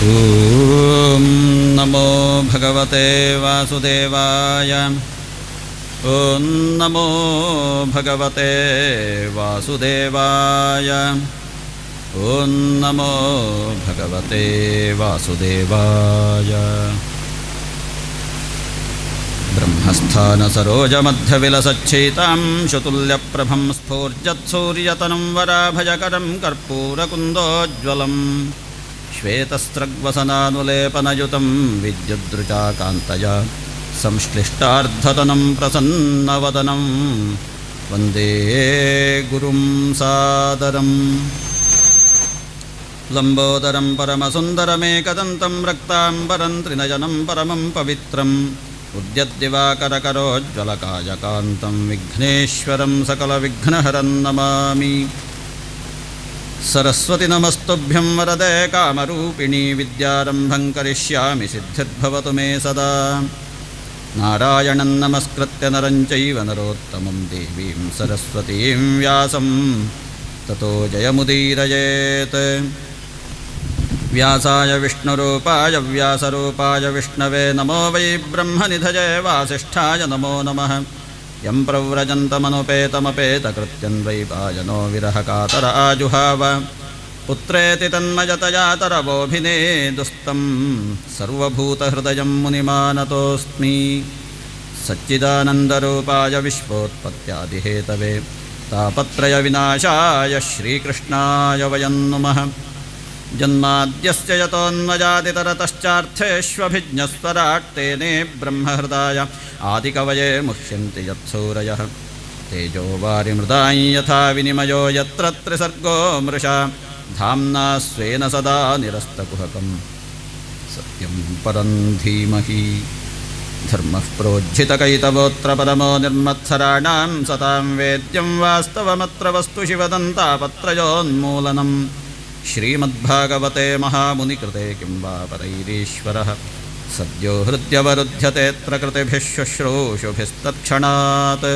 ಓಂ ನಮೋ ಭಗವತೆ ವಾಸುದೇವಾಯ. ಓಂ ನಮೋ ಭಗವತೆ ವಾಸುದೇವಾಯ. ಓಂ ನಮೋ ಭಗವತೆ ವಾಸುದೇವಾಯ. ಬ್ರಹ್ಮಸ್ಥಾನ ಸರೋಜಮಧ್ಯವಿಲಸಚ್ಛೇತಾಂ ಶತುಲ್ಯಪ್ರಭಂ ಸ್ಫೂರ್ಜತ್ಸೂರ್ಯತನಂ ವರಾಭಯಕರಂ ಕರ್ಪೂರಕುಂದೋಜ್ವಲಂ ಶ್ವೇತಸ್ರಗ್ವಸನಾನುಲೇಪನಯುತಂ ವಿದ್ಯುದ್ರುಚಾಕಾಂತಯ ಸಂಶ್ಲಿಷ್ಟಾರ್ಧತನಂ ಪ್ರಸನ್ನವದನಂ ವಂದೇ ಗುರುಂ ಸಾದರಂ. ಲಂಬೋದರಂ ಪರಮಸುಂದರಮೇಕದಂತಂ ರಕ್ತಾಂಬರಂ ತ್ರಿನಯನಂ ಪರಮಂ ಪವಿತ್ರಂ ಉದ್ಯದ್ದಿವಾಕರಕರೋಜ್ವಲಕಾಯಕಾಂತಂ ವಿಘ್ನೇಶ್ವರಂ ಸಕಲವಿಘ್ನಹರಂ ನಮಾಮಿ. ಸರಸ್ವತಿ ನಮಸ್ತುಭ್ಯಂ ವರದೆ ಕಾಮರೂಪಿಣಿ ವಿದ್ಯಾರಂಭಂ ಕರಿಷ್ಯಾಮಿ ಸಿದ್ಧಿರ್ಭವತು ಮೇ ಸದಾ. ನಾರಾಯಣಂ ನಮಸ್ಕೃತ್ಯ ನರಂ ಚೈವ ನರೋತ್ತಮಂ ದೇವೀಂ ಸರಸ್ವತೀಂ ವ್ಯಾಸಂ ತತೋ ಜಯಮುದೀರಯೇತ್. ವ್ಯಾಸಾಯ ವಿಷ್ಣುರೂಪಾಯ ವ್ಯಾಸರೂಪಾಯ ವಿಷ್ಣವೇ ನಮೋ ವೈ ಬ್ರಹ್ಮನಿಧಯೇ ವಾಸಿಷ್ಠಾಯ ನಮೋ ನಮಃ. ಯಂ ಪ್ರವ್ರಜಂತಮನುಪೇತಮಪೇತಕೃತ್ಯಂ ದ್ವೈಪಾಯನೋ ವಿರಹಕಾತರ ಆಜುಹಾವ. ಪುತ್ರೇತಿ ತನ್ಮಯತಯಾ ತರವೋಭಿನೇದುಸ್ತಂ ಸರ್ವಭೂತಹೃದಯಂ ಮುನಿಮಾನತೋಸ್ಮಿ. ಸಚ್ಚಿದಾನಂದರೂಪಾಯ ವಿಶ್ವೋತ್ಪತ್ಯಾದಿಹೇತವೇ ತಾಪತ್ರಯ ವಿನಾಶಾಯ ಶ್ರೀಕೃಷ್ಣಾಯ ವಯಂ ನಮಃ. ಜನ್ಮಾದ್ಯಸ್ಯ ಯತೋನ್ಮಯಾದಿತರತಶ್ಚಾರ್ಥೇಷ್ವಭಿಜ್ಞಸ್ವರಾಟ್ ತೇನೇ ಬ್ರಹ್ಮಹೃದಾಯ ಆದಿಕವಯೇ ಮುಹ್ಯಂತಿ ಯತ್ಸೂರಯಃ. ತೇಜೋ ವಾರಿಮೃದಾಂ ಯಥಾ ವಿನಿಮಯೋ ಯತ್ರ ತ್ರಿಸರ್ಗೋ ಮೃಷಾ ಧಾಮ್ನಾ ಸ್ವೇನ ಸದಾ ನಿರಸ್ತಕುಹಕಂ ಸತ್ಯಂ ಪರಂ ಧೀಮಹಿ. ಧರ್ಮಃ ಪ್ರೋಜ್झितकैतवोऽत्र परमो निर्मत्सराणां सतां वेद्यं वास्तवमत्र वस्तु शिवदन्तापत्रयोन्मूलनम्. श्रीमद्भागवते महामुनिकृते किं वा परैरीश्वरः सद्यो हृद्यवरुध्यतेऽत्र कृतिभिः शुश्रूषुभिस्तत्क्षणात्.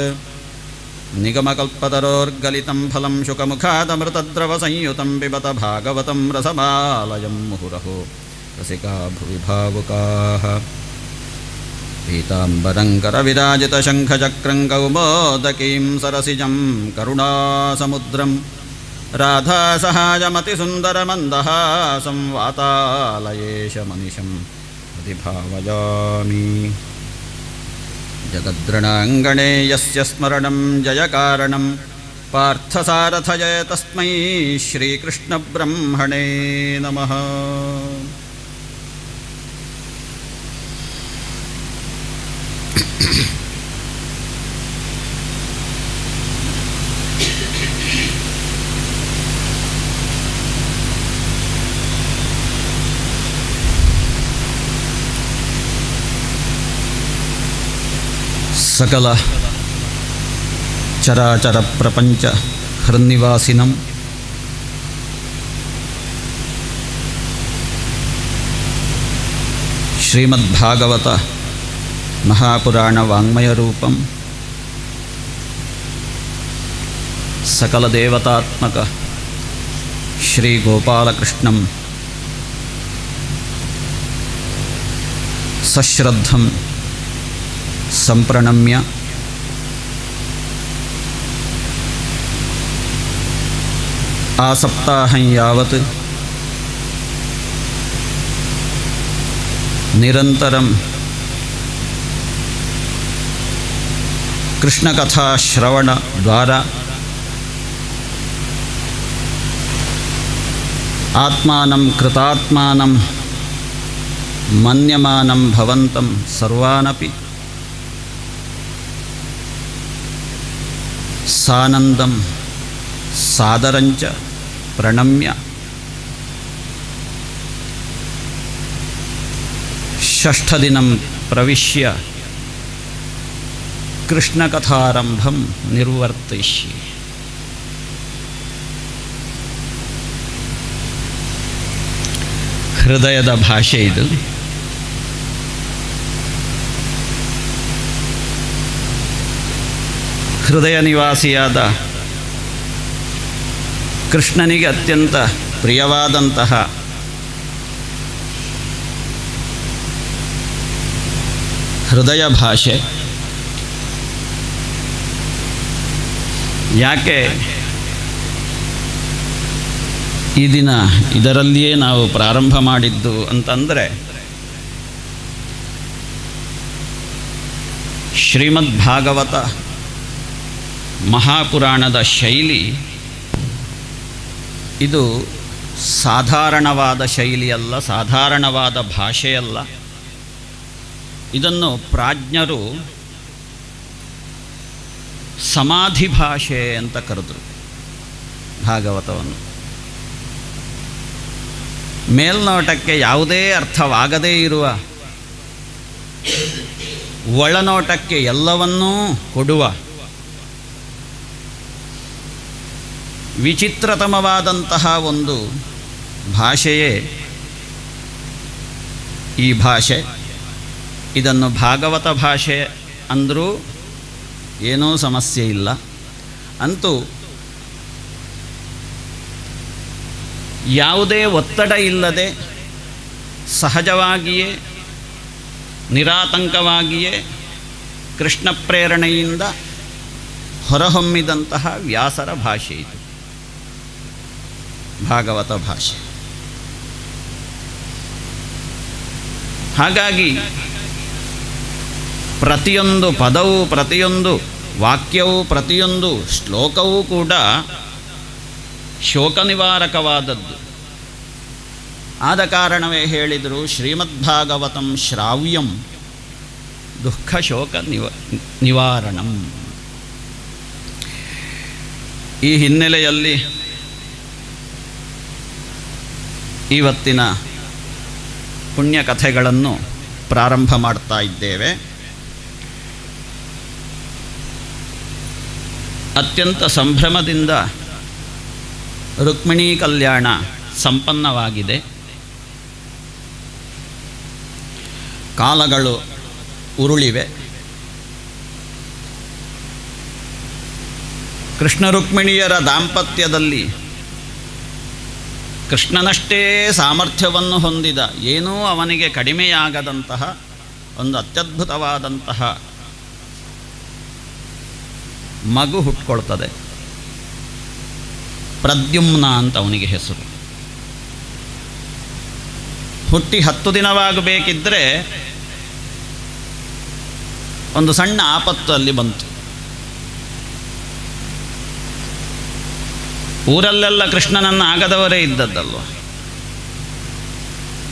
निगमकल्पतरोर्गलितं फलं शुकमुखादमृतद्रवसंयुतं पिबत भागवतं रसमालयं मुहुरहो रसिका भुवि भावुकाः. पीताम्बरं करविराजितशङ्खचक्रं कौमोदकीं सरसिजं करुणासमुद्रं राधासहायमतिसुन्दरमन्दहासं वातालयेशमनिशं प्रतिभावयामि. जगद्रणाङ्गणे यस्य स्मरणं जयकारणं पार्थसारथये तस्मै श्रीकृष्णब्रह्मणे नमः. ಸಕಲ ಚರಾಚರ ಪ್ರಪಂಚ ಹೃನ್ನಿವಾಸಿನಂ ಶ್ರೀಮದ್ಭಾಗವತ ಮಹಾಪುರಾಣ ವಾಂಗ್ಮಯ ರೂಪಂ ಸಕಲ ದೇವತಾತ್ಮಕ ಶ್ರೀ ಗೋಪಾಲಕೃಷ್ಣಂ ಸಶ್ರದ್ಧಂ ಸಂಪ್ರಣಮ್ಯ ಆಸಪ್ತಾಹಂ ಯಾವತ್ ನಿರಂತರಂ ಕೃಷ್ಣಕಥಾ ಶ್ರವಣ ದ್ವಾರ ಆತ್ಮಾನಂ ಕೃತಾತ್ಮಾನಂ ಮನ್ಯಮಾನಂ ಭವಂತಂ ಸರ್ವಾನಪಿ ಸಾನಂದಂ ಸಾದರಂಚ ಪ್ರಣಮ್ಯ ಷಷ್ಠದಿನಂ ಪ್ರವಿಶ್ಯ ಕೃಷ್ಣಕಥಾರಂಭಂ ನಿರ್ವರ್ತಯಿಷ್ಯೆ. ಹೃದಯದ ಭಾಷೆ ಇದು. ಹೃದಯ ನಿವಾಸಿಯಾದ ಕೃಷ್ಣನಿಗೆ ಅತ್ಯಂತ ಪ್ರಿಯವಾದಂತಹ ಹೃದಯ ಭಾಷೆ. ಯಾಕೆ ಈ ದಿನ ಇದರಲ್ಲಿಯೇ ನಾವು ಪ್ರಾರಂಭ ಮಾಡಿದ್ದು ಅಂತಂದರೆ, ಶ್ರೀಮದ್ ಭಾಗವತ ಮಹಾಪುರಾಣದ ಶೈಲಿ ಇದು ಸಾಧಾರಣವಾದ ಶೈಲಿಯಲ್ಲ, ಸಾಧಾರಣವಾದ ಭಾಷೆಯಲ್ಲ. ಇದನ್ನು ಪ್ರಾಜ್ಞರು ಸಮಾಧಿ ಭಾಷೆ ಅಂತ ಕರೆದರು ಭಾಗವತವನ್ನು. ಮೇಲ್ನೋಟಕ್ಕೆ ಯಾವುದೇ ಅರ್ಥವಾಗದೇ ಇರುವ, ಒಳನೋಟಕ್ಕೆ ಎಲ್ಲವನ್ನೂ ಕೊಡುವ ವಿಚಿತ್ರತಮವಾದಂತಹ ಒಂದು ಭಾಷೆಯೇ ಈ ಭಾಷೆ. ಇದನ್ನು ಭಾಗವತ ಭಾಷೆ ಅಂದರೂ ಏನೂ ಸಮಸ್ಯೆ ಇಲ್ಲ. ಅಂತೂ ಯಾವುದೇ ಒತ್ತಡ ಇಲ್ಲದೆ ಸಹಜವಾಗಿಯೇ ನಿರಾತಂಕವಾಗಿಯೇ ಕೃಷ್ಣ ಪ್ರೇರಣೆಯಿಂದ ಹೊರಹೊಮ್ಮಿದಂತಹ ವ್ಯಾಸರ ಭಾಷೆ ಇದು ಭಾಗವತ ಭಾಷೆ. ಹಾಗಾಗಿ ಪ್ರತಿಯೊಂದು ಪದವು, ಪ್ರತಿಯೊಂದು ವಾಕ್ಯವೂ, ಪ್ರತಿಯೊಂದು ಶ್ಲೋಕವೂ ಕೂಡ ಶೋಕ ನಿವಾರಕವಾದದ್ದು. ಆದ ಕಾರಣವೇ ಹೇಳಿದರು, ಶ್ರೀಮದ್ಭಾಗವತಂ ಶ್ರಾವ್ಯಂ ದುಃಖ ಶೋಕ ನಿವಾರಣಂ. ಈ ಹಿನ್ನೆಲೆಯಲ್ಲಿ ಇವತ್ತಿನ ಪುಣ್ಯಕಥೆಗಳನ್ನು ಪ್ರಾರಂಭ ಮಾಡ್ತಾ ಇದ್ದೇವೆ. ಅತ್ಯಂತ ಸಂಭ್ರಮದಿಂದ ರುಕ್ಮಿಣೀ ಕಲ್ಯಾಣ ಸಂಪನ್ನವಾಗಿದೆ. ಕಾಲಗಳು ಉರುಳಿವೆ. ಕೃಷ್ಣ ರುಕ್ಮಿಣಿಯರ ದಾಂಪತ್ಯದಲ್ಲಿ ಕೃಷ್ಣನಷ್ಟೇ ಸಾಮರ್ಥ್ಯವನ್ನು ಹೊಂದಿದ, ಏನೂ ಅವನಿಗೆ ಕಡಿಮೆಯಾಗದಂತಹ ಒಂದು ಅತ್ಯದ್ಭುತವಾದಂತಹ ಮಗು ಹುಟ್ಕೊಳ್ತದೆ. ಪ್ರದ್ಯುಮ್ನ ಅಂತ ಅವನಿಗೆ ಹೆಸರು. ಹುಟ್ಟಿ 10 ದಿನವಾಗಬೇಕಿದ್ದರೆ ಒಂದು ಸಣ್ಣ ಆಪತ್ತು ಅಲ್ಲಿ ಬಂತು. ಊರಲ್ಲೆಲ್ಲ ಕೃಷ್ಣನನ್ನು ಆಗದವರೇ ಇದ್ದದ್ದಲ್ವ,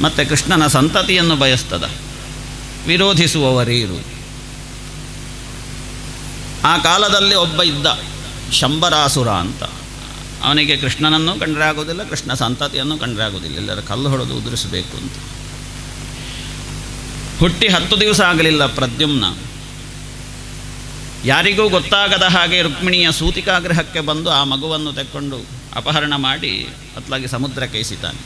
ಮತ್ತು ಕೃಷ್ಣನ ಸಂತತಿಯನ್ನು ಬಯಸ್ತದ, ವಿರೋಧಿಸುವವರೇ ಇರುವುದು. ಆ ಕಾಲದಲ್ಲಿ ಒಬ್ಬ ಇದ್ದ, ಶಂಬರಾಸುರ ಅಂತ. ಅವನಿಗೆ ಕೃಷ್ಣನನ್ನು ಕಂಡ್ರೆ ಆಗೋದಿಲ್ಲ, ಕೃಷ್ಣ ಸಂತತಿಯನ್ನು ಕಂಡ್ರೆ ಆಗೋದಿಲ್ಲ, ಎಲ್ಲರ ಕಲ್ಲು ಹೊಡೆದು ಉದುರಿಸಬೇಕು ಅಂತ. ಹುಟ್ಟಿ 10 ದಿವಸ ಆಗಲಿಲ್ಲ ಪ್ರದ್ಯುಮ್ನ. ಯಾರಿಗೂ ಗೊತ್ತಾಗದ ಹಾಗೆ ರುಕ್ಮಿಣಿಯ ಸೂತಿಕಾಗೃಹಕ್ಕೆ ಬಂದು ಆ ಮಗುವನ್ನು ತೆಕ್ಕೊಂಡು ಅಪಹರಣ ಮಾಡಿ ಅತ್ಲಾಗಿ ಸಮುದ್ರಕ್ಕೆ ಎಸಿತಾನೆ.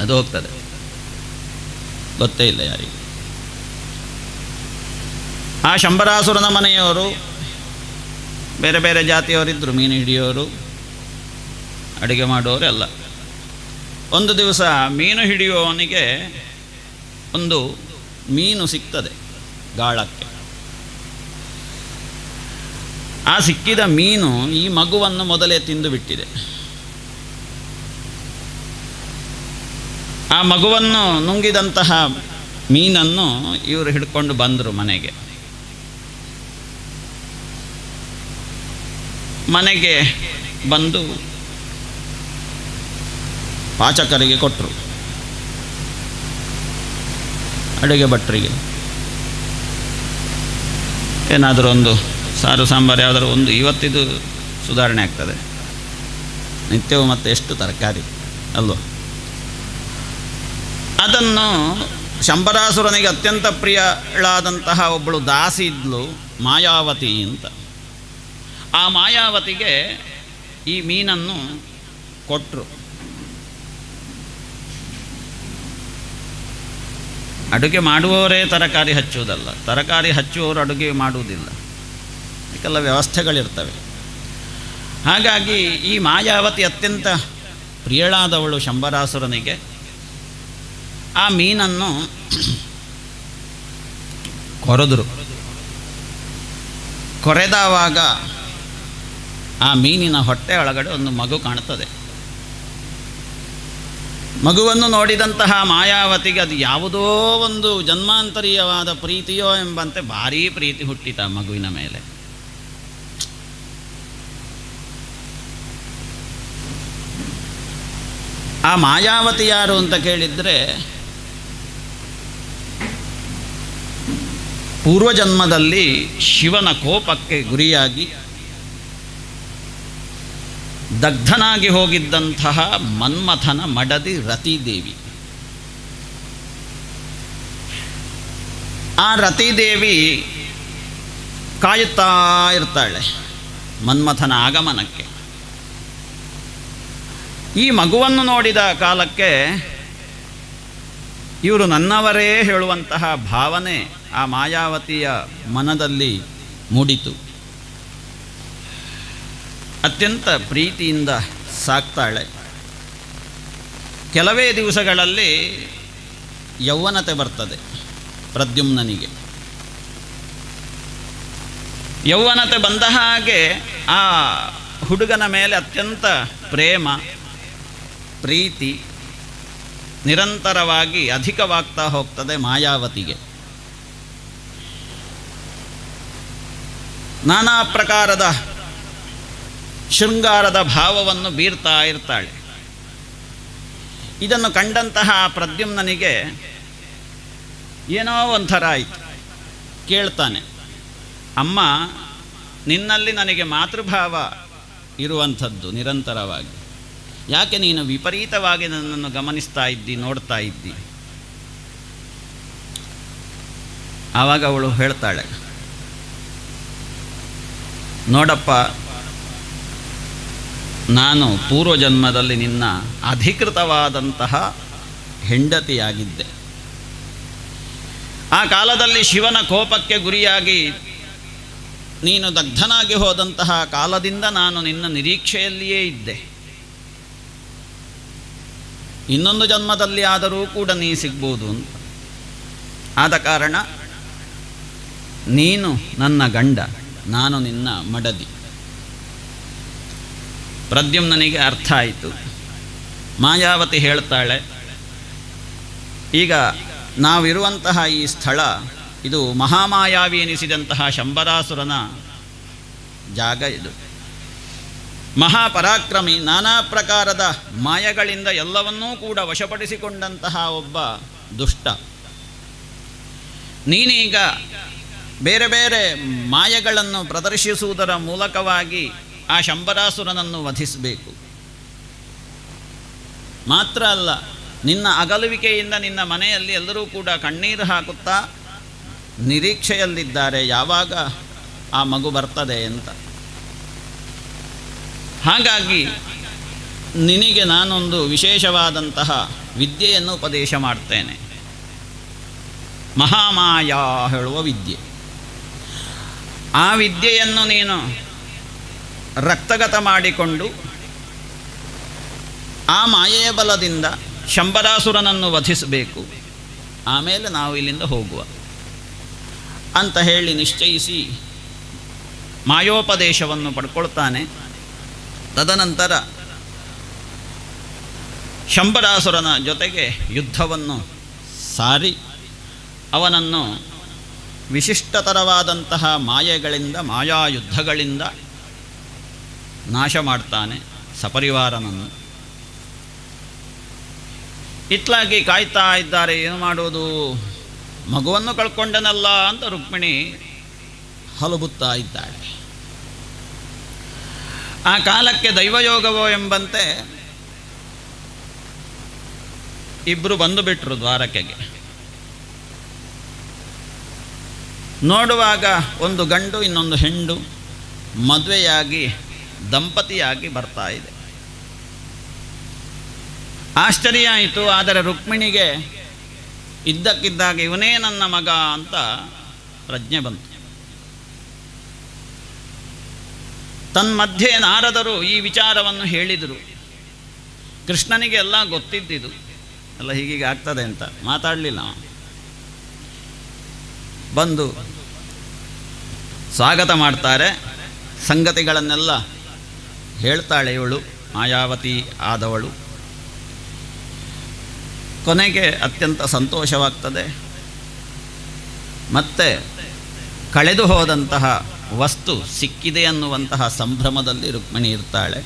ಅದು ಹೋಗ್ತದೆ, ಗೊತ್ತೇ ಇಲ್ಲ ಯಾರಿಗೂ. ಆ ಶಂಬರಾಸುರನ ಮನೆಯವರು ಬೇರೆ ಬೇರೆ ಜಾತಿಯವರಿದ್ದರು, ಮೀನು ಹಿಡಿಯೋರು, ಅಡುಗೆ ಮಾಡೋರು ಎಲ್ಲ. ಒಂದು ದಿವಸ ಮೀನು ಹಿಡಿಯುವವನಿಗೆ ಒಂದು ಮೀನು ಸಿಗ್ತದೆ ಗಾಳಕ್ಕೆ. ಆ ಸಿಕ್ಕಿದ ಮೀನು ಈ ಮಗುವನ್ನು ಮೊದಲೇ ತಿಂದು ಬಿಟ್ಟಿದೆ. ಆ ಮಗುವನ್ನು ನುಂಗಿದಂತಹ ಮೀನನ್ನು ಇವರು ಹಿಡ್ಕೊಂಡು ಬಂದರು ಮನೆಗೆ. ಮನೆಗೆ ಬಂದು ಪಾಚಕರಿಗೆ ಕೊಟ್ಟರು, ಅಡುಗೆ ಭಟ್ರಿಗೆ. ಏನಾದರೂ ಒಂದು ಸಾರು ಸಾಂಬಾರು ಯಾವುದಾದ್ರು ಒಂದು, ಇವತ್ತಿದು ಸುಧಾರಣೆ ಆಗ್ತದೆ, ನಿತ್ಯವೂ ಮತ್ತೆ ಎಷ್ಟು ತರಕಾರಿ ಅಲ್ವ. ಅದನ್ನು ಶಂಬರಾಸುರನಿಗೆ ಅತ್ಯಂತ ಪ್ರಿಯಳಾದಂತಹ ಒಬ್ಬಳು ದಾಸಿ ಇದ್ಲು, ಮಾಯಾವತಿ ಅಂತ. ಆ ಮಾಯಾವತಿಗೆ ಈ ಮೀನನ್ನು ಕೊಟ್ಟರು. ಅಡುಗೆ ಮಾಡುವವರೇ ತರಕಾರಿ ಹಚ್ಚುವುದಲ್ಲ, ತರಕಾರಿ ಹಚ್ಚುವವರು ಅಡುಗೆ ಮಾಡುವುದಿಲ್ಲ, ಇದಕ್ಕೆಲ್ಲ ವ್ಯವಸ್ಥೆಗಳಿರ್ತವೆ. ಹಾಗಾಗಿ ಈ ಮಾಯಾವತಿ ಅತ್ಯಂತ ಪ್ರಿಯಳಾದವಳು ಶಂಬರಾಸುರನಿಗೆ. ಆ ಮೀನನ್ನು ಕೊರೆದವಾಗ ಆ ಮೀನಿನ ಹೊಟ್ಟೆ ಒಳಗಡೆ ಒಂದು ಮಗು ಕಾಣುತ್ತದೆ. ಮಗುವನ್ನು ನೋಡಿದಂತಹ ಮಾಯಾವತಿಗೆ ಅದು ಯಾವುದೋ ಒಂದು ಜನ್ಮಾಂತರೀಯವಾದ ಪ್ರೀತಿಯೋ ಎಂಬಂತೆ ಭಾರೀ ಪ್ರೀತಿ ಹುಟ್ಟಿತ ಮಗುವಿನ ಮೇಲೆ. ಆ ಮಾಯಾವತಿ ಯಾರು ಅಂತ ಕೇಳಿದರೆ, ಪೂರ್ವಜನ್ಮದಲ್ಲಿ ಶಿವನ ಕೋಪಕ್ಕೆ ಗುರಿಯಾಗಿ ದಗ್ಧನಾಗಿ ಹೋಗಿದ್ದಂತಹ ಮನ್ಮಥನ ಮಡದಿ ರತಿದೇವಿ. ಆ ರತಿದೇವಿ ಕಾಯುತ್ತಾ ಇರ್ತಾಳೆ ಮನ್ಮಥನ ಆಗಮನಕ್ಕೆ. ಈ ಮಗುವನ್ನು ನೋಡಿದ ಕಾಲಕ್ಕೆ ಇವರು ನನ್ನವರೇ ಹೇಳುವಂತಹ ಭಾವನೆ ಆ ಮಾಯಾವತಿಯ ಮನದಲ್ಲಿ ಮೂಡಿತು. ಅತ್ಯಂತ ಪ್ರೀತಿಯಿಂದ ಸಾಕ್ತಾಳೆ. ಕೆಲವೇ ದಿವಸಗಳಲ್ಲಿ ಯೌವನತೆ ಬರ್ತದೆ ಪ್ರದ್ಯುಮ್ನನಿಗೆ. ಯೌವನತೆ ಬಂದ ಹಾಗೆ ಆ ಹುಡುಗನ ಮೇಲೆ ಅತ್ಯಂತ ಪ್ರೇಮ ಪ್ರೀತಿ ನಿರಂತರವಾಗಿ ಅಧಿಕವಾಗ್ತಾ ಹೋಗ್ತದೆ ಮಾಯಾವತಿಗೆ. ನಾನಾ ಪ್ರಕಾರದ ಶೃಂಗಾರದ ಭಾವವನ್ನು ಬೀರ್ತಾ ಇರ್ತಾಳೆ. ಇದನ್ನು ಕಂಡಂತಹ ಪ್ರದ್ಯುಮ್ನನಿಗೆ ಏನೋ ಒಂಥರ ಆಯಿತು. ಕೇಳ್ತಾನೆ, ಅಮ್ಮ, ನಿನ್ನಲ್ಲಿ ನನಗೆ ಮಾತೃಭಾವ ಇರುವಂಥದ್ದು ನಿರಂತರವಾಗಿ, ಯಾಕೆ ನೀನು ವಿಪರೀತವಾಗಿ ನನ್ನನ್ನು ಗಮನಿಸ್ತಾ ಇದ್ದಿ, ನೋಡ್ತಾ ಇದ್ದಿ? ಆವಾಗ ಅವಳು ಹೇಳ್ತಾಳೆ, ನೋಡಪ್ಪ, ನಾನು ಪೂರ್ವಜನ್ಮದಲ್ಲಿ ನಿನ್ನ ಅಧಿಕೃತವಾದಂತಹ ಹೆಂಡತಿಯಾಗಿದ್ದೆ. ಆ ಕಾಲದಲ್ಲಿ ಶಿವನ ಕೋಪಕ್ಕೆ ಗುರಿಯಾಗಿ ನೀನು ದಗ್ಧನಾಗಿ ಹೋದಂತಹ ಕಾಲದಿಂದ ನಾನು ನಿನ್ನ ನಿರೀಕ್ಷೆಯಲ್ಲಿಯೇ ಇದ್ದೆ. ಇನ್ನೊಂದು ಜನ್ಮದಲ್ಲಿ ಆದರೂ ಕೂಡ ನೀ ಸಿಗ್ಬೋದು ಅಂತ. ಆದ ಕಾರಣ ನೀನು ನನ್ನ ಗಂಡ, ನಾನು ನಿನ್ನ ಮಡದಿ. ಪ್ರದ್ಯುಮ್ನನಿಗೆ ಅರ್ಥ ಆಯಿತು. ಮಾಯಾವತಿ ಹೇಳ್ತಾಳೆ, ಈಗ ನಾವಿರುವಂತಹ ಈ ಸ್ಥಳ ಇದು ಮಹಾಮಾಯಾವಿ ಎನಿಸಿದಂತಹ ಶಂಬರಾಸುರನ ಜಾಗ. ಇದು ಮಹಾಪರಾಕ್ರಮಿ, ನಾನಾ ಪ್ರಕಾರದ ಮಾಯಗಳಿಂದ ಎಲ್ಲವನ್ನೂ ಕೂಡ ವಶಪಡಿಸಿಕೊಂಡಂತಹ ಒಬ್ಬ ದುಷ್ಟ. ನೀನೀಗ ಬೇರೆ ಬೇರೆ ಮಾಯಗಳನ್ನು ಪ್ರದರ್ಶಿಸುವುದರ ಮೂಲಕವಾಗಿ ಆ ಶಂಬರಾಸುರನನ್ನು ವಧಿಸಬೇಕು. ಮಾತ್ರ ಅಲ್ಲ, ನಿನ್ನ ಅಗಲುವಿಕೆಯಿಂದ ನಿನ್ನ ಮನೆಯಲ್ಲಿ ಎಲ್ಲರೂ ಕೂಡ ಕಣ್ಣೀರು ಹಾಕುತ್ತಾ ನಿರೀಕ್ಷೆಯಲ್ಲಿದ್ದಾರೆ, ಯಾವಾಗ ಆ ಮಗು ಬರ್ತದೆ ಅಂತ. ಹಾಗಾಗಿ ನಿನಗೆ ನಾನೊಂದು ವಿಶೇಷವಾದಂತಹ ವಿದ್ಯೆಯನ್ನು ಉಪದೇಶ ಮಾಡ್ತೇನೆ. ಮಹಾಮಾಯಾ ಹೇಳುವ ವಿದ್ಯೆ. ಆ ವಿದ್ಯೆಯನ್ನು ನೀನು ರಕ್ತಗತ ಮಾಡಿಕೊಂಡು ಆ ಮಾಯೆಯ ಬಲದಿಂದ ಶಂಬರಾಸುರನನ್ನು ವಧಿಸಬೇಕು. ಆಮೇಲೆ ನಾವು ಇಲ್ಲಿಂದ ಹೋಗುವ ಅಂತ ಹೇಳಿ ನಿಶ್ಚಯಿಸಿ ಮಾಯೋಪದೇಶವನ್ನು ಪಡ್ಕೊಳ್ತಾನೆ. ತದನಂತರ ಶಂಬರಾಸುರನ ಜೊತೆಗೆ ಯುದ್ಧವನ್ನು ಸಾರಿ ಅವನನ್ನು ವಿಶಿಷ್ಟತರವಾದಂತಹ ಮಾಯೆಗಳಿಂದ, ಮಾಯಾಯುದ್ಧಗಳಿಂದ ನಾಶ ಮಾಡ್ತಾನೆ ಸಪರಿವಾರನನ್ನು. ಇತ್ಲಾಗಿ ಕಾಯ್ತಾ ಇದ್ದಾರೆ, ಏನು ಮಾಡೋದು, ಮಗುವನ್ನು ಕಳ್ಕೊಂಡನಲ್ಲ ಅಂತ ರುಕ್ಮಿಣಿ ಹಲಬುತ್ತಾ ಇದ್ದಾಳೆ. ಆ ಕಾಲಕ್ಕೆ ದೈವಯೋಗವೋ ಎಂಬಂತೆ ಇಬ್ಬರು ಬಂದು ಬಿಟ್ಟರು ದ್ವಾರಕೆಗೆ. ನೋಡುವಾಗ ಒಂದು ಗಂಡು ಇನ್ನೊಂದು ಹೆಣ್ಣು ಮದುವೆಯಾಗಿ ದಂಪತಿಯಾಗಿ ಬರ್ತಾ ಇದೆ. ಆಶ್ಚರ್ಯ ಆಯಿತು. ಆದರೆ ರುಕ್ಮಿಣಿಗೆ ಇದ್ದಕ್ಕಿದ್ದಾಗ ಇವನೇ ನನ್ನ ಮಗ ಅಂತ ಪ್ರಜ್ಞೆ ಬಂತು. ತನ್ಮಧ್ಯೆ ನಾರದರು ಈ ವಿಚಾರವನ್ನು ಹೇಳಿದರು. ಕೃಷ್ಣನಿಗೆ ಎಲ್ಲ ಗೊತ್ತಿದ್ದಿದ್ದು, ಎಲ್ಲ ಹೀಗೀಗೆ ಆಗ್ತದೆ ಅಂತ ಮಾತಾಡಲಿಲ್ಲ. ಬಂದು ಸ್ವಾಗತ ಮಾಡ್ತಾರೆ. ಸಂಗತಿಗಳನ್ನೆಲ್ಲ ಹೇಳ್ತಾಳೆ ಇವಳು, ಮಾಯಾವತಿ ಆದವಳು. ಕೊನೆಗೆ ಅತ್ಯಂತ ಸಂತೋಷವಾಗ್ತದೆ. ಮತ್ತೆ ಕಳೆದು ಹೋದಂತಹ ವಸ್ತು ಸಿಕ್ಕಿದೆ ಅನ್ನುವಂತಹ ಸಂಭ್ರಮದಲ್ಲಿ ರುಕ್ಮಿಣಿ ಇರ್ತಾಳೆ.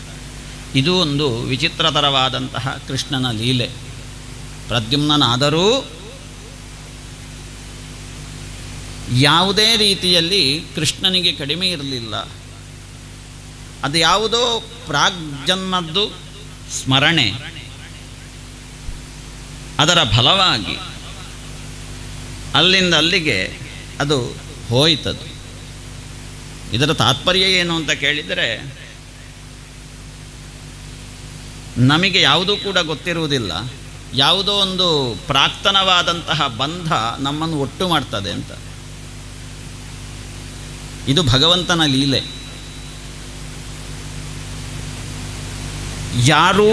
ಇದು ಒಂದು ವಿಚಿತ್ರತರವಾದಂತಹ ಕೃಷ್ಣನ ಲೀಲೆ. ಪ್ರದ್ಯುಮ್ನಾದರೂ ಯಾವುದೇ ರೀತಿಯಲ್ಲಿ ಕೃಷ್ಣನಿಗೆ ಕಡಿಮೆ ಇರಲಿಲ್ಲ. ಅದು ಯಾವುದೋ ಪ್ರಾಗ್ಜನ್ಮದ್ದು ಸ್ಮರಣೆ, ಅದರ ಫಲವಾಗಿ ಅಲ್ಲಿಂದ ಅಲ್ಲಿಗೆ ಅದು ಹೋಯ್ತದು. ಇದರ ತಾತ್ಪರ್ಯ ಏನು ಅಂತ ಕೇಳಿದರೆ, ನಮಗೆ ಯಾವುದೂ ಕೂಡ ಗೊತ್ತಿರುವುದಿಲ್ಲ. ಯಾವುದೋ ಒಂದು ಪ್ರಾಕ್ತನವಾದಂತಹ ಬಂಧ ನಮ್ಮನ್ನು ಒಟ್ಟು ಮಾಡ್ತದೆ ಅಂತ. ಇದು ಭಗವಂತನ ಲೀಲೆ. ಯಾರೂ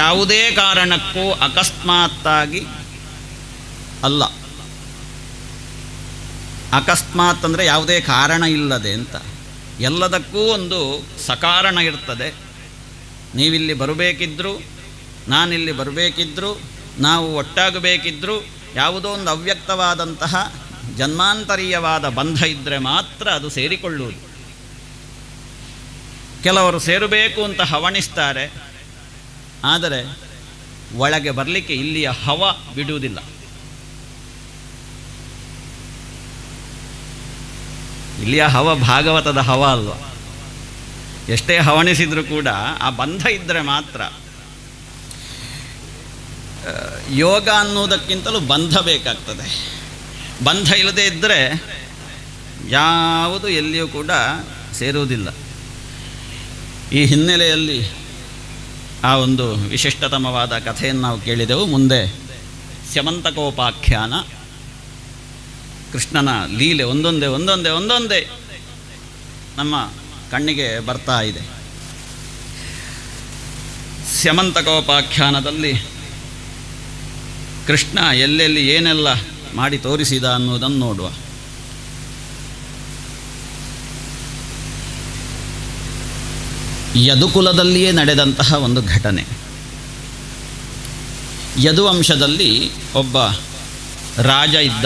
ಯಾವುದೇ ಕಾರಣಕ್ಕೂ ಅಕಸ್ಮಾತ್ತಾಗಿ ಅಲ್ಲ. ಅಕಸ್ಮಾತ್ ಅಂದರೆ ಯಾವುದೇ ಕಾರಣ ಇಲ್ಲದೆ ಅಂತ. ಎಲ್ಲದಕ್ಕೂ ಒಂದು ಸಕಾರಣ ಇರ್ತದೆ. ನೀವಿಲ್ಲಿ ಬರಬೇಕಿದ್ರು, ನಾನಿಲ್ಲಿ ಬರಬೇಕಿದ್ರು, ನಾವು ಒಟ್ಟಾಗಬೇಕಿದ್ರು, ಯಾವುದೋ ಒಂದು ಅವ್ಯಕ್ತವಾದಂತಹ ಜನ್ಮಾಂತರೀಯವಾದ ಬಂಧ ಇದ್ದರೆ ಮಾತ್ರ ಅದು ಸೇರಿಕೊಳ್ಳುವುದು. ಕೆಲವರು ಸೇರಬೇಕು ಅಂತ ಹವಣಿಸ್ತಾರೆ, ಆದರೆ ಒಳಗೆ ಬರಲಿಕ್ಕೆ ಇಲ್ಲಿಯ ಹವ ಬಿಡುವುದಿಲ್ಲ. ಇಲ್ಲಿಯ ಹವ ಭಾಗವತದ ಹವ ಅಲ್ವ. ಎಷ್ಟೇ ಹವಣಿಸಿದರೂ ಕೂಡ ಆ ಬಂಧ ಇದ್ದರೆ ಮಾತ್ರ. ಯೋಗ ಅನ್ನುವುದಕ್ಕಿಂತಲೂ ಬಂಧ ಬೇಕಾಗ್ತದೆ. ಬಂಧ ಇಲ್ಲದೆ ಇದ್ದರೆ ಯಾವುದು ಎಲ್ಲಿಯೂ ಕೂಡ ಸೇರುವುದಿಲ್ಲ. ಈ ಹಿನ್ನೆಲೆಯಲ್ಲಿ ಆ ಒಂದು ವಿಶಿಷ್ಟತಮವಾದ ಕಥೆಯನ್ನು ನಾವು ಕೇಳಿದೆವು. ಮುಂದೆ ಸ್ಯಮಂತಕೋಪಾಖ್ಯಾನ, ಕೃಷ್ಣನ ಲೀಲೆ ಒಂದೊಂದೇ ನಮ್ಮ ಕಣ್ಣಿಗೆ ಬರ್ತಾ ಇದೆ. ಸ್ಯಮಂತಕೋಪಾಖ್ಯಾನದಲ್ಲಿ ಕೃಷ್ಣ ಎಲ್ಲೆಲ್ಲಿ ಏನೆಲ್ಲ ಮಾಡಿ ತೋರಿಸಿದ ಅನ್ನುವುದನ್ನು ನೋಡುವ. ಯದುಕುಲದಲ್ಲಿಯೇ ನಡೆದಂತಹ ಒಂದು ಘಟನೆ. ಯದುವಂಶದಲ್ಲಿ ಒಬ್ಬ ರಾಜ ಇದ್ದ.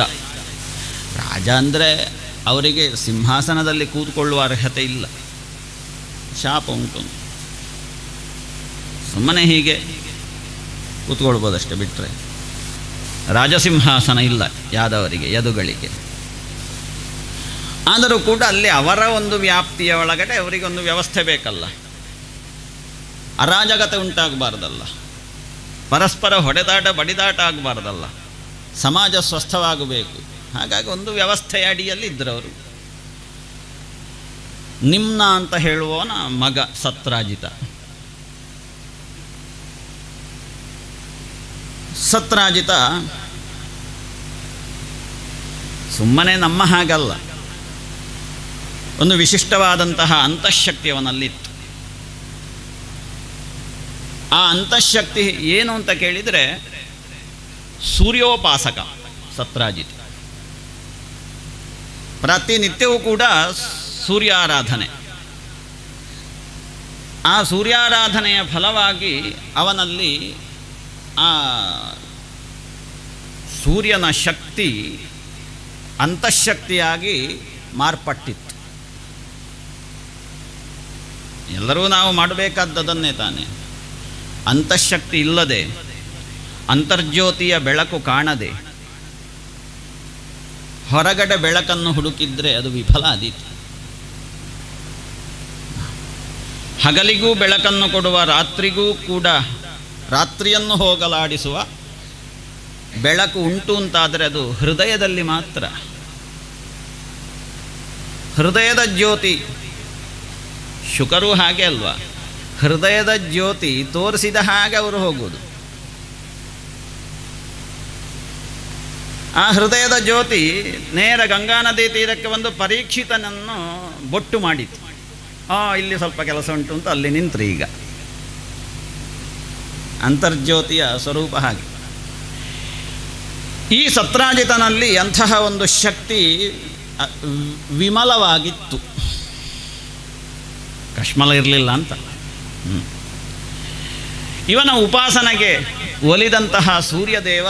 ರಾಜ ಅಂದರೆ ಅವರಿಗೆ ಸಿಂಹಾಸನದಲ್ಲಿ ಕೂತ್ಕೊಳ್ಳುವ ಅರ್ಹತೆ ಇಲ್ಲ, ಶಾಪ ಉಂಟು. ಸುಮ್ಮನೆ ಹೀಗೆ ಕೂತ್ಕೊಳ್ಬೋದಷ್ಟೆ, ಬಿಟ್ಟರೆ ರಾಜಸಿಂಹಾಸನ ಇಲ್ಲ ಯಾದವರಿಗೆ, ಯದುಗಳಿಗೆ. ಆದರೂ ಕೂಡ ಅಲ್ಲಿ ಅವರ ಒಂದು ವ್ಯಾಪ್ತಿಯ ಒಳಗಡೆ ಅವರಿಗೊಂದು ವ್ಯವಸ್ಥೆ ಬೇಕಲ್ಲ. ಅರಾಜಕತೆ ಉಂಟಾಗಬಾರ್ದಲ್ಲ, ಪರಸ್ಪರ ಹೊಡೆದಾಟ ಬಡಿದಾಟ ಆಗಬಾರ್ದಲ್ಲ, ಸಮಾಜ ಸ್ವಸ್ಥವಾಗಬೇಕು. ಹಾಗಾಗಿ ಒಂದು ವ್ಯವಸ್ಥೆಯ ಅಡಿಯಲ್ಲಿ ಇದ್ದರವರು. ನಿಮ್ನ ಅಂತ ಹೇಳುವವನ ಮಗ ಸತ್ರಾಜಿತ. ಸತ್ರಾಜಿತ ಸುಮ್ಮನೆ ನಮ್ಮ ಹಾಗಲ್ಲ, ಒಂದು ವಿಶಿಷ್ಟವಾದಂತಹ ಅಂತಃಶಕ್ತಿ ಅವನಲ್ಲಿತ್ತು. ಆ ಅಂತಃಶಕ್ತಿ ಏನು ಅಂತ ಕೇಳಿದರೆ ಸೂರ್ಯೋಪಾಸಕ ಸತ್ರಾಜಿತ. ಪ್ರತಿನಿತ್ಯವೂ ಕೂಡ ಸೂರ್ಯಾರಾಧನೆ. ಆ ಸೂರ್ಯಾರಾಧನೆಯ ಫಲವಾಗಿ ಅವನಲ್ಲಿ ಆ ಸೂರ್ಯನ ಶಕ್ತಿ ಅಂತಃಶಕ್ತಿಯಾಗಿ ಮಾರ್ಪಟ್ಟಿತ್ತು. ಎಲ್ಲರೂ ನಾವು ಮಾಡಬೇಕಾದದನ್ನೇ ತಾನೆ. ಅಂತಃಶಕ್ತಿ ಇಲ್ಲದೆ, ಅಂತರ್ಜ್ಯೋತಿಯ ಬೆಳಕು ಕಾಣದೆ ಹೊರಗಡೆ ಬೆಳಕನ್ನು ಹುಡುಕಿದ್ರೆ ಅದು ವಿಫಲ ಆದೀತು. ಹಗಲಿಗೂ ಬೆಳಕನ್ನು ಕೊಡುವ, ರಾತ್ರಿಗೂ ಕೂಡ ರಾತ್ರಿಯನ್ನು ಹೋಗಲಾಡಿಸುವ ಬೆಳಕು ಉಂಟು ಅಂತಾದರೆ ಅದು ಹೃದಯದಲ್ಲಿ ಮಾತ್ರ. ಹೃದಯದ ಜ್ಯೋತಿ, ಶುಕರು ಹಾಗೆ ಅಲ್ವಾ, ಹೃದಯದ ಜ್ಯೋತಿ ತೋರಿಸಿದ ಹಾಗೆ ಅವರು ಹೋಗುವುದು. ಆ ಹೃದಯದ ಜ್ಯೋತಿ ನೇರ ಗಂಗಾ ನದಿ ತೀರಕ್ಕೆ ಒಂದು ಪರೀಕ್ಷಿತನನ್ನು ಬೊಟ್ಟು ಮಾಡಿತು. ಇಲ್ಲಿ ಸ್ವಲ್ಪ ಕೆಲಸ ಉಂಟು ಅಂತ ಅಲ್ಲಿ ನಿಂತರು. ಈಗ ಅಂತರ್ಜ್ಯೋತಿಯ ಸ್ವರೂಪ ಹಾಗೆ. ಈ ಸತ್ರಾಜಿತನಲ್ಲಿ ಅಂತಹ ಒಂದು ಶಕ್ತಿ ವಿಮಲವಾಗಿತ್ತು, ಕಶ್ಮಲ ಇರಲಿಲ್ಲ ಅಂತ. ಇವನ ಉಪಾಸನೆಗೆ ಒಲಿದಂತಹ ಸೂರ್ಯದೇವ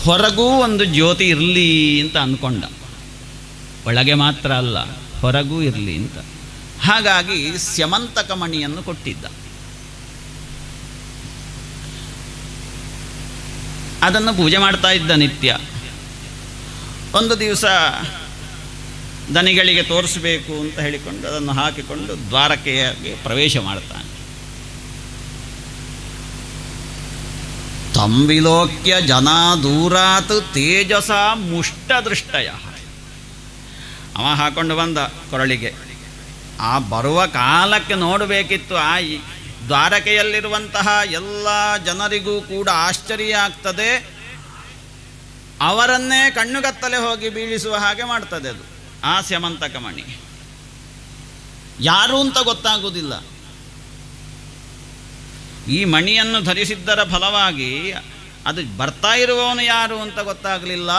ಹೊರಗೂ ಒಂದು ಜ್ಯೋತಿ ಇರಲಿ ಅಂತ ಅಂದ್ಕೊಂಡ, ಒಳಗೆ ಮಾತ್ರ ಅಲ್ಲ ಹೊರಗೂ ಇರಲಿ ಅಂತ. ಹಾಗಾಗಿ ಸ್ಯಮಂತಕ ಮಣಿಯನ್ನು ಕೊಟ್ಟಿದ್ದ. ಅದನ್ನು ಪೂಜೆ ಮಾಡ್ತಾ ಇದ್ದ ನಿತ್ಯ. ಒಂದು ದಿವಸ ದನಿಗಳಿಗೆ ತೋರಿಸಬೇಕು ಅಂತ ಹೇಳಿಕೊಂಡು ಅದನ್ನು ಹಾಕಿಕೊಂಡು ದ್ವಾರಕೆಗೆ ಪ್ರವೇಶ ಮಾಡ್ತಾನೆ. ತಂವಿಲೋಕ್ಯ ಜನ ದೂರಾತ್ ತೇಜಸ ಮುಷ್ಟದೃಷ್ಟಯ. ಅವ ಹಾಕೊಂಡು ಬಂದ ಕೊರಳಿಗೆ. ಆ ಬರುವ ಕಾಲಕ್ಕೆ ನೋಡಬೇಕಿತ್ತು. ಆ ದ್ವಾರಕೆಯಲ್ಲಿರುವಂತಹ ಎಲ್ಲ ಜನರಿಗೂ ಕೂಡ ಆಶ್ಚರ್ಯ ಆಗ್ತದೆ. ಅವರನ್ನೇ ಕಣ್ಣುಗತ್ತಲೆ ಹೋಗಿ ಬೀಳಿಸುವ ಹಾಗೆ ಮಾಡ್ತದೆ ಅದು, ಆ ಸ್ಯಮಂತಕ ಮಣಿ. ಯಾರು ಅಂತ ಗೊತ್ತಾಗುವುದಿಲ್ಲ. ಈ ಮಣಿಯನ್ನು ಧರಿಸಿದ್ದರ ಫಲವಾಗಿ ಅದು ಬರ್ತಾ ಇರುವವನು ಯಾರು ಅಂತ ಗೊತ್ತಾಗಲಿಲ್ಲ.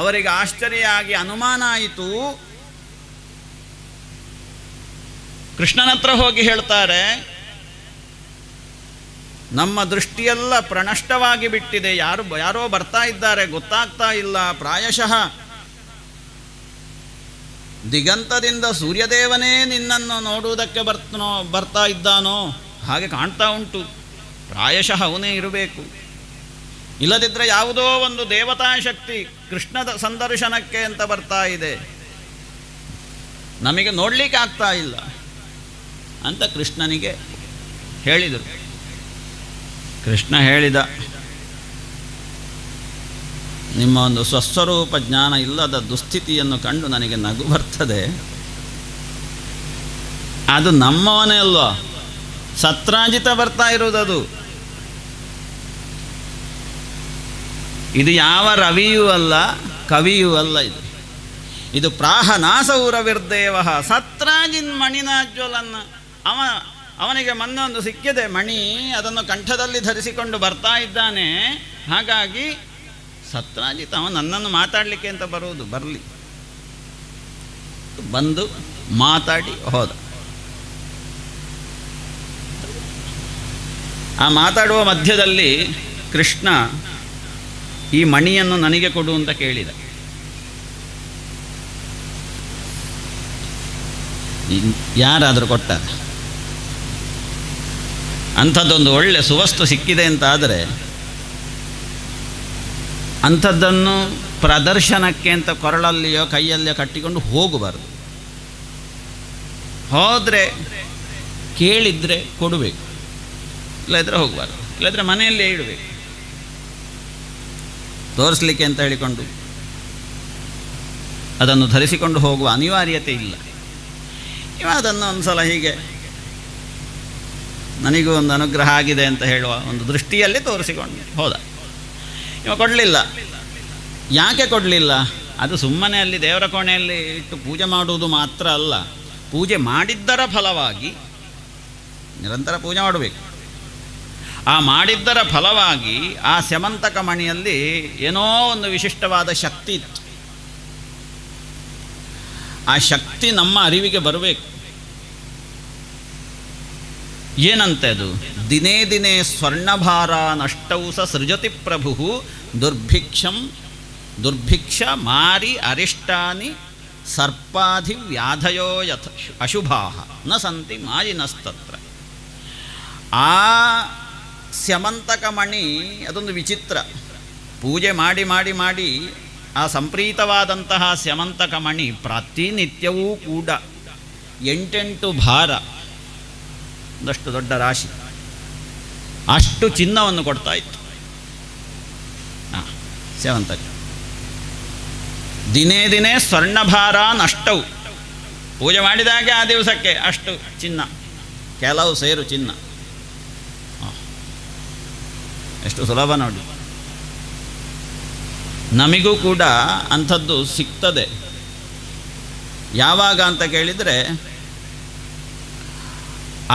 ಅವರಿಗೆ ಆಶ್ಚರ್ಯ ಆಗಿ ಅನುಮಾನ ಆಯಿತು. ಕೃಷ್ಣನ ಹತ್ರ ಹೋಗಿ ಹೇಳ್ತಾರೆ, ನಮ್ಮ ದೃಷ್ಟಿಯೆಲ್ಲ ಪ್ರಣಷ್ಟವಾಗಿ ಬಿಟ್ಟಿದೆ, ಯಾರೋ ಬರ್ತಾ ಇದ್ದಾರೆ, ಗೊತ್ತಾಗ್ತಾ ಇಲ್ಲ. ಪ್ರಾಯಶಃ ದಿಗಂತದಿಂದ ಸೂರ್ಯದೇವನೇ ನಿನ್ನನ್ನು ನೋಡುವುದಕ್ಕೆ ಬರ್ತಾ ಇದ್ದಾನೋ ಹಾಗೆ ಕಾಣ್ತಾ ಉಂಟು. ಪ್ರಾಯಶಃ ಅವನೇ ಇರಬೇಕು. ಇಲ್ಲದಿದ್ದರೆ ಯಾವುದೋ ಒಂದು ದೇವತಾ ಶಕ್ತಿ ಕೃಷ್ಣದ ಸಂದರ್ಶನಕ್ಕೆ ಅಂತ ಬರ್ತಾ ಇದೆ, ನಮಗೆ ನೋಡಲಿಕ್ಕೆ ಆಗ್ತಾ ಇಲ್ಲ ಅಂತ ಕೃಷ್ಣನಿಗೆ ಹೇಳಿದರು. ಕೃಷ್ಣ ಹೇಳಿದ, ನಿಮ್ಮ ಒಂದು ಸ್ವಸ್ವರೂಪ ಜ್ಞಾನ ಇಲ್ಲದ ದುಸ್ಥಿತಿಯನ್ನು ಕಂಡು ನನಗೆ ನಗು ಬರ್ತದೆ. ಅದು ನಮ್ಮವನೇ ಅಲ್ವಾ, ಸತ್ರಾಜಿತ ಬರ್ತಾ ಇರುವುದದು. ಇದು ಯಾವ ರವಿಯೂ ಅಲ್ಲ, ಕವಿಯೂ ಅಲ್ಲ. ಇದು ಪ್ರಾಹನಾಸೌರವಿರ್ದೇವ ಸತ್ರಾಜಿನ್ ಮಣಿನಾಜ್ವಲನ್ನ. ಅವನಿಗೆ ಮೊನ್ನೊಂದು ಸಿಕ್ಕಿದೆ ಮಣಿ, ಅದನ್ನು ಕಂಠದಲ್ಲಿ ಧರಿಸಿಕೊಂಡು ಬರ್ತಾ ಇದ್ದಾನೆ. ಹಾಗಾಗಿ ಸತ್ರಾಜಿತ್ ಅವ ನನ್ನನ್ನು ಮಾತಾಡಲಿಕ್ಕೆ ಅಂತ ಬರುವುದು, ಬರಲಿ. ಬಂದು ಮಾತಾಡಿ ಹೋದ. ಆ ಮಾತಾಡುವ ಮಧ್ಯದಲ್ಲಿ ಕೃಷ್ಣ ಈ ಮಣಿಯನ್ನು ನನಗೆ ಕೊಡು ಅಂತ ಕೇಳಿದ. ಯಾರಾದರೂ ಕೊಟ್ಟಾರೆ? ಅಂಥದ್ದೊಂದು ಒಳ್ಳೆ ಸುವಸ್ತು ಸಿಕ್ಕಿದೆ ಅಂತ ಆದರೆ ಅಂಥದ್ದನ್ನು ಪ್ರದರ್ಶನಕ್ಕೆ ಅಂತ ಕೊರಳಲ್ಲಿಯೋ ಕೈಯಲ್ಲಿಯೋ ಕಟ್ಟಿಕೊಂಡು ಹೋಗಬಾರ್ದು. ಹೋದರೆ ಕೇಳಿದರೆ ಕೊಡಬೇಕು, ಇಲ್ಲದ್ರೆ ಹೋಗಬಾರ್ದು. ಇಲ್ಲದ್ರೆ ಮನೆಯಲ್ಲೇ ಇಡಬೇಕು. ತೋರಿಸ್ಲಿಕ್ಕೆ ಅಂತ ಹೇಳಿಕೊಂಡು ಅದನ್ನು ಧರಿಸಿಕೊಂಡು ಹೋಗುವ ಅನಿವಾರ್ಯತೆ ಇಲ್ಲ. ಇವ ಅದನ್ನು ಒಂದು ಸಲ ಹೀಗೆ ನನಗೂ ಒಂದು ಅನುಗ್ರಹ ಆಗಿದೆ ಅಂತ ಹೇಳುವ ಒಂದು ದೃಷ್ಟಿಯಲ್ಲಿ ತೋರಿಸಿಕೊಂಡು ಹೋದ. ಇವ ಕೊಡಲಿಲ್ಲ. ಯಾಕೆ ಕೊಡಲಿಲ್ಲ? ಅದು ಸುಮ್ಮನೆ ಅಲ್ಲಿ ದೇವರ ಕೋಣೆಯಲ್ಲಿ ಇಟ್ಟು ಪೂಜೆ ಮಾಡುವುದು ಮಾತ್ರ ಅಲ್ಲ, ಪೂಜೆ ಮಾಡಿದ್ದರ ಫಲವಾಗಿ ನಿರಂತರ ಪೂಜೆ ಮಾಡಬೇಕು. ಆ ಮಾಡಿದ್ದರ ಫಲವಾಗಿ ಆ ಸ್ಯಮಂತಕ ಮಣಿಯಲ್ಲಿ ಏನೋ ಒಂದು ವಿಶಿಷ್ಟವಾದ ಶಕ್ತಿ ಇತ್ತು. ಆ ಶಕ್ತಿ ನಮ್ಮ ಅರಿವಿಗೆ ಬರಬೇಕು. ಏನಂತೆ ಅದು? ದಿನೇ ದಿನೇ ಸ್ವರ್ಣಭಾರ ನಷ್ಟೌ ಸ ಸೃಜತಿ ಪ್ರಭು ದುರ್ಭಿಕ್ಷ ಮಾರಿ ಅರಿಷ್ಟಾನಿ ಸರ್ಪಾಧಿ ವ್ಯಾಧಯೋ ಯಥ ಅಶುಭಾ ನ ಸಂತಿ ಮಾಜಿನಸ್ತತ್ರ. ಆ ಸ್ಯಮಂತಕ ಮಣಿ ಅದೊಂದು ವಿಚಿತ್ರ. ಪೂಜೆ ಮಾಡಿ ಮಾಡಿ ಮಾಡಿ ಆ ಸಂಪ್ರೀತವಾದಂತಹ ಸ್ಯಮಂತಕ ಮಣಿ ಪ್ರತಿನಿತ್ಯವೂ ಕೂಡ 8 ಭಾರ, ಒಂದಷ್ಟು ದೊಡ್ಡ ರಾಶಿ, ಅಷ್ಟು ಚಿನ್ನವನ್ನು ಕೊಡ್ತಾ ಇತ್ತು. ಸ್ಯಮಂತಕ ದಿನೇ ದಿನೇ ಸ್ವರ್ಣಭಾರ ನಷ್ಟವು. ಪೂಜೆ ಮಾಡಿದಾಗೆ ಆ ದಿವಸಕ್ಕೆ ಅಷ್ಟು ಚಿನ್ನ, ಕೆಲವು ಸೇರು ಚಿನ್ನ. ಎಷ್ಟು ಸುಲಭ ನೋಡಿ. ನಮಗೂ ಕೂಡ ಅಂಥದ್ದು ಸಿಗ್ತದೆ. ಯಾವಾಗ ಅಂತ ಕೇಳಿದರೆ,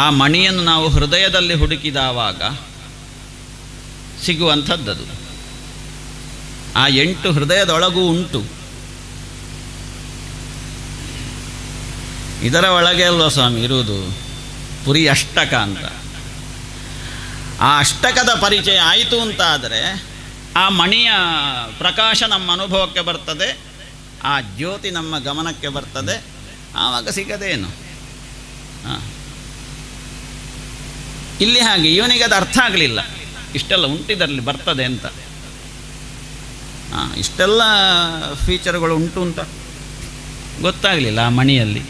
ಆ ಮಣಿಯನ್ನು ನಾವು ಹೃದಯದಲ್ಲಿ ಹುಡುಕಿದವಾಗ ಸಿಗುವಂಥದ್ದದು. ಆ 8 ಹೃದಯದೊಳಗೂ ಉಂಟು. ಇದರ ಒಳಗೆ ಅಲ್ವ ಸ್ವಾಮಿ ಇರುವುದು ಪುರಿ ಅಷ್ಟಕ ಅಂತ. ಆ ಅಷ್ಟಕದ ಪರಿಚಯ ಆಯಿತು ಅಂತಾದರೆ ಆ ಮಣಿಯ ಪ್ರಕಾಶ ನಮ್ಮ ಅನುಭವಕ್ಕೆ ಬರ್ತದೆ, ಆ ಜ್ಯೋತಿ ನಮ್ಮ ಗಮನಕ್ಕೆ ಬರ್ತದೆ. ಆವಾಗ ಸಿಗದೇನು. ಇಲ್ಲಿ ಹಾಗೆ ಇವನಿಗೆ ಅದು ಅರ್ಥ ಆಗಲಿಲ್ಲ, ಇಷ್ಟೆಲ್ಲ ಉಂಟಿದರಲ್ಲಿ ಬರ್ತದೆ ಅಂತ. ಇಷ್ಟೆಲ್ಲ ಫೀಚರ್ಗಳು ಉಂಟು ಅಂತ ಗೊತ್ತಾಗಲಿಲ್ಲ ಆ ಮಣಿಯಲ್ಲಿ.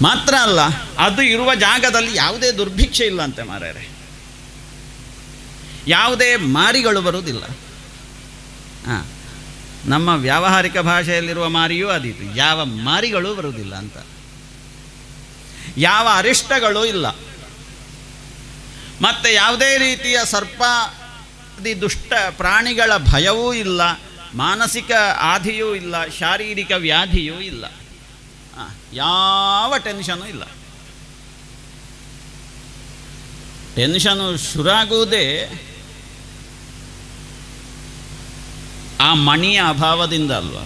ಮಾತ್ರ ಅಲ್ಲ, ಅದು ಇರುವ ಜಾಗದಲ್ಲಿ ಯಾವುದೇ ದುರ್ಭಿಕ್ಷೆ ಇಲ್ಲ ಅಂತೆ ಮಾರ್ಯಾರೆ, ಯಾವುದೇ ಮಾರಿಗಳು ಬರುವುದಿಲ್ಲ. ನಮ್ಮ ವ್ಯಾವಹಾರಿಕ ಭಾಷೆಯಲ್ಲಿರುವ ಮಾರಿಯೂ ಅದಿತ್ತು, ಯಾವ ಮಾರಿಗಳು ಬರುವುದಿಲ್ಲ ಅಂತ. ಯಾವ ಅರಿಷ್ಟಗಳು ಇಲ್ಲ, ಮತ್ತು ಯಾವುದೇ ರೀತಿಯ ಸರ್ಪಾದಿ ದುಷ್ಟ ಪ್ರಾಣಿಗಳ ಭಯವೂ ಇಲ್ಲ, ಮಾನಸಿಕ ಆಧಿಯೂ ಇಲ್ಲ, ಶಾರೀರಿಕ ವ್ಯಾಧಿಯೂ ಇಲ್ಲ, ಯಾವ ಟೆನ್ಷನೂ ಇಲ್ಲ. ಟೆನ್ಷನು ಶುರುವಾಗುವುದೇ ಆ ಮಣಿಯ ಅಭಾವದಿಂದ ಅಲ್ವ.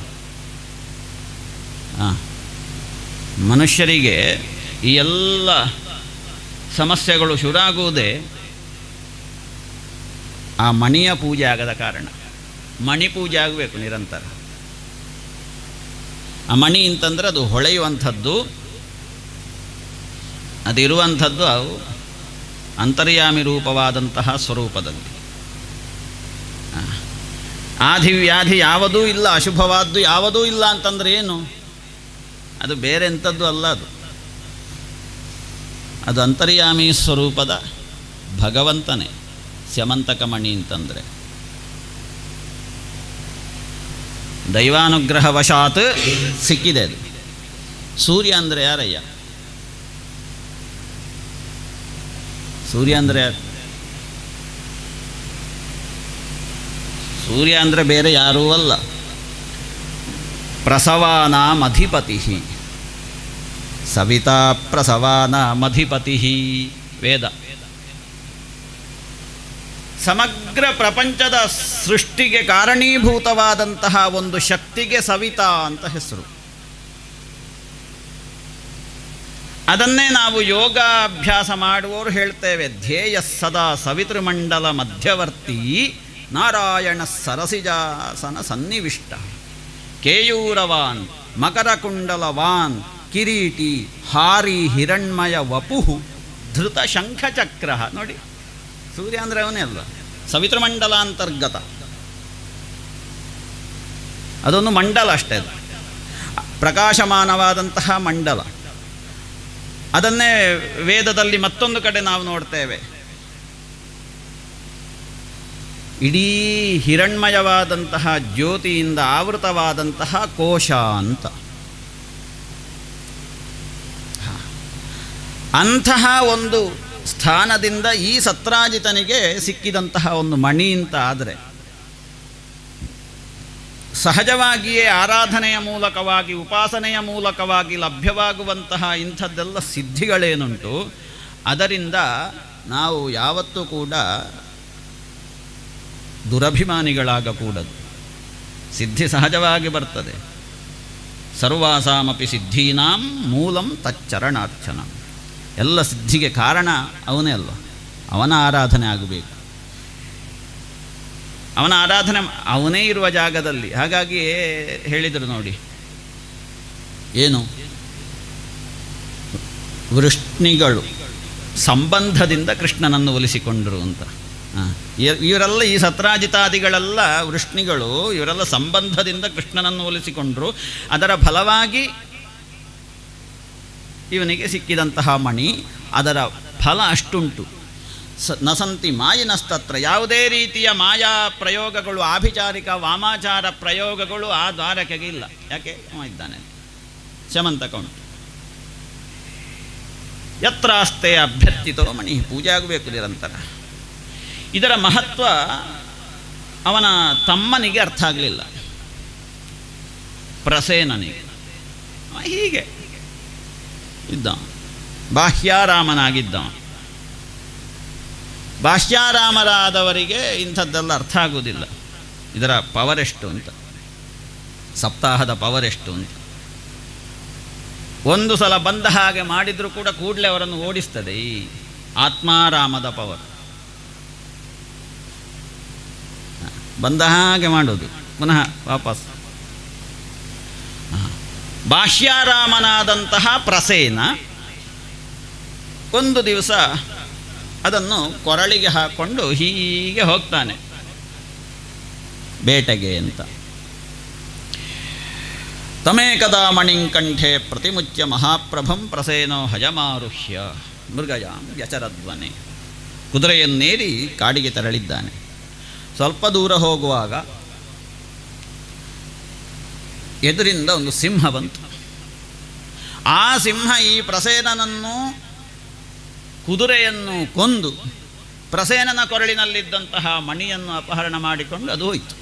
ಮನುಷ್ಯರಿಗೆ ಈ ಎಲ್ಲ ಸಮಸ್ಯೆಗಳು ಶುರುವಾಗುವುದೇ ಆ ಮಣಿಯ ಪೂಜೆ ಆಗದ ಕಾರಣ. ಮಣಿ ಪೂಜೆ ಆಗಬೇಕು ನಿರಂತರ. ಆ ಮಣಿ ಅಂತಂದರೆ ಅದು ಹೊಳೆಯುವಂಥದ್ದು, ಅದಿರುವಂಥದ್ದು ಅವು ಅಂತರ್ಯಾಮಿ ರೂಪವಾದಂತಹ ಸ್ವರೂಪದಲ್ಲಿ. ಆದಿವ್ಯಾಧಿ ಯಾವುದೂ ಇಲ್ಲ, ಅಶುಭವಾದ್ದು ಯಾವುದೂ ಇಲ್ಲ ಅಂತಂದರೆ ಏನು? ಅದು ಬೇರೆ ಎಂಥದ್ದು ಅಲ್ಲ, ಅದು ಅಂತರ್ಯಾಮಿ ಸ್ವರೂಪದ ಭಗವಂತನೇ ಸ್ಯಮಂತಕ ಮಣಿ ಅಂತಂದರೆ. ದೈವಾನುಗ್ರಹವಶಾತ್ ಸಿಕ್ಕಿದೆ ಅದು. ಸೂರ್ಯ ಅಂದರೆ ಯಾರಯ್ಯ? ಸೂರ್ಯ ಅಂದರೆ ಯಾರು? ಸೂರ್ಯ ಅಂದರೆ ಬೇರೆ ಯಾರೂ ಅಲ್ಲ, ಪ್ರಸವಾನಾಮಧಿಪತಿ. ಸವಿತಾ ಪ್ರಸವಾನಾಮಧಿಪತಿ ವೇದ. ಸಮಗ್ರ ಪ್ರಪಂಚದ ಸೃಷ್ಟಿಗೆ ಕಾರಣೀಭೂತವಾದಂತಹ ಒಂದು ಶಕ್ತಿಗೆ ಸವಿತಾ ಅಂತ ಹೆಸರು. ಅದನ್ನೇ ನಾವು ಯೋಗಾಭ್ಯಾಸ ಮಾಡುವವರು ಹೇಳ್ತೇವೆ, ಧ್ಯೇಯ ಸದಾ ಸವಿತೃಮಂಡಲ ಮಧ್ಯವರ್ತಿ ನಾರಾಯಣ ಸರಸಿಜಾಸನ ಸನ್ನಿವಿಷ್ಟ ಕೇಯೂರವಾನ್ ಮಕರಕುಂಡಲವಾನ್ ಕಿರೀಟಿ ಹಾರಿ ಹಿರಣ್ಮಯ ವಪುಹು ಧೃತ ಶಂಖಚಕ್ರ. ನೋಡಿ, ಸೂರ್ಯ ಅಂದರೆ ಅವನೇ ಅಲ್ಲ, ಸವಿತೃಮಂಡಲಾಂತರ್ಗತ. ಅದೊಂದು ಮಂಡಲ ಅಷ್ಟೇ, ಅದು ಪ್ರಕಾಶಮಾನವಾದಂತಹ ಮಂಡಲ. ಅದನ್ನೇ ವೇದದಲ್ಲಿ ಮತ್ತೊಂದು ಕಡೆ ನಾವು ನೋಡ್ತೇವೆ, ಇಡೀ ಹಿರಣ್ಮಯವಾದಂತಹ ಜ್ಯೋತಿಯಿಂದ ಆವೃತವಾದಂತಹ ಕೋಶ ಅಂತ. ಅಂತಹ ಒಂದು ಸ್ಥಾನದಿಂದ ಈ ಸತ್ರಾಜಿತನಿಗೆ ಸಿಕ್ಕಿದಂತಹ ಒಂದು ಮಣಿ ಅಂತ ಆದರೆ, ಸಹಜವಾಗಿಯೇ ಆರಾಧನೆಯ ಮೂಲಕವಾಗಿ ಉಪಾಸನೆಯ ಮೂಲಕವಾಗಿ ಲಭ್ಯವಾಗುವಂತಹ ಇಂಥದ್ದೆಲ್ಲ ಸಿದ್ಧಿಗಳೇನುಂಟು, ಅದರಿಂದ ನಾವು ಯಾವತ್ತೂ ಕೂಡ ದುರಭಿಮಾನಿಗಳಾಗಕೂಡದು. ಸಿದ್ಧಿ ಸಹಜವಾಗಿ ಬರ್ತದೆ. ಸರ್ವಾಸಾಮಪಿ ಸಿದ್ಧೀನಾಂ ಮೂಲಂ ತಚ್ಚರಣಾರ್ಚನ. ಎಲ್ಲ ಸಿದ್ಧಿಗೆ ಕಾರಣ ಅವನೇ ಅಲ್ವ, ಅವನ ಆರಾಧನೆ ಆಗಬೇಕು. ಅವನ ಆರಾಧನೆ ಅವನೇ ಇರುವ ಜಾಗದಲ್ಲಿ. ಹಾಗಾಗಿ ಹೇಳಿದರು ನೋಡಿ, ಏನು ವೃಷ್ಣಿಗಳು ಸಂಬಂಧದಿಂದ ಕೃಷ್ಣನನ್ನು ಒಲಿಸಿಕೊಂಡರು ಅಂತ. ಇವರೆಲ್ಲ ಈ ಸತ್ರಾಜಿತಾದಿಗಳೆಲ್ಲ ವೃಷ್ಣಿಗಳು, ಇವರೆಲ್ಲ ಸಂಬಂಧದಿಂದ ಕೃಷ್ಣನನ್ನು ಒಲಿಸಿಕೊಂಡರು. ಅದರ ಫಲವಾಗಿ ಇವನಿಗೆ ಸಿಕ್ಕಿದಂತಹ ಮಣಿ, ಅದರ ಫಲ ಅಷ್ಟುಂಟು. ನಸಂತಿ ಮಾಯಿನಸ್ತತ್ರ. ಯಾವುದೇ ರೀತಿಯ ಮಾಯಾ ಪ್ರಯೋಗಗಳು, ಆಭಿಚಾರಿಕ ವಾಮಾಚಾರ ಪ್ರಯೋಗಗಳು ಆ ದ್ವಾರಕೆಗೆ ಇಲ್ಲ. ಯಾಕೆ? ಇದ್ದಾನೆ, ಸ್ಯಮಂತಕ ಉಂಟು. ಯತ್ರಾಸ್ತೆ ಅಭ್ಯರ್ಥಿತೋ ಮಣಿ. ಪೂಜೆ ಆಗಬೇಕು ನಿರಂತರ. ಇದರ ಮಹತ್ವ ಅವನ ತಮ್ಮನಿಗೆ ಅರ್ಥ ಆಗಲಿಲ್ಲ, ಪ್ರಸೇನನಿಗೆ. ಹೀಗೆ ಇದ್ದ, ಬಾಹ್ಯಾರಾಮನಾಗಿದ್ದ. ಬಾಹ್ಯಾರಾಮರಾದವರಿಗೆ ಇಂಥದ್ದೆಲ್ಲ ಅರ್ಥ ಆಗುವುದಿಲ್ಲ. ಇದರ ಪವರ್ ಎಷ್ಟು ಅಂತ, ಸಪ್ತಾಹದ ಪವರ್ ಎಷ್ಟು ಅಂತ. ಒಂದು ಸಲ ಬಂದ ಹಾಗೆ ಮಾಡಿದರೂ ಕೂಡ ಕೂಡಲೇ ಅವರನ್ನು ಓಡಿಸ್ತದೆ ಈ ಆತ್ಮಾರಾಮದ ಪವರ್. ಬಂದ ಹಾಗೆ ಮಾಡೋದು, ಪುನಃ ವಾಪಸ್. ಬಾಹ್ಯಾರಾಮನಾದಂತಹ ಪ್ರಸೇನ ಒಂದು ದಿವಸ ಅದನ್ನು ಕೊರಳಿಗೆ ಹಾಕ್ಕೊಂಡು ಹೀಗೆ ಹೋಗ್ತಾನೆ ಬೇಟೆಗೆ ಅಂತ. ತಮೇಕದಾ ಮಣಿಂಕಂಠೆ ಪ್ರತಿಮುಚ್ಯ ಮಹಾಪ್ರಭಂ ಪ್ರಸೇನೋ ಹಜಮಾರುಹ್ಯ ಮೃಗಯಾಂ ವ್ಯಚರಧ್ವನೆ. ಕುದುರೆಯನ್ನೇರಿ ಕಾಡಿಗೆ ತೆರಳಿದ್ದಾನೆ. ಸ್ವಲ್ಪ ದೂರ ಹೋಗುವಾಗ ಎದುರಿಂದ ಒಂದು ಸಿಂಹ ಬಂತು. ಆ ಸಿಂಹ ಈ ಪ್ರಸೇನನನ್ನು, ಕುದುರೆಯನ್ನು ಕೊಂದು ಪ್ರಸೇನನ ಕೊರಳಿನಲ್ಲಿದ್ದಂತಹ ಮಣಿಯನ್ನು ಅಪಹರಣ ಮಾಡಿಕೊಂಡು ಅದು ಹೋಯಿತು.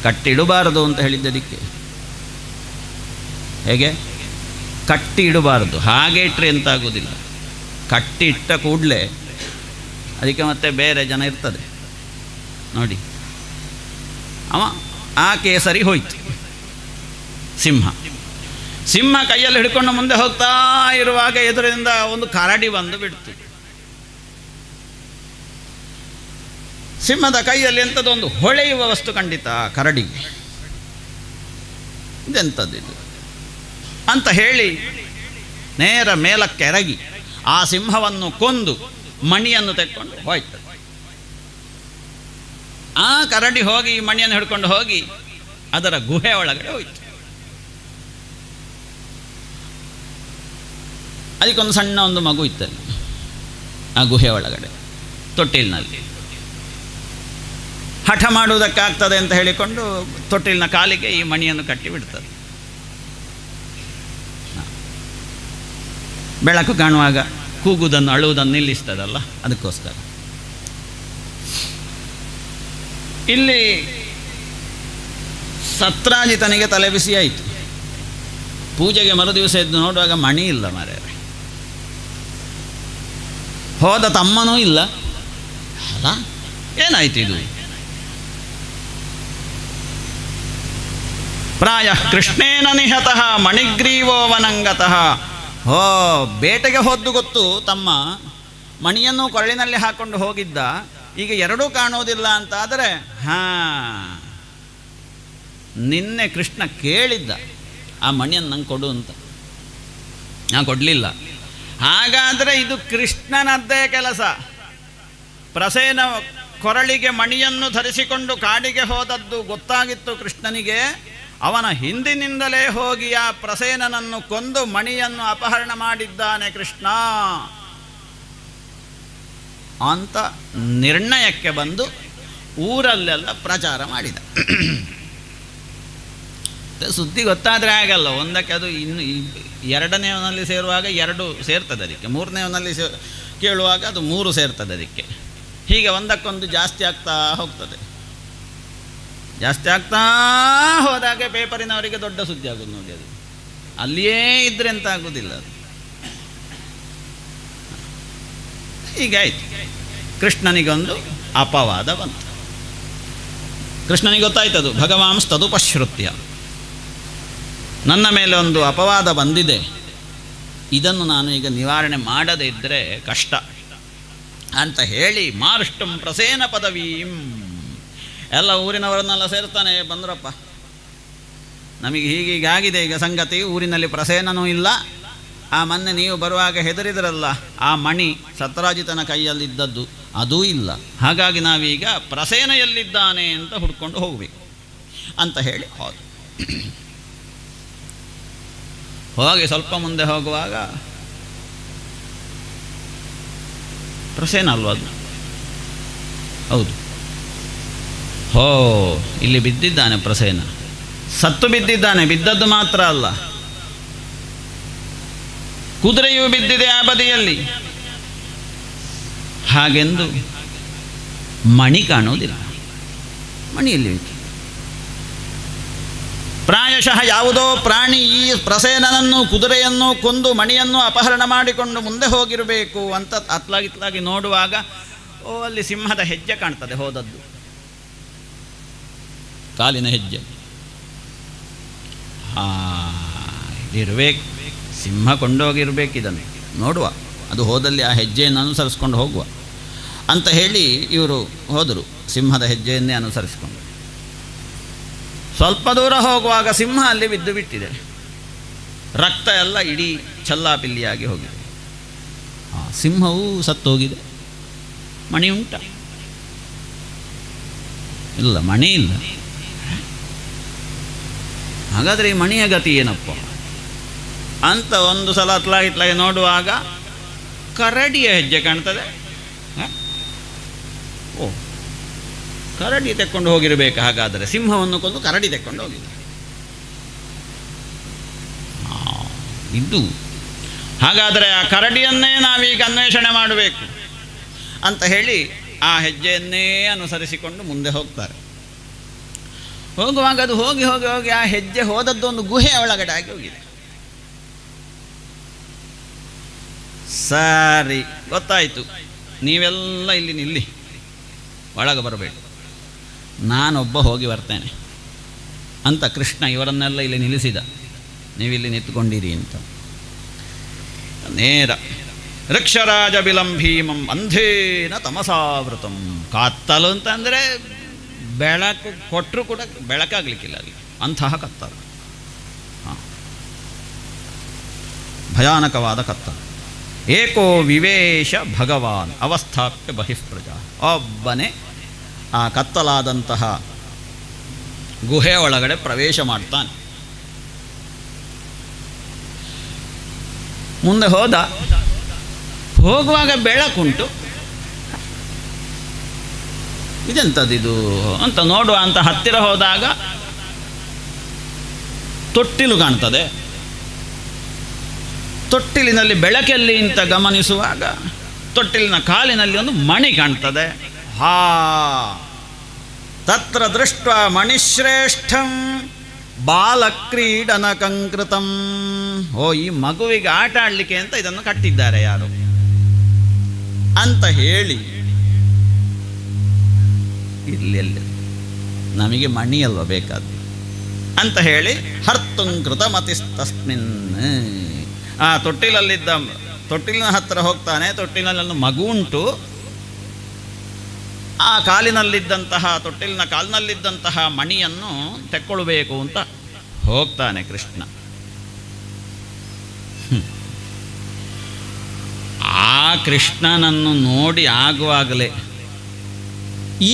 ಕಟ್ಟಿಡಬಾರದು ಅಂತ ಹೇಳಿದ್ದದಕ್ಕೆ. ಹೇಗೆ ಕಟ್ಟಿ ಇಡಬಾರದು, ಹಾಗೆ ಇಟ್ಟರೆ ಎಂತಾಗುವುದಿಲ್ಲ. ಕಟ್ಟಿ ಇಟ್ಟ ಕೂಡಲೇ ಅದಕ್ಕೆ ಮತ್ತೆ ಬೇರೆ ಜನ ಇರ್ತದೆ ನೋಡಿ. ಆ ಕೇಸರಿ ಹೋಯಿತು. ಸಿಂಹ ಕೈಯಲ್ಲಿ ಹಿಡ್ಕೊಂಡು ಮುಂದೆ ಹೋಗ್ತಾ ಇರುವಾಗ ಎದುರಿಂದ ಒಂದು ಕರಡಿ ಬಂದು ಬಿಡ್ತು. ಸಿಂಹದ ಕೈಯಲ್ಲಿ ಎಂಥದ್ದೊಂದು ಹೊಳೆಯುವ ವಸ್ತು ಖಂಡಿತ ಕರಡಿಗೆ. ಇದೆಂಥದ್ದಿದು ಅಂತ ಹೇಳಿ ನೇರ ಮೇಲಕ್ಕೆ ಎರಗಿ ಆ ಸಿಂಹವನ್ನು ಕೊಂದು ಮಣಿಯನ್ನು ತೆಕ್ಕೊಂಡು ಹೋಯ್ತು. ಆ ಕರಡಿ ಹೋಗಿ ಈ ಮಣಿಯನ್ನು ಹಿಡ್ಕೊಂಡು ಹೋಗಿ ಅದರ ಗುಹೆ ಒಳಗಡೆ ಹೋಯ್ತು. ಅದಕ್ಕೊಂದು ಸಣ್ಣ ಒಂದು ಮಗು ಇತ್ತಲ್ಲಿ ಆ ಗುಹೆ ಒಳಗಡೆ ತೊಟ್ಟಿಲಿನಲ್ಲಿ. ಹಠ ಮಾಡುವುದಕ್ಕಾಗ್ತದೆ ಅಂತ ಹೇಳಿಕೊಂಡು ತೊಟ್ಟಿಲಿನ ಕಾಲಿಗೆ ಈ ಮಣಿಯನ್ನು ಕಟ್ಟಿ ಬಿಡ್ತದೆ. ಬೆಳಕು ಕಾಣುವಾಗ ಕೂಗುವುದನ್ನು ಅಳುವುದನ್ನು ನಿಲ್ಲಿಸ್ತದಲ್ಲ, ಅದಕ್ಕೋಸ್ಕರ. ಇಲ್ಲಿ ಸತ್ರಾಜಿತನಿಗೆ ತಲೆಬಿಸಿ ಆಯಿತು. ಪೂಜೆಗೆ ಮರುದಿವಸ ಎದ್ದು ನೋಡುವಾಗ ಮಣಿ ಇಲ್ಲ ಮಾರ್ರೆ, ಹೋದ ತಮ್ಮನೂ ಇಲ್ಲ. ಅಲ್ಲ, ಏನಾಯ್ತು ಇದು? ಪ್ರಾಯ ಕೃಷ್ಣೇನ ನಿಹತಃ ಮಣಿಗ್ರೀವೋ ವನಂಗತಃ. ಬೇಟೆಗೆ ಹೋದ್ದು ಗೊತ್ತು ತಮ್ಮ, ಮಣಿಯನ್ನು ಕೊರಳಿನಲ್ಲಿ ಹಾಕೊಂಡು ಹೋಗಿದ್ದ. ಈಗ ಎರಡೂ ಕಾಣೋದಿಲ್ಲ ಅಂತ ಆದರೆ ನಿನ್ನೆ ಕೃಷ್ಣ ಕೇಳಿದ್ದ ಆ ಮಣಿಯನ್ನು ನಂಗೆ ಕೊಡು ಅಂತ, ನಾನು ಕೊಡಲಿಲ್ಲ. ಹಾಗಾದರೆ ಇದು ಕೃಷ್ಣನದ್ದೇ ಕೆಲಸ. ಪ್ರಸೇನ ಕೊರಳಿಗೆ ಮಣಿಯನ್ನು ಧರಿಸಿಕೊಂಡು ಕಾಡಿಗೆ ಹೋದದ್ದು ಗೊತ್ತಾಗಿತ್ತು ಕೃಷ್ಣನಿಗೆ. ಅವನ ಹಿಂದಿನಿಂದಲೇ ಹೋಗಿ ಆ ಪ್ರಸೇನನನ್ನು ಕೊಂದು ಮಣಿಯನ್ನು ಅಪಹರಣ ಮಾಡಿದ್ದಾನೆ ಕೃಷ್ಣ ಅಂತ ನಿರ್ಣಯಕ್ಕೆ ಬಂದು ಊರಲ್ಲೆಲ್ಲ ಪ್ರಚಾರ ಮಾಡಿದ. ಸುದ್ದಿ ಗೊತ್ತಾದರೆ ಆಗಲ್ಲ, ಒಂದಕ್ಕೆ ಅದು ಇನ್ನು ಎರಡನೇವನಲ್ಲಿ ಸೇರುವಾಗ 2 ಸೇರ್ತದೆ ಅದಕ್ಕೆ, ಮೂರನೇವನಲ್ಲಿ ಕೇಳುವಾಗ ಅದು 3 ಸೇರ್ತದೆ ಅದಕ್ಕೆ. ಹೀಗೆ ಒಂದಕ್ಕೊಂದು ಜಾಸ್ತಿ ಆಗ್ತಾ ಹೋಗ್ತದೆ. ಜಾಸ್ತಿ ಆಗ್ತಾ ಹೋದಾಗೆ ಪೇಪರಿನವರಿಗೆ ದೊಡ್ಡ ಸುದ್ದಿ ಆಗೋದು ನೋಡಿ. ಅದು ಅಲ್ಲಿಯೇ ಇದ್ರೆ ಅಂತ ಆಗೋದಿಲ್ಲ ಅದು. ಹೀಗಾಯ್ತು. ಕೃಷ್ಣನಿಗೊಂದು ಅಪವಾದ ಬಂತು. ಕೃಷ್ಣನಿಗೆ ಗೊತ್ತಾಯ್ತದು, ಭಗವಾಂಸ್ ತದುಪಶ್ರುತ್ಯ, ನನ್ನ ಮೇಲೆ ಒಂದು ಅಪವಾದ ಬಂದಿದೆ, ಇದನ್ನು ನಾನು ಈಗ ನಿವಾರಣೆ ಮಾಡದೇ ಇದ್ದರೆ ಕಷ್ಟ ಅಂತ ಹೇಳಿ ಮಾರುಷ್ಟಂ ಪ್ರಸೇನ ಪದವೀಂ, ಎಲ್ಲ ಊರಿನವರನ್ನೆಲ್ಲ ಸೇರ್ತಾನೆ. ಬಂದ್ರಪ್ಪ, ನಮಗೆ ಹೀಗೀಗೆ ಆಗಿದೆ ಈಗ ಸಂಗತಿ, ಊರಿನಲ್ಲಿ ಪ್ರಸೇನನೂ ಇಲ್ಲ. ಆ ಮೊನ್ನೆ ನೀವು ಬರುವಾಗ ಹೆದರಿದ್ರಲ್ಲ, ಆ ಮಣಿ ಸತ್ರಾಜಿತನ ಕೈಯಲ್ಲಿದ್ದದ್ದು ಅದೂ ಇಲ್ಲ. ಹಾಗಾಗಿ ನಾವೀಗ ಪ್ರಸೇನ ಎಲ್ಲಿದ್ದಾನೆ ಅಂತ ಹುಡ್ಕೊಂಡು ಹೋಗಬೇಕು ಅಂತ ಹೇಳಿ ಹೋಗಿ ಸ್ವಲ್ಪ ಮುಂದೆ ಹೋಗುವಾಗ ಪ್ರಸೇನ ಅಲ್ವ ಅದು? ಹೌದು. ಇಲ್ಲಿ ಬಿದ್ದಿದ್ದಾನೆ ಪ್ರಸೇನ, ಸತ್ತು ಬಿದ್ದಿದ್ದಾನೆ. ಬಿದ್ದದ್ದು ಮಾತ್ರ ಅಲ್ಲ, ಕುದುರೆಯೂ ಬಿದ್ದಿದೆ ಆ ಬದಿಯಲ್ಲಿ. ಹಾಗೆಂದು ಮಣಿ ಕಾಣೋದಿಲ್ಲ. ಮಣಿಯಲ್ಲಿ ಪ್ರಾಯಶಃ ಯಾವುದೋ ಪ್ರಾಣಿ ಈ ಪ್ರಸೇನನನ್ನು ಕುದುರೆಯನ್ನು ಕೊಂದು ಮಣಿಯನ್ನು ಅಪಹರಣ ಮಾಡಿಕೊಂಡು ಮುಂದೆ ಹೋಗಿರಬೇಕು ಅಂತ ಅತ್ಲಾಗಿತ್ಲಾಗಿ ನೋಡುವಾಗ ಅಲ್ಲಿ ಸಿಂಹದ ಹೆಜ್ಜೆ ಕಾಣ್ತದೆ, ಹೋದದ್ದು ಕಾಲಿನ ಹೆಜ್ಜೆ. ಇರಬೇಕು, ಸಿಂಹ ಕೊಂಡೋಗಿರ್ಬೇಕು, ಇದನ್ನು ನೋಡುವ, ಅದು ಹೋದಲ್ಲಿ ಆ ಹೆಜ್ಜೆಯನ್ನು ಅನುಸರಿಸ್ಕೊಂಡು ಹೋಗುವ ಅಂತ ಹೇಳಿ ಇವರು ಹೋದರು. ಸಿಂಹದ ಹೆಜ್ಜೆಯನ್ನೇ ಅನುಸರಿಸಿಕೊಂಡು ಸ್ವಲ್ಪ ದೂರ ಹೋಗುವಾಗ ಸಿಂಹ ಅಲ್ಲಿ ಬಿದ್ದು ಬಿಟ್ಟಿದೆ. ರಕ್ತ ಎಲ್ಲ ಇಡೀ ಛಲ್ಲಾಪಿಲ್ಲಿಯಾಗಿ ಹೋಗಿದೆ. ಸಿಂಹವೂ ಸತ್ತೋಗಿದೆ. ಮಣಿ ಉಂಟ? ಇಲ್ಲ, ಮಣಿ ಇಲ್ಲ. ಹಾಗಾದರೆ ಈ ಮಣಿಯ ಗತಿ ಏನಪ್ಪ ಅಂತ ಒಂದು ಸಲ ಅತ್ಲಾಗಿ ನೋಡುವಾಗ ಕರಡಿಯ ಹೆಜ್ಜೆ ಕಾಣ್ತದೆ. ಓ, ಕರಡಿ ತೆಕ್ಕೊಂಡು ಹೋಗಿರಬೇಕು. ಹಾಗಾದರೆ ಸಿಂಹವನ್ನು ಕೊಂದು ಕರಡಿ ತೆಕ್ಕೊಂಡು ಹೋಗಿದೆ. ಇದ್ದು ಹಾಗಾದರೆ ಆ ಕರಡಿಯನ್ನೇ ನಾವೀಗ ಅನ್ವೇಷಣೆ ಮಾಡಬೇಕು ಅಂತ ಹೇಳಿ ಆ ಹೆಜ್ಜೆಯನ್ನೇ ಅನುಸರಿಸಿಕೊಂಡು ಮುಂದೆ ಹೋಗ್ತಾರೆ. ಹೋಗುವಾಗ ಅದು ಹೋಗಿ ಹೋಗಿ ಹೋಗಿ ಆ ಹೆಜ್ಜೆ ಹೋದದ್ದು ಒಂದು ಗುಹೆಯ ಒಳಗಡೆ ಆಗಿ ಹೋಗಿದೆ. ಸರಿ, ಗೊತ್ತಾಯಿತು, ನೀವೆಲ್ಲ ಇಲ್ಲಿ ನಿಲ್ಲಿ, ಒಳಗೆ ಬರಬೇಕು, ನಾನೊಬ್ಬ ಹೋಗಿ ಬರ್ತೇನೆ ಅಂತ ಕೃಷ್ಣ ಇವರನ್ನೆಲ್ಲ ಇಲ್ಲಿ ನಿಲ್ಲಿಸಿದ. ನೀವಿಲ್ಲಿ ನಿಂತ್ಕೊಂಡಿರಿ ಅಂತ. ನೇರ ವೃಕ್ಷರಾಜ ಬಿಲಂಭೀಮಂ ಅಂಧೇನ ತಮಸಾವೃತಂ. ಕತ್ತಲು ಅಂತಂದರೆ ಬೆಳಕು ಕೊಟ್ಟರೂ ಕೂಡ ಬೆಳಕಾಗಲಿಕ್ಕಿಲ್ಲ ಅಲ್ಲಿ, ಅಂತಹ ಕತ್ತಲು, ಭಯಾನಕವಾದ ಕತ್ತಲು. ಏಕೋ ವಿವೇಶ ಭಗವಾನ್ ಅವಸ್ಥಾಪ್ಯ ಬಹಿಷ್ಪ್ರಜಾ. ಒಬ್ಬನೇ ಆ ಕತ್ತಲಾದಂತಹ ಗುಹೆಯ ಒಳಗಡೆ ಪ್ರವೇಶ ಮಾಡ್ತಾನೆ. ಮುಂದೆ ಹೋಗುವಾಗ ಬೆಳಕುಂಟು. ಇದೆಂಥದ್ದಿದು ಅಂತ ನೋಡುವ ಅಂತ ಹತ್ತಿರ ಹೋದಾಗ ತೊಟ್ಟಿಲು ಕಾಣ್ತದೆ. ತೊಟ್ಟಿಲಿನಲ್ಲಿ ಬೆಳಕೆಲ್ಲಿ ಅಂತ ಗಮನಿಸುವಾಗ ತೊಟ್ಟಿಲಿನ ಕಾಲಿನಲ್ಲಿ ಒಂದು ಮಣಿ ಕಾಣ್ತದೆ. ತತ್ರ ದೃಷ್ಟ ಮಣಿಶ್ರೇಷ್ಠಂ ಬಾಲಕ್ರೀಡನ ಕಂಕೃತಂ. ಈ ಮಗುವಿಗೆ ಆಟ ಆಡಲಿಕ್ಕೆ ಅಂತ ಇದನ್ನು ಕಟ್ಟಿದ್ದಾರೆ ಯಾರು ಅಂತ ಹೇಳಿ, ಇಲ್ಲಿ ನಮಗೆ ಮಣಿಯಲ್ವ ಬೇಕಾದ್ದು ಅಂತ ಹೇಳಿ ಹರ್ತುಂಕೃತ ಮತಿಸ್ತಸ್ಮಿನ್. ಆ ತೊಟ್ಟಿಲಿನ ಹತ್ತಿರ ಹೋಗ್ತಾನೆ. ತೊಟ್ಟಿಲಲ್ಲಿ ಮಗು ಉಂಟು. ಆ ತೊಟ್ಟಿಲಿನ ಕಾಲಿನಲ್ಲಿದ್ದಂತಹ ಮಣಿಯನ್ನು ತೆಕ್ಕೊಳ್ಬೇಕು ಅಂತ ಹೋಗ್ತಾನೆ ಕೃಷ್ಣ. ಆ ಕೃಷ್ಣನನ್ನು ನೋಡಿ ಆಗುವಾಗಲೇ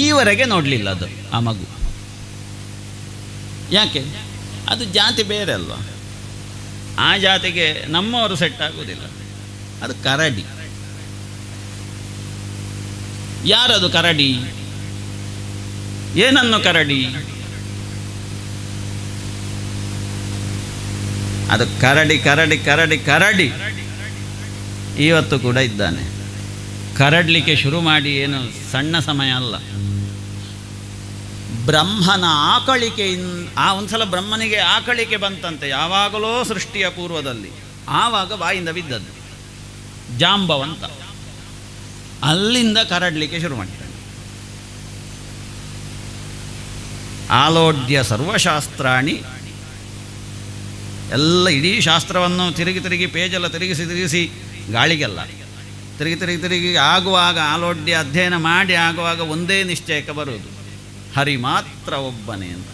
ಈವರೆಗೆ ನೋಡಲಿಲ್ಲ ಅದು ಆ ಮಗು. ಯಾಕೆ? ಅದು ಜಾತಿ ಬೇರೆ ಅಲ್ವಾ, ಆ ಜಾತಿಗೆ ನಮ್ಮವರು ಸೆಟ್ ಆಗುವುದಿಲ್ಲ. ಅದು ಕರಡಿ. ಯಾರದು ಕರಡಿ? ಏನನ್ನು ಕರಡಿ? ಅದು ಕರಡಿ ಕರಡಿ ಕರಡಿ ಕರಡಿ ಇವತ್ತು ಕೂಡ ಇದ್ದಾನೆ. ಕರಡಲಿಕ್ಕೆ ಶುರು ಮಾಡಿ ಏನು ಸಣ್ಣ ಸಮಯ ಅಲ್ಲ. ಬ್ರಹ್ಮನ ಆಕಳಿಕೆಯಿಂದ ಒಂದ್ಸಲ ಬ್ರಹ್ಮನಿಗೆ ಆಕಳಿಕೆ ಬಂತಂತೆ, ಯಾವಾಗಲೋ ಸೃಷ್ಟಿಯ ಪೂರ್ವದಲ್ಲಿ. ಆವಾಗ ಬಾಯಿಂದ ಬಿದ್ದದ್ದು ಜಾಂಬವಂತ. ಅಲ್ಲಿಂದ ಕರಡಲಿಕ್ಕೆ ಶುರು ಮಾಡಿದ್ದಾನೆ. ಆಲೋಡ್ಯ ಸರ್ವಶಾಸ್ತ್ರಾಣಿ, ಎಲ್ಲ ಇಡೀ ಶಾಸ್ತ್ರವನ್ನು ತಿರುಗಿ ಪೇಜೆಲ್ಲ ತಿರುಗಿಸಿ ಗಾಳಿಗೆಲ್ಲ ತಿರುಗಿ ಆಗುವಾಗ ಆಲೋಡ್ಯ ಅಧ್ಯಯನ ಮಾಡಿ ಆಗುವಾಗ ಒಂದೇ ನಿಶ್ಚಯಕ್ಕೆ ಬರುವುದು, ಹರಿ ಮಾತ್ರ ಒಬ್ಬನೇ ಅಂತ.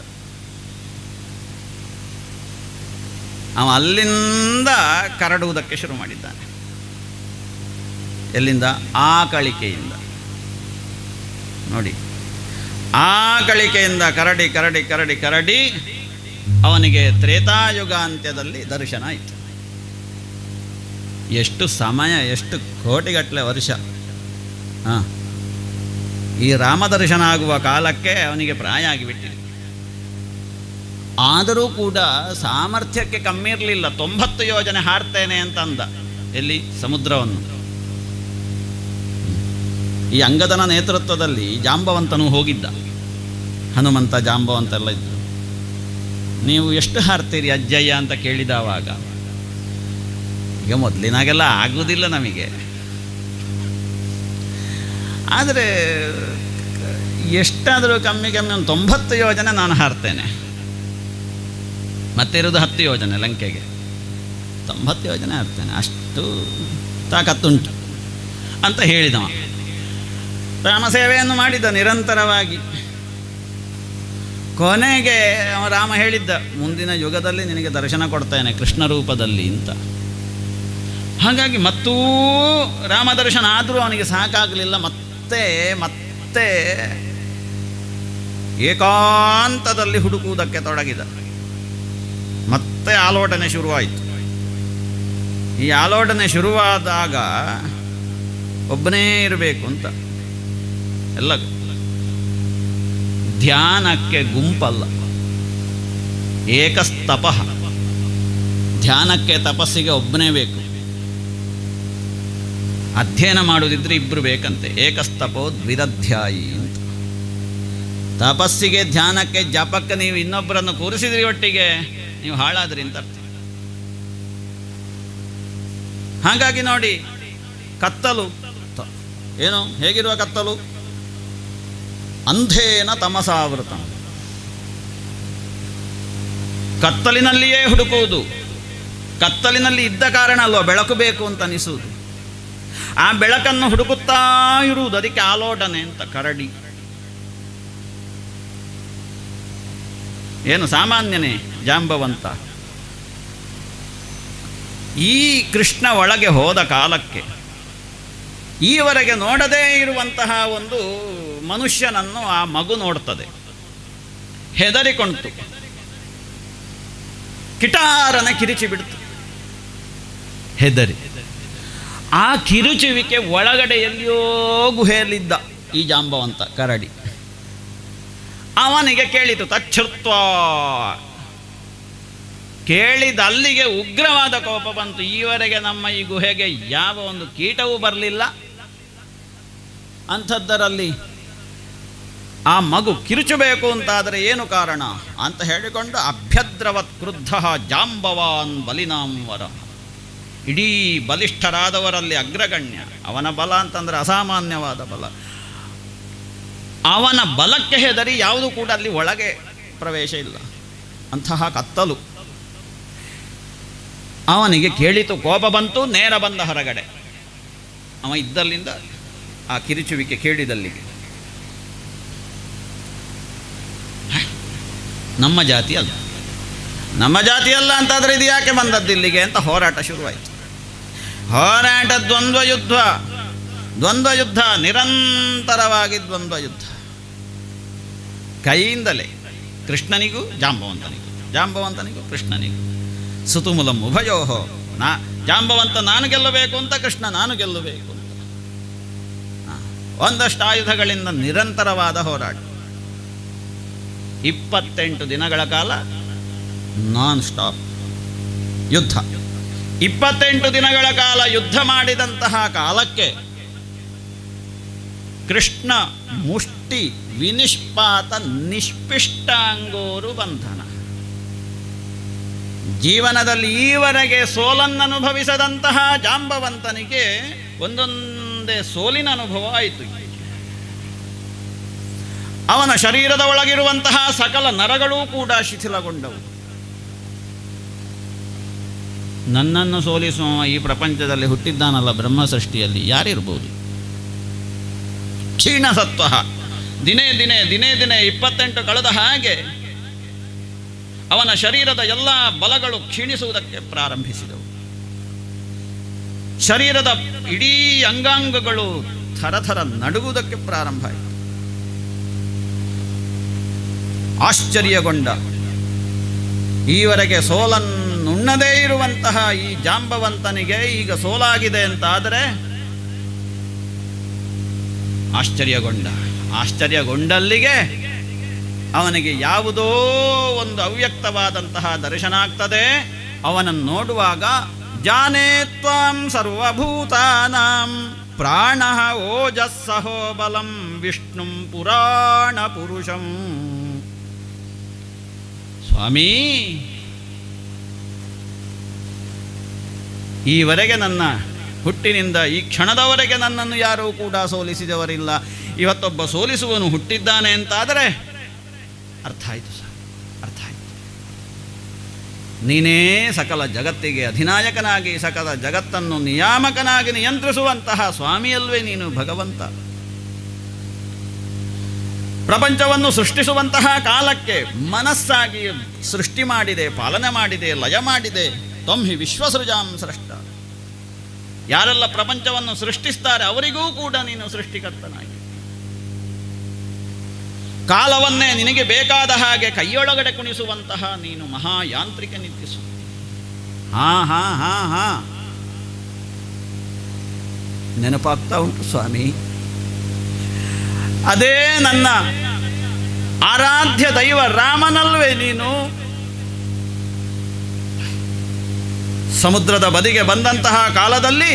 ಅವ ಅಲ್ಲಿಂದ ಕರಡುವುದಕ್ಕೆ ಶುರು ಮಾಡಿದ್ದಾನೆ. ಎಲ್ಲಿಂದ? ಆಕಳಿಕೆಯಿಂದ. ನೋಡಿ, ಆಕಳಿಕೆಯಿಂದ ಕರಡಿ ಕರಡಿ ಕರಡಿ ಕರಡಿ ಅವನಿಗೆ ತ್ರೇತಾಯುಗಾಂತ್ಯದಲ್ಲಿ ದರ್ಶನ ಆಯಿತು. ಎಷ್ಟು ಸಮಯ, ಎಷ್ಟು ಕೋಟಿಗಟ್ಟಲೆ ವರ್ಷ. ಈ ರಾಮದರ್ಶನ ಆಗುವ ಕಾಲಕ್ಕೆ ಅವನಿಗೆ ಪ್ರಾಯ ಆಗಿಬಿಟ್ಟಿದೆ. ಆದರೂ ಕೂಡ ಸಾಮರ್ಥ್ಯಕ್ಕೆ ಕಮ್ಮಿ ಇರಲಿಲ್ಲ. 90 ಯೋಜನೆ ಹಾರ್ತೇನೆ ಅಂತ ಅಂದ. ಎಲ್ಲಿ? ಸಮುದ್ರವನ್ನು. ಈ ಅಂಗದನ ನೇತೃತ್ವದಲ್ಲಿ ಜಾಂಬವಂತನು ಹೋಗಿದ್ದ. ಹನುಮಂತ ಜಾಂಬವಂತೆಲ್ಲ ಇದ್ದರು. ನೀವು ಎಷ್ಟು ಹಾರ್ತೀರಿ ಅಜ್ಜಯ್ಯ ಅಂತ ಕೇಳಿದವಾಗ, ಈಗ ಮೊದಲಿನಾಗೆಲ್ಲ ಆಗುವುದಿಲ್ಲ ನಮಗೆ, ಆದರೆ ಎಷ್ಟಾದರೂ ಕಮ್ಮಿ ಒಂದು 90 ಯೋಜನೆ ನಾನು ಹಾರ್ತೇನೆ. ಮತ್ತೆ ಇರೋದು 10 ಯೋಜನೆ ಲಂಕೆಗೆ, 90 ಯೋಜನೆ ಹಾರ್ತೇನೆ, ಅಷ್ಟು ತಾಕತ್ತುಂಟು ಅಂತ ಹೇಳಿದವ. ರಾಮ ಸೇವೆಯನ್ನು ಮಾಡಿದ ನಿರಂತರವಾಗಿ. ಕೊನೆಗೆ ರಾಮ ಹೇಳಿದ್ದ, ಮುಂದಿನ ಯುಗದಲ್ಲಿ ನಿನಗೆ ದರ್ಶನ ಕೊಡ್ತೇನೆ ಕೃಷ್ಣ ರೂಪದಲ್ಲಿ ಅಂತ. ಹಾಗಾಗಿ ಮತ್ತೂ ರಾಮ ದರ್ಶನ ಆದರೂ ಅವನಿಗೆ ಸಾಕಾಗಲಿಲ್ಲ. ಮತ್ತೆ ಮತ್ತೆ ಏಕಾಂತದಲ್ಲಿ ಹುಡುಕುವುದಕ್ಕೆ ತೊಡಗಿದ. ಮತ್ತೆ ಆಲೋಟನೆ ಶುರುವಾಯಿತು. ಈ ಆಲೋಟನೆ ಶುರುವಾದಾಗ ಒಬ್ಬನೇ ಇರಬೇಕು ಅಂತ ಎಲ್ಲ. ಧ್ಯಾನಕ್ಕೆ ಗುಂಪಲ್ಲ, ಏಕಸ್ತಪ. ಧ್ಯಾನಕ್ಕೆ ತಪಸ್ಸಿಗೆ ಒಬ್ಬನೇ ಬೇಕು. ಅಧ್ಯಯನ ಮಾಡುವುದಿದ್ರೆ ಇಬ್ಬರು ಬೇಕಂತೆ. ಏಕಸ್ತಪೋ ದ್ವಿರಧ್ಯಾಯಿ ಅಂತ. ತಪಸ್ಸಿಗೆ ಧ್ಯಾನಕ್ಕೆ ಜಪಕ್ಕೆ ನೀವು ಇನ್ನೊಬ್ಬರನ್ನು ಕೂರಿಸಿದ್ರಿ ಒಟ್ಟಿಗೆ, ನೀವು ಹಾಳಾದ್ರಿ ಅಂತ ಅರ್ಥ. ಹಾಗಾಗಿ ನೋಡಿ, ಕತ್ತಲು ಏನು, ಹೇಗಿರುವ ಕತ್ತಲು? ಅಂಧೇನ ತಮಸಾವೃತ. ಕತ್ತಲಿನಲ್ಲಿಯೇ ಹುಡುಕುವುದು. ಕತ್ತಲಿನಲ್ಲಿ ಇದ್ದ ಕಾರಣ ಅಲ್ವ ಬೆಳಕು ಬೇಕು ಅಂತ ಅನಿಸುವುದು. ಆ ಬೆಳಕನ್ನು ಹುಡುಕುತ್ತಾ ಇರುವುದು, ಅದಕ್ಕೆ ಆಲೋಟನೆ ಅಂತ. ಕರಡಿ ಏನು ಸಾಮಾನ್ಯನೇ ಜಾಂಬವಂತ. ಈ ಕೃಷ್ಣ ಒಳಗೆ ಹೋದ ಕಾಲಕ್ಕೆ ಈವರೆಗೆ ನೋಡದೇ ಇರುವಂತಹ ಒಂದು ಮನುಷ್ಯನನ್ನು ಆ ಮಗು ನೋಡ್ತದೆ. ಹೆದರಿಕೊಂಡಿತು, ಕಿಟಾರನ ಕಿರಿಚಿ ಬಿಡ್ತು. ಹೆದರಿ ಆ ಕಿರುಚುವಿಕೆ ಒಳಗಡೆ ಎಲ್ಲಿಯೋ ಗುಹೆಯಲ್ಲಿದ್ದ ಈ ಜಾಂಬವಂತ ಕರಡಿ. ಅವನಿಗೆ ಕೇಳಿತು ತಚ್ಛೃತ್ವ. ಕೇಳಿದ ಅಲ್ಲಿಗೆ ಉಗ್ರವಾದ ಕೋಪ ಬಂತು. ಈವರೆಗೆ ನಮ್ಮ ಈ ಗುಹೆಗೆ ಯಾವ ಒಂದು ಕೀಟವೂ ಬರಲಿಲ್ಲ, ಅಂಥದ್ದರಲ್ಲಿ ಆ ಮಗು ಕಿರುಚಬೇಕು ಅಂತಾದರೆ ಏನು ಕಾರಣ ಅಂತ ಹೇಳಿಕೊಂಡು ಅಭ್ಯದ್ರವತ್ ಕ್ರುದ್ಧ ಜಾಂಬವಾನ್ ಬಲಿನಾಂವರ. ಇಡೀ ಬಲಿಷ್ಠರಾದವರಲ್ಲಿ ಅಗ್ರಗಣ್ಯ. ಅವನ ಬಲ ಅಂತಂದರೆ ಅಸಾಮಾನ್ಯವಾದ ಬಲ. ಅವನ ಬಲಕ್ಕೆ ಹೆದರಿ ಯಾವುದು ಕೂಡ ಅಲ್ಲಿ ಒಳಗೆ ಪ್ರವೇಶ ಇಲ್ಲ. ಅಂತಹ ಕತ್ತಲು. ಅವನಿಗೆ ಕೇಳಿತು, ಕೋಪ ಬಂತು, ನೇರ ಬಂದ ಹೊರಗಡೆ. ಅವ ಇದ್ದಲ್ಲಿಂದ ಆ ಕಿರಿಚುವಿಕೆ ಕೇಳಿದಲ್ಲಿಗೆ. ನಮ್ಮ ಜಾತಿ ಅಲ್ಲ, ನಮ್ಮ ಜಾತಿ ಅಲ್ಲ ಅಂತಾದರೆ ಇದು ಯಾಕೆ ಬಂದದ್ದು ಇಲ್ಲಿಗೆ ಅಂತ ಹೋರಾಟ ಶುರುವಾಯಿತು. ಹೋರಾಟ, ದ್ವಂದ್ವ ಯುದ್ಧ, ನಿರಂತರವಾಗಿ ದ್ವಂದ್ವ ಯುದ್ಧ. ಕೈಯಿಂದಲೇ ಕೃಷ್ಣನಿಗೂ ಜಾಂಬವಂತನಿಗೂ ಕೃಷ್ಣನಿಗೂ. ಸುತುಮುಲಂ ಉಭಯೋಹೋ. ಜಾಂಬವಂತ ನಾನು ಗೆಲ್ಲಬೇಕು ಅಂತ, ಕೃಷ್ಣ ನಾನು ಗೆಲ್ಲಬೇಕು ಅಂತ. ಒಂದಷ್ಟು ಆಯುಧಗಳಿಂದ ನಿರಂತರವಾದ ಹೋರಾಟ. 28 ದಿನಗಳ ಕಾಲ ನಾನ್ ಸ್ಟಾಪ್ ಯುದ್ಧ. 28 ದಿನಗಳ ಕಾಲ ಯುದ್ಧ ಮಾಡಿದಂತಹ ಕಾಲಕ್ಕೆ ಕೃಷ್ಣ ಮುಷ್ಟಿ ವಿನಿಷ್ಪಾತ ನಿಷ್ಪಿಷ್ಟಾಂಗೋರು ಬಂಧನ. ಜೀವನದಲ್ಲಿ ಈವರೆಗೆ ಸೋಲನ್ನನುಭವಿಸದಂತಹ ಜಾಂಬವಂತನಿಗೆ ಒಂದೊಂದೇ ಸೋಲಿನ ಅನುಭವ ಆಯಿತು. ಅವನ ಶರೀರದ ಒಳಗಿರುವಂತಹ ಸಕಲ ನರಗಳೂ ಕೂಡ ಶಿಥಿಲಗೊಂಡವು. ನನ್ನನ್ನು ಸೋಲಿಸುವ ಈ ಪ್ರಪಂಚದಲ್ಲಿ ಹುಟ್ಟಿದ್ದಾನಲ್ಲ ಬ್ರಹ್ಮ ಸೃಷ್ಟಿಯಲ್ಲಿ, ಯಾರಿರ್ಬೋದು? ಕ್ಷೀಣ ಸತ್ವ. ದಿನೇ ದಿನೇ 28 ಕಳೆದ ಹಾಗೆ ಅವನ ಶರೀರದ ಎಲ್ಲ ಬಲಗಳು ಕ್ಷೀಣಿಸುವುದಕ್ಕೆ ಪ್ರಾರಂಭಿಸಿದವು. ಶರೀರದ ಇಡೀ ಅಂಗಾಂಗಗಳು ಥರಥರ ನಡುಗುವುದಕ್ಕೆ ಪ್ರಾರಂಭ ಆಯಿತು. ಆಶ್ಚರ್ಯಗೊಂಡ ಈವರೆಗೆ ಸೋಲನ್ನುಣ್ಣದೇ ಇರುವಂತಹ ಈ ಜಾಂಬವಂತನಿಗೆ ಈಗ ಸೋಲಾಗಿದೆ ಅಂತಾದರೆ ಆಶ್ಚರ್ಯಗೊಂಡಲ್ಲಿಗೆ ಅವನಿಗೆ ಯಾವುದೋ ಒಂದು ಅವ್ಯಕ್ತವಾದಂತಹ ದರ್ಶನ ಆಗ್ತದೆ. ಅವನನ್ನು ನೋಡುವಾಗ ಜಾನೇ ತ್ವಾಂ ಸರ್ವಭೂತಾನಾಂ ಪ್ರಾಣಃ ಓಜಸ್ಸಹೋ ಬಲಂ ವಿಷ್ಣುಂ ಪುರಾಣ ಪುರುಷಂ. ಸ್ವಾಮೀ, ಈವರೆಗೆ ನನ್ನ ಹುಟ್ಟಿನಿಂದ ಈ ಕ್ಷಣದವರೆಗೆ ನನ್ನನ್ನು ಯಾರೂ ಕೂಡ ಸೋಲಿಸಿದವರಿಲ್ಲ. ಇವತ್ತೊಬ್ಬ ಸೋಲಿಸುವನು ಹುಟ್ಟಿದ್ದಾನೆ ಅಂತಾದರೆ ಅರ್ಥ ಆಯಿತು ಸರ್, ಅರ್ಥ ಆಯಿತು. ನೀನೇ ಸಕಲ ಜಗತ್ತಿಗೆ ಅಧಿನಾಯಕನಾಗಿ ಸಕಲ ಜಗತ್ತನ್ನು ನಿಯಾಮಕನಾಗಿ ನಿಯಂತ್ರಿಸುವಂತಹ ಸ್ವಾಮಿಯಲ್ವೇ ನೀನು ಭಗವಂತ. ಪ್ರಪಂಚವನ್ನು ಸೃಷ್ಟಿಸುವಂತಹ ಕಾಲಕ್ಕೆ ಮನಸ್ಸಾಗಿ ಸೃಷ್ಟಿ ಮಾಡಿದೆ, ಪಾಲನೆ ಮಾಡಿದೆ, ಲಯ ಮಾಡಿದೆ. ತ್ವಂ ಹಿ ವಿಶ್ವಸೃಜಾಂ ಸೃಷ್ಟ. ಯಾರೆಲ್ಲ ಪ್ರಪಂಚವನ್ನು ಸೃಷ್ಟಿಸ್ತಾರೆ ಅವರಿಗೂ ಕೂಡ ನೀನು ಸೃಷ್ಟಿಕರ್ತನಾಗಿ ಕಾಲವನ್ನೇ ನಿನಗೆ ಬೇಕಾದ ಹಾಗೆ ಕೈಯೊಳಗಡೆ ಕುಣಿಸುವಂತಹ ನೀನು ಮಹಾಯಾಂತ್ರಿಕ ನಿಂತಿಸು. ನೆನಪಾಗ್ತಾ ಉಂಟು ಸ್ವಾಮಿ. ಅದೇ ನನ್ನ ಆರಾಧ್ಯ ದೈವ ರಾಮನಲ್ವೇ ನೀನು ಸಮುದ್ರದ ಬದಿಗೆ ಬಂದಂತಹ ಕಾಲದಲ್ಲಿ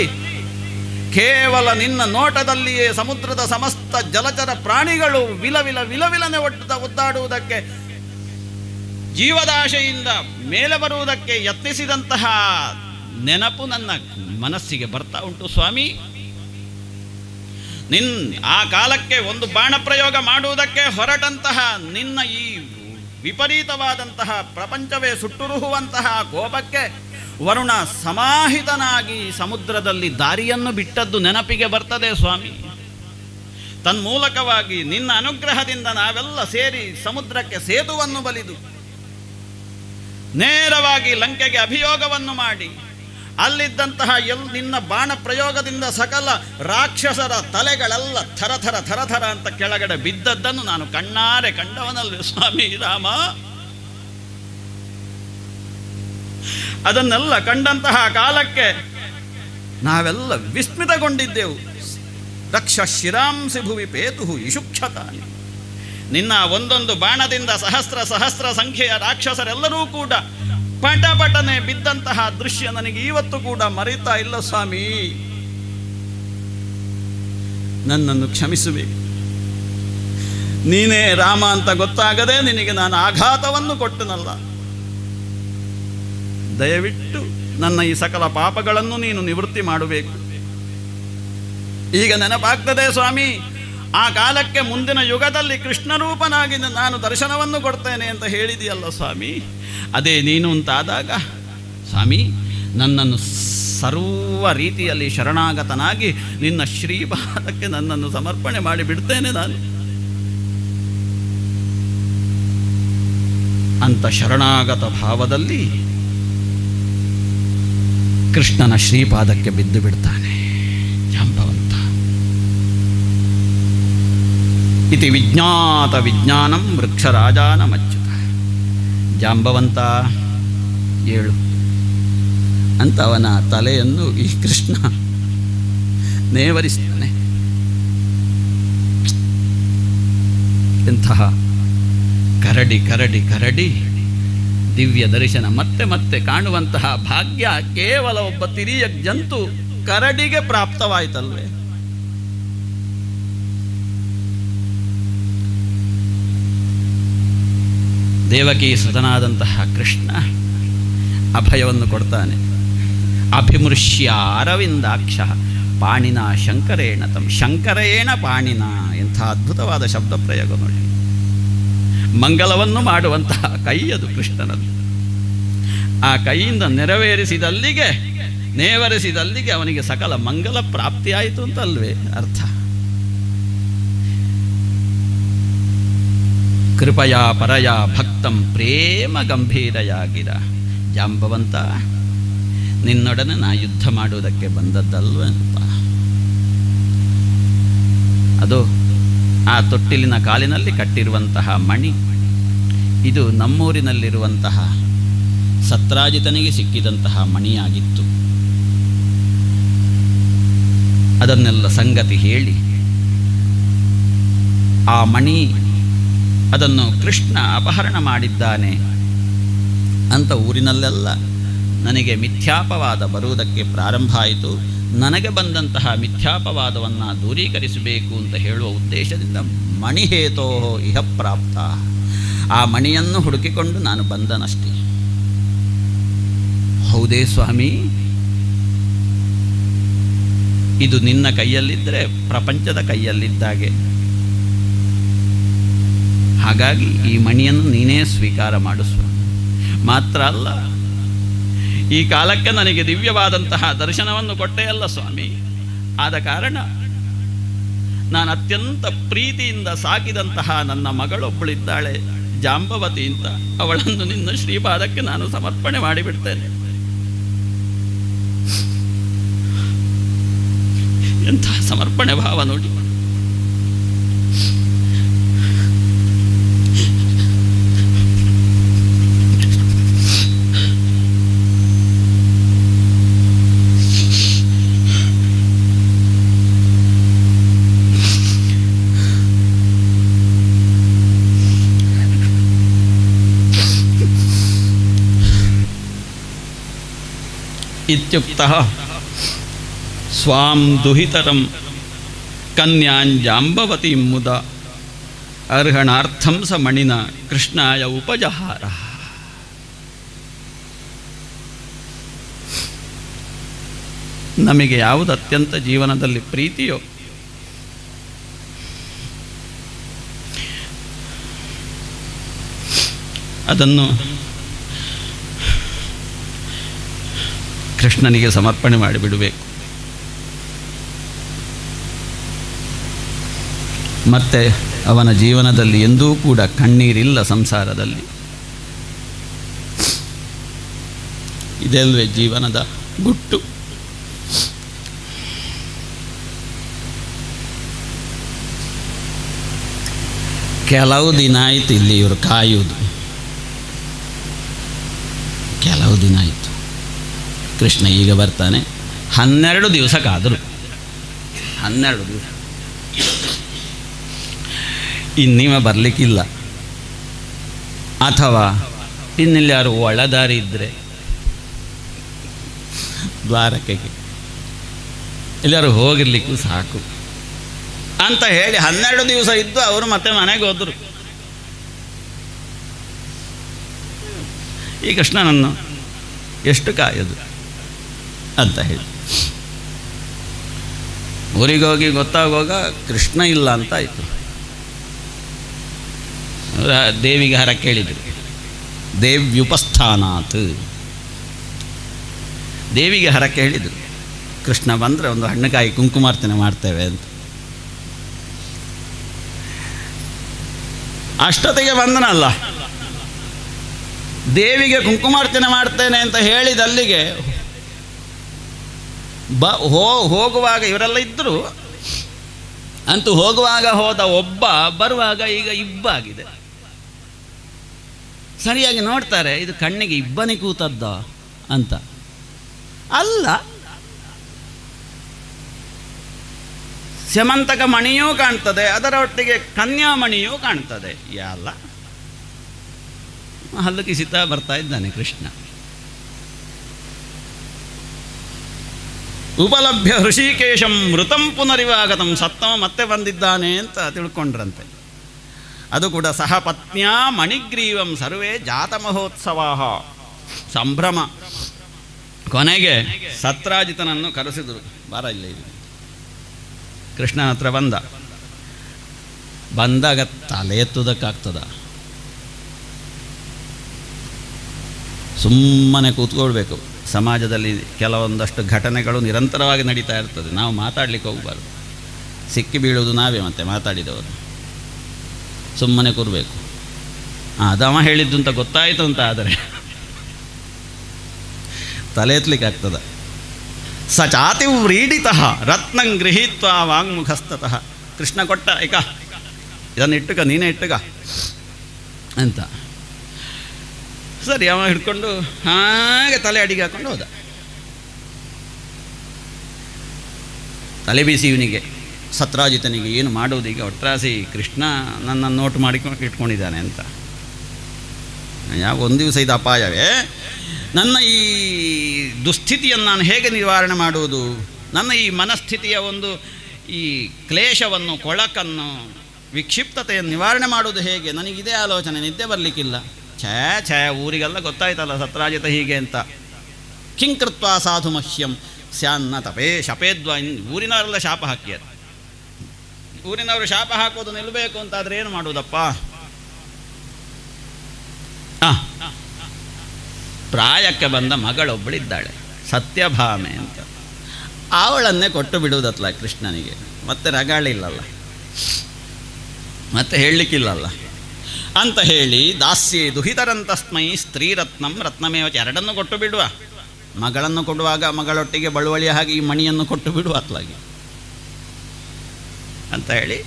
ಕೇವಲ ನಿನ್ನ ನೋಟದಲ್ಲಿಯೇ ಸಮುದ್ರದ ಸಮಸ್ತ ಜಲಚರ ಪ್ರಾಣಿಗಳು ವಿಲವಿಲನೆ ಒದ್ದಾಡುವುದಕ್ಕೆ, ಜೀವದಾಶೆಯಿಂದ ಮೇಲೆ ಬರುವುದಕ್ಕೆ ಯತ್ನಿಸಿದಂತಹ ನೆನಪು ನನ್ನ ಮನಸ್ಸಿಗೆ ಬರ್ತಾ ಉಂಟು ಸ್ವಾಮಿ. ಆ ಕಾಲಕ್ಕೆ ಒಂದು ಬಾಣ ಪ್ರಯೋಗ ಮಾಡುವುದಕ್ಕೆ ಹೊರಟಂತಹ ನಿನ್ನ ಈ ವಿಪರೀತವಾದಂತಹ ಪ್ರಪಂಚವೇ ಸುಟ್ಟುರುಹುವಂತಹ ಕೋಪಕ್ಕೆ ವರುಣ ಸಮಾಹಿತನಾಗಿ ಸಮುದ್ರದಲ್ಲಿ ದಾರಿಯನ್ನು ಬಿಟ್ಟದ್ದು ನೆನಪಿಗೆ ಬರ್ತದೆ ಸ್ವಾಮಿ. ತನ್ಮೂಲಕವಾಗಿ ನಿನ್ನ ಅನುಗ್ರಹದಿಂದ ನಾವೆಲ್ಲ ಸೇರಿ ಸಮುದ್ರಕ್ಕೆ ಸೇತುವನ್ನು ಬಲಿದು ನೇರವಾಗಿ ಲಂಕೆಗೆ ಅಭಿಯೋಗವನ್ನು ಮಾಡಿ ಅಲ್ಲಿದ್ದಂತಹ ನಿನ್ನ ಬಾಣ ಪ್ರಯೋಗದಿಂದ ಸಕಲ ರಾಕ್ಷಸರ ತಲೆಗಳೆಲ್ಲ ಥರ ಅಂತ ಕೆಳಗಡೆ ಬಿದ್ದದ್ದನ್ನು ನಾನು ಕಣ್ಣಾರೆ ಕಂಡವನಲ್ಲಿ ಸ್ವಾಮಿ ರಾಮ. ಅದನ್ನೆಲ್ಲ ಕಂಡಂತಹ ಕಾಲಕ್ಕೆ ನಾವೆಲ್ಲ ವಿಸ್ಮಿತಗೊಂಡಿದ್ದೆವು. ರಕ್ಷ ಶಿರಾಂಸಿ ಭುವಿ ಪೇತು ಇಶುಕ್ಷತಾನಿ. ನಿನ್ನ ಒಂದೊಂದು ಬಾಣದಿಂದ ಸಹಸ್ರ ಸಂಖ್ಯೆಯ ರಾಕ್ಷಸರೆಲ್ಲರೂ ಕೂಡ ಪಟನೆ ಬಿದ್ದಂತಹ ದೃಶ್ಯ ನನಗೆ ಇವತ್ತು ಕೂಡ ಮರೆಯುತ್ತಾ ಇಲ್ಲ ಸ್ವಾಮಿ. ನನ್ನನ್ನು ಕ್ಷಮಿಸಬೇಕು. ನೀನೇ ರಾಮ ಅಂತ ಗೊತ್ತಾಗದೆ ನಿನಗೆ ನಾನು ಆಘಾತವನ್ನು ಕೊಟ್ಟನಲ್ಲ. ದಯವಿಟ್ಟು ನನ್ನ ಈ ಸಕಲ ಪಾಪಗಳನ್ನು ನೀನು ನಿವೃತ್ತಿ ಮಾಡಬೇಕು. ಈಗ ನೆನಪಾಗ್ತದೆ ಸ್ವಾಮಿ, ಆ ಕಾಲಕ್ಕೆ ಮುಂದಿನ ಯುಗದಲ್ಲಿ ಕೃಷ್ಣ ರೂಪನಾಗಿ ನಾನು ದರ್ಶನವನ್ನು ಕೊಡ್ತೇನೆ ಅಂತ ಹೇಳಿದೆಯಲ್ಲ ಸ್ವಾಮಿ. ಅದೇ ನೀನು ಅಂತಾದಾಗ ಸ್ವಾಮಿ, ನನ್ನನ್ನು ಸರ್ವ ರೀತಿಯಲ್ಲಿ ಶರಣಾಗತನಾಗಿ ನಿನ್ನ ಶ್ರೀಪಾದಕ್ಕೆ ನನ್ನನ್ನು ಸಮರ್ಪಣೆ ಮಾಡಿ ಬಿಡ್ತೇನೆ ನಾನು. ಅಂತ ಶರಣಾಗತ ಭಾವದಲ್ಲಿ ಕೃಷ್ಣನ ಶ್ರೀಪಾದಕ್ಕೆ ಬಿದ್ದು ಬಿಡ್ತಾನೆ ಜಾಂಬವಂತ. ಇತಿ ವಿಜ್ಞಾತ ವಿಜ್ಞಾನಂ ವೃಕ್ಷರಾಜಾನಮಚ್ಯುತ. ಜಾಂಬವಂತ ಏಳು ಅಂತ ಅವನ ತಲೆಯನ್ನು ಈ ಕೃಷ್ಣ ನೇವರಿಸ್ತಾನೆ. ಎಂತಹ ಕರಡಿ ಕರಡಿ ಕರಡಿ ದಿವ್ಯ ದರ್ಶನ ಮತ್ತೆ ಮತ್ತೆ ಕಾಣುವಂತಹ ಭಾಗ್ಯ ಕೇವಲ ಒಬ್ಬ ತಿರಿಯ ಜಂತು ಕರಡಿಗೆ ಪ್ರಾಪ್ತವಾಯಿತಲ್ವೇ. ದೇವಕಿ ಸುತನಾದಂತಹ ಕೃಷ್ಣ ಅಭಯವನ್ನು ಕೊಡ್ತಾನೆ. ಅಭಿಮೃಶ್ಯ ಅರವಿಂದಾಕ್ಷ ಪಾಣಿನ ಶಂಕರೇಣ ತಂ. ಶಂಕರೇಣ ಪಾಣಿನ, ಎಂಥ ಅದ್ಭುತವಾದ ಶಬ್ದ ಪ್ರಯೋಗ ನೋಡಿ. ಮಂಗಲವನ್ನು ಮಾಡುವಂತಹ ಕೈ ಅದು ಕೃಷ್ಣನದ್ದು. ಆ ಕೈಯಿಂದ ನೇವರಿಸಿದಲ್ಲಿಗೆ ಅವನಿಗೆ ಸಕಲ ಮಂಗಲ ಪ್ರಾಪ್ತಿಯಾಯಿತು ಅಂತಲ್ವೇ ಅರ್ಥ. ಕೃಪಯಾ ಪರಯ ಭಕ್ತಂ ಪ್ರೇಮ ಗಂಭೀರಯಾಗಿರ. ಜಾಂಬವಂತ, ನಿನ್ನೊಡನೆ ನಾ ಯುದ್ಧ ಮಾಡುವುದಕ್ಕೆ ಬಂದದ್ದಲ್ವಪ್ಪ. ಅದು ಆ ತೊಟ್ಟಿಲಿನ ಕಾಲಿನಲ್ಲಿ ಕಟ್ಟಿರುವಂತಹ ಮಣಿ, ಇದು ನಮ್ಮೂರಿನಲ್ಲಿರುವಂತಹ ಸತ್ರಾಜಿತನಿಗೆ ಸಿಕ್ಕಿದಂತಹ ಮಣಿಯಾಗಿತ್ತು. ಅದನ್ನೆಲ್ಲ ಸಂಗತಿ ಹೇಳಿ ಆ ಮಣಿ ಅದನ್ನು ಕೃಷ್ಣ ಅಪಹರಣ ಮಾಡಿದ್ದಾನೆ ಅಂತ ಊರಿನಲ್ಲೆಲ್ಲ ನನಗೆ ಮಿಥ್ಯಾಪವಾದ ಬರುವುದಕ್ಕೆ ಪ್ರಾರಂಭ ಆಯಿತು. ನನಗೆ ಬಂದಂತಹ ಮಿಥ್ಯಾಪವಾದವನ್ನು ದೂರೀಕರಿಸಬೇಕು ಅಂತ ಹೇಳುವ ಉದ್ದೇಶದಿಂದ ಮಣಿಹೇತೋ ಇಹ ಪ್ರಾಪ್ತ. ಆ ಮಣಿಯನ್ನು ಹುಡುಕಿಕೊಂಡು ನಾನು ಬಂದನಷ್ಟೇ. ಹೌದೇ ಸ್ವಾಮಿ, ಇದು ನಿನ್ನ ಕೈಯಲ್ಲಿದ್ದರೆ ಪ್ರಪಂಚದ ಕೈಯಲ್ಲಿದ್ದಾಗೆ. ಹಾಗಾಗಿ ಈ ಮಣಿಯನ್ನು ನೀನೇ ಸ್ವೀಕಾರ ಮಾಡು ಸ್ವಾಮಿ. ಮಾತ್ರ ಅಲ್ಲ, ಈ ಕಾಲಕ್ಕೆ ನನಗೆ ದಿವ್ಯವಾದಂತಹ ದರ್ಶನವನ್ನು ಕೊಟ್ಟೆಯಲ್ಲ ಸ್ವಾಮಿ. ಆದ ಕಾರಣ ನಾನು ಅತ್ಯಂತ ಪ್ರೀತಿಯಿಂದ ಸಾಕಿದಂತಹ ನನ್ನ ಮಗಳೊಬ್ಬಳಿದ್ದಾಳೆ ಜಾಂಬವತಿ ಅಂತ, ಅವಳನ್ನು ನಿನ್ನ ಶ್ರೀಪಾದಕ್ಕೆ ನಾನು ಸಮರ್ಪಣೆ ಮಾಡಿಬಿಡ್ತೇನೆ. ಎಂತಹ ಸಮರ್ಪಣೆ ಭಾವ ನೋಡಿ. ಇತ್ಯುಕ್ತಃ ಸ್ವಾಂ ದುಹಿತರಂ ಕನ್ಯಾಂಜಾಂಬವತೀಂ ಮುದ ಅರ್ಹಣಾರ್ಥಂ ಸ ಮಣಿನ ಕೃಷ್ಣಾಯ ಉಪಜಹಾರ. ನಮಗೆ ಯಾವುದು ಅತ್ಯಂತ ಜೀವನದಲ್ಲಿ ಪ್ರೀತಿಯೋ ಅದನ್ನು ಕೃಷ್ಣನಿಗೆ ಸಮರ್ಪಣೆ ಮಾಡಿಬಿಡಬೇಕು. ಮತ್ತೆ ಅವನ ಜೀವನದಲ್ಲಿ ಎಂದೂ ಕೂಡ ಕಣ್ಣೀರಿಲ್ಲ ಸಂಸಾರದಲ್ಲಿ. ಇದೆಲ್ವೇ ಜೀವನದ ಗುಟ್ಟು. ಕೆಲವು ದಿನ ಆಯಿತು ಇಲ್ಲಿ ಇವರು ಕಾಯುವುದು, ಕೆಲವು ದಿನ ಆಯಿತು. ಕೃಷ್ಣ ಈಗ ಬರ್ತಾನೆ. 12 ದಿವಸಕ್ಕಾದರೂ 12 ದಿವಸ ಇನ್ನಿವ ಬರಲಿಕ್ಕಿಲ್ಲ. ಅಥವಾ ಇನ್ನೆಲ್ಲಿ ಯಾರು ಒಳದಾರಿ ಇದ್ದರೆ ದ್ವಾರಕ್ಕೆ ಎಲ್ಲರೂ ಹೋಗಿರ್ಲಿಕ್ಕೂ ಸಾಕು ಅಂತ ಹೇಳಿ 12 ದಿವಸ ಇದ್ದು ಅವರು ಮತ್ತೆ ಮನೆಗೆ ಹೋದರು. ಈ ಕೃಷ್ಣನನ್ನು ಎಷ್ಟು ಕಾಯೋದು ಅಂತ ಹೇಳಿ ಊರಿಗೋಗಿ ಗೊತ್ತಾಗುವಾಗ ಕೃಷ್ಣ ಇಲ್ಲ ಅಂತ ಆಯಿತು. ದೇವಿಗೆ ಹರ ಕೇಳಿದರು, ದೇವ್ಯುಪಸ್ಥಾನಾತ್. ದೇವಿಗೆ ಹರಕೆ ಹೇಳಿದರು, ಕೃಷ್ಣ ಬಂದರೆ ಒಂದು ಹಣ್ಣುಕಾಯಿ ಕುಂಕುಮಾರ್ಚನೆ ಮಾಡ್ತೇವೆ ಅಂತ. ಅಷ್ಟೊತ್ತಿಗೆ ಬಂದನಲ್ಲ, ದೇವಿಗೆ ಕುಂಕುಮಾರ್ಚನೆ ಮಾಡ್ತೇನೆ ಅಂತ ಹೇಳಿದಲ್ಲಿಗೆ ಹೋಗುವಾಗ ಇವರೆಲ್ಲ ಇದ್ದರು. ಅಂತೂ ಹೋಗುವಾಗ ಹೋದ ಒಬ್ಬ, ಬರುವಾಗ ಈಗ ಇಬ್ಬಾಗಿದೆ. ಸರಿಯಾಗಿ ನೋಡ್ತಾರೆ, ಇದು ಕಣ್ಣಿಗೆ ಇಬ್ಬನಿ ಕೂತದ್ದ ಅಂತ. ಅಲ್ಲ, ಸ್ಯಮಂತಕ ಮಣಿಯೂ ಕಾಣ್ತದೆ, ಅದರ ಒಟ್ಟಿಗೆ ಕನ್ಯಾಮಣಿಯೂ ಕಾಣ್ತದೆ. ಎಲ್ಲ ಹಲ್ಲು ಕಿಸಿತಾ ಬರ್ತಾ ಇದ್ದಾನೆ ಕೃಷ್ಣ. ಉಪಲಭ್ಯ ಹೃಷಿಕೇಶಂ ಮೃತಂ ಪುನರಿವಾಗತಂ, ಸತ್ತಮ ಮತ್ತೆ ಬಂದಿದ್ದಾನೆ ಅಂತ ತಿಳ್ಕೊಂಡ್ರಂತೆ. ಅದು ಕೂಡ ಸಹ ಪತ್ನ್ಯಾ ಮಣಿಗ್ರೀವಂ ಸರ್ವೇ ಜಾತ ಮಹೋತ್ಸವ, ಸಂಭ್ರಮ. ಕೊನೆಗೆ ಸತ್ರಾಜಿತನನ್ನು ಕರೆಸಿದರು, ಬಾರ ಇಲ್ಲ ಕೃಷ್ಣನ ಹತ್ರ ಬಂದಾಗ ತಲೆ ಎತ್ತುವುದಕ್ಕಾಗ್ತದ? ಸುಮ್ಮನೆ ಕೂತ್ಕೊಳ್ಬೇಕು. ಸಮಾಜದಲ್ಲಿ ಕೆಲವೊಂದಷ್ಟು ಘಟನೆಗಳು ನಿರಂತರವಾಗಿ ನಡೀತಾ ಇರ್ತದೆ, ನಾವು ಮಾತಾಡಲಿಕ್ಕೆ ಹೋಗಬಾರ್ದು. ಸಿಕ್ಕಿ ಬೀಳುವುದು ನಾವೇ ಮತ್ತೆ ಮಾತಾಡಿದವರು. ಸುಮ್ಮನೆ ಕೂರಬೇಕು. ಅದವ ಹೇಳಿದ್ದು ಅಂತ ಗೊತ್ತಾಯಿತು ಅಂತ ಆದರೆ ತಲೆ ಎತ್ತಲಿಕ್ಕೆ ಆಗ್ತದ. ಸ ಚಾತಿ ವ್ರೀಡಿತಃ ರತ್ನಂ ಗೃಹೀತ್ವ ವಾಂಗ್ಮುಖಸ್ತತಃ. ಕೃಷ್ಣ ಕೊಟ್ಟ, ಏಕ ಇದನ್ನು ಇಟ್ಟುಕ, ನೀನೇ ಇಟ್ಟುಕ ಅಂತ. ಸರಿ, ಅವ ಹಿಡ್ಕೊಂಡು ಹಾಗೆ ತಲೆ ಅಡಿಗೆ ಹಾಕೊಂಡು ಹೋದ. ತಲೆ ಬೀಸಿ ಇವನಿಗೆ, ಸತ್ರಾಜಿತನಿಗೆ ಏನು ಮಾಡೋದು ಈಗ? ಒಟ್ರಾಸಿ ಕೃಷ್ಣ ನನ್ನನ್ನು ನೋಟ್ ಮಾಡಿಕೊಂಡು ಇಟ್ಕೊಂಡಿದ್ದಾನೆ ಅಂತ. ಯಾವ ಒಂದು ದಿವಸ ಇದು ಅಪಾಯವೇ. ನನ್ನ ಈ ದುಸ್ಥಿತಿಯನ್ನು ನಾನು ಹೇಗೆ ನಿವಾರಣೆ ಮಾಡುವುದು? ನನ್ನ ಈ ಮನಸ್ಥಿತಿಯ ಒಂದು ಈ ಕ್ಲೇಶವನ್ನು, ಕೊಳಕನ್ನು ವಿಕ್ಷಿಪ್ತತೆಯನ್ನು ನಿವಾರಣೆ ಮಾಡುವುದು ಹೇಗೆ? ನನಗಿದೇ ಆಲೋಚನೆ, ನಿದ್ದೆ ಬರಲಿಕ್ಕಿಲ್ಲ. ಛೇ ಊರಿಗೆಲ್ಲ ಗೊತ್ತಾಯ್ತಲ್ಲ ಸತ್ರಾಜಿತ ಹೀಗೆ ಅಂತ. ಕಿಂಕೃತ್ವ ಸಾಧು ಮಹ್ಯಂ ಸ್ಯಾನ್ನ ತಪೇ ಶಪೇದ್ವ. ಊರಿನವರೆಲ್ಲ ಶಾಪ ಹಾಕಿಯಾರ. ಊರಿನವರು ಶಾಪ ಹಾಕೋದು ನಿಲ್ಲಬೇಕು ಅಂತಾದರೆ ಏನು ಮಾಡುವುದಪ್ಪ? ಪ್ರಾಯಕ್ಕೆ ಬಂದ ಮಗಳೊಬ್ಬಳಿದ್ದಾಳೆ, ಸತ್ಯಭಾಮೆ ಅಂತ. ಅವಳನ್ನೇ ಕೊಟ್ಟು ಬಿಡುವುದತ್ಲ ಕೃಷ್ಣನಿಗೆ. ಮತ್ತೆ ರಗಾಳಿಲ್ಲಲ್ಲ, ಮತ್ತೆ ಹೇಳಲಿಕ್ಕಿಲ್ಲಲ್ಲ ಅಂತ ಹೇಳಿ ದಾಸ್ಯೇ ದುಹಿತರಂತಸ್ಮೈ ಸ್ತ್ರೀರತ್ನಂ ರತ್ನಮೇವ, ಎರಡನ್ನು ಕೊಟ್ಟು ಬಿಡುವ. ಮಗಳನ್ನು ಕೊಡುವಾಗ ಮಗಳೊಟ್ಟಿಗೆ ಬಳುವಳಿಯ ಹಾಗೆ ಈ ಮಣಿಯನ್ನು ಕೊಟ್ಟು ಬಿಡುವ ಅತ್ಲಾಗಿ ಅಂತ ಹೇಳಿ,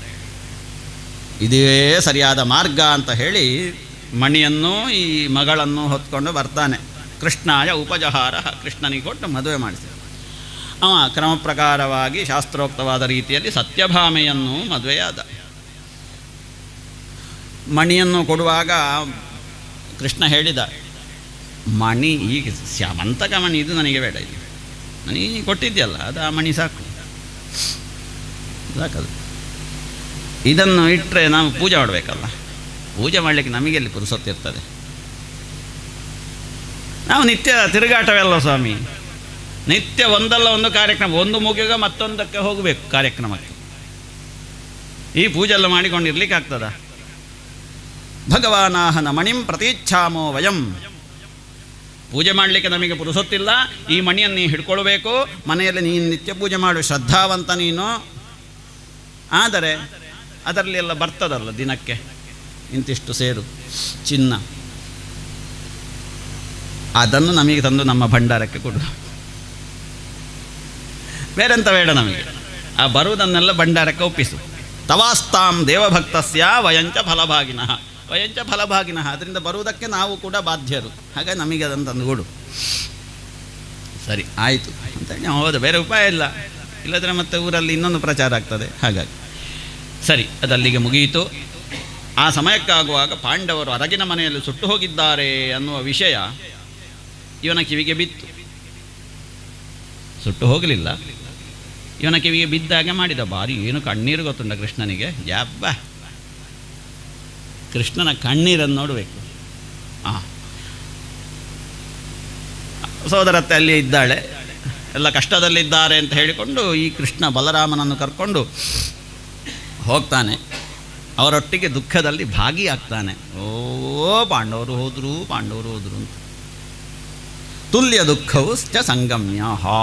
ಇದೇ ಸರಿಯಾದ ಮಾರ್ಗ ಅಂತ ಹೇಳಿ ಮಣಿಯನ್ನು ಈ ಮಗಳನ್ನು ಹೊತ್ಕೊಂಡು ಬರ್ತಾನೆ. ಕೃಷ್ಣಾಯ ಉಪಜಹಾರ, ಕೃಷ್ಣನಿಗೆ ಕೊಟ್ಟು ಮದುವೆ ಮಾಡಿಸಿದ. ಅವ ಕ್ರಮ ಪ್ರಕಾರವಾಗಿ ಶಾಸ್ತ್ರೋಕ್ತವಾದ ರೀತಿಯಲ್ಲಿ ಸತ್ಯಭಾಮೆಯನ್ನು ಮದುವೆಯಾದ. ಮಣಿಯನ್ನು ಕೊಡುವಾಗ ಕೃಷ್ಣ ಹೇಳಿದ, ಮಣಿ ಈಗ ಸ್ಯಾಮಂತಕ ಮಣಿ ಇದು ನನಗೆ ಬೇಡ, ಇದು ನನಗೆ ಕೊಟ್ಟಿದ್ಯಲ್ಲ ಅದು ಆ ಮಣಿ ಸಾಕು, ಸಾಕದು. ಇದನ್ನು ಇಟ್ಟರೆ ನಾವು ಪೂಜೆ ಮಾಡಬೇಕಲ್ಲ, ಪೂಜೆ ಮಾಡಲಿಕ್ಕೆ ನಮಗೆಲ್ಲಿ ಪುರುಸೊತ್ತಿರ್ತದೆ? ನಾವು ನಿತ್ಯ ತಿರುಗಾಟವೆಲ್ಲ ಸ್ವಾಮಿ, ನಿತ್ಯ ಒಂದಲ್ಲ ಒಂದು ಕಾರ್ಯಕ್ರಮ, ಒಂದು ಮುಗಿಗ ಮತ್ತೊಂದಕ್ಕೆ ಹೋಗಬೇಕು ಕಾರ್ಯಕ್ರಮಕ್ಕೆ. ಈ ಪೂಜೆ ಎಲ್ಲ ಮಾಡಿಕೊಂಡಿರ್ಲಿಕ್ಕೆ ಆಗ್ತದ? ಭಗವಾನಾಹನ ಮಣಿಂ ಪ್ರತೀಚ್ಛಾಮೋ ವಯಂ. ಪೂಜೆ ಮಾಡಲಿಕ್ಕೆ ನಮಗೆ ಪುರುಸೊತ್ತಿಲ್ಲ, ಈ ಮಣಿಯನ್ನು ನೀನು ಹಿಡ್ಕೊಳ್ಬೇಕು, ಮನೆಯಲ್ಲಿ ನೀನು ನಿತ್ಯ ಪೂಜೆ ಮಾಡು, ಶ್ರದ್ಧಾವಂತ ನೀನು. ಆದರೆ ಅದರಲ್ಲಿ ಎಲ್ಲ ಬರ್ತದಲ್ಲ ದಿನಕ್ಕೆ ಇಂತಿಷ್ಟು ಸೇರು ಚಿನ್ನ, ಅದನ್ನು ನಮಗೆ ತಂದು ನಮ್ಮ ಭಂಡಾರಕ್ಕೆ ಕೊಡು. ಬೇರೆಂತ ಬೇಡ ನಮಗೆ, ಆ ಬರುವುದನ್ನೆಲ್ಲ ಭಂಡಾರಕ್ಕೆ ಒಪ್ಪಿಸು. ತವಾಸ್ತಾಂ ದೇವಭಕ್ತಸ್ಯ ವಯಂಚ ಫಲಭಾಗಿನಃ, ವಯಂಚ ಫಲಭಾಗಿನಃ, ಅದರಿಂದ ಬರುವುದಕ್ಕೆ ನಾವು ಕೂಡ ಬಾಧ್ಯರು, ಹಾಗೆ ನಮಗೆ ಅದನ್ನು ತಂದುಕೊಡು. ಸರಿ ಆಯಿತು ಅಂತೇಳಿ ನಾವು ಹೋದ, ಬೇರೆ ಉಪಾಯ ಇಲ್ಲ, ಇಲ್ಲದ್ರೆ ಮತ್ತೆ ಊರಲ್ಲಿ ಇನ್ನೊಂದು ಪ್ರಚಾರ ಆಗ್ತದೆ. ಹಾಗಾಗಿ ಸರಿ, ಅದಲ್ಲಿಗೆ ಮುಗಿಯಿತು. ಆ ಸಮಯಕ್ಕಾಗುವಾಗ ಪಾಂಡವರು ಅರಗಿನ ಮನೆಯಲ್ಲಿ ಸುಟ್ಟು ಹೋಗಿದ್ದಾರೆ ಅನ್ನುವ ವಿಷಯ ಇವನ ಕಿವಿಗೆ ಬಿತ್ತು. ಸುಟ್ಟು ಹೋಗಲಿಲ್ಲ, ಇವನ ಕಿವಿಗೆ ಬಿದ್ದಾಗೆ ಮಾಡಿದ. ಬಾರಿ ಏನು ಕಣ್ಣೀರು ಗೊತ್ತುಂಟ ಕೃಷ್ಣನಿಗೆ, ಯಾಬ್ಬ ಕೃಷ್ಣನ ಕಣ್ಣೀರನ್ನು ನೋಡಬೇಕು. ಸೋದರತ್ತೆ ಅಲ್ಲಿ ಇದ್ದಾಳೆ, ಎಲ್ಲ ಕಷ್ಟದಲ್ಲಿದ್ದಾರೆ ಅಂತ ಹೇಳಿಕೊಂಡು ಈ ಕೃಷ್ಣ ಬಲರಾಮನನ್ನು ಕರ್ಕೊಂಡು ಹೋಗ್ತಾನೆ. ಅವರೊಟ್ಟಿಗೆ ದುಃಖದಲ್ಲಿ ಭಾಗಿಯಾಗ್ತಾನೆ. ಓ ಪಾಂಡವರು ಹೋದರು, ಪಾಂಡವರು ಹೋದರು ಅಂತ. ತುಲ್ಯ ದುಃಖವು ಚ ಸಂಗಮ್ಯ ಹಾ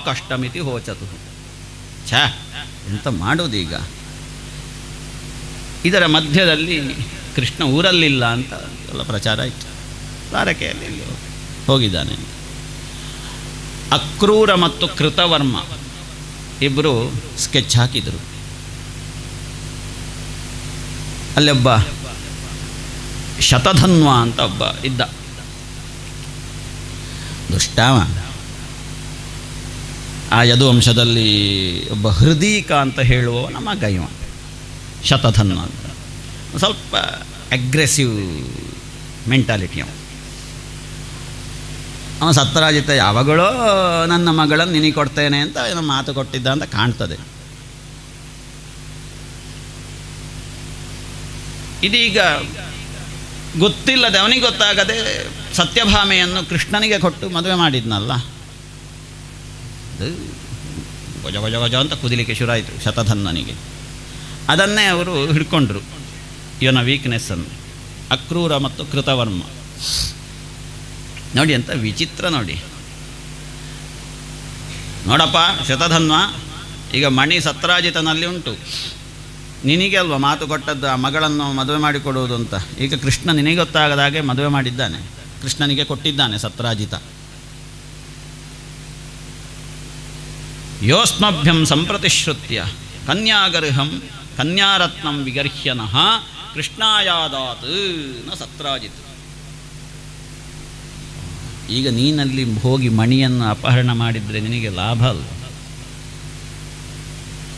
ಕಷ್ಟಮಿತಿ ಹೋಚತು. ಛ ಎಂತ ಮಾಡೋದೀಗ? ಇದರ ಮಧ್ಯದಲ್ಲಿ ಕೃಷ್ಣ ಊರಲ್ಲಿಲ್ಲ ಅಂತ ಎಲ್ಲ ಪ್ರಚಾರ ಆಯಿತು. ದ್ವಾರಕೆಯಲ್ಲಿ ಹೋಗಿದ್ದಾನೆ. ಅಕ್ರೂರ ಮತ್ತು ಕೃತವರ್ಮ ಇಬ್ಬರು ಸ್ಕೆಚ್ ಹಾಕಿದರು. ಅಲ್ಲೊಬ್ಬ ಶತಧನ್ವ ಅಂತ ಒಬ್ಬ ಇದ್ದ, ದುಷ್ಟಾವ. ಆ ಯದುವಂಶದಲ್ಲಿ ಒಬ್ಬ ಹೃದೀಕ ಅಂತ ಹೇಳುವವ ಮಗ ಇವ ಶತಧನ್ವ ಅಂತ. ಸ್ವಲ್ಪ ಅಗ್ರೆಸಿವ್ ಮೆಂಟಾಲಿಟಿ ಅವ ಸತ್ರಾಜಿತ ಯಾವಾಗಳೋ ನನ್ನ ಮಗಳನ್ನು ನಿನಗೆ ಕೊಡ್ತೇನೆ ಅಂತ ಏನೋ ಮಾತು ಕೊಟ್ಟಿದ್ದ ಅಂತ ಕಾಣ್ತದೆ. ಇದೀಗ ಗೊತ್ತಿಲ್ಲದೆ, ಅವನಿಗೆ ಗೊತ್ತಾಗದೆ ಸತ್ಯಭಾಮೆಯನ್ನು ಕೃಷ್ಣನಿಗೆ ಕೊಟ್ಟು ಮದುವೆ ಮಾಡಿದ್ನಲ್ಲ, ಅದು ಗಜ ಗಜ ಗಜ ಅಂತ ಕುದಿಲಿಕ್ಕೆ ಶುರುವಾಯಿತು ಶತಧನ್ವನಿಗೆ. ಅದನ್ನೇ ಅವರು ಹಿಡ್ಕೊಂಡ್ರು, ಇವನ ವೀಕ್ನೆಸ್ಸನ್ನು. ಅಕ್ರೂರ ಮತ್ತು ಕೃತವರ್ಮ ನೋಡಿ ಅಂತ ವಿಚಿತ್ರ ನೋಡಿ. ನೋಡಪ್ಪ ಶತಧನ್ವ, ಈಗ ಮಣಿ ಸತ್ರಾಜಿತನಲ್ಲಿ ಉಂಟು, ನಿನಗೆ ಅಲ್ವ ಮಾತು ಕೊಟ್ಟದ್ದು ಆ ಮಗಳನ್ನು ಮದುವೆ ಮಾಡಿಕೊಡುವುದು ಅಂತ. ಈಗ ಕೃಷ್ಣ ನಿನಗೆ ಗೊತ್ತಾಗದ ಹಾಗೆ ಮದುವೆ ಮಾಡಿದ್ದಾನೆ, ಕೃಷ್ಣನಿಗೆ ಕೊಟ್ಟಿದ್ದಾನೆ ಸತ್ರಾಜಿತ. ಯೋಸ್ಮಭ್ಯಂ ಸಂಪ್ರತಿಶ್ರುತ್ಯ ಕನ್ಯಾಗರ್ಹಂ ಕನ್ಯಾರತ್ನಂ ವಿಗರ್ಹ್ಯನಃ ಕೃಷ್ಣಾಯಾದಾತ್ ನ ಸತ್ರಾಜಿತ್. ಈಗ ನೀನಲ್ಲಿ ಹೋಗಿ ಮಣಿಯನ್ನು ಅಪಹರಣ ಮಾಡಿದರೆ ನಿನಗೆ ಲಾಭ ಅಲ್ಲ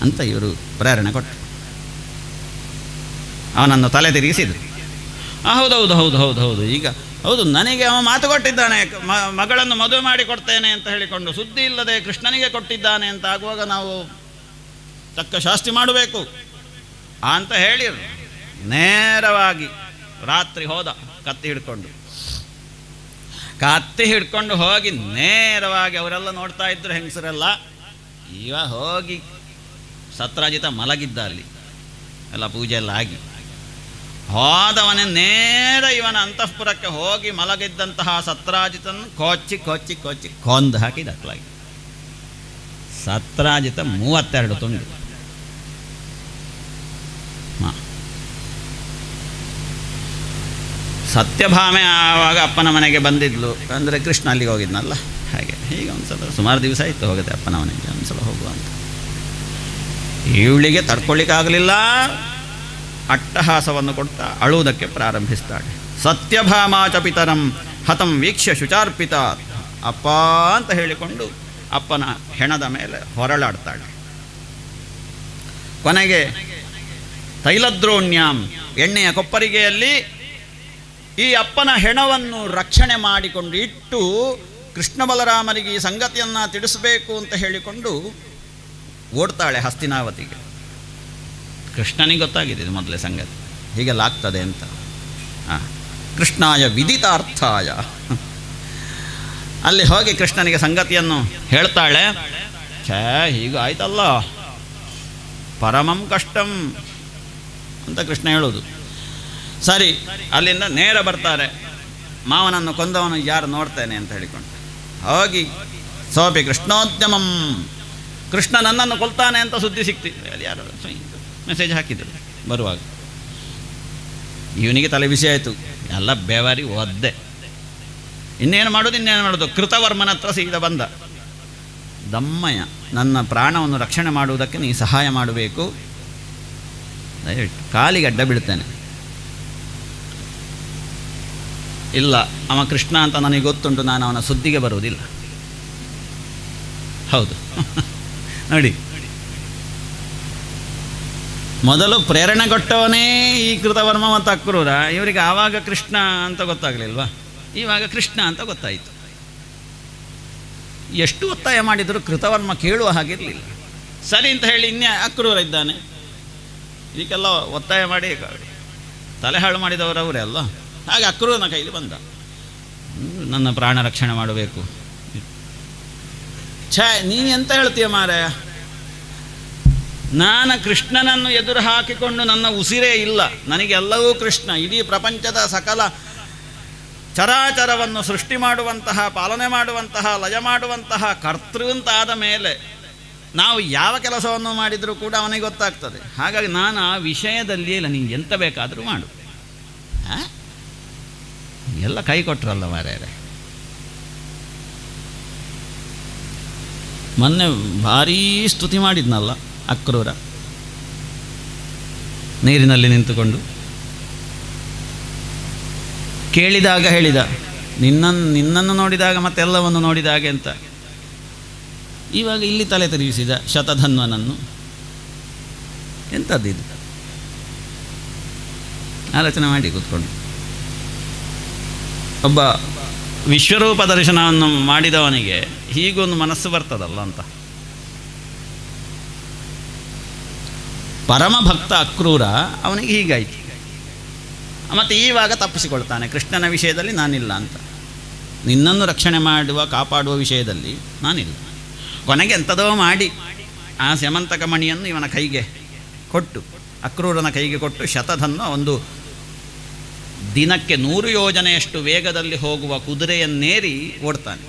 ಅಂತ ಇವರು ಪ್ರೇರಣೆ ಕೊಟ್ಟರು. ಅವನನ್ನು ತಲೆ ತಿರುಗಿಸಿದರು. ಹೌದೌದು ಹೌದು ಹೌದು ಹೌದು, ಈಗ ಹೌದು ನನಗೆ ಅವ ಮಾತು ಕೊಟ್ಟಿದ್ದಾನೆ, ಮಗಳನ್ನು ಮದುವೆ ಮಾಡಿ ಕೊಡ್ತೇನೆ ಅಂತ ಹೇಳಿಕೊಂಡು ಸುದ್ದಿ ಇಲ್ಲದೆ ಕೃಷ್ಣನಿಗೆ ಕೊಟ್ಟಿದ್ದಾನೆ ಅಂತ ಆಗುವಾಗ ನಾವು ತಕ್ಕ ಶಾಸ್ತಿ ಮಾಡಬೇಕು. ಅಂತ ಹೇಳಿರು. ನೇರವಾಗಿ ರಾತ್ರಿ ಹೋದ ಕತ್ತಿ ಹಿಡ್ಕೊಂಡು ಹೋಗಿ ನೇರವಾಗಿ ಅವರೆಲ್ಲ ನೋಡ್ತಾ ಇದ್ರು ಹೆಂಗಸರೆಲ್ಲ. ಇವ ಹೋಗಿ ಸತ್ರಾಜಿತ ಮಲಗಿದ್ದ ಅಲ್ಲಿ, ಎಲ್ಲ ಪೂಜೆ ಎಲ್ಲ ಆಗಿ ಹೋದವನೇ ನೇರ ಇವನ ಅಂತಃಪುರಕ್ಕೆ ಹೋಗಿ ಮಲಗಿದ್ದಂತಹ ಸತ್ರಾಜಿತನ್ನು ಕೊಚ್ಚಿ ಕೊಚ್ಚಿ ಕೊಚ್ಚಿ ಕೊಂದು ಹಾಕಿದ ಅತ್ಲಾಗಿ. ಸತ್ರಾಜಿತ 32 ತುಂಡು. ಸತ್ಯಭಾಮೆ ಆವಾಗ ಅಪ್ಪನ ಮನೆಗೆ ಬಂದಿದ್ಲು. ಅಂದರೆ ಕೃಷ್ಣ ಅಲ್ಲಿಗೆ ಹೋಗಿದ್ನಲ್ಲ, ಹಾಗೆ ಹೀಗೆ ಒಂದ್ಸಲ ಸುಮಾರು ದಿವಸ ಆಯಿತು ಹೋಗುತ್ತೆ ಅಪ್ಪನ ಮನೆಗೆ ಒಂದ್ಸಲ ಹೋಗುವಂತ. ಇವಳಿಗೆ ತಡ್ಕೊಳ್ಳಿಕ್ಕಾಗಲಿಲ್ಲ, ಅಟ್ಟಹಾಸವನ್ನು ಕೊಡ್ತಾ ಅಳುವುದಕ್ಕೆ ಪ್ರಾರಂಭಿಸ್ತಾಳೆ. ಸತ್ಯಭಾಮಾಚ ಪಿತರಂ ಹತಂ ವೀಕ್ಷ್ಯ ಶುಚಾರ್ಪಿತ, ಅಪ್ಪ ಅಂತ ಹೇಳಿಕೊಂಡು ಅಪ್ಪನ ಹೆಣದ ಮೇಲೆ ಹೊರಳಾಡ್ತಾಳೆ. ಕೊನೆಗೆ ತೈಲದ್ರೋಣ್ಯಾಂ, ಎಣ್ಣೆಯ ಕೊಪ್ಪರಿಗೆಯಲ್ಲಿ ಈ ಅಪ್ಪನ ಹೆಣವನ್ನು ರಕ್ಷಣೆ ಮಾಡಿಕೊಂಡು ಇಟ್ಟು ಕೃಷ್ಣ ಬಲರಾಮರಿಗೆ ಈ ಸಂಗತಿಯನ್ನು ತಿಳಿಸಬೇಕು ಅಂತ ಹೇಳಿಕೊಂಡು ಓಡ್ತಾಳೆ ಹಸ್ತಿನಾವತಿಗೆ. ಕೃಷ್ಣನಿಗೆ ಗೊತ್ತಾಗಿದೆ ಇದು ಮೊದಲೇ ಸಂಗತಿ, ಹೀಗೆಲ್ಲ ಆಗ್ತದೆ ಅಂತ. ಕೃಷ್ಣಾಯ ವಿದಿತಾರ್ಥಾಯ, ಅಲ್ಲಿ ಹೋಗಿ ಕೃಷ್ಣನಿಗೆ ಸಂಗತಿಯನ್ನು ಹೇಳ್ತಾಳೆ. ಹೀಗೂ ಆಯ್ತಲ್ಲ, ಪರಮಂ ಕಷ್ಟಂ ಅಂತ ಕೃಷ್ಣ ಹೇಳೋದು. ಸರಿ, ಅಲ್ಲಿಂದ ನೇರ ಬರ್ತಾರೆ. ಮಾವನನ್ನು ಕೊಂದವನು ಯಾರು ನೋಡ್ತೇನೆ ಅಂತ ಹೇಳಿಕೊಂಡು ಹೋಗಿ ಸೋಪಿ ಕೃಷ್ಣೋದ್ಯಮಂ, ಕೃಷ್ಣ ನನ್ನನ್ನು ಕೊಲ್ತಾನೆ ಅಂತ ಸುದ್ದಿ ಸಿಕ್ತಿದೆ. ಅಲ್ಲಿ ಯಾರು ಮೆಸೇಜ್ ಹಾಕಿದ್ರು ಬರುವಾಗ. ಇವನಿಗೆ ತಲೆ ಬಿಸಿ ಆಯಿತು, ಎಲ್ಲ ಬೆವರಿ ಒದ್ದೆ. ಇನ್ನೇನು ಮಾಡೋದು, ಕೃತವರ್ಮನ ಹತ್ರ ಸೀದಾ ಬಂದ. ದಮ್ಮಯ್ಯ, ನನ್ನ ಪ್ರಾಣವನ್ನು ರಕ್ಷಣೆ ಮಾಡುವುದಕ್ಕೆ ನೀ ಸಹಾಯ ಮಾಡಬೇಕು, ದಯವಿಟ್ಟು ಕಾಲಿಗೆ ಅಡ್ಡ ಬೀಳ್ತೇನೆ. ಇಲ್ಲ, ಅವ ಕೃಷ್ಣ ಅಂತ ನನಗೆ ಗೊತ್ತುಂಟು, ನಾನು ಅವನ ಸುದ್ದಿಗೆ ಬರುವುದಿಲ್ಲ. ಹೌದು ನೋಡಿ, ಮೊದಲು ಪ್ರೇರಣೆ ಕೊಟ್ಟವನೇ ಈ ಕೃತವರ್ಮ ಮತ್ತು ಅಕ್ರೂರ. ಇವರಿಗೆ ಆವಾಗ ಕೃಷ್ಣ ಅಂತ ಗೊತ್ತಾಗಲಿಲ್ವಾ, ಇವಾಗ ಕೃಷ್ಣ ಅಂತ ಗೊತ್ತಾಯಿತು. ಎಷ್ಟು ಒತ್ತಾಯ ಮಾಡಿದರೂ ಕೃತವರ್ಮ ಕೇಳುವ ಹಾಗಿರಲಿಲ್ಲ. ಸರಿ ಅಂತ ಹೇಳಿ ಇನ್ನೇ ಅಕ್ರೂರ ಇದ್ದಾನೆ, ಇದಕ್ಕೆಲ್ಲ ಒತ್ತಾಯ ಮಾಡಿ ತಲೆ ಹಾಳು ಮಾಡಿದವರು ಅವರೇ ಅಲ್ಲ. ಹಾಗೆ ಅಕ್ರೂರನ ಕೈಲಿ ಬಂದ, ನನ್ನ ಪ್ರಾಣ ರಕ್ಷಣೆ ಮಾಡಬೇಕು. ನೀನು ಎಂತ ಹೇಳ್ತೀಯ ಮಾರಾಯ, ನಾನು ಕೃಷ್ಣನನ್ನು ಎದುರು ಹಾಕಿಕೊಂಡು ನನ್ನ ಉಸಿರೇ ಇಲ್ಲ, ನನಗೆಲ್ಲವೂ ಕೃಷ್ಣ. ಇಡೀ ಪ್ರಪಂಚದ ಸಕಲ ಚರಾಚರವನ್ನು ಸೃಷ್ಟಿ ಮಾಡುವಂತಹ, ಪಾಲನೆ ಮಾಡುವಂತಹ, ಲಯ ಮಾಡುವಂತಹ ಕರ್ತೃ ಅಂತಾದ ಮೇಲೆ ನಾವು ಯಾವ ಕೆಲಸವನ್ನು ಮಾಡಿದರೂ ಕೂಡ ಅವನಿಗೆ ಗೊತ್ತಾಗ್ತದೆ. ಹಾಗಾಗಿ ನಾನು ಆ ವಿಷಯದಲ್ಲಿ ಇಲ್ಲ, ನೀನು ಎಂತ ಬೇಕಾದರೂ ಮಾಡು. ಎಲ್ಲ ಕೈ ಕೊಟ್ಟರಲ್ಲ ಮಾರ್ಯಾರೆ. ಮೊನ್ನೆ ಭಾರೀ ಸ್ತುತಿ ಮಾಡಿದ್ನಲ್ಲ ಅಕ್ರೂರ, ನೀರಿನಲ್ಲಿ ನಿಂತುಕೊಂಡು ಕೇಳಿದಾಗ ಹೇಳಿದ, ನಿನ್ನನ್ನು ನೋಡಿದಾಗ ಮತ್ತೆಲ್ಲವನ್ನು ನೋಡಿದಾಗೆ ಅಂತ. ಇವಾಗ ಇಲ್ಲಿ ತಲೆ ತಿರುಗಿಸಿದ ಶತಧನ್ವನನ್ನು. ಎಂಥದ್ದಿದು, ಆಲೋಚನೆ ಮಾಡಿ ಕೂತ್ಕೊಂಡು. ಒಬ್ಬ ವಿಶ್ವರೂಪ ದರ್ಶನವನ್ನು ಮಾಡಿದವನಿಗೆ ಹೀಗೊಂದು ಮನಸ್ಸು ಬರ್ತದಲ್ಲ ಅಂತ. ಪರಮ ಭಕ್ತ ಅಕ್ರೂರ, ಅವನಿಗೆ ಹೀಗಾಯಿತು. ಮತ್ತು ಈವಾಗ ತಪ್ಪಿಸಿಕೊಳ್ತಾನೆ, ಕೃಷ್ಣನ ವಿಷಯದಲ್ಲಿ ನಾನಿಲ್ಲ ಅಂತ. ನಿನ್ನನ್ನು ರಕ್ಷಣೆ ಮಾಡುವ, ಕಾಪಾಡುವ ವಿಷಯದಲ್ಲಿ ನಾನಿಲ್ಲ. ಕೊನೆಗೆ ಎಂಥದೋ ಮಾಡಿ ಆ ಸ್ಯಮಂತಕ ಮಣಿಯನ್ನು ಇವನ ಕೈಗೆ ಕೊಟ್ಟು, ಅಕ್ರೂರನ ಕೈಗೆ ಕೊಟ್ಟು, ಶತಧನ್ವ, ಒಂದು ದಿನಕ್ಕೆ 100 ಯೋಜನೆಯಷ್ಟು ವೇಗದಲ್ಲಿ ಹೋಗುವ ಕುದುರೆಯನ್ನೇರಿ ಓಡ್ತಾನೆ.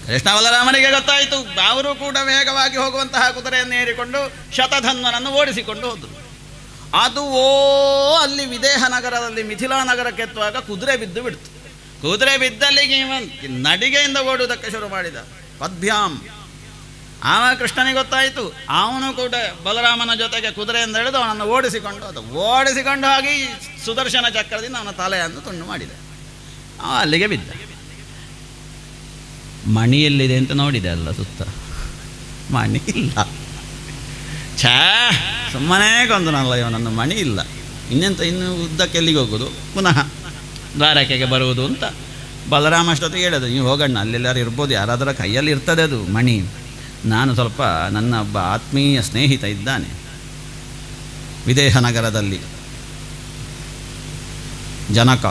ಕೃಷ್ಣ ಬಲರಾಮನಿಗೆ ಗೊತ್ತಾಯಿತು, ಅವರು ಕೂಡ ವೇಗವಾಗಿ ಹೋಗುವಂತಹ ಕುದುರೆಯನ್ನೇರಿಕೊಂಡು ಶತಧನ್ವನನ್ನು ಓಡಿಸಿಕೊಂಡು ಹೋದರು. ಅದು ಅಲ್ಲಿ ವಿದೇಹ ನಗರದಲ್ಲಿ ಮಿಥಿಲಾ ನಗರಕ್ಕೆ ಎತ್ತುವಾಗ ಕುದುರೆ ಬಿದ್ದು ಬಿಡ್ತು. ಕುದುರೆ ಬಿದ್ದಲ್ಲಿಗೆ ನಡಿಗೆಯಿಂದ ಓಡುವುದಕ್ಕೆ ಶುರು ಮಾಡಿದ, ಪದ್ಭ್ಯಾಂ. ಆವಾಗ ಕೃಷ್ಣನಿಗೆ ಗೊತ್ತಾಯಿತು, ಅವನು ಕೂಡ ಬಲರಾಮನ ಜೊತೆಗೆ ಕುದುರೆಯಿಂದ ಹಿಡಿದು ಅವನನ್ನು ಓಡಿಸಿಕೊಂಡು ಹೋಗಿ ಸುದರ್ಶನ ಚಕ್ರದಿಂದ ಅವನ ತಲೆಯನ್ನು ತುಂಡು ಮಾಡಿದೆ. ಅಲ್ಲಿಗೆ ಬಿದ್ದ. ಮಣಿಯಲ್ಲಿದೆ ಅಂತ ನೋಡಿದೆ ಅಲ್ಲ, ಸುತ್ತ ಮಣಿ ಇಲ್ಲ. ಸುಮ್ಮನೆ ಕೊಂದನಲ್ಲ ಇವನನ್ನು, ಮಣಿ ಇಲ್ಲ. ಇನ್ನು ಉದ್ದಕ್ಕೆ ಎಲ್ಲಿಗೆ ಹೋಗೋದು, ಪುನಃ ದ್ವಾರಕೆಗೆ ಬರುವುದು ಅಂತ ಬಲರಾಮ ಅಷ್ಟೊತ್ತಿಗೆ ಹೇಳೋದು, ನೀವು ಹೋಗೋಣ, ಅಲ್ಲೆಲ್ಲರೂ ಇರ್ಬೋದು, ಯಾರಾದರ ಕೈಯಲ್ಲಿ ಇರ್ತದೆ ಅದು ಮಣಿ. ನಾನು ಸ್ವಲ್ಪ, ನನ್ನ ಒಬ್ಬ ಆತ್ಮೀಯ ಸ್ನೇಹಿತ ಇದ್ದಾನೆ, ವಿದೇಹನಗರದಲ್ಲಿ ಜನಕ.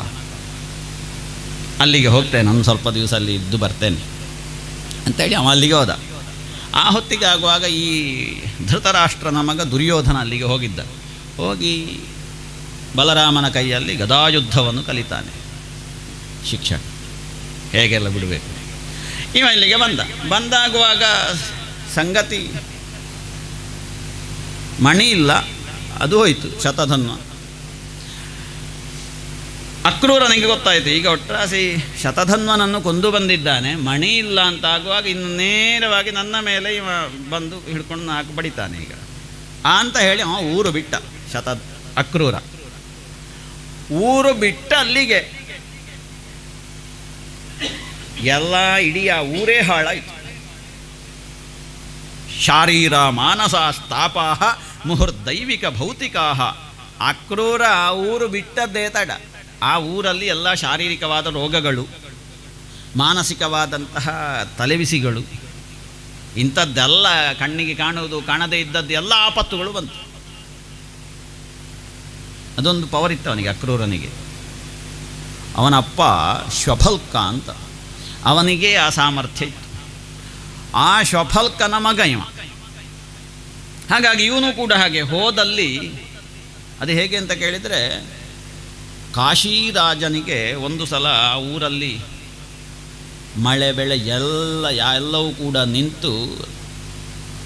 ಅಲ್ಲಿಗೆ ಹೋಗ್ತೇನೆ, ನಾನು ಸ್ವಲ್ಪ ದಿವಸ ಅಲ್ಲಿ ಇದ್ದು ಬರ್ತೇನೆ ಅಂತೇಳಿ ಅವ ಅಲ್ಲಿಗೆ ಹೋದ. ಆ ಹೊತ್ತಿಗೆ ಆಗುವಾಗ ಈ ಧೃತರಾಷ್ಟ್ರನ ಮಗ ದುರ್ಯೋಧನ ಅಲ್ಲಿಗೆ ಹೋಗಿದ್ದ. ಹೋಗಿ ಬಲರಾಮನ ಕೈಯಲ್ಲಿ ಗದಾಯುದ್ಧವನ್ನು ಕಲಿತಾನೆ. ಶಿಕ್ಷಣ ಹೇಗೆಲ್ಲ ಬಿಡಬೇಕು. ಇವ ಇಲ್ಲಿಗೆ ಬಂದಾಗುವಾಗ ಸಂಗತಿ ಮಣಿ ಇಲ್ಲ, ಅದು ಹೋಯಿತು ಶತಧನ್ವ. ಅಕ್ರೂರನಿಗೆ ಗೊತ್ತಾಯಿತು, ಈಗ ಒಟ್ರಾಸಿ ಶತಧನ್ವನನ್ನು ಕೊಂದು ಬಂದಿದ್ದಾನೆ, ಮಣಿ ಇಲ್ಲ ಅಂತ ಆಗುವಾಗ ಇನ್ನು ನೇರವಾಗಿ ನನ್ನ ಮೇಲೆ ಇವ ಬಂದು ಹಿಡ್ಕೊಂಡು ನಾಲ್ಕು ಬಡಿತಾನೆ ಈಗ ಅಂತ ಹೇಳಿ ಅವ ಊರು ಬಿಟ್ಟ. ಅಕ್ರೂರ ಊರು ಬಿಟ್ಟ ಅಲ್ಲಿಗೆ ಎಲ್ಲ ಇಡೀ ಆ ಊರೇ ಹಾಳಾಯಿತು. ಶಾರೀರ ಮಾನಸಾಸ್ತಾಪಾ ಮುಹುರ್ದೈವಿಕ ಭೌತಿಕಾ. ಅಕ್ರೂರ ಆ ಊರು ಬಿಟ್ಟದ್ದೇ ತಡ. ಆ ಊರಲ್ಲಿ ಎಲ್ಲ ಶಾರೀರಿಕವಾದ ರೋಗಗಳು, ಮಾನಸಿಕವಾದಂತಹ ತಲೆಬಿಸಿಗಳು, ಇಂಥದ್ದೆಲ್ಲ ಕಣ್ಣಿಗೆ ಕಾಣುವುದು ಕಾಣದೇ ಇದ್ದದ್ದು ಎಲ್ಲ ಆಪತ್ತುಗಳು ಬಂತು. ಅದೊಂದು ಪವರ್ ಇತ್ತು ಅವನಿಗೆ, ಅಕ್ರೂರನಿಗೆ. ಅವನ ಅಪ್ಪ ಶ್ವಫಲ್ಕ ಅಂತ, ಅವನಿಗೆ ಆ ಸಾಮರ್ಥ್ಯ ಇತ್ತು. ಆ ಶ್ವಫಲ್ಕನ ಮಗ ಇವ. ಹಾಗಾಗಿ ಇವನು ಕೂಡ ಹಾಗೆ ಹೋದಲ್ಲಿ. ಅದು ಹೇಗೆ ಅಂತ ಕೇಳಿದರೆ, ಕಾಶಿರಾಜನಿಗೆ ಒಂದು ಸಲ ಆ ಊರಲ್ಲಿ ಮಳೆ ಬೆಳೆ ಎಲ್ಲವೂ ಕೂಡ ನಿಂತು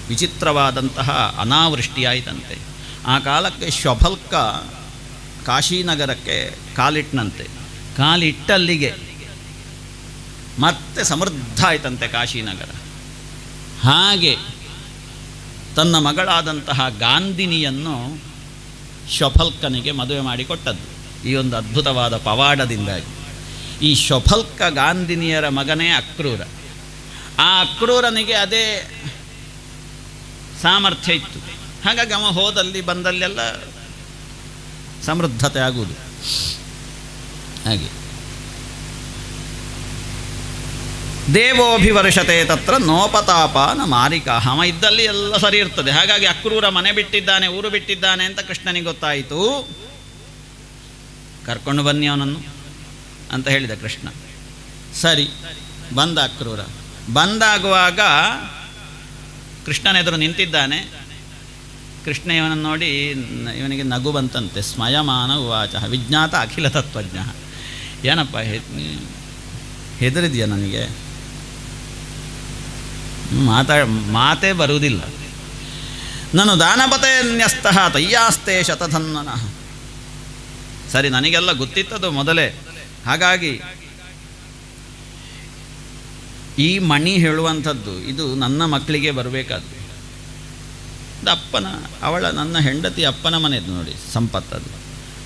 ವಿಚಿತ್ರವಾದಂತಹ ಅನಾವೃಷ್ಟಿಯಾಯಿತಂತೆ. ಆ ಕಾಲಕ್ಕೆ ಶ್ವಫಲ್ಕ ಕಾಶಿನಗರಕ್ಕೆ ಕಾಲಿಟ್ಟನಂತೆ. ಕಾಲಿಟ್ಟಲ್ಲಿಗೆ ಮತ್ತೆ ಸಮೃದ್ಧ ಆಯ್ತಂತೆ ಕಾಶಿನಗರ. ಹಾಗೆ ತನ್ನ ಮಗಳಾದಂತಹ ಗಾಂಧಿನಿಯನ್ನು ಶ್ವಫಲ್ಕನಿಗೆ ಮದುವೆ ಮಾಡಿಕೊಟ್ಟದ್ದು ಈ ಒಂದು ಅದ್ಭುತವಾದ ಪವಾಡದಿಂದಾಗಿ. ಈ ಶ್ವಫಲ್ಕ ಗಾಂಧಿನಿಯರ ಮಗನೇ ಅಕ್ರೂರ. ಆ ಅಕ್ರೂರನಿಗೆ ಅದೇ ಸಾಮರ್ಥ್ಯ ಇತ್ತು. ಹಾಗಾಗಿ ಅವ ಹೋದಲ್ಲಿ ಬಂದಲ್ಲೆಲ್ಲ ಸಮೃದ್ಧತೆ ಆಗುವುದು. ಹಾಗೆ ದೇವೋಭಿವರ್ಷತೆ ತತ್ರ ನೋಪತಾಪ ನ ಮಾರಿಕಾ. ಅವ ಇದ್ದಲ್ಲಿ ಎಲ್ಲ ಸರಿ ಇರ್ತದೆ. ಹಾಗಾಗಿ ಅಕ್ರೂರ ಮನೆ ಬಿಟ್ಟಿದ್ದಾನೆ, ಊರು ಬಿಟ್ಟಿದ್ದಾನೆ ಅಂತ ಕೃಷ್ಣನಿಗೆ ಗೊತ್ತಾಯಿತು. ಕರ್ಕೊಂಡು ಬನ್ನಿ ಅವನನ್ನು ಅಂತ ಹೇಳಿದ ಕೃಷ್ಣ. ಸರಿ, ಬಂದ ಅಕ್ರೂರ. ಬಂದಾಗುವಾಗ ಕೃಷ್ಣನೆದುರು ನಿಂತಿದ್ದಾನೆ. ಕೃಷ್ಣ ಇವನನ್ನು ನೋಡಿ ಇವನಿಗೆ ನಗು ಬಂತಂತೆ. ಸ್ಮಯಮಾನ ಉವಾಚ ವಿಜ್ಞಾತ ಅಖಿಲ ತತ್ವಜ್ಞ. ಏನಪ್ಪ ಹೆದರಿದೆಯಾ? ನನಗೆ ಮಾತೇ ಬರುವುದಿಲ್ಲ. ನಾನು ದಾನಪತೆನ್ಯಸ್ತಃ ತಯ್ಯಾಸ್ತೆ ಶತಧನ್ವನಃ. ಸರಿ, ನನಗೆಲ್ಲ ಗೊತ್ತಿತ್ತದು ಮೊದಲೇ. ಹಾಗಾಗಿ ಈ ಮಣಿ ಹೇಳುವಂಥದ್ದು ಇದು ನನ್ನ ಮಕ್ಕಳಿಗೆ ಬರಬೇಕಾದ್ದು. ಇದು ನನ್ನ ಹೆಂಡತಿ ಅಪ್ಪನ ಮನೆಯದು ನೋಡಿ, ಸಂಪತ್ತದು.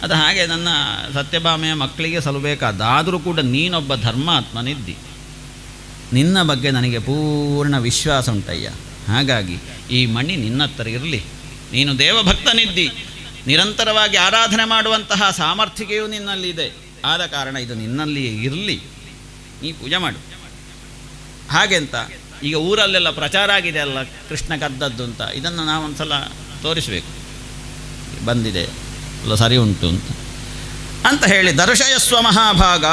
ಅದು ಹಾಗೆ ನನ್ನ ಸತ್ಯಭಾಮೆಯ ಮಕ್ಕಳಿಗೆ ಸಲ್ಲಬೇಕಾದ್ದು. ಆದರೂ ಕೂಡ ನೀನೊಬ್ಬ ಧರ್ಮಾತ್ಮನಿದ್ದಿ, ನಿನ್ನ ಬಗ್ಗೆ ನನಗೆ ಪೂರ್ಣ ವಿಶ್ವಾಸ ಉಂಟಯ್ಯ. ಹಾಗಾಗಿ ಈ ಮಣಿ ನಿನ್ನ ಹತ್ರ ಇರಲಿ. ನೀನು ದೇವಭಕ್ತನಿದ್ದಿ, ನಿರಂತರವಾಗಿ ಆರಾಧನೆ ಮಾಡುವಂತಹ ಸಾಮರ್ಥ್ಯತೆಯೂ ನಿನ್ನಲ್ಲಿದೆ. ಆದ ಕಾರಣ ಇದು ನಿನ್ನಲ್ಲಿಯೇ ಇರಲಿ, ನೀ ಪೂಜೆ ಮಾಡು. ಹಾಗೆಂತ ಈಗ ಊರಲ್ಲೆಲ್ಲ ಪ್ರಚಾರ ಆಗಿದೆ ಅಲ್ಲ ಕೃಷ್ಣ ಕದ್ದದ್ದು ಅಂತ. ಇದನ್ನು ನಾವೊಂದು ಸಲ ತೋರಿಸಬೇಕು, ಬಂದಿದೆ ಎಲ್ಲ ಸರಿ ಉಂಟು ಅಂತ ಹೇಳಿ. ದರ್ಶಯಸ್ವ ಮಹಾಭಾಗ.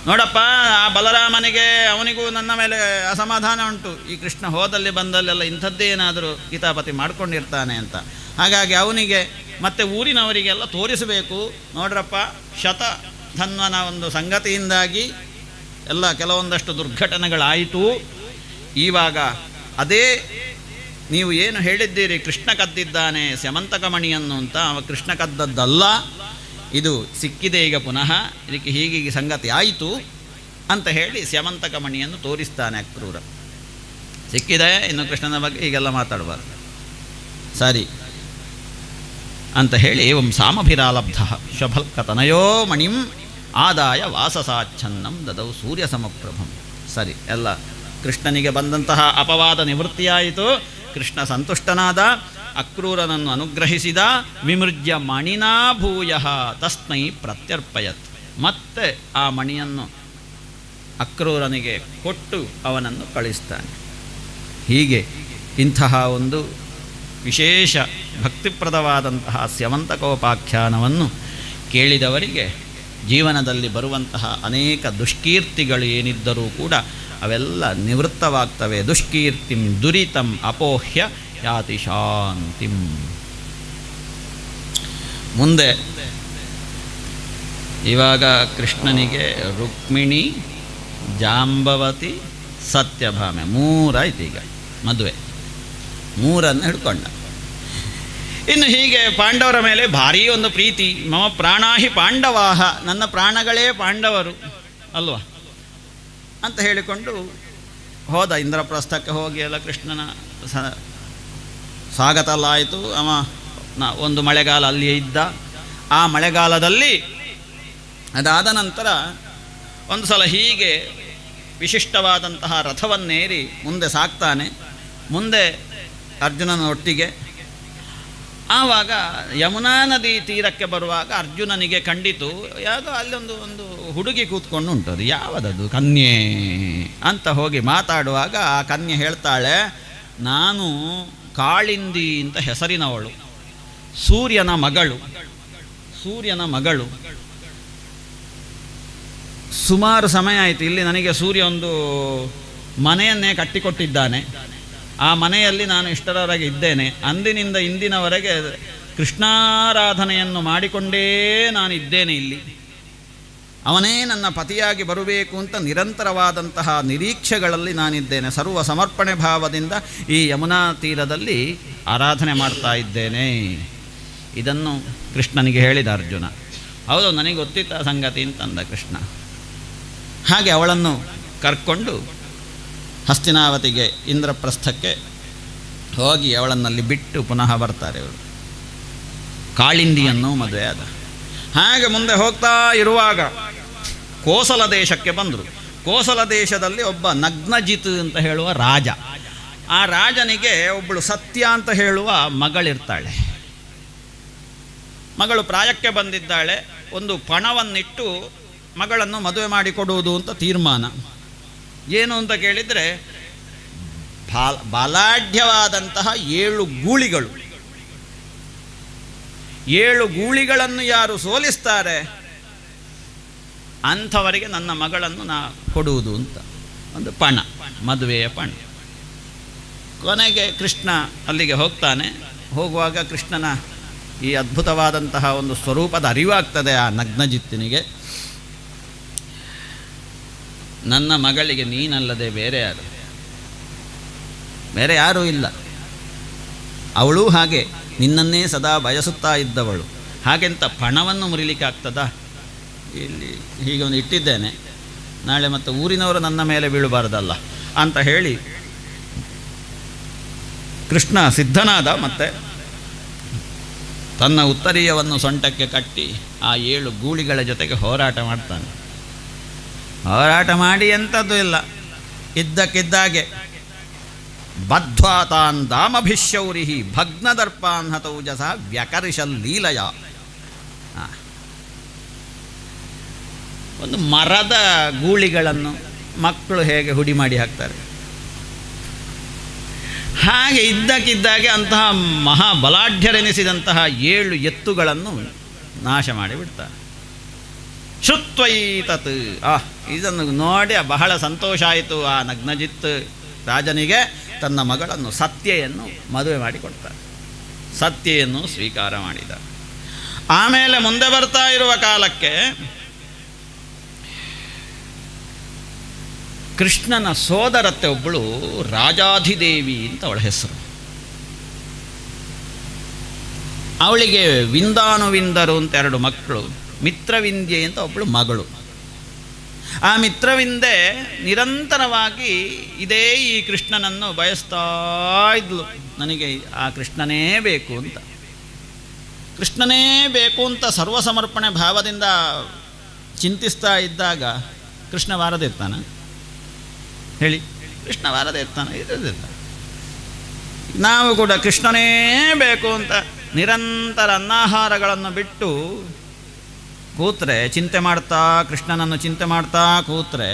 ನೋಡಪ್ಪ, ಆ ಬಲರಾಮನಿಗೆ ಅವನಿಗೂ ನನ್ನ ಮೇಲೆ ಅಸಮಾಧಾನ ಉಂಟು. ಈ ಕೃಷ್ಣ ಹೋದಲ್ಲಿ ಬಂದಲ್ಲೆಲ್ಲ ಇಂಥದ್ದೇನಾದರೂ ಕಿತಾಪತಿ ಮಾಡ್ಕೊಂಡಿರ್ತಾನೆ ಅಂತ. ಹಾಗಾಗಿ ಅವನಿಗೆ ಮತ್ತು ಊರಿನವರಿಗೆಲ್ಲ ತೋರಿಸಬೇಕು. ನೋಡ್ರಪ್ಪ, ಶತಧನ್ವನ ಒಂದು ಸಂಗತಿಯಿಂದಾಗಿ ಎಲ್ಲ ಕೆಲವೊಂದಷ್ಟು ದುರ್ಘಟನೆಗಳಾಯಿತು. ಇವಾಗ ಅದೇ ನೀವು ಏನು ಹೇಳಿದ್ದೀರಿ, ಕೃಷ್ಣ ಕದ್ದಿದ್ದಾನೆ ಸ್ಯಮಂತಕಮಣಿಯನ್ನು ಅಂತ. ಅವ ಕೃಷ್ಣ ಕದ್ದದ್ದಲ್ಲ, ಇದು ಸಿಕ್ಕಿದೆ ಈಗ ಪುನಃ, ಇದಕ್ಕೆ ಹೀಗೆ ಸಂಗತಿ ಆಯಿತು ಅಂತ ಹೇಳಿ ಸ್ಯಮಂತಕಮಣಿಯನ್ನು ತೋರಿಸ್ತಾನೆ ಅಕ್ರೂರ. ಸಿಕ್ಕಿದೆ, ಇನ್ನು ಕೃಷ್ಣನ ಬಗ್ಗೆ ಹೀಗೆಲ್ಲ ಮಾತಾಡಬಾರ್ದು. ಸರಿ ಅಂತ ಹೇಳಿ ಏವಂ ಸಾಮಭಿರಾಲಬ್ಧ ಶ್ವಫಲ್ಕತನಯೋ ಮಣಿಂ ಆದಾಯ ವಾಸಸಾಚ್ಛನ್ನಂ ದದೌ ಸೂರ್ಯ ಸಮಪ್ರಭಂ. ಸರಿ, ಎಲ್ಲ ಕೃಷ್ಣನಿಗೆ ಬಂದಂತಹ ಅಪವಾದ ನಿವೃತ್ತಿಯಾಯಿತು. ಕೃಷ್ಣ ಸಂತುಷ್ಟನಾದ, ಅಕ್ರೂರನನ್ನು ಅನುಗ್ರಹಿಸಿದ. ವಿಮೃಜ್ಯ ಮಣಿನಾ ಭೂಯ ತಸ್ಮೈ ಪ್ರತ್ಯರ್ಪಯತ್. ಮತ್ತೆ ಆ ಮಣಿಯನ್ನು ಅಕ್ರೂರನಿಗೆ ಕೊಟ್ಟು ಅವನನ್ನು ಕಳಿಸ್ತಾನೆ. ಹೀಗೆ ಇಂತಹ ಒಂದು ವಿಶೇಷ ಭಕ್ತಿಪ್ರದವಾದಂತಹ ಸ್ಯವಂತಕೋಪಾಖ್ಯಾನವನ್ನು ಕೇಳಿದವರಿಗೆ ಜೀವನದಲ್ಲಿ ಬರುವಂತಹ ಅನೇಕ ದುಷ್ಕೀರ್ತಿಗಳು ಏನಿದ್ದರೂ ಕೂಡ ಅವೆಲ್ಲ ನಿವೃತ್ತವಾಗ್ತವೆ. ದುಷ್ಕೀರ್ತಿಂ ದುರಿತಂ ಅಪೋಹ್ಯ ಯಾತಿ ಶಾಂತಿಂ. ಮುಂದೆ ಇವಾಗ ಕೃಷ್ಣನಿಗೆ ರುಕ್ಮಿಣಿ, ಜಾಂಬವತಿ, ಸತ್ಯಭಾಮೆ ಮೂರಾಯ್ತು. ಈಗ ಮದುವೆ ಮೂರನ್ನು ಹಿಡ್ಕೊಂಡ. ಇನ್ನು ಹೀಗೆ ಪಾಂಡವರ ಮೇಲೆ ಭಾರೀ ಒಂದು ಪ್ರೀತಿ. ಮಮ ಪ್ರಾಣಾಹಿ ಪಾಂಡವಾಹ, ನನ್ನ ಪ್ರಾಣಗಳೇ ಪಾಂಡವರು ಅಲ್ವಾ ಅಂತ ಹೇಳಿಕೊಂಡು ಹೋದ. ಇಂದ್ರಪ್ರಸ್ಥಕ್ಕೆ ಹೋಗಿ ಎಲ್ಲ ಕೃಷ್ಣನ ಸ್ವಾಗತ ಎಲ್ಲ ಆಯಿತು. ಅವ ಒಂದು ಮಳೆಗಾಲ ಅಲ್ಲಿಯೇ ಇದ್ದ. ಆ ಮಳೆಗಾಲದಲ್ಲಿ ಅದಾದ ನಂತರ ಒಂದು ಸಲ ಹೀಗೆ ವಿಶಿಷ್ಟವಾದಂತಹ ರಥವನ್ನೇರಿ ಮುಂದೆ ಸಾಕ್ತಾನೆ. ಮುಂದೆ ಅರ್ಜುನನ ಒಟ್ಟಿಗೆ. ಆವಾಗ ಯಮುನಾ ನದಿ ತೀರಕ್ಕೆ ಬರುವಾಗ ಅರ್ಜುನನಿಗೆ ಕಂಡಿತು ಯಾವುದೋ ಅಲ್ಲೊಂದು ಒಂದು ಹುಡುಗಿ ಕೂತ್ಕೊಂಡು ಉಂಟು. ಅದು ಯಾವುದದು? ಕನ್ಯೆ ಅಂತ ಹೋಗಿ ಮಾತಾಡುವಾಗ ಆ ಕನ್ಯೆ ಹೇಳ್ತಾಳೆ, ನಾನು ಕಾಳಿಂದಿ ಅಂತ ಹೆಸರಿನವಳು, ಸೂರ್ಯನ ಮಗಳು. ಸುಮಾರು ಸಮಯ ಆಯಿತು. ಇಲ್ಲಿ ನನಗೆ ಸೂರ್ಯ ಒಂದು ಮನೆಯನ್ನೇ ಕಟ್ಟಿಕೊಟ್ಟಿದ್ದಾನೆ. ಆ ಮನೆಯಲ್ಲಿ ನಾನು ಇಷ್ಟರವರೆಗೆ ಇದ್ದೇನೆ. ಅಂದಿನಿಂದ ಇಂದಿನವರೆಗೆ ಕೃಷ್ಣಾರಾಧನೆಯನ್ನು ಮಾಡಿಕೊಂಡೇ ನಾನಿದ್ದೇನೆ ಇಲ್ಲಿ. ಅವನೇ ನನ್ನ ಪತಿಯಾಗಿ ಬರಬೇಕು ಅಂತ ನಿರಂತರವಾದಂತಹ ನಿರೀಕ್ಷೆಗಳಲ್ಲಿ ನಾನಿದ್ದೇನೆ. ಸರ್ವ ಸಮರ್ಪಣೆ ಭಾವದಿಂದ ಈ ಯಮುನಾ ತೀರದಲ್ಲಿ ಆರಾಧನೆ ಮಾಡ್ತಾ ಇದ್ದೇನೆ. ಇದನ್ನು ಕೃಷ್ಣನಿಗೆ ಹೇಳಿದ ಅರ್ಜುನ. ಹೌದು, ನನಗೆ ಗೊತ್ತಿತ್ತ ಸಂಗತಿ ಅಂತಂದ ಕೃಷ್ಣ. ಹಾಗೆ ಅವಳನ್ನು ಕರ್ಕೊಂಡು ಹಸ್ತಿನಾವತಿಗೆ, ಇಂದ್ರಪ್ರಸ್ಥಕ್ಕೆ ಹೋಗಿ ಅವಳನ್ನಲ್ಲಿ ಬಿಟ್ಟು ಪುನಃ ಬರ್ತಾರೆ ಇವರು. ಕಾಳಿಂದಿಯನ್ನು ಮದುವೆ ಆದ. ಹಾಗೆ ಮುಂದೆ ಹೋಗ್ತಾ ಇರುವಾಗ ಕೋಸಲ ದೇಶಕ್ಕೆ ಬಂದರು. ಕೋಸಲ ದೇಶದಲ್ಲಿ ಒಬ್ಬ ನಗ್ನಜಿತ್ ಅಂತ ಹೇಳುವ ರಾಜ. ಆ ರಾಜನಿಗೆ ಒಬ್ಬಳು ಸತ್ಯ ಅಂತ ಹೇಳುವ ಮಗಳಿರ್ತಾಳೆ. ಮಗಳು ಪ್ರಾಯಕ್ಕೆ ಬಂದಿದ್ದಾಳೆ. ಒಂದು ಪಣವನ್ನಿಟ್ಟು ಮಗಳನ್ನು ಮದುವೆ ಮಾಡಿಕೊಡುವುದು ಅಂತ ತೀರ್ಮಾನ. ಏನು ಅಂತ ಕೇಳಿದರೆ, ಬಲಾಢ್ಯವಾದಂತಹ 7 ಗೂಳಿಗಳು. 7 ಗೂಳಿಗಳನ್ನು ಯಾರು ಸೋಲಿಸ್ತಾರೆ ಅಂಥವರಿಗೆ ನನ್ನ ಮಗಳನ್ನು ನಾ ಕೊಡುವುದು ಅಂತ ಒಂದು ಪಣ, ಮದುವೆಯ ಪಣ. ಕೊನೆಗೆ ಕೃಷ್ಣ ಅಲ್ಲಿಗೆ ಹೋಗ್ತಾನೆ. ಹೋಗುವಾಗ ಕೃಷ್ಣನ ಈ ಅದ್ಭುತವಾದಂತಹ ಒಂದು ಸ್ವರೂಪದ ಅರಿವಾಗ್ತದೆ ಆ ನಗ್ನಜಿತ್ತಿನಿಗೆ. ನನ್ನ ಮಗಳಿಗೆ ನೀನಲ್ಲದೆ ಬೇರೆ ಯಾರೂ ಇಲ್ಲ. ಅವಳು ಹಾಗೆ ನಿನ್ನನ್ನೇ ಸದಾ ಬಯಸುತ್ತಾ ಇದ್ದವಳು. ಹಾಗೆಂತ ಪಣವನ್ನು ಮುರಿಲಿಕ್ಕೆ ಆಗ್ತದಾ? ಇಲ್ಲಿ ಹೀಗೆ ಒಂದು ಇಟ್ಟಿದ್ದೇನೆ, ನಾಳೆ ಮತ್ತು ಊರಿನವರು ನನ್ನ ಮೇಲೆ ಬೀಳಬಾರ್ದಲ್ಲ ಅಂತ ಹೇಳಿ ಕೃಷ್ಣ ಸಿದ್ಧನಾದ. ಮತ್ತು ತನ್ನ ಉತ್ತರೀಯವನ್ನು ಸೊಂಟಕ್ಕೆ ಕಟ್ಟಿ ಆ 7 ಗೂಳಿಗಳ ಜೊತೆಗೆ ಹೋರಾಟ ಮಾಡ್ತಾನೆ. ಹೋರಾಟ ಮಾಡಿ ಎಂಥದ್ದು ಇಲ್ಲ, ಇದ್ದಕ್ಕಿದ್ದಾಗೆ ಬದ್ಧ್ವಾ ತಾನ್ ದಾಮಭಿಶೌರಿ ಭಗ್ನದರ್ಪಾನ್ ಹತೌಜಸ ವ್ಯಕರ್ಷಲ್ ಲೀಲಯ. ಒಂದು ಮರದ ಗೂಳಿಗಳನ್ನು ಮಕ್ಕಳು ಹೇಗೆ ಹುಡಿ ಮಾಡಿ ಹಾಕ್ತಾರೆ, ಹಾಗೆ ಇದ್ದಕ್ಕಿದ್ದಾಗೆ ಅಂತಹ ಮಹಾಬಲಾಢ್ಯರೆನಿಸಿದಂತಹ 7 ಎತ್ತುಗಳನ್ನು ನಾಶ ಮಾಡಿಬಿಡ್ತಾರೆ. ಶುತ್ವೈತತ್. ಇದನ್ನು ನೋಡಿ ಬಹಳ ಸಂತೋಷ ಆಯಿತು ಆ ನಗ್ನಜಿತ್ ರಾಜನಿಗೆ. ತನ್ನ ಮಗಳನ್ನು ಸತ್ಯೆಯನ್ನು ಮದುವೆ ಮಾಡಿಕೊಡ್ತಾರೆ. ಸತ್ಯೆಯನ್ನು ಸ್ವೀಕಾರ ಮಾಡಿದ. ಆಮೇಲೆ ಮುಂದೆ ಬರ್ತಾ ಇರುವ ಕಾಲಕ್ಕೆ ಕೃಷ್ಣನ ಸೋದರತ್ತೆ ಒಬ್ಬಳು ರಾಜಾಧಿದೇವಿ ಅಂತ ಅವಳ ಹೆಸರು. ಅವಳಿಗೆ ವಿಂದಾನುವಿಂದರು ಅಂತ 2 ಮಕ್ಕಳು, ಮಿತ್ರವಿಂದ್ಯೆ ಅಂತ ಒಬ್ಬಳು ಮಗಳು. ಆ ಮಿತ್ರವಿಂದೆ ನಿರಂತರವಾಗಿ ಇದೇ ಈ ಕೃಷ್ಣನನ್ನು ಬಯಸ್ತಾ ಇದ್ಲು. ನನಗೆ ಆ ಕೃಷ್ಣನೇ ಬೇಕು ಅಂತ, ಕೃಷ್ಣನೇ ಬೇಕು ಅಂತ ಸರ್ವಸಮರ್ಪಣೆ ಭಾವದಿಂದ ಚಿಂತಿಸ್ತಾ ಇದ್ದಾಗ ಕೃಷ್ಣ ಬಾರದಿರ್ತಾನೆ ಹೇಳಿ? ಕೃಷ್ಣ ಬಾರದಿರ್ತಾನೆ? ಇರೋದಿಲ್ಲ. ನಾವು ಕೂಡ ಕೃಷ್ಣನೇ ಬೇಕು ಅಂತ ನಿರಂತರ ಅನ್ನಾಹಾರಗಳನ್ನು ಬಿಟ್ಟು ಕೂತ್ರೆ, ಚಿಂತೆ ಮಾಡ್ತಾ ಕೃಷ್ಣನನ್ನು ಚಿಂತೆ ಮಾಡ್ತಾ ಕೂತ್ರೆ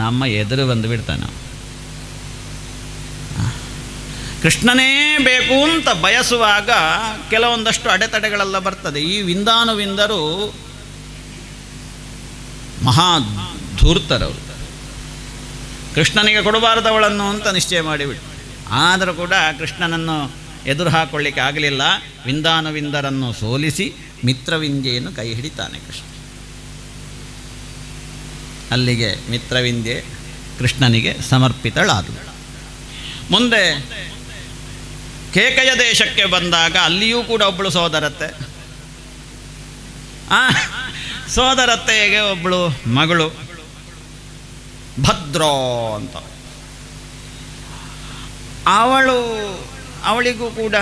ನಮ್ಮ ಎದುರು ಬಂದು ಬಿಡ್ತಾನೆ. ಕೃಷ್ಣನೇ ಬೇಕು ಅಂತ ಬಯಸುವಾಗ ಕೆಲವೊಂದಷ್ಟು ಅಡೆತಡೆಗಳೆಲ್ಲ ಬರ್ತದೆ. ಈ ವಿಂದಾನುವಿಂದರು ಮಹಾ ಧೂರ್ತರವರು, ಕೃಷ್ಣನಿಗೆ ಕೊಡಬಾರದವಳನ್ನು ಅಂತ ನಿಶ್ಚಯ ಮಾಡಿಬಿಟ್ಟು, ಆದರೂ ಕೂಡ ಕೃಷ್ಣನನ್ನು ಎದುರು ಹಾಕೊಳ್ಳಿಕ್ಕೆ ಆಗಲಿಲ್ಲ. ವಿಂದಾನುವಿಂದರನ್ನು ಸೋಲಿಸಿ ಮಿತ್ರವಿಂದ್ಯೆಯನ್ನು ಕೈ ಹಿಡಿತಾನೆ ಕೃಷ್ಣ. ಅಲ್ಲಿಗೆ ಮಿತ್ರವಿಂದ್ಯೆ ಕೃಷ್ಣನಿಗೆ ಸಮರ್ಪಿತಳಾದಳು. ಮುಂದೆ ಕೇಕಯ ದೇಶಕ್ಕೆ ಬಂದಾಗ ಅಲ್ಲಿಯೂ ಕೂಡ ಒಬ್ಬಳು ಸೋದರತ್ತೆ. ಸೋದರತ್ತೆಗೆ ಒಬ್ಬಳು ಮಗಳು ಭದ್ರ ಅಂತ. ಅವಳಿಗೂ ಕೂಡ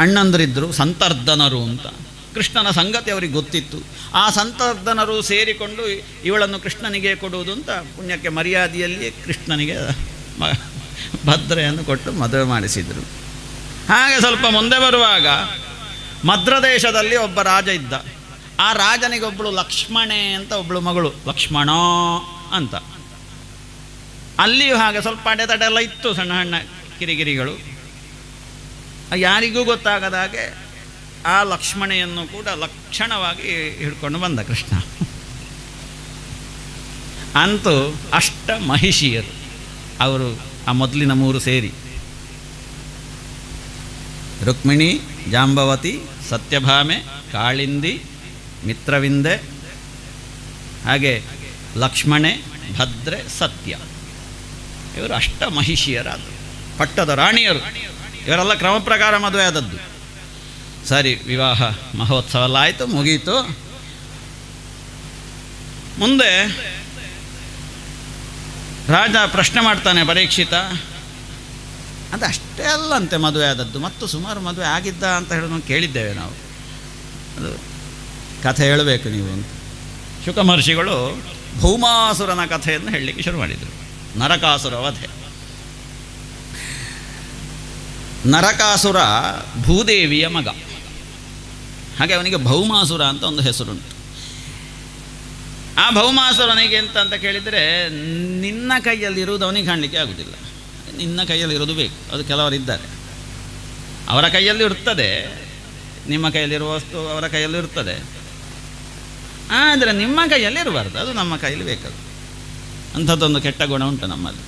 ಅಣ್ಣಂದರಿದ್ದರು, ಸಂತರ್ಧನರು ಅಂತ. ಕೃಷ್ಣನ ಸಂಗತಿ ಅವರಿಗೆ ಗೊತ್ತಿತ್ತು. ಆ ಸಂತರ್ಧನರು ಸೇರಿಕೊಂಡು ಇವಳನ್ನು ಕೃಷ್ಣನಿಗೆ ಕೊಡುವುದು ಅಂತ ಪುಣ್ಯಕ್ಕೆ ಮರ್ಯಾದೆಯಲ್ಲಿ ಕೃಷ್ಣನಿಗೆ ಭದ್ರೆಯನ್ನು ಕೊಟ್ಟು ಮದುವೆ ಮಾಡಿಸಿದರು. ಹಾಗೆ ಸ್ವಲ್ಪ ಮುಂದೆ ಬರುವಾಗ ಮದ್ರದೇಶದಲ್ಲಿ ಒಬ್ಬ ರಾಜ ಇದ್ದ. ಆ ರಾಜನಿಗೊಬ್ಬಳು ಲಕ್ಷ್ಮಣೆ ಅಂತ ಒಬ್ಬಳು ಮಗಳು, ಲಕ್ಷ್ಮಣ ಅಂತ. ಅಲ್ಲಿಯೂ ಹಾಗೆ ಸ್ವಲ್ಪ ಅಡೆತಡೆ ಎಲ್ಲ ಇತ್ತು, ಸಣ್ಣ ಸಣ್ಣ ಕಿರಿಕಿರಿಗಳು. ಯಾರಿಗೂ ಗೊತ್ತಾಗದ ಹಾಗೆ ಆ ಲಕ್ಷ್ಮಣೆಯನ್ನು ಕೂಡ ಲಕ್ಷಣವಾಗಿ ಹಿಡ್ಕೊಂಡು ಬಂದ ಕೃಷ್ಣ. ಅಂತೂ ಅಷ್ಟ ಮಹಿಷಿಯರು ಅವರು, ಆ ಮೊದಲಿನ ಮೂರು ಸೇರಿ ರುಕ್ಮಿಣಿ, ಜಾಂಬವತಿ, ಸತ್ಯಭಾಮೆ, ಕಾಳಿಂದಿ, ಮಿತ್ರವಿಂದೆ, ಹಾಗೆ ಲಕ್ಷ್ಮಣೆ, ಭದ್ರೆ, ಸತ್ಯ, ಇವರು ಅಷ್ಟ ಮಹಿಷಿಯರಾದರು, ಪಟ್ಟದ ರಾಣಿಯರು. ಇವರೆಲ್ಲ ಕ್ರಮ ಪ್ರಕಾರ ಮದುವೆ ಆದದ್ದು. ಸರಿ, ವಿವಾಹ ಮಹೋತ್ಸವ ಎಲ್ಲ ಆಯಿತು, ಮುಗೀತು. ಮುಂದೆ ರಾಜ ಪ್ರಶ್ನೆ ಮಾಡ್ತಾನೆ, ಪರೀಕ್ಷಿತ ಅದು ಅಷ್ಟೇ ಅಲ್ಲಂತೆ ಮದುವೆ ಆದದ್ದು, ಮತ್ತು ಸುಮಾರು ಮದುವೆ ಆಗಿದ್ದ ಅಂತ ಹೇಳೋದು ಕೇಳಿದ್ದೇವೆ ನಾವು, ಅದು ಕಥೆ ಹೇಳಬೇಕು ನೀವು ಅಂತ. ಶುಕ ಮಹರ್ಷಿಗಳು ಭೌಮಾಸುರನ ಕಥೆಯನ್ನು ಹೇಳಲಿಕ್ಕೆ ಶುರು ಮಾಡಿದರು. ನರಕಾಸುರ ವಧೆ. ನರಕಾಸುರ ಭೂದೇವಿಯ ಮಗ, ಹಾಗೆ ಅವನಿಗೆ ಭೌಮಾಸುರ ಅಂತ ಒಂದು ಹೆಸರುಂಟು. ಆ ಭೌಮಾಸುರನಿಗೆ ಅಂತ ಕೇಳಿದರೆ, ನಿನ್ನ ಕೈಯಲ್ಲಿರುವುದು ಅವನಿಗೆ ಕಾಣಲಿಕ್ಕೆ ಆಗುವುದಿಲ್ಲ, ನಿನ್ನ ಕೈಯಲ್ಲಿರೋದು ಬೇಕು. ಅದು ಕೆಲವರಿದ್ದಾರೆ, ಅವರ ಕೈಯಲ್ಲಿ ಇರ್ತದೆ, ನಿಮ್ಮ ಕೈಯಲ್ಲಿರುವ ವಸ್ತು ಅವರ ಕೈಯಲ್ಲಿ ಇರ್ತದೆ, ಆದರೆ ನಿಮ್ಮ ಕೈಯಲ್ಲಿ ಇರಬಾರ್ದು, ಅದು ನಮ್ಮ ಕೈಯಲ್ಲಿ ಬೇಕದು. ಅಂಥದ್ದೊಂದು ಕೆಟ್ಟ ಗುಣ ಉಂಟು ನಮ್ಮಲ್ಲಿ.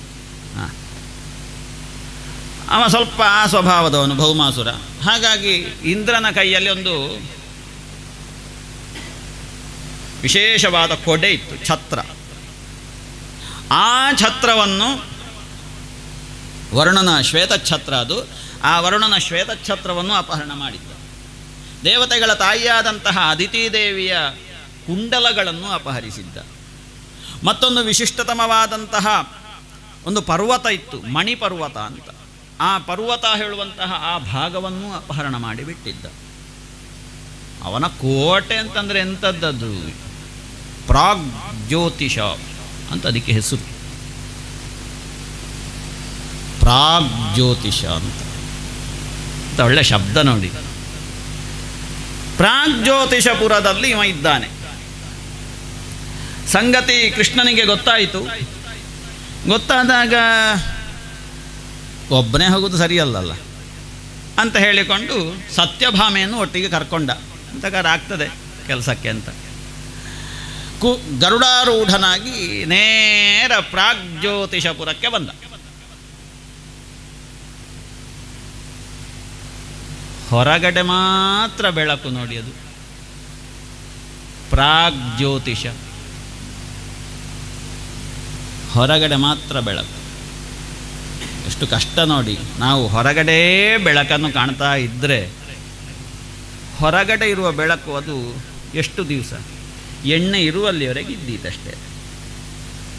ಅವ ಸ್ವಲ್ಪ ಆ ಸ್ವಭಾವದವನು ಭೌಮಾಸುರ. ಹಾಗಾಗಿ ಇಂದ್ರನ ಕೈಯಲ್ಲಿ ಒಂದು ವಿಶೇಷವಾದ ಕೊಡೆ ಇತ್ತು, ಛತ್ರ. ಆ ಛತ್ರವನ್ನು ವರುಣನ ಶ್ವೇತಛತ್ರ, ಅದು ಆ ವರುಣನ ಶ್ವೇತಛತ್ರವನ್ನು ಅಪಹರಣ ಮಾಡಿದ್ದ. ದೇವತೆಗಳ ತಾಯಿಯಾದಂತಹ ಅದಿತಿದೇವಿಯ ಕುಂಡಲಗಳನ್ನು ಅಪಹರಿಸಿದ್ದ. ಮತ್ತೊಂದು ವಿಶಿಷ್ಟತಮವಾದಂತಹ ಒಂದು ಪರ್ವತ ಇತ್ತು, ಮಣಿಪರ್ವತ ಅಂತ. ಆ ಪರ್ವತ ಹೇಳುವಂತಹ ಆ ಭಾಗವನ್ನು ಅಪಹರಣ ಮಾಡಿಬಿಟ್ಟಿದ್ದ. ಅವನ ಕೋಟೆ ಅಂತಂದರೆ ಎಂಥದ್ದದು, ಪ್ರಾಗ್ಜ್ಯೋತಿಷ ಅಂತ ಅದಕ್ಕೆ ಹೆಸರು. ಪ್ರಾಗ್ಜ್ಯೋತಿಷ ಅಂತ ಒಳ್ಳೆ ಶಬ್ದ ನೋಡಿ. ಪ್ರಾಗ್ಜ್ಯೋತಿಷಪುರದಲ್ಲಿ ಇವ ಇದ್ದಾನೆ. ಸಂಗತಿ ಕೃಷ್ಣನಿಗೆ ಗೊತ್ತಾಯಿತು. ಗೊತ್ತಾದಾಗ ಒಬ್ಬನೇ ಹೋಗೋದು ಸರಿಯಲ್ಲಲ್ಲ ಅಂತ ಹೇಳಿಕೊಂಡು ಸತ್ಯಭಾಮೆಯನ್ನು ಒಟ್ಟಿಗೆ ಕರ್ಕೊಂಡ. ಅಂತಕಾರ ಆಗ್ತದೆ ಕೆಲಸಕ್ಕೆ ಅಂತ ಗರುಡಾರೂಢನಾಗಿ ನೇರ ಪ್ರಾಗ್ಜ್ಯೋತಿಷಪುರಕ್ಕೆ ಬಂದ. ಹೊರಗಡೆ ಮಾತ್ರ ಬೆಳಕು ನೋಡಿ, ಅದು ಪ್ರಾಗ್ಜ್ಯೋತಿಷ, ಹೊರಗಡೆ ಮಾತ್ರ ಬೆಳಕು. ಎಷ್ಟು ಕಷ್ಟ ನೋಡಿ. ನಾವು ಹೊರಗಡೆ ಬೆಳಕನ್ನು ಕಾಣ್ತಾ ಇದ್ದರೆ, ಹೊರಗಡೆ ಇರುವ ಬೆಳಕು ಅದು ಎಷ್ಟು ದಿವಸ, ಎಣ್ಣೆ ಇರುವಲ್ಲಿವರೆಗೆ ಇದ್ದೀತಷ್ಟೇ.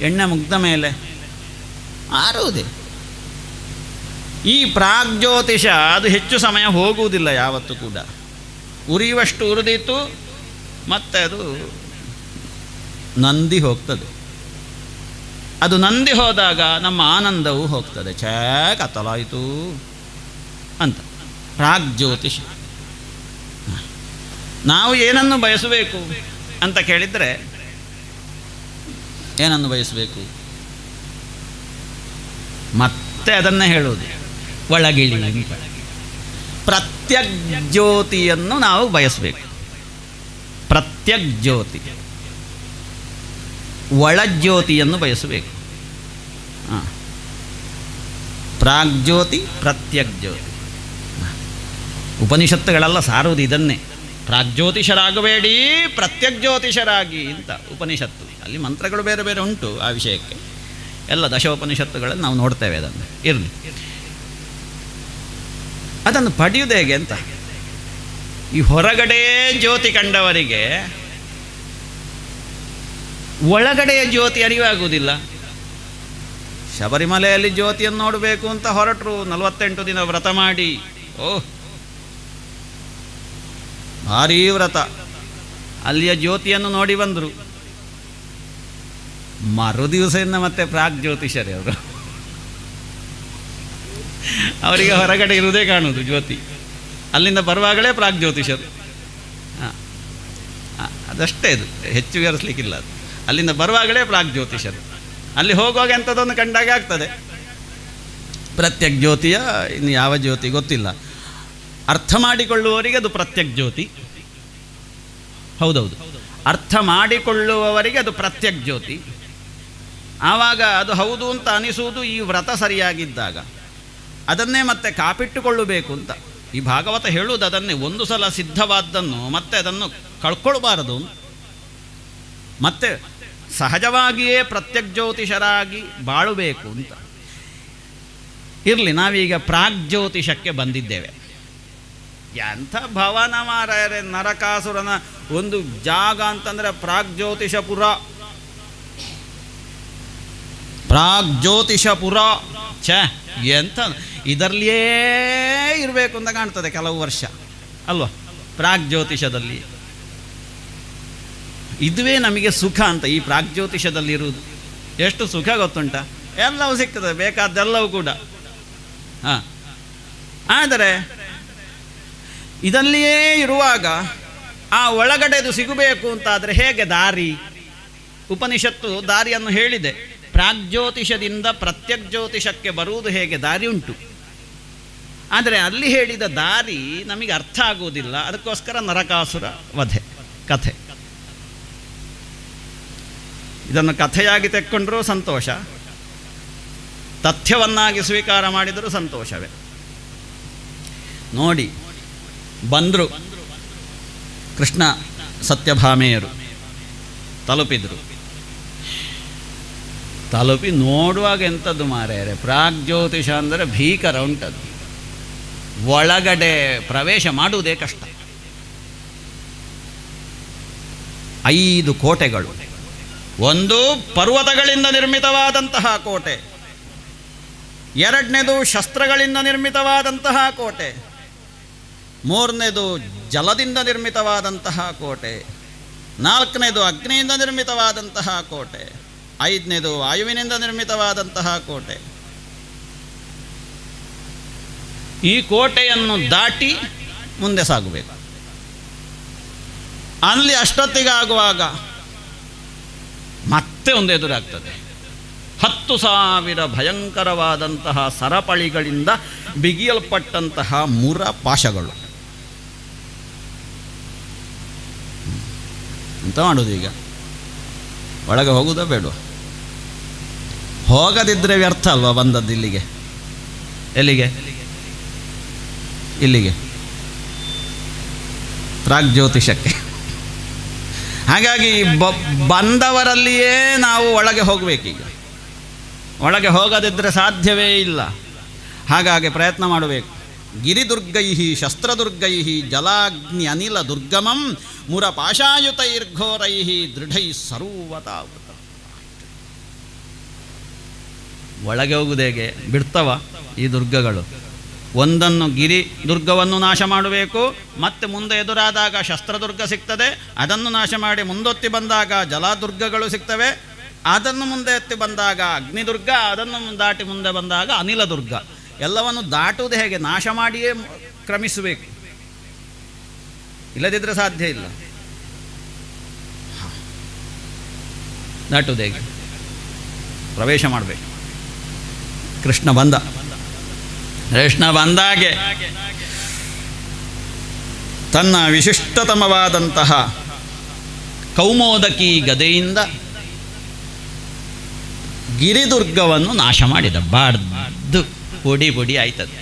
ಎಣ್ಣೆ ಮುಗ್ದ ಮೇಲೆ ಆರುವುದೇ. ಈ ಪ್ರಾಗ್ಜ್ಯೋತಿಷ ಅದು ಹೆಚ್ಚು ಸಮಯ ಹೋಗುವುದಿಲ್ಲ ಯಾವತ್ತೂ ಕೂಡ. ಉರಿಯುವಷ್ಟು ಉರಿದಿತ್ತು, ಮತ್ತೆ ಅದು ನಂದಿ ಹೋಗ್ತದೆ. ಅದು ನಂದಿ ಹೋದಾಗ ನಮ್ಮ ಆನಂದವೂ ಹೋಗ್ತದೆ. ಕತ್ತಲಾಯಿತು ಅಂತ ಪ್ರಾಗ್ಜ್ಯೋತಿಷ. ನಾವು ಏನನ್ನು ಬಯಸಬೇಕು ಅಂತ ಕೇಳಿದರೆ, ಏನನ್ನು ಬಯಸಬೇಕು? ಮತ್ತೆ ಅದನ್ನೇ ಹೇಳುವುದು, ಒಳಗಿಳಿ ಅಂತ. ಪ್ರತ್ಯಗ್ಜ್ಯೋತಿಯನ್ನು ನಾವು ಬಯಸಬೇಕು. ಪ್ರತ್ಯಗ್ಜ್ಯೋತಿ, ಒಳಜ್ಯೋತಿಯನ್ನು ಬಯಸಬೇಕು. ಪ್ರಾಗ್ಜ್ಯೋತಿ, ಪ್ರತ್ಯಗ್ಜ್ಯೋತಿ. ಉಪನಿಷತ್ತುಗಳೆಲ್ಲ ಸಾರುವುದು ಇದನ್ನೇ. ಪ್ರಾಗ್ಜ್ಯೋತಿಷರಾಗಬೇಡಿ, ಪ್ರತ್ಯಗ್ಜ್ಯೋತಿಷರಾಗಿ ಅಂತ ಉಪನಿಷತ್ತು. ಅಲ್ಲಿ ಮಂತ್ರಗಳು ಬೇರೆ ಬೇರೆ ಉಂಟು ಆ ವಿಷಯಕ್ಕೆ. ಎಲ್ಲ ದಶೋಪನಿಷತ್ತುಗಳನ್ನು ನಾವು ನೋಡ್ತೇವೆ. ಅದನ್ನು ಇರಲಿ. ಅದನ್ನು ಪಡೆಯುವುದು ಹೇಗೆ ಅಂತ. ಈ ಹೊರಗಡೆ ಜ್ಯೋತಿ ಕಂಡವರಿಗೆ ಒಳಗಡೆಯ ಜ್ಯೋತಿ ಅರಿವಾಗುವುದಿಲ್ಲ. ಶಬರಿಮಲೆಯಲ್ಲಿ ಜ್ಯೋತಿಯನ್ನು ನೋಡಬೇಕು ಅಂತ ಹೊರಟರು, 48 ದಿನ ವ್ರತ ಮಾಡಿ. ಭಾರೀ ವ್ರತ. ಅಲ್ಲಿಯ ಜ್ಯೋತಿಯನ್ನು ನೋಡಿ ಬಂದರು. ಮರುದಿವಸದಿಂದ ಮತ್ತೆ ಪ್ರಾಗ್ಜ್ಯೋತಿಷರೇ ಅವರು. ಅವರಿಗೆ ಹೊರಗಡೆ ಇರುವುದೇ ಕಾಣುವುದು ಜ್ಯೋತಿ. ಅಲ್ಲಿಂದ ಬರುವಾಗಲೇ ಪ್ರಾಗ್ಜ್ಯೋತಿಷರು. ಅದಷ್ಟೇ, ಇದು ಹೆಚ್ಚು ವಿವರಿಸಲಿಕ್ಕಿಲ್ಲ. ಅದು ಅಲ್ಲಿಂದ ಬರುವಾಗಲೇ ಪ್ರಾಗ್ಜ್ಯೋತಿಷರು. ಅಲ್ಲಿ ಹೋಗುವಾಗ ಎಂಥದ್ದೊಂದು ಕಂಡಾಗ ಆಗ್ತದೆ. ಪ್ರತ್ಯಗ್ಜ್ಯೋತಿಯ ಇನ್ನು ಯಾವ ಜ್ಯೋತಿ ಗೊತ್ತಿಲ್ಲ. ಅರ್ಥ ಮಾಡಿಕೊಳ್ಳುವವರಿಗೆ ಅದು ಪ್ರತ್ಯಗ್ಜ್ಯೋತಿ. ಹೌದೌದು, ಅರ್ಥ ಮಾಡಿಕೊಳ್ಳುವವರಿಗೆ ಅದು ಪ್ರತ್ಯಗ್ಜ್ಯೋತಿ. ಆವಾಗ ಅದು ಹೌದು ಅಂತ ಅನಿಸುವುದು ಈ ವ್ರತ ಸರಿಯಾಗಿದ್ದಾಗ. ಅದನ್ನೇ ಮತ್ತೆ ಕಾಪಿಟ್ಟುಕೊಳ್ಳಬೇಕು ಅಂತ ಈ ಭಾಗವತ ಹೇಳುವುದು ಅದನ್ನೇ. ಒಂದು ಸಲ ಸಿದ್ಧವಾದ್ದನ್ನು ಮತ್ತೆ ಅದನ್ನು ಕಳ್ಕೊಳ್ಬಾರದು. ಮತ್ತೆ ಸಹಜವಾಗಿಯೇ ಪ್ರತ್ಯಗ್ಜ್ಯೋತಿಷರಾಗಿ ಬಾಳಬೇಕು ಅಂತ. ಇರಲಿ, ನಾವೀಗ ಪ್ರಾಗ್ಜ್ಯೋತಿಷಕ್ಕೆ ಬಂದಿದ್ದೇವೆ. ಎಂಥ ಭವನ ಮಾರಾಯರೆ! ನರಕಾಸುರನ ಒಂದು ಜಾಗ ಅಂತಂದರೆ ಪ್ರಾಗ್ಜ್ಯೋತಿಷಪುರ. ಪ್ರಾಗ್ಜ್ಯೋತಿಷಪುರ ಛೇ, ಎಂಥ ಇದರಲ್ಲಿಯೇ ಇರಬೇಕು ಅಂತ ಕಾಣ್ತದೆ ಕೆಲವು ವರ್ಷ ಅಲ್ವಾ? ಪ್ರಾಗ್ಜ್ಯೋತಿಷದಲ್ಲಿ ಇದುವೇ ನಮಗೆ ಸುಖ ಅಂತ. ಈ ಪ್ರಾಗ್ಜ್ಯೋತಿಷದಲ್ಲಿರುವುದು ಎಷ್ಟು ಸುಖ ಗೊತ್ತುಂಟ? ಎಲ್ಲವೂ ಸಿಗ್ತದೆ, ಬೇಕಾದ್ದೆಲ್ಲವೂ ಕೂಡ. ಆದರೆ ಇದಲ್ಲಿಯೇ ಇರುವಾಗ ಆ ಒಳಗಡೆದು ಸಿಗಬೇಕು ಅಂತಾದರೆ ಹೇಗೆ ದಾರಿ? ಉಪನಿಷತ್ತು ದಾರಿಯನ್ನು ಹೇಳಿದೆ. ಪ್ರಾಗ್ಜ್ಯೋತಿಷದಿಂದ ಪ್ರತ್ಯಗ್ಜ್ಯೋತಿಷಕ್ಕೆ ಬರುವುದು ಹೇಗೆ ದಾರಿ ಉಂಟು. ಆದರೆ ಅಲ್ಲಿ ಹೇಳಿದ ದಾರಿ ನಮಗೆ ಅರ್ಥ ಆಗುವುದಿಲ್ಲ. ಅದಕ್ಕೋಸ್ಕರ ನರಕಾಸುರ ವಧೆ ಕಥೆ. ಇದನ್ನು ಕಥೆಯಾಗಿ ತೆಕ್ಕೊಂಡರೂ ಸಂತೋಷ, ತಥ್ಯವನ್ನಾಗಿ ಸ್ವೀಕಾರ ಮಾಡಿದರೂ ಸಂತೋಷವೇ. ನೋಡಿ, ಬಂದರು ಕೃಷ್ಣ ಸತ್ಯಭಾಮೆಯರು, ತಲುಪಿದರು. ತಲುಪಿ ನೋಡುವಾಗ ಎಂಥದ್ದು ಮಾರ್ಯಾರೆ, ಪ್ರಾಗ್ಜ್ಯೋತಿಷ ಅಂದರೆ ಭೀಕರ ಉಂಟದು. ಒಳಗಡೆ ಪ್ರವೇಶ ಮಾಡುವುದೇ ಕಷ್ಟ. 5 ಕೋಟೆಗಳು. ಒಂದು ಪರ್ವತಗಳಿಂದ ನಿರ್ಮಿತವಾದಂತಹ ಕೋಟೆ, ಎರಡನೇದು ಶಸ್ತ್ರಗಳಿಂದ ನಿರ್ಮಿತವಾದಂತಹ ಕೋಟೆ, ಮೂರನೇದು ಜಲದಿಂದ ನಿರ್ಮಿತವಾದಂತಹ ಕೋಟೆ, ನಾಲ್ಕನೇದು ಅಗ್ನಿಯಿಂದ ನಿರ್ಮಿತವಾದಂತಹ ಕೋಟೆ, 5ನೇದು ವಾಯುವಿನಿಂದ ನಿರ್ಮಿತವಾದಂತಹ ಕೋಟೆ. ಈ ಕೋಟೆಯನ್ನು ದಾಟಿ ಮುಂದೆ ಸಾಗಬೇಕು. ಅಲ್ಲಿ ಅಷ್ಟೊತ್ತಿಗಾಗುವಾಗ ಮತ್ತೆ ಒಂದು ಎದುರಾಗ್ತದೆ. 10,000 ಭಯಂಕರವಾದಂತಹ ಸರಪಳಿಗಳಿಂದ ಬಿಗಿಯಲ್ಪಟ್ಟಂತಹ ಮುರ ಪಾಶಗಳು. ಎಂತ ಮಾಡೋದು ಈಗ? ಒಳಗೆ ಹೋಗುವುದೋ ಬೇಡ? ಹೋಗದಿದ್ದರೆ ವ್ಯರ್ಥ ಅಲ್ವಾ ಬಂದದ್ದು ಇಲ್ಲಿಗೆ? ಎಲ್ಲಿಗೆ? ಇಲ್ಲಿಗೆ, ಪ್ರಾಗ್ಜ್ಯೋತಿಷಕ್ಕೆ. ಹಾಗಾಗಿ ಬಂದವರಲ್ಲಿಯೇ ನಾವು ಒಳಗೆ ಹೋಗಬೇಕೀಗ. ಒಳಗೆ ಹೋಗದಿದ್ದರೆ ಸಾಧ್ಯವೇ ಇಲ್ಲ. ಹಾಗಾಗಿ ಪ್ರಯತ್ನ ಮಾಡಬೇಕು. ಗಿರಿದುರ್ಗೈ ಶಸ್ತ್ರದುರ್ಗೈ ಜಲಾಗ್ನಿ ಅನಿಲ ದುರ್ಗಮಂ ಮುರ ಪಾಶಾಯುತೈರ್ಘೋರೈ ದೃಢೈ ಸರ್ವತಾವೃತ. ಒಳಗೆ ಹೋಗುವುದೇಗೆ? ಬಿಡ್ತವ ಈ ದುರ್ಗಗಳು? ಒಂದನ್ನು ಗಿರಿ ದುರ್ಗವನ್ನು ನಾಶ ಮಾಡಬೇಕು, ಮತ್ತೆ ಮುಂದೆ ಎದುರಾದಾಗ ಶಸ್ತ್ರದುರ್ಗ ಸಿಗ್ತದೆ, ಅದನ್ನು ನಾಶ ಮಾಡಿ ಮುಂದೊತ್ತಿ ಬಂದಾಗ ಜಲದುರ್ಗಗಳು ಸಿಗ್ತವೆ, ಅದನ್ನು ಮುಂದೆ ಎತ್ತಿ ಬಂದಾಗ ಅಗ್ನಿದುರ್ಗ, ಅದನ್ನು ದಾಟಿ ಮುಂದೆ ಬಂದಾಗ ಅನಿಲ ದುರ್ಗ. ಎಲ್ಲವನ್ನು ದಾಟುವುದು ಹೇಗೆ? ನಾಶ ಮಾಡಿಯೇ ಕ್ರಮಿಸಬೇಕು, ಇಲ್ಲದಿದ್ದರೆ ಸಾಧ್ಯ ಇಲ್ಲ. ದಾಟುವುದು ಹೇಗೆ? ಪ್ರವೇಶ ಮಾಡಬೇಕು. ಕೃಷ್ಣ ಬಂದ. ಕೃಷ್ಣ ಬಂದಾಗೆ ತನ್ನ ವಿಶಿಷ್ಟತಮವಾದಂತಹ ಕೌಮೋದಕಿ ಗದೆಯಿಂದ ಗಿರಿದುರ್ಗವನ್ನು ನಾಶ ಮಾಡಿದ. ಬಾರ್ದು ಪುಡಿ ಪುಡಿ ಆಯ್ತದೆ.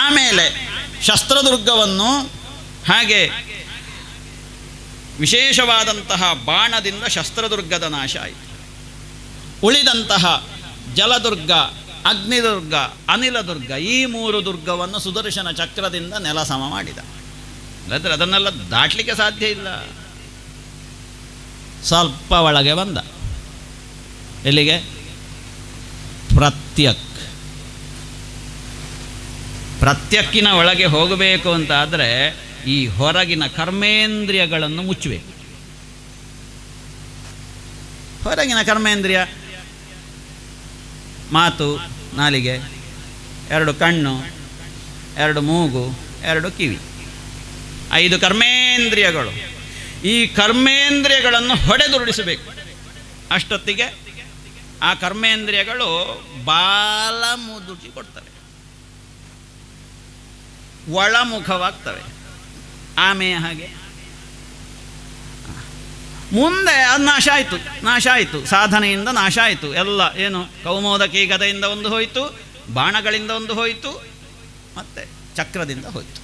ಆಮೇಲೆ ಶಸ್ತ್ರದುರ್ಗವನ್ನು ಹಾಗೆ ವಿಶೇಷವಾದಂತಹ ಬಾಣದಿಂದ ಶಸ್ತ್ರದುರ್ಗದ ನಾಶ ಆಯಿತು. ಉಳಿದಂತಹ ಜಲದುರ್ಗ, ಅಗ್ನಿದುರ್ಗ, ಅನಿಲದುರ್ಗ, ಈ 3 ದುರ್ಗವನ್ನು ಸುದರ್ಶನ ಚಕ್ರದಿಂದ ನೆಲ ಸಮ ಮಾಡಿದ. ಅಲ್ಲದ್ರೆ ಅದನ್ನೆಲ್ಲ ದಾಟಲಿಕ್ಕೆ ಸಾಧ್ಯ ಇಲ್ಲ. ಸ್ವಲ್ಪ ಒಳಗೆ ಬಂದ. ಎಲ್ಲಿಗೆ? ಪ್ರತ್ಯಕ್ಕಿನ ಒಳಗೆ ಹೋಗಬೇಕು ಅಂತಾದರೆ ಈ ಹೊರಗಿನ ಕರ್ಮೇಂದ್ರಿಯಗಳನ್ನು ಮುಚ್ಚಬೇಕು. ಹೊರಗಿನ ಕರ್ಮೇಂದ್ರಿಯ ಮಾತು, ನಾಲಿಗೆ, 2 ಕಣ್ಣು, 2 ಮೂಗು, 2 ಕಿವಿ, 5 ಕರ್ಮೇಂದ್ರಿಯಗಳು. ಈ ಕರ್ಮೇಂದ್ರಿಯಗಳನ್ನು ಹೊಡೆದುರುಳಿಸಬೇಕು. ಅಷ್ಟೊತ್ತಿಗೆ ಆ ಕರ್ಮೇಂದ್ರಿಯಗಳು ಬಾಲ ಮುದುಕಿ ಕೊಡ್ತವೆ, ಒಳಮುಖವಾಗ್ತವೆ. ಆಮೆಯ ಹಾಗೆ ಮುಂದೆ ಅದು ನಾಶ ಆಯಿತು. ಸಾಧನೆಯಿಂದ ನಾಶ ಆಯಿತು. ಎಲ್ಲ ಏನು, ಕೌಮೋದಕಿ ಗದೆಯಿಂದ ಒಂದು ಹೋಯಿತು, ಬಾಣಗಳಿಂದ ಒಂದು ಹೋಯಿತು, ಮತ್ತು ಚಕ್ರದಿಂದ ಹೋಯಿತು.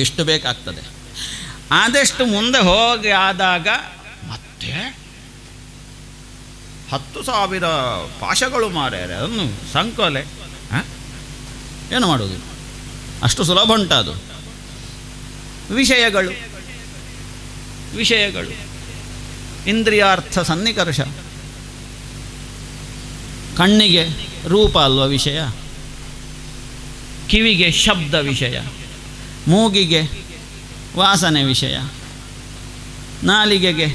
ಇಷ್ಟು ಬೇಕಾಗ್ತದೆ. ಆದಷ್ಟು ಮುಂದೆ ಹೋಗಿ ಆದಾಗ ಮತ್ತೆ 10,000 ಪಾಶಗಳು ಮಾರ್ಯಾರೆ. ಅದನ್ನು ಸಂಕೋಲೆ ಏನು ಮಾಡೋದು? ಅಷ್ಟು ಸುಲಭ ಉಂಟದು. ವಿಷಯಗಳು ಇಂದ್ರಿಯಾರ್ಥ ಸನ್ನಿಕರ್ಷ. ಕಣ್ಣಿಗೆ ರೂಪ ಅಲ್ವ ವಿಷಯ, ಕಿವಿಗೆ ಶಬ್ದ ವಿಷಯ, ಮೂಗಿಗೆ ವಾಸನೆ ವಿಷಯ, ನಾಲಿಗೆಗೆ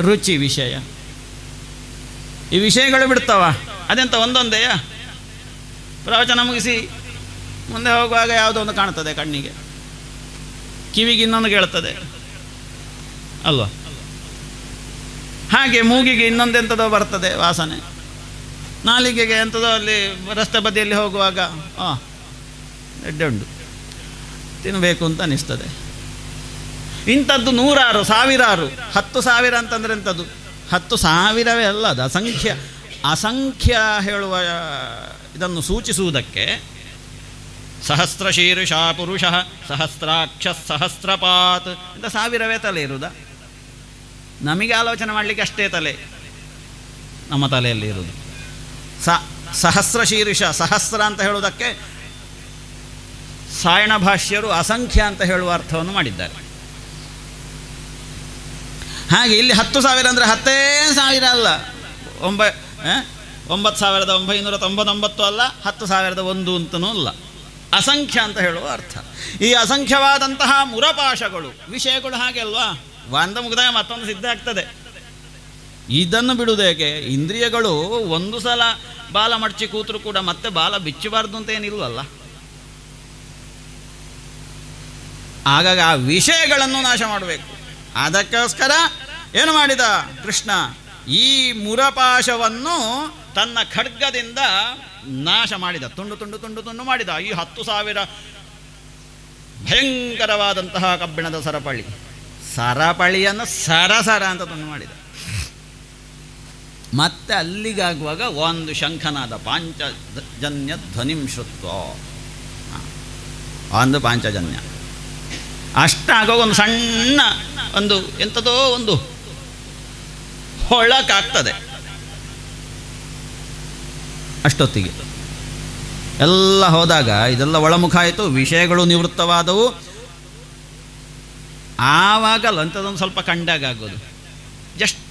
ರುಚಿ ವಿಷಯ. ಈ ವಿಷಯಗಳು ಬಿಡ್ತಾವ. ಅದೆಂತ ಒಂದೊಂದೇಯ? ಪ್ರವಚನ ಮುಗಿಸಿ ಮುಂದೆ ಹೋಗುವಾಗ ಯಾವುದೋ ಒಂದು ಕಾಣ್ತದೆ ಕಣ್ಣಿಗೆ, ಕಿವಿಗೆ ಇನ್ನೊಂದು ಕೇಳ್ತದೆ ಅಲ್ವಾ? ಹಾಗೆ ಮೂಗಿಗೆ ಇನ್ನೊಂದೆಂಥದೋ ಬರ್ತದೆ ವಾಸನೆ, ನಾಲಿಗೆಗೆ ಎಂಥದೋ ಅಲ್ಲಿ ರಸ್ತೆ ಬದಿಯಲ್ಲಿ ಹೋಗುವಾಗ ಎಡ್ಡೆ ಉಂಟು, ತಿನ್ನಬೇಕು ಅಂತ ಅನಿಸ್ತದೆ. ಇಂಥದ್ದು ನೂರಾರು, ಸಾವಿರಾರು, 10,000 ಅಂತಂದರೆ ಎಂಥದ್ದು? 10,000ವೇ ಅಲ್ಲ, ಅದು ಅಸಂಖ್ಯ ಹೇಳುವ ಇದನ್ನು ಸೂಚಿಸುವುದಕ್ಕೆ ಸಹಸ್ರಶೀರ್ಷ ಪುರುಷ ಸಹಸ್ರಾಕ್ಷ ಸಹಸ್ರಪಾತ್ ಅಂತ 1000ವೇ ತಲೆ ಇರುವುದಾ? ನಮಗೆ ಆಲೋಚನೆ ಮಾಡಲಿಕ್ಕೆ ಅಷ್ಟೇ ತಲೆ ನಮ್ಮ ತಲೆಯಲ್ಲಿ ಇರುವುದು. ಸಹಸ್ರಶೀರ್ಷ, ಸಹಸ್ರ ಅಂತ ಹೇಳುವುದಕ್ಕೆ ಸಾಯಣ ಭಾಷ್ಯರು ಅಸಂಖ್ಯ ಅಂತ ಹೇಳುವ ಅರ್ಥವನ್ನು ಮಾಡಿದ್ದಾರೆ. ಹಾಗೆ ಇಲ್ಲಿ 10,000 ಅಂದರೆ 10,000 ಅಲ್ಲ, 9,999 ಅಲ್ಲ, 10,001 ಅಂತನೂ ಅಲ್ಲ, ಅಸಂಖ್ಯ ಅಂತ ಹೇಳುವ ಅರ್ಥ. ಈ ಅಸಂಖ್ಯವಾದಂತಹ ಮುರಪಾಶಗಳು, ವಿಷಯಗಳು ಹಾಗೆ ಅಲ್ವಾ? ಒಂದು ಮುಗಿದಾಗ ಮತ್ತೊಂದು ಸಿದ್ಧ ಆಗ್ತದೆ. ಇದನ್ನು ಬಿಡುವುದೇಕೆ? ಇಂದ್ರಿಯಗಳು ಒಂದು ಸಲ ಬಾಲ ಮಡಚಿ ಕೂತರು ಕೂಡ ಮತ್ತೆ ಬಾಲ ಬಿಚ್ಚಬಾರ್ದು ಅಂತ ಏನಿಲ್ವಲ್ಲ. ಹಾಗಾಗಿ ಆ ವಿಷಯಗಳನ್ನು ನಾಶ ಮಾಡಬೇಕು. ಅದಕ್ಕೋಸ್ಕರ ಏನು ಮಾಡಿದ ಕೃಷ್ಣ? ಈ ಮುರಪಾಶವನ್ನು ತನ್ನ ಖಡ್ಗದಿಂದ ನಾಶ ಮಾಡಿದ, ತುಂಡು ತುಂಡು ತುಂಡು ತುಂಡು ಮಾಡಿದ. ಈ 10,000 ಭಯಂಕರವಾದಂತಹ ಕಬ್ಬಿಣದ ಸರಪಳಿಯನ್ನು ಸರಸರ ಅಂತ ತುಂಡು ಮಾಡಿದ. ಮತ್ತೆ ಅಲ್ಲಿಗಾಗುವಾಗ ಒಂದು ಶಂಖನಾದ, ಪಾಂಚಜನ್ಯ ಧ್ವನಿಂ ಶ್ರುತ್ವ, ಒಂದು ಪಾಂಚಜನ್ಯ. ಅಷ್ಟಾಗುವಾಗ ಒಂದು ಸಣ್ಣ ಎಂಥದೋ ಒಂದು ಹೊಳಕಾಗ್ತದೆ. ಅಷ್ಟೊತ್ತಿಗೆ ಎಲ್ಲ ಹೋದಾಗ ಇದೆಲ್ಲ ಒಳಮುಖ ಆಯಿತು, ವಿಷಯಗಳು ನಿವೃತ್ತವಾದವು. ಆವಾಗಲ್ಲ ಅಂಥದ್ದೊಂದು ಸ್ವಲ್ಪ ಕಂಡಾಗ ಆಗೋದು, ಜಸ್ಟ್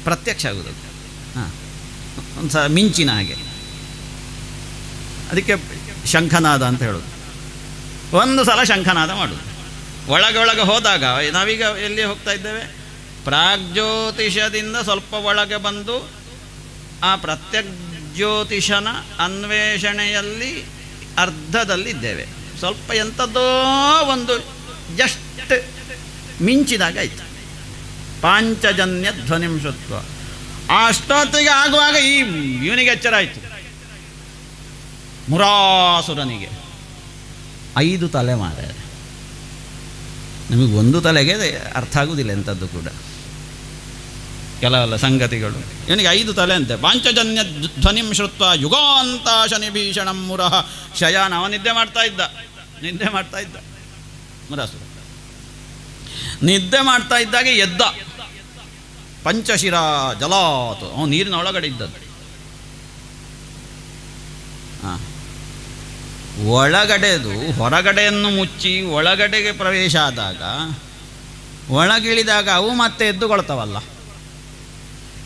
ಪ್ರತ್ಯಕ್ಷ ಆಗೋದು. ಒಂದು ಸಲ ಮಿಂಚಿನ ಹಾಗೆ, ಅದಕ್ಕೆ ಶಂಖನಾದ ಅಂತ ಹೇಳೋದು. ಒಂದು ಸಲ ಶಂಖನಾದ ಮಾಡೋದು. ಒಳಗೆ ಹೋದಾಗ ನಾವೀಗ ಎಲ್ಲಿ ಹೋಗ್ತಾ ಇದ್ದೇವೆ? ಪ್ರಾಗ್ಜ್ಯೋತಿಷದಿಂದ ಸ್ವಲ್ಪ ಒಳಗೆ ಬಂದು ಆ ಪ್ರತ್ಯಗ್ಜ್ಯೋತಿಷನ ಅನ್ವೇಷಣೆಯಲ್ಲಿ ಅರ್ಧದಲ್ಲಿದ್ದೇವೆ. ಸ್ವಲ್ಪ ಎಂಥದ್ದೋ ಒಂದು ಜಸ್ಟ್ ಮಿಂಚಿದಾಗ ಆಯಿತು. ಪಾಂಚಜನ್ಯ ಧ್ವನಿಂ ಶ್ರುತ್ವ. ಅಷ್ಟೊತ್ತಿಗೆ ಆಗುವಾಗ ಇವನಿಗೆ ಎಚ್ಚರ ಆಯಿತು, ಮುರಾಸುರನಿಗೆ 5 ತಲೆ ಮಾರ. ನಮಗೆ ಒಂದು ತಲೆಗೆ ಅರ್ಥ ಆಗುವುದಿಲ್ಲ ಎಂಥದ್ದು ಕೂಡ ಕೆಲವೆಲ್ಲ ಸಂಗತಿಗಳು. ಇವನಿಗೆ 5 ತಲೆ ಅಂತೆ. ಪಾಂಚಜನ್ಯ ಧ್ವನಿಂ ಶ್ರುತ್ವ ಯುಗಾಂತ ಶನಿ ಭೀಷಣಂ ಮುರಹ ಶಯಾನ. ಅವ ನಿದ್ದೆ ಮಾಡ್ತಾ ಇದ್ದ ಮುರಾಸುರ. ನಿದ್ದೆ ಮಾಡ್ತಾ ಇದ್ದಾಗೆ ಎದ್ದ. ಪಂಚಶಿರ ಜಲಾತು, ಅವನು ನೀರಿನ ಒಳಗಡೆ ಇದ್ದದ್ದು. ಒಳಗಡೆದು ಹೊರಗಡೆಯನ್ನು ಮುಚ್ಚಿ ಒಳಗಡೆಗೆ ಪ್ರವೇಶ ಆದಾಗ, ಒಳಗಿಳಿದಾಗ ಅವು ಮತ್ತೆ ಎದ್ದುಕೊಳ್ತಾವಲ್ಲ.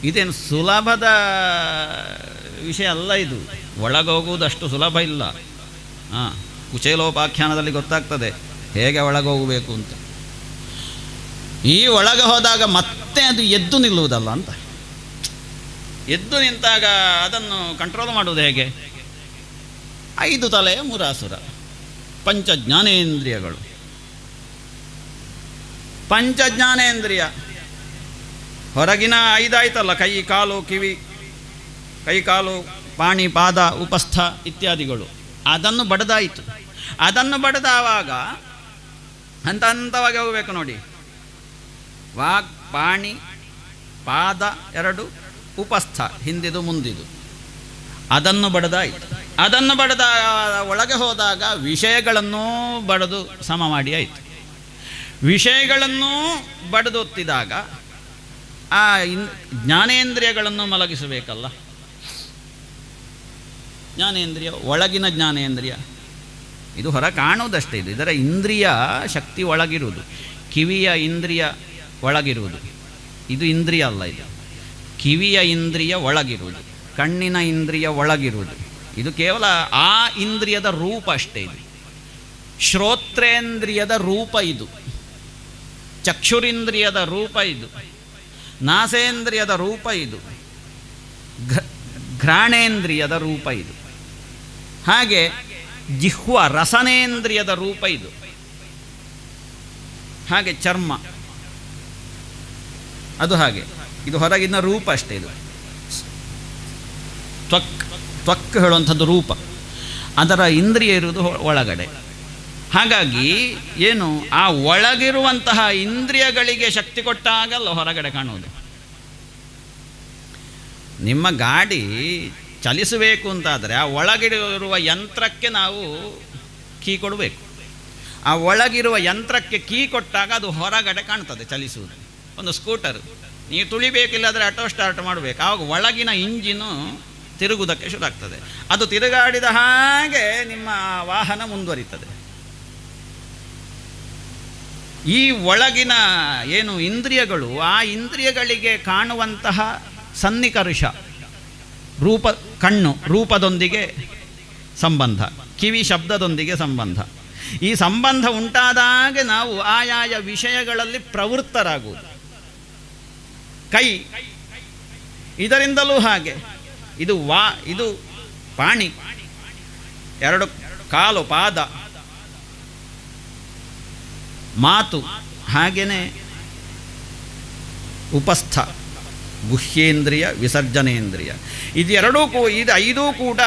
ಇದೇನು ಸುಲಭದ ವಿಷಯ ಅಲ್ಲ ಇದು. ಒಳಗೋಗುವುದು ಅಷ್ಟು ಸುಲಭ ಇಲ್ಲ. ಕುಚೇಲೋಪಾಖ್ಯಾನದಲ್ಲಿ ಗೊತ್ತಾಗ್ತದೆ ಹೇಗೆ ಒಳಗೋಗಬೇಕು ಅಂತ. ಈ ಒಳಗೆ ಹೋದಾಗ ಮತ್ತೆ ಅದು ಎದ್ದು ನಿಲ್ಲುವುದಲ್ಲ ಅಂತ. ಎದ್ದು ನಿಂತಾಗ ಅದನ್ನು ಕಂಟ್ರೋಲ್ ಮಾಡುವುದು ಹೇಗೆ? 5 ತಲೆಯ ಮುರಾಸುರ. ಪಂಚಜ್ಞಾನೇಂದ್ರಿಯಗಳು. ಪಂಚಜ್ಞಾನೇಂದ್ರಿಯ ಹೊರಗಿನ 5 ಆಯ್ತಲ್ಲ, ಕೈ ಕಾಲು ಕಿವಿ, ಕೈ ಕಾಲು ಪಾಣಿ ಪಾದ ಉಪಸ್ಥ ಇತ್ಯಾದಿಗಳು. ಅದನ್ನು ಬಡದಾಯಿತು. ಅದನ್ನು ಬಡದಾವಾಗ ಹಂತವಾಗಿ ಹೋಗಬೇಕು ನೋಡಿ. ವಾಕ್ ಪಾಣಿ ಪಾದ 2 ಉಪಸ್ಥ, ಹಿಂದಿದು ಮುಂದಿದು. ಅದನ್ನು ಬಡದಾಯಿತು. ಅದನ್ನು ಬಡದ ಒಳಗೆ ಹೋದಾಗ ವಿಷಯಗಳನ್ನೂ ಬಡದು ಸಮ ಮಾಡಿ ಆಯಿತು. ವಿಷಯಗಳನ್ನೂ ಬಡದೊತ್ತಿದಾಗ ಆ ಜ್ಞಾನೇಂದ್ರಿಯಗಳನ್ನು ಮಲಗಿಸಬೇಕಲ್ಲ. ಜ್ಞಾನೇಂದ್ರಿಯ ಒಳಗಿನ ಜ್ಞಾನೇಂದ್ರಿಯ, ಇದು ಹೊರ ಕಾಣುವುದಷ್ಟೇ. ಇದರ ಇಂದ್ರಿಯ ಶಕ್ತಿ ಒಳಗಿರುವುದು. ಕಿವಿಯ ಇಂದ್ರಿಯ ಒಳಗಿರುವುದು. ಇದು ಇಂದ್ರಿಯ ಅಲ್ಲ, ಇದು ಕಿವಿಯ ಇಂದ್ರಿಯ ಒಳಗಿರುವುದು, ಕಣ್ಣಿನ ಇಂದ್ರಿಯ ಒಳಗಿರುವುದು. ಇದು ಕೇವಲ ಆ ಇಂದ್ರಿಯದ ರೂಪ ಅಷ್ಟೇ. ಇದು ಶ್ರೋತ್ರೇಂದ್ರಿಯದ ರೂಪ, ಇದು ಚಕ್ಷುರಿಂದ್ರಿಯದ ರೂಪ, ಇದು ನಾಸೇಂದ್ರಿಯದ ರೂಪ, ಇದು ಘ್ರಾಣೇಂದ್ರಿಯದ ರೂಪ, ಇದು ಹಾಗೆ ಜಿಹ್ವ ರಸನೇಂದ್ರಿಯದ ರೂಪ, ಇದು ಹಾಗೆ ಚರ್ಮ ಅದು ಹಾಗೆ. ಇದು ಹೊರಗಿನ ರೂಪ ಅಷ್ಟೇ. ಇದು ತ್ವಕ್ ಹೇಳುವಂಥದ್ದು ರೂಪ. ಅದರ ಇಂದ್ರಿಯ ಇರುವುದು ಒಳಗಡೆ. ಹಾಗಾಗಿ ಏನು, ಆ ಒಳಗಿರುವಂತಹ ಇಂದ್ರಿಯಗಳಿಗೆ ಶಕ್ತಿ ಕೊಟ್ಟಾಗಲ್ಲ ಹೊರಗಡೆ ಕಾಣುವುದು. ನಿಮ್ಮ ಗಾಡಿ ಚಲಿಸಬೇಕು ಅಂತಾದರೆ ಆ ಒಳಗಿರುವ ಯಂತ್ರಕ್ಕೆ ನಾವು ಕೀ ಕೊಡಬೇಕು. ಆ ಒಳಗಿರುವ ಯಂತ್ರಕ್ಕೆ ಕೀ ಕೊಟ್ಟಾಗ ಅದು ಹೊರಗಡೆ ಕಾಣ್ತದೆ ಚಲಿಸುವುದು. ಒಂದು ಸ್ಕೂಟರ್ ನೀವು ತುಳಿಬೇಕಿಲ್ಲದ್ರೆ ಆಟೋ ಸ್ಟಾರ್ಟ್ ಮಾಡಬೇಕು. ಆವಾಗ ಒಳಗಿನ ಇಂಜಿನು ತಿರುಗುವುದಕ್ಕೆ ಶುರು ಆಗ್ತದೆ. ಅದು ತಿರುಗಾಡಿದ ಹಾಗೆ ನಿಮ್ಮ ವಾಹನ ಮುಂದುವರಿತದೆ. ಈ ಒಳಗಿನ ಏನು ಇಂದ್ರಿಯಗಳು, ಆ ಇಂದ್ರಿಯಗಳಿಗೆ ಕಾಣುವಂತಹ ಸನ್ನಿಕರ್ಷ ರೂಪ, ಕಣ್ಣು ರೂಪದೊಂದಿಗೆ ಸಂಬಂಧ, ಕಿವಿ ಶಬ್ದದೊಂದಿಗೆ ಸಂಬಂಧ. ಈ ಸಂಬಂಧ ಉಂಟಾದಾಗ ನಾವು ಆಯಾಯ ವಿಷಯಗಳಲ್ಲಿ ಪ್ರವೃತ್ತರಾಗುವುದು. ಕೈ ಇದರಿಂದಲೂ ಹಾಗೆ. ಇದು ಪಾಣಿ, 2 ಕಾಲು ಪಾದ, ಮಾತು, ಹಾಗೆಯೇ ಉಪಸ್ಥ ಗುಹ್ಯೇಂದ್ರಿಯ ವಿಸರ್ಜನೇಂದ್ರಿಯ. ಇದು 5 ಕೂಡ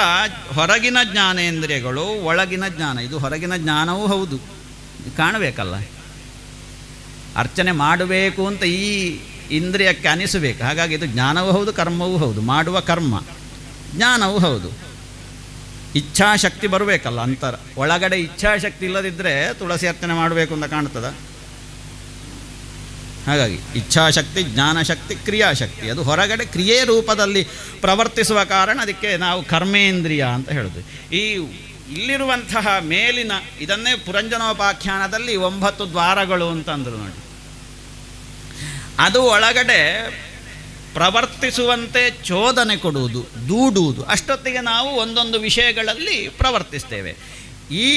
ಹೊರಗಿನ ಜ್ಞಾನೇಂದ್ರಿಯಗಳು, ಒಳಗಿನ ಜ್ಞಾನ. ಇದು ಹೊರಗಿನ ಜ್ಞಾನವೂ ಹೌದು, ಕಾಣಬೇಕಲ್ಲ. ಅರ್ಚನೆ ಮಾಡಬೇಕು ಅಂತ ಈ ಇಂದ್ರಿಯಕ್ಕೆ ಅನಿಸಬೇಕು. ಹಾಗಾಗಿ ಇದು ಜ್ಞಾನವೂ ಹೌದು, ಕರ್ಮವೂ ಹೌದು. ಮಾಡುವ ಕರ್ಮ ಜ್ಞಾನವೂ ಹೌದು. ಇಚ್ಛಾಶಕ್ತಿ ಬರಬೇಕಲ್ಲ ಅಂತರ. ಒಳಗಡೆ ಇಚ್ಛಾಶಕ್ತಿ ಇಲ್ಲದಿದ್ದರೆ ತುಳಸಿ ಅರ್ಚನೆ ಮಾಡಬೇಕು ಅಂತ ಕಾಣ್ತದ. ಹಾಗಾಗಿ ಇಚ್ಛಾಶಕ್ತಿ, ಜ್ಞಾನಶಕ್ತಿ, ಕ್ರಿಯಾಶಕ್ತಿ ಅದು ಹೊರಗಡೆ ಕ್ರಿಯೆ ರೂಪದಲ್ಲಿ ಪ್ರವರ್ತಿಸುವ ಕಾರಣ ಅದಕ್ಕೆ ನಾವು ಕರ್ಮೇಂದ್ರಿಯ ಅಂತ ಹೇಳೋದು. ಈ ಇಲ್ಲಿರುವಂತಹ ಮೇಲಿನ ಇದನ್ನೇ ಪುರಂಜನೋಪಾಖ್ಯಾನದಲ್ಲಿ 9 ದ್ವಾರಗಳು ಅಂತಂದರು ನೋಡಿ. ಅದು ಒಳಗಡೆ ಪ್ರವರ್ತಿಸುವಂತೆ ಚೋದನೆ ಕೊಡುವುದು, ದೂಡುವುದು. ಅಷ್ಟೊತ್ತಿಗೆ ನಾವು ಒಂದೊಂದು ವಿಷಯಗಳಲ್ಲಿ ಪ್ರವರ್ತಿಸ್ತೇವೆ. ಈ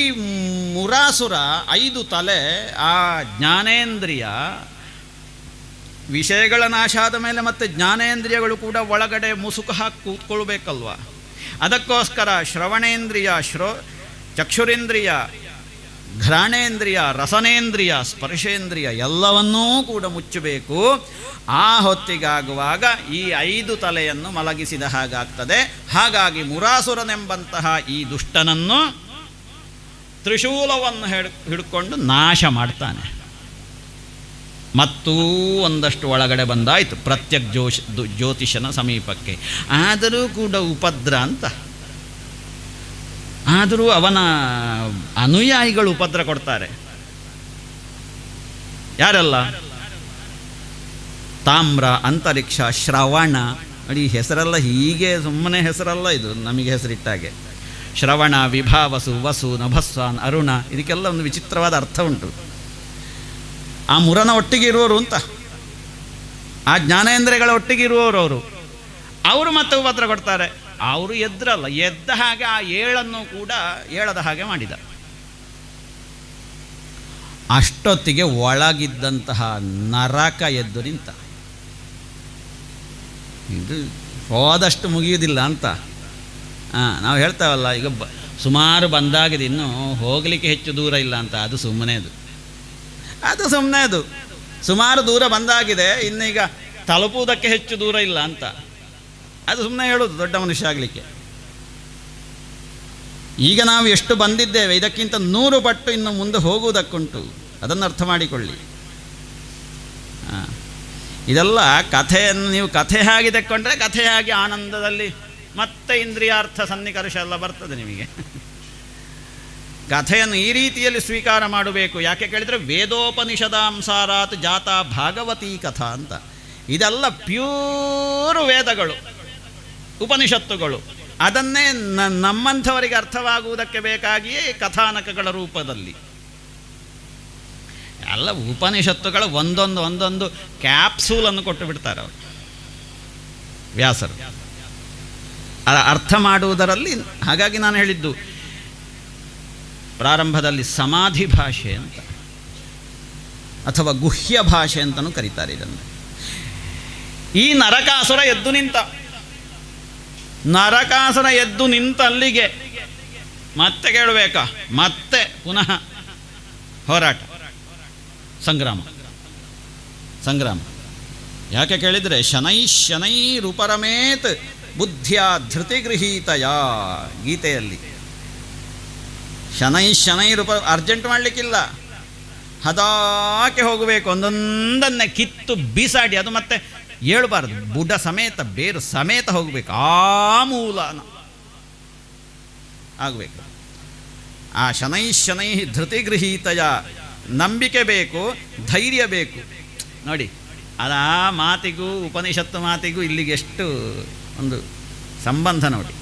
ಮುರಾಸುರ 5 ತಲೆ, ಆ ಜ್ಞಾನೇಂದ್ರಿಯ ವಿಷಯಗಳ ನಾಶ ಆದ ಮೇಲೆ ಮತ್ತೆ ಜ್ಞಾನೇಂದ್ರಿಯಗಳು ಕೂಡ ಒಳಗಡೆ ಮುಸುಕು ಹಾಕಿ ಕೂತ್ಕೊಳ್ಬೇಕಲ್ವ. ಅದಕ್ಕೋಸ್ಕರ ಶ್ರವಣೇಂದ್ರಿಯ, ಚಕ್ಷುರೇಂದ್ರಿಯ, ಘ್ರಾಣೇಂದ್ರಿಯ, ರಸನೇಂದ್ರಿಯ, ಸ್ಪರ್ಶೇಂದ್ರಿಯ ಎಲ್ಲವನ್ನೂ ಕೂಡ ಮುಚ್ಚಬೇಕು. ಆ ಹೊತ್ತಿಗಾಗುವಾಗ ಈ 5 ತಲೆಯನ್ನು ಮಲಗಿಸಿದ ಹಾಗಾಗ್ತದೆ. ಹಾಗಾಗಿ ಮುರಾಸುರನೆಂಬಂತಹ ಈ ದುಷ್ಟನನ್ನು ತ್ರಿಶೂಲವನ್ನು ಹಿಡ್ಕೊಂಡು ನಾಶ ಮಾಡ್ತಾನೆ. ಮತ್ತೂ ಒಂದಷ್ಟು ಒಳಗಡೆ ಬಂದಾಯಿತು ಪ್ರತ್ಯಕ್ ಜ್ಯೋತಿಷನ ಸಮೀಪಕ್ಕೆ. ಆದರೂ ಕೂಡ ಉಪದ್ರ ಅಂತ. ಆದರೂ ಅವನ ಅನುಯಾಯಿಗಳು ಉಪದ್ರ ಕೊಡ್ತಾರೆ. ಯಾರೆಲ್ಲ? ತಾಮ್ರ, ಅಂತರಿಕ್ಷ, ಶ್ರವಣ. ನೋಡಿ, ಹೆಸರೆಲ್ಲ ಹೀಗೆ ಸುಮ್ಮನೆ ಹೆಸರಲ್ಲ, ಇದು ನಮಗೆ ಹೆಸರಿಟ್ಟಾಗೆ. ಶ್ರವಣ, ವಿಭಾವಸು, ವಸು, ನಭಸ್ವಾನ್, ಅರುಣ, ಇದಕ್ಕೆಲ್ಲ ಒಂದು ವಿಚಿತ್ರವಾದ ಅರ್ಥ ಉಂಟು. ಆ ಮುರನ ಒಟ್ಟಿಗೆ ಇರುವವರು ಅಂತ, ಆ ಜ್ಞಾನೇಂದ್ರಿಯಗಳ ಒಟ್ಟಿಗೆ ಇರುವವರು ಅವರು ಮತ್ತೆ ಉಪದ್ರ ಕೊಡ್ತಾರೆ. ಅವರು ಎದ್ರಲ್ಲ, ಎದ್ದ ಹಾಗೆ ಆ 7 ಕೂಡ ಏಳದ ಹಾಗೆ ಮಾಡಿದ. ಅಷ್ಟೊತ್ತಿಗೆ ಒಳಗಿದ್ದಂತಹ ನರಕ ಎದ್ದು ನಿಂತ. ಇದು ಹೋದಷ್ಟು ಮುಗಿಯುವುದಿಲ್ಲ ಅಂತ ನಾವು ಹೇಳ್ತಾವಲ್ಲ, ಈಗ ಸುಮಾರು ಬಂದಾಗಿದೆ, ಇನ್ನೂ ಹೋಗಲಿಕ್ಕೆ ಹೆಚ್ಚು ದೂರ ಇಲ್ಲ ಅಂತ. ಅದು ಸುಮ್ಮನೆ ಅದು ಸುಮಾರು ದೂರ ಬಂದಾಗಿದೆ, ಇನ್ನೀಗ ತಲುಪುವುದಕ್ಕೆ ಹೆಚ್ಚು ದೂರ ಇಲ್ಲ ಅಂತ. ಅದು ಸುಮ್ಮನೆ ಹೇಳೋದು ದೊಡ್ಡ ಮನುಷ್ಯ ಆಗಲಿಕ್ಕೆ. ಈಗ ನಾವು ಎಷ್ಟು ಬಂದಿದ್ದೇವೆ, ಇದಕ್ಕಿಂತ 100 ಪಟ್ಟು ಇನ್ನು ಮುಂದೆ ಹೋಗುವುದಕ್ಕುಂಟು. ಅದನ್ನು ಅರ್ಥ ಮಾಡಿಕೊಳ್ಳಿ. ಇದೆಲ್ಲ ಕಥೆಯನ್ನು ನೀವು ಕಥೆ ಹಾಗೆ ತೆಕ್ಕೊಂಡ್ರೆ ಕಥೆಯಾಗಿ ಆನಂದದಲ್ಲಿ ಮತ್ತೆ ಇಂದ್ರಿಯಾರ್ಥ ಸನ್ನಿಕರ್ಷ ಎಲ್ಲ ಬರ್ತದೆ ನಿಮಗೆ. ಕಥೆಯನ್ನು ಈ ರೀತಿಯಲ್ಲಿ ಸ್ವೀಕಾರ ಮಾಡಬೇಕು. ಯಾಕೆ ಕೇಳಿದರೆ ವೇದೋಪನಿಷದಾಂಸಾರಾತ್ ಜಾತ ಭಾಗವತೀ ಕಥಾ ಅಂತ. ಇದೆಲ್ಲ ಪ್ಯೂರ್ ವೇದಗಳು, ಉಪನಿಷತ್ತುಗಳು. ಅದನ್ನೇ ನಮ್ಮಂಥವರಿಗೆ ಅರ್ಥವಾಗುವುದಕ್ಕೆ ಬೇಕಾಗಿಯೇ ಕಥಾನಕಗಳ ರೂಪದಲ್ಲಿ. ಎಲ್ಲ ಉಪನಿಷತ್ತುಗಳು ಒಂದೊಂದು ಕ್ಯಾಪ್ಸೂಲನ್ನು ಕೊಟ್ಟು ಬಿಡ್ತಾರೆ ಅವರು ವ್ಯಾಸರು ಅರ್ಥ ಮಾಡುವುದರಲ್ಲಿ. ಹಾಗಾಗಿ ನಾನು ಹೇಳಿದ್ದು ಪ್ರಾರಂಭದಲ್ಲಿ ಸಮಾಧಿ ಭಾಷೆ ಅಂತ, ಅಥವಾ ಗುಹ್ಯ ಭಾಷೆ ಅಂತಲೂ ಕರೀತಾರೆ ಇದನ್ನು. ಈ ನರಕಾಸುರ ಎದ್ದು ನಿಂತ. ನರಕಾಸುರ ಎದ್ದು ನಿಂತಲ್ಲಿಗೆ ಮತ್ತೆ ಕೇಳಬೇಕಾ? ಮತ್ತೆ ಪುನಃ ಹೋರಾಟ, ಸಂಗ್ರಾಮ. ಯಾಕೆ ಕೇಳಿದರೆ ಶನೈರುಪರಮೇತ್ ಬುದ್ಧಿಯ ಧೃತಿಗೃಹೀತಯ. ಗೀತೆಯಲ್ಲಿ ಶನೈರುಪ ಅರ್ಜೆಂಟ್ ಮಾಡಲಿಕ್ಕಿಲ್ಲ, ಹದಾಕೆ ಹೋಗಬೇಕು. ಒಂದೊಂದನ್ನೇ ಕಿತ್ತು ಬೀಸಾಡಿ, ಅದು ಮತ್ತೆ ಏಳಬಾರ್ದು, ಬುಡ ಸಮೇತ ಬೇರು ಸಮೇತ ಹೋಗಬೇಕು. ಆ ಮೂಲ ಆಗಬೇಕು. ಆ ಶನೈ ಧೃತಿಗೃಹೀತಯ. ನಂಬಿಕೆ ಬೇಕು, ಧೈರ್ಯ ಬೇಕು. ನೋಡಿ, ಅದು ಆ ಮಾತಿಗೂ ಉಪನಿಷತ್ತು ಮಾತಿಗೂ ಇಲ್ಲಿಗೆ ಎಷ್ಟು ಒಂದು ಸಂಬಂಧ ನೋಡಿ.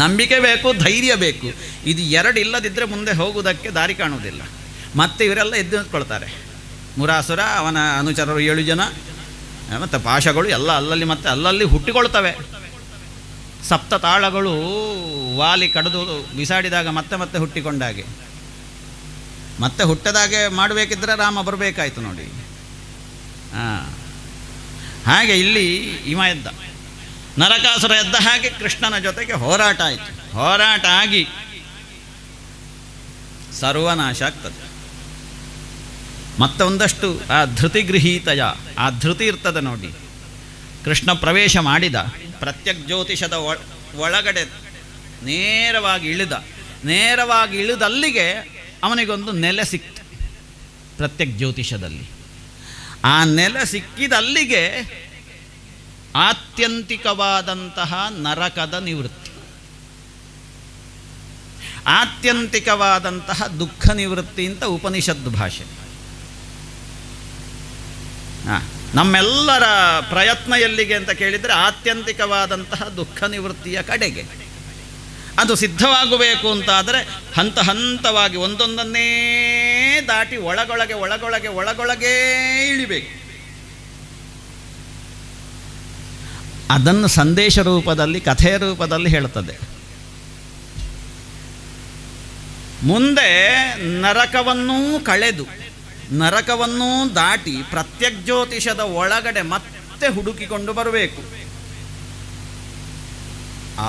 ನಂಬಿಕೆ ಬೇಕು, ಧೈರ್ಯ ಬೇಕು. ಇದು 2 ಇಲ್ಲದಿದ್ದರೆ ಮುಂದೆ ಹೋಗುವುದಕ್ಕೆ ದಾರಿ ಕಾಣುವುದಿಲ್ಲ. ಮತ್ತೆ ಇವರೆಲ್ಲ ಎದ್ದು ನಿಂತ್ಕೊಳ್ತಾರೆ. ಮುರಾಸುರ, ಅವನ ಅನುಚರರು 7 ಜನ, ಮತ್ತು ಪಾಶಗಳು ಎಲ್ಲ ಅಲ್ಲಲ್ಲಿ ಹುಟ್ಟಿಕೊಳ್ತವೆ. ಸಪ್ತ ತಾಳಗಳು ವಾಲಿ ಕಡಿದು ಬಿಸಾಡಿದಾಗ ಮತ್ತೆ ಹುಟ್ಟಿಕೊಂಡಾಗೆ. ಮತ್ತೆ ಹುಟ್ಟದಾಗೆ ಮಾಡಬೇಕಿದ್ರೆ ರಾಮ ಬರಬೇಕಾಯ್ತು ನೋಡಿ. ಹಾಗೆ ಇಲ್ಲಿ ಇವ ಎದ್ದ, ನರಕಾಸುರ ಎದ್ದ ಹಾಗೆ ಕೃಷ್ಣನ ಜೊತೆಗೆ ಹೋರಾಟ ಆಯಿತು. ಹೋರಾಟ ಆಗಿ ಸರ್ವನಾಶ ಆಗ್ತದೆ. ಮತ್ತೆ ಒಂದಷ್ಟು ಆ ಧೃತಿಗೃಹೀತಯ, ಆ ಧೃತಿ ಇರ್ತದೆ ನೋಡಿ. ಕೃಷ್ಣ ಪ್ರವೇಶ ಮಾಡಿದ, ಪ್ರತ್ಯಕ್ ಜ್ಯೋತಿಷದ ಒಳಗಡೆ ನೇರವಾಗಿ ಇಳಿದಲ್ಲಿಗೆ ಅವನಿಗೊಂದು ನೆಲೆ ಸಿಕ್ತು ಪ್ರತ್ಯಕ್ ಜ್ಯೋತಿಷದಲ್ಲಿ. ಆ ನೆಲೆ ಸಿಕ್ಕಿದಲ್ಲಿಗೆ ಆತ್ಯಂತಿಕವಾದಂತಹ ನರಕದ ನಿವೃತ್ತಿ, ಆತ್ಯಂತಿಕವಾದಂತಹ ದುಃಖ ನಿವೃತ್ತಿ ಅಂತ ಉಪನಿಷದ್ದು ಭಾಷೆ. ನಮ್ಮೆಲ್ಲರ ಪ್ರಯತ್ನ ಎಲ್ಲಿಗೆ ಅಂತ ಕೇಳಿದರೆ ಆತ್ಯಂತಿಕವಾದಂತಹ ದುಃಖ ನಿವೃತ್ತಿಯ ಕಡೆಗೆ. ಅದು ಸಿದ್ಧವಾಗಬೇಕು ಅಂತಾದರೆ ಹಂತವಾಗಿ ಒಂದೊಂದನ್ನೇ ದಾಟಿ ಒಳಗೊಳಗೆ ಇಳಿಬೇಕು. ಅದನ್ನು ಸಂದೇಶ ರೂಪದಲ್ಲಿ, ಕಥೆಯ ರೂಪದಲ್ಲಿ ಹೇಳುತ್ತದೆ. ಮುಂದೆ ನರಕವನ್ನೂ ಕಳೆದು, ನರಕವನ್ನೂ ದಾಟಿ ಪ್ರತ್ಯಗ್ಜ್ಯೋತಿಷದ ಒಳಗಡೆ ಮತ್ತೆ ಹುಡುಕಿಕೊಂಡು ಬರಬೇಕು.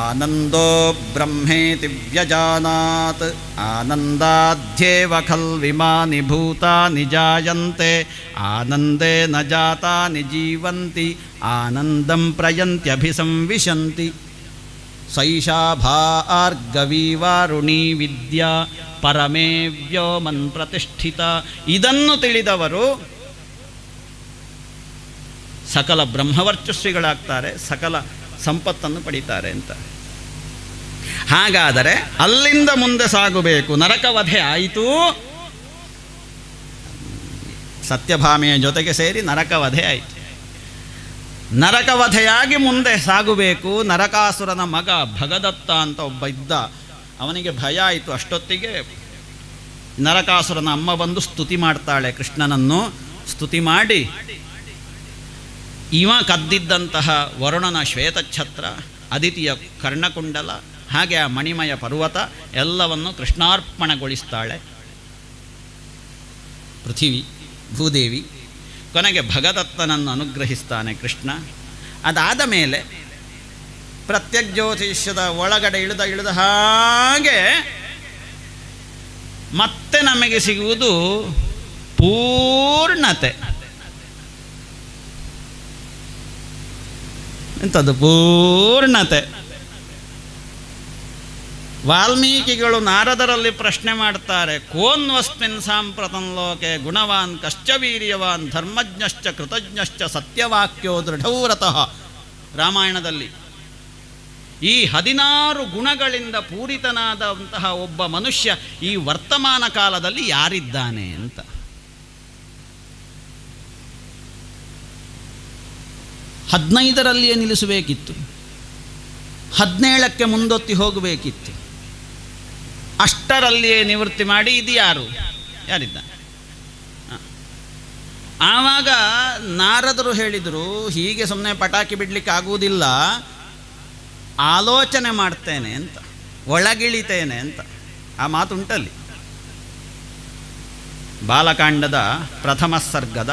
ಆನಂದೋ ಬ್ರಹ್ಮೇತಿ ವ್ಯಜಾನಾತ್ ಆನಂದಾಧ್ಯೇವ ಖಲ್ವಿಮಾನಿ ಭೂತಾನಿ ಜಾಯಂತೆ ಆನಂದೇ ನ ಜಾತಾನಿ ಜೀವಂತಿ ಆನಂದಂ ಪ್ರಯಂತ್ಯಭಿಸಂವಿಶಂತಿ ಸೈಷಾ ಭಾರ್ಗವೀವಾರುಣೀ ವಿದ್ಯಾ ಪರಮೇ ವ್ಯೋಮನ್ ಪ್ರತಿಷ್ಠಿತ. ಇದನ್ನು ತಿಳಿದವರು ಸಕಲ ಬ್ರಹ್ಮವರ್ಚಸ್ವಿಗಳಾಗ್ತಾರೆ, ಸಕಲ ಸಂಪತ್ತನ್ನು ಪಡೀತಾರೆ ಅಂತ. ಹಾಗಾದರೆ ಅಲ್ಲಿಂದ ಮುಂದೆ ಸಾಗಬೇಕು. ನರಕವಧೆ ಆಯಿತು, ಸತ್ಯಭಾಮೆಯ ಜೊತೆಗೆ ಸೇರಿ ನರಕವಧೆ ಆಯಿತು. ನರಕವಧೆಯಾಗಿ ಮುಂದೆ ಸಾಗಬೇಕು. ನರಕಾಸುರನ ಮಗ ಭಗದತ್ತ ಅಂತ ಒಬ್ಬ ಇದ್ದ, ಅವನಿಗೆ ಭಯ ಆಯಿತು. ಅಷ್ಟೊತ್ತಿಗೆ ನರಕಾಸುರನ ಅಮ್ಮ ಬಂದು ಸ್ತುತಿ ಮಾಡ್ತಾಳೆ, ಕೃಷ್ಣನನ್ನು ಸ್ತುತಿ ಮಾಡಿ, ಇವ ಕದ್ದಿದ್ದಂತಹ ವರುಣನ ಶ್ವೇತಛತ್ರ, ಅದಿತಿಯ ಕರ್ಣಕುಂಡಲ, ಹಾಗೆ ಆ ಮಣಿಮಯ ಪರ್ವತ ಎಲ್ಲವನ್ನು ಕೃಷ್ಣಾರ್ಪಣಗೊಳಿಸ್ತಾಳೆ ಪೃಥಿವಿ, ಭೂದೇವಿ. ಕೊನೆಗೆ ಭಗದತ್ತನನ್ನು ಅನುಗ್ರಹಿಸ್ತಾನೆ ಕೃಷ್ಣ. ಅದಾದ ಮೇಲೆ ಪ್ರತ್ಯಗ್ಜ್ಯೋತಿಷ್ಯದ ಒಳಗಡೆ ಇಳಿದ ಹಾಗೆ ಮತ್ತೆ ನಮಗೆ ಸಿಗುವುದು ಪೂರ್ಣತೆ. ಎಂಥದ್ದು ಪೂರ್ಣತೆ? ವಾಲ್ಮೀಕಿಗಳು ನಾರದರಲ್ಲಿ ಪ್ರಶ್ನೆ ಮಾಡ್ತಾರೆ, ಕೋನ್ವಸ್ಮಿನ್ ಸಾಂಪ್ರತಂ ಲೋಕೆ ಗುಣವಾನ್ ಕಶ್ಚ ವೀರ್ಯವಾನ್ ಧರ್ಮಜ್ಞಶ್ಚ ಕೃತಜ್ಞಶ್ಚ ಸತ್ಯವಾಕ್ಯೋ ದೃಢವ್ರತಃ. ರಾಮಾಯಣದಲ್ಲಿ ಈ 16 ಗುಣಗಳಿಂದ ಪೂರಿತನಾದಂತಹ ಒಬ್ಬ ಮನುಷ್ಯ ಈ ವರ್ತಮಾನ ಕಾಲದಲ್ಲಿ ಯಾರಿದ್ದಾನೆ ಅಂತ. ಹದಿನೈದರಲ್ಲಿಯೇ ನಿಲ್ಲಿಸಬೇಕಿತ್ತು, 17ಕ್ಕೆ ಮುಂದೊತ್ತಿ ಹೋಗಬೇಕಿತ್ತು, ಅಷ್ಟರಲ್ಲಿಯೇ ನಿವೃತ್ತಿ ಮಾಡಿ ಇದು ಯಾರಿದ್ದ? ಆವಾಗ ನಾರದರು ಹೇಳಿದರು, ಹೀಗೆ ಸುಮ್ಮನೆ ಪಟಾಕಿ ಬಿಡಲಿಕ್ಕೆ ಆಗುವುದಿಲ್ಲ, ಆಲೋಚನೆ ಮಾಡ್ತೇನೆ ಅಂತ, ಒಳಗಿಳಿತೇನೆ ಅಂತ. ಆ ಮಾತುಂಟಲ್ಲಿ ಬಾಲಕಾಂಡದ ಪ್ರಥಮ ಸರ್ಗದ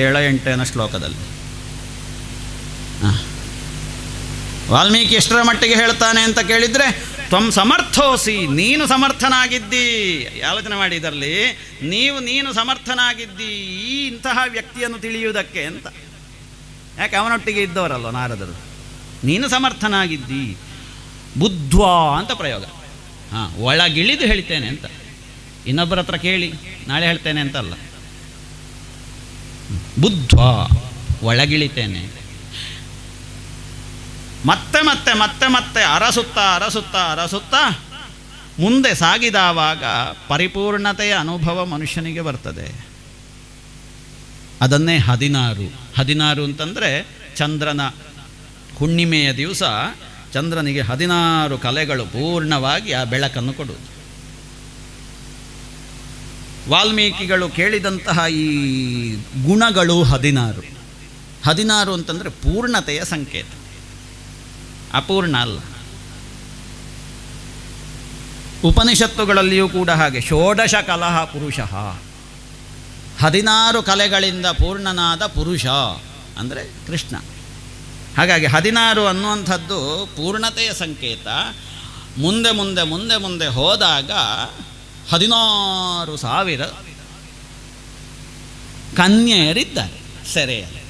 7-8ನೇ ಶ್ಲೋಕದಲ್ಲಿ. ವಾಲ್ಮೀಕಿ ಎಷ್ಟರ ಮಟ್ಟಿಗೆ ಹೇಳ್ತಾನೆ ಅಂತ ಕೇಳಿದರೆ, ತ್ವಂ ಸಮರ್ಥೋಸಿ, ನೀನು ಸಮರ್ಥನಾಗಿದ್ದಿ. ಆಲೋಚನೆ ಮಾಡಿ ಇದರಲ್ಲಿ, ನೀನು ಸಮರ್ಥನಾಗಿದ್ದಿ ಈ ಇಂತಹ ವ್ಯಕ್ತಿಯನ್ನು ತಿಳಿಯುವುದಕ್ಕೆ ಅಂತ. ಯಾಕೆ ಅವನೊಟ್ಟಿಗೆ ಇದ್ದವರಲ್ಲ ನಾರದರು. ನೀನು ಸಮರ್ಥನಾಗಿದ್ದಿ, ಬುದ್ಧ್ವಾ ಅಂತ ಪ್ರಯೋಗ. ಒಳಗಿಳಿದು ಹೇಳ್ತೇನೆ ಅಂತ, ಇನ್ನೊಬ್ಬರ ಹತ್ರ ಕೇಳಿ ನಾಳೆ ಹೇಳ್ತೇನೆ ಅಂತಲ್ಲ. ಬುದ್ಧ್ವಾ, ಒಳಗಿಳಿತೇನೆ. ಮತ್ತೆ ಮತ್ತೆ ಮತ್ತೆ ಮತ್ತೆ ಅರಸುತ್ತಾ ಮುಂದೆ ಸಾಗಿದವಾಗ ಪರಿಪೂರ್ಣತೆಯ ಅನುಭವ ಮನುಷ್ಯನಿಗೆ ಬರ್ತದೆ. ಅದನ್ನೇ 16 ಅಂತಂದರೆ ಚಂದ್ರನ ಹುಣ್ಣಿಮೆಯ ದಿವಸ ಚಂದ್ರನಿಗೆ 16 ಕಲೆಗಳು ಪೂರ್ಣವಾಗಿ ಆ ಬೆಳಕನ್ನು ಕೊಡುವುದು. ವಾಲ್ಮೀಕಿಗಳು ಕೇಳಿದಂತಹ ಈ ಗುಣಗಳು 16 ಅಂತಂದರೆ ಪೂರ್ಣತೆಯ ಸಂಕೇತ, ಅಪೂರ್ಣ ಅಲ್ಲ. ಉಪನಿಷತ್ತುಗಳಲ್ಲಿಯೂ ಕೂಡ ಹಾಗೆ ಷೋಡಶ ಕಲಹ ಪುರುಷ, 16 ಕಲೆಗಳಿಂದ ಪೂರ್ಣನಾದ ಪುರುಷ ಅಂದರೆ ಕೃಷ್ಣ. ಹಾಗಾಗಿ 16 ಅನ್ನುವಂಥದ್ದು ಪೂರ್ಣತೆಯ ಸಂಕೇತ. ಮುಂದೆ ಮುಂದೆ ಮುಂದೆ ಮುಂದೆ ಹೋದಾಗ 16,000 ಕನ್ಯೆಯರಿದ್ದಾರೆ ಸೆರೆಯಲ್ಲಿ.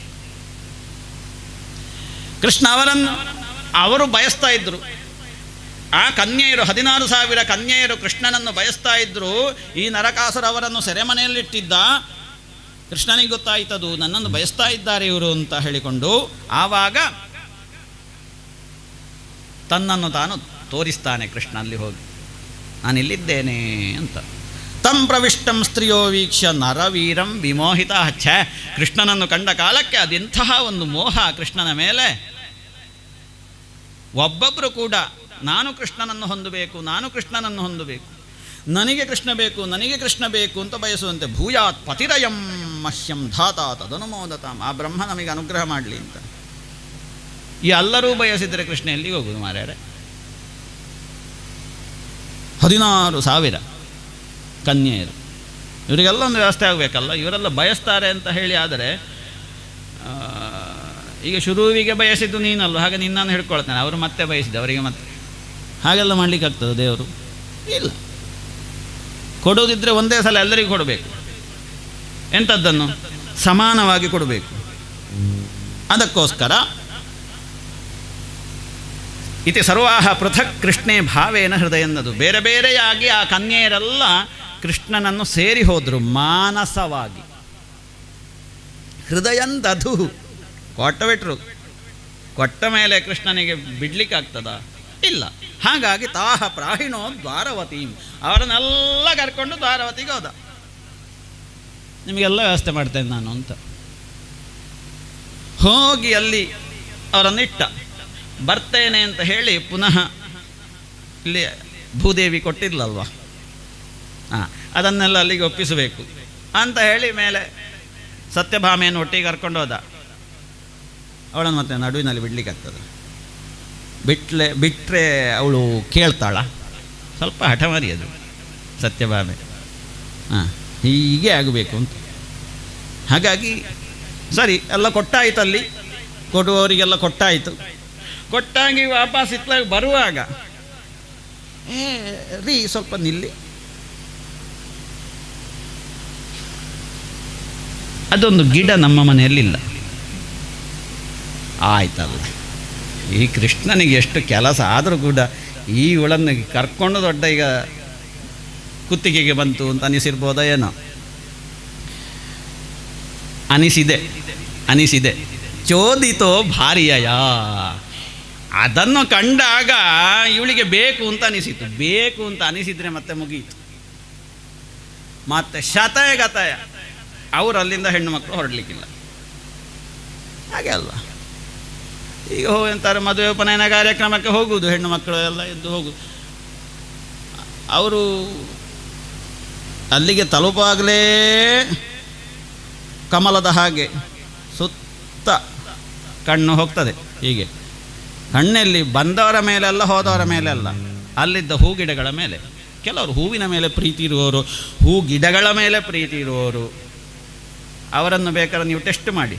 ಕೃಷ್ಣ ಅವರು ಬಯಸ್ತಾ ಇದ್ದರು. ಆ ಕನ್ಯೆಯರು 16,000 ಕನ್ಯೆಯರು ಕೃಷ್ಣನನ್ನು ಬಯಸ್ತಾ ಇದ್ದರು. ಈ ನರಕಾಸುರ ಅವರನ್ನು ಸೆರೆಮನೆಯಲ್ಲಿಟ್ಟಿದ್ದ. ಕೃಷ್ಣನಿಗೆ ಗೊತ್ತಾಯ್ತದು, ನನ್ನನ್ನು ಬಯಸ್ತಾ ಇದ್ದಾರೆ ಇವರು ಅಂತ ಹೇಳಿಕೊಂಡು ಆವಾಗ ತನ್ನನ್ನು ತಾನು ತೋರಿಸ್ತಾನೆ ಕೃಷ್ಣ. ಅಲ್ಲಿ ಹೋಗಿ ನಾನಿಲ್ಲಿದ್ದೇನೆ ಅಂತ. ತಂ ಪ್ರವಿಷ್ಟಂ ಸ್ತ್ರೀಯೋ ವೀಕ್ಷ್ಯ ನರವೀರಂ ವಿಮೋಹಿತ. ಕೃಷ್ಣನನ್ನು ಕಂಡ ಕಾಲಕ್ಕೆ ಅದೆಂತಹ ಒಂದು ಮೋಹ ಕೃಷ್ಣನ ಮೇಲೆ. ಒಬ್ಬೊಬ್ಬರು ಕೂಡ ನಾನು ಕೃಷ್ಣನನ್ನು ಹೊಂದಬೇಕು, ನನಗೆ ಕೃಷ್ಣ ಬೇಕು ಅಂತ ಬಯಸುವಂತೆ. ಭೂಯಾತ್ ಪತಿರಯಂ ಮಹ್ಯಂ ಧಾತ ತದನುಮೋದತಾಂ. ಆ ಬ್ರಹ್ಮ ನಮಗೆ ಅನುಗ್ರಹ ಮಾಡಲಿ ಅಂತ ಈ ಎಲ್ಲರೂ ಬಯಸಿದರೆ ಕೃಷ್ಣ ಎಲ್ಲಿಗೆ ಹೋಗುದು ಮಾರ್ಯಾರೆ? 16,000 ಕನ್ಯೆಯರು, ಇವರಿಗೆಲ್ಲ ಒಂದು ವ್ಯವಸ್ಥೆ ಆಗಬೇಕಲ್ಲ. ಇವರೆಲ್ಲ ಬಯಸ್ತಾರೆ ಅಂತ ಹೇಳಿ ಆದರೆ ಈಗ ಶುರುವಿಗೆ ಬಯಸಿದ್ದು ನೀನಲ್ವ, ಹಾಗೆ ನಿನ್ನನ್ನು ಹಿಡ್ಕೊಳ್ತಾನೆ, ಅವರು ಮತ್ತೆ ಬಯಸಿದ್ದು ಅವರಿಗೆ ಮತ್ತೆ. ಹಾಗೆಲ್ಲ ಮಾಡಲಿಕ್ಕೆ ಆಗ್ತದೆ ದೇವರು? ಇಲ್ಲ. ಕೊಡೋದಿದ್ದರೆ ಒಂದೇ ಸಲ ಎಲ್ಲರಿಗೂ ಕೊಡಬೇಕು. ಎಂಥದ್ದನ್ನು? ಸಮಾನವಾಗಿ ಕೊಡಬೇಕು. ಅದಕ್ಕೋಸ್ಕರ ಇತಿ ಸರ್ವಾಹ ಪೃಥಕ್ ಕೃಷ್ಣೇ ಭಾವೇನ ಹೃದಯ ಅನ್ನೋದು. ಬೇರೆ ಬೇರೆಯಾಗಿ ಆ ಕನ್ಯೆಯರೆಲ್ಲ ಕೃಷ್ಣನನ್ನು ಸೇರಿ ಹೋದರು ಮಾನಸವಾಗಿ. ಹೃದಯಂದಧು ಕೊಟ್ಟ ಬಿಟ್ರು. ಕೊಟ್ಟ ಮೇಲೆ ಕೃಷ್ಣನಿಗೆ ಬಿಡ್ಲಿಕ್ಕಾಗ್ತದ? ಇಲ್ಲ. ಹಾಗಾಗಿ ತಾಹ ಪ್ರಾಹಿಣೋ ದ್ವಾರವತಿ, ಅವರನ್ನೆಲ್ಲ ಕರ್ಕೊಂಡು ದ್ವಾರವತಿಗೆ ಹೋದ. ನಿಮಗೆಲ್ಲ ವ್ಯವಸ್ಥೆ ಮಾಡ್ತೇನೆ ನಾನು ಅಂತ ಹೋಗಿ ಅಲ್ಲಿ ಅವರನ್ನಿಟ್ಟ. ಬರ್ತೇನೆ ಅಂತ ಹೇಳಿ ಪುನಃ ಇಲ್ಲಿ ಭೂದೇವಿ ಕೊಟ್ಟಿದ್ಲಲ್ವ, ಅದನ್ನೆಲ್ಲ ಅಲ್ಲಿಗೆ ಒಪ್ಪಿಸಬೇಕು ಅಂತ ಹೇಳಿ ಮೇಲೆ ಸತ್ಯಭಾಮೆಯನ್ನು ಒಟ್ಟಿಗೆ ಕರ್ಕೊಂಡು ಹೋದ. ಅವಳನ್ನು ಮತ್ತೆ ನಡುವಿನಲ್ಲಿ ಬಿಡ್ಲಿಕ್ಕಾಗ್ತದೆ? ಬಿಟ್ಟರೆ ಅವಳು ಕೇಳ್ತಾಳ? ಸ್ವಲ್ಪ ಹಠಮಾರಿ ಅದು ಸತ್ಯಭಾಮೆ. ಹೀಗೆ ಆಗಬೇಕು ಅಂತ. ಹಾಗಾಗಿ ಸರಿ, ಎಲ್ಲ ಕೊಟ್ಟಾಯಿತು, ಅಲ್ಲಿ ಕೊಡುವವರಿಗೆಲ್ಲ ಕೊಟ್ಟಾಯಿತು. ಕೊಟ್ಟಾಗಿ ವಾಪಸ್ ಇತ್ತಲಾಗಿ ಬರುವಾಗ ರೀ ಸ್ವಲ್ಪ ನಿಲ್ಲಿ, ಅದೊಂದು ಗಿಡ ನಮ್ಮ ಮನೆಯಲ್ಲಿಲ್ಲ. ಆಯ್ತಲ್ಲ, ಈ ಕೃಷ್ಣನಿಗೆ ಎಷ್ಟು ಕೆಲಸ ಆದರೂ ಕೂಡ ಈ ಇವಳನ್ನು ಕರ್ಕೊಂಡು ದೊಡ್ಡ ಈಗ ಕುತ್ತಿಗೆಗೆ ಬಂತು ಅಂತ ಅನಿಸಿರ್ಬೋದ ಏನೋ. ಅನಿಸಿದೆ ಚೋದಿತೋ ಭಾರ್ಯಯ. ಅದನ್ನು ಕಂಡಾಗ ಇವಳಿಗೆ ಬೇಕು ಅಂತ ಅನಿಸಿತು. ಬೇಕು ಅಂತ ಅನಿಸಿದರೆ ಮತ್ತೆ ಮುಗಿಯಿತು. ಮತ್ತೆ ಶತಯ ಗತಯ ಅವರು ಅಲ್ಲಿಂದ ಹೆಣ್ಣು ಮಕ್ಕಳು ಹೊರಡಲಿಕ್ಕಿಲ್ಲ. ಹಾಗೆ ಅಲ್ವಾ? ಈಗ ಎಂತಾರೆ ಮದುವೆ ಉಪನಯನ ಕಾರ್ಯಕ್ರಮಕ್ಕೆ ಹೋಗುವುದು, ಹೆಣ್ಣು ಮಕ್ಕಳು ಎಲ್ಲ ಎದ್ದು ಹೋಗುದು. ಅವರು ಅಲ್ಲಿಗೆ ತಲುಪಾಗಲೇ ಕಮಲದ ಹಾಗೆ ಸುತ್ತ ಕಣ್ಣು ಹೋಗ್ತದೆ. ಹೀಗೆ ಕಣ್ಣಲ್ಲಿ ಬಂದವರ ಮೇಲೆಲ್ಲ ಹೋದವರ ಮೇಲೆಲ್ಲ, ಅಲ್ಲಿದ್ದ ಹೂ ಗಿಡಗಳ ಮೇಲೆ. ಕೆಲವರು ಹೂವಿನ ಮೇಲೆ ಪ್ರೀತಿ ಇರುವವರು, ಹೂ ಗಿಡಗಳ ಮೇಲೆ ಪ್ರೀತಿ ಇರುವವರು, ಅವರನ್ನು ಬೇಕಾದ್ರೆ ನೀವು ಟೆಸ್ಟ್ ಮಾಡಿ,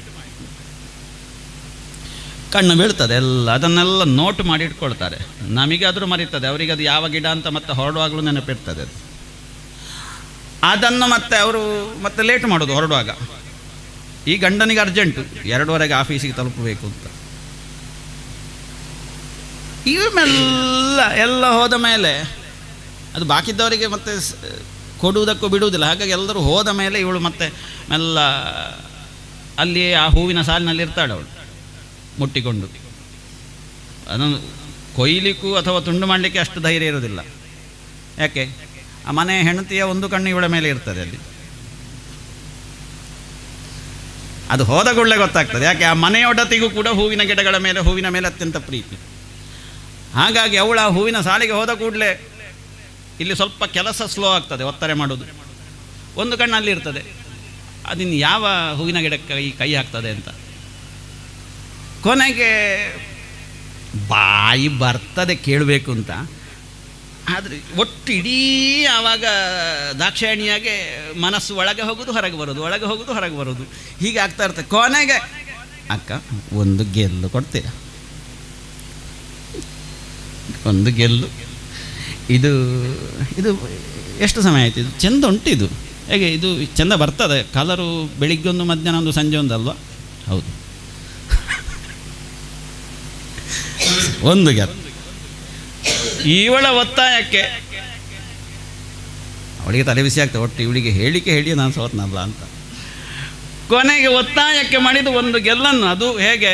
ಕಣ್ಣು ಬೀಳ್ತದೆ ಎಲ್ಲ. ಅದನ್ನೆಲ್ಲ ನೋಟ್ ಮಾಡಿ ಇಟ್ಕೊಳ್ತಾರೆ. ನಮಗಾದರೂ ಮರೀತದೆ, ಅವರಿಗೆ ಅದು ಯಾವ ಗಿಡ ಅಂತ ಮತ್ತೆ ಹೊರಡುವಾಗಲೂ ನೆನಪಿರ್ತದೆ. ಅದನ್ನು ಮತ್ತೆ ಅವರು ಮತ್ತೆ ಲೇಟ್ ಮಾಡೋದು ಹೊರಡುವಾಗ. ಈ ಗಂಡನಿಗೆ ಅರ್ಜೆಂಟು, 2:30 ಆಫೀಸಿಗೆ ತಲುಪಬೇಕು ಅಂತ. ಎಲ್ಲ ಹೋದ ಮೇಲೆ ಅದು ಬಾಕಿದ್ದವರಿಗೆ ಮತ್ತೆ ಕೊಡುವುದಕ್ಕೂ ಬಿಡುವುದಿಲ್ಲ. ಹಾಗಾಗಿ ಎಲ್ಲರೂ ಹೋದ ಮೇಲೆ ಇವಳು ಮತ್ತೆ ಮೆಲ್ಲ ಅಲ್ಲಿಯೇ ಆ ಹೂವಿನ ಸಾಲಿನಲ್ಲಿ ಇರ್ತಾಳೆ ಅವಳು ಮುಟ್ಟಿಕೊಂಡು. ಅದನ್ನು ಕೊಯ್ಲಿಕ್ಕೂ ಅಥವಾ ತುಂಡು ಮಾಡಲಿಕ್ಕೆ ಅಷ್ಟು ಧೈರ್ಯ ಇರೋದಿಲ್ಲ. ಯಾಕೆ? ಆ ಮನೆ ಹೆಂಡತಿಯ ಒಂದು ಕಣ್ಣು ಇವಳ ಮೇಲೆ ಇರ್ತದೆ ಅಲ್ಲಿ. ಅದು ಹೋದ ಕೂಡಲೇ ಗೊತ್ತಾಗ್ತದೆ. ಯಾಕೆ? ಆ ಮನೆಯೊಡತಿಗೂ ಕೂಡ ಹೂವಿನ ಗಿಡಗಳ ಮೇಲೆ, ಹೂವಿನ ಮೇಲೆ ಅತ್ಯಂತ ಪ್ರೀತಿ. ಹಾಗಾಗಿ ಅವಳು ಆ ಹೂವಿನ ಸಾಲಿಗೆ ಹೋದ ಕೂಡಲೇ ಇಲ್ಲಿ ಸ್ವಲ್ಪ ಕೆಲಸ ಸ್ಲೋ ಆಗ್ತದೆ, ಒತ್ತಾರೆ ಮಾಡೋದು. ಒಂದು ಕಣ್ಣಲ್ಲಿ ಇರ್ತದೆ, ಅದಿನ್ನು ಯಾವ ಹೂವಿನ ಗಿಡಕ್ಕೆ ಕೈ ಹಾಕ್ತದೆ ಅಂತ. ಕೊನೆಗೆ ಬಾಯಿ ಬರ್ತದೆ ಕೇಳಬೇಕು ಅಂತ, ಆದರೆ ಒಟ್ಟು ಇಡೀ ಆವಾಗ ದಾಕ್ಷಾಯಣಿಯಾಗೆ ಮನಸ್ಸು ಒಳಗೆ ಹೋಗೋದು ಹೊರಗೆ ಬರೋದು, ಒಳಗೆ ಹೋಗೋದು ಹೊರಗೆ ಬರೋದು, ಹೀಗೆ ಆಗ್ತಾ ಇರ್ತದೆ. ಕೊನೆಗೆ ಅಕ್ಕ ಒಂದು ಗೆಲ್ಲು ಕೊಡ್ತೀರಾ? ಒಂದು ಗೆಲ್ಲು. ಇದು ಇದು ಎಷ್ಟು ಸಮಯ ಆಯಿತು? ಇದು ಚೆಂದ ಉಂಟಿದು. ಹೇಗೆ ಇದು ಚೆಂದ ಬರ್ತದೆ ಕಲರು? ಬೆಳಿಗ್ಗೆ ಒಂದು, ಮಧ್ಯಾಹ್ನ ಒಂದು, ಸಂಜೆ ಒಂದು ಅಲ್ವಾ? ಹೌದು. ಒಂದು ಗೆಲ್ಲು. ಇವಳ ಒತ್ತಾಯಕ್ಕೆ ಅವಳಿಗೆ ತಲೆ ಬಿಸಿ ಆಗ್ತದೆ. ಒಟ್ಟು ಇವಳಿಗೆ ಹೇಳಿ ನಾನು ಸೋತ್ನಲ್ಲ ಅಂತ. ಕೊನೆಗೆ ಒತ್ತಾಯಕ್ಕೆ ಮಾಡಿದ ಒಂದು ಗೆಲ್ಲನ್ನು, ಅದು ಹೇಗೆ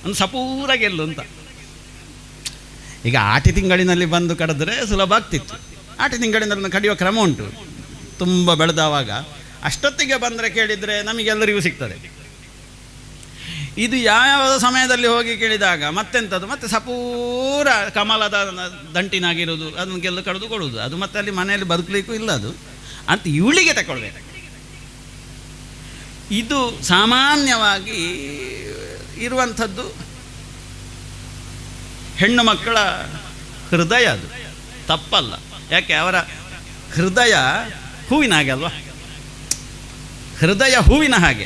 ಒಂದು ಸಪೂರ ಗೆಲ್ಲು ಅಂತ. ಈಗ ಆಟಿ ತಿಂಗಳಿನಲ್ಲಿ ಬಂದು ಕಡಿದ್ರೆ ಸುಲಭ ಆಗ್ತಿತ್ತು. ಆಟಿ ತಿಂಗಳಿನಲ್ಲಿ ಕಡಿಯುವ ಕ್ರಮ ಉಂಟು. ತುಂಬ ಬೆಳೆದವಾಗ ಅಷ್ಟೊತ್ತಿಗೆ ಬಂದರೆ ಕೇಳಿದರೆ ನಮಗೆಲ್ಲರಿಗೂ ಸಿಗ್ತದೆ. ಇದು ಯಾವ ಸಮಯದಲ್ಲಿ ಹೋಗಿ ಕೇಳಿದಾಗ ಮತ್ತೆಂಥದ್ದು, ಮತ್ತೆ ಸಪೂರ ಕಮಲದ ದಂಟಿನಾಗಿರೋದು, ಅದನ್ನು ಗೆಲ್ಲು ಕಡಿದು ಕೊಡುವುದು. ಅದು ಮತ್ತೆ ಅಲ್ಲಿ ಮನೆಯಲ್ಲಿ ಬದುಕಲಿಕ್ಕೂ ಇಲ್ಲ ಅದು ಅಂತ ಇವಳಿಗೆ ತಗೊಳ್ಬೇಕು. ಇದು ಸಾಮಾನ್ಯವಾಗಿ ಇರುವಂಥದ್ದು ಹೆಣ್ಣು ಮಕ್ಕಳ ಹೃದಯ. ಅದು ತಪ್ಪಲ್ಲ. ಯಾಕೆ? ಅವರ ಹೃದಯ ಹೂವಿನ ಹಾಗೆ ಅಲ್ವಾ? ಹೃದಯ ಹೂವಿನ ಹಾಗೆ.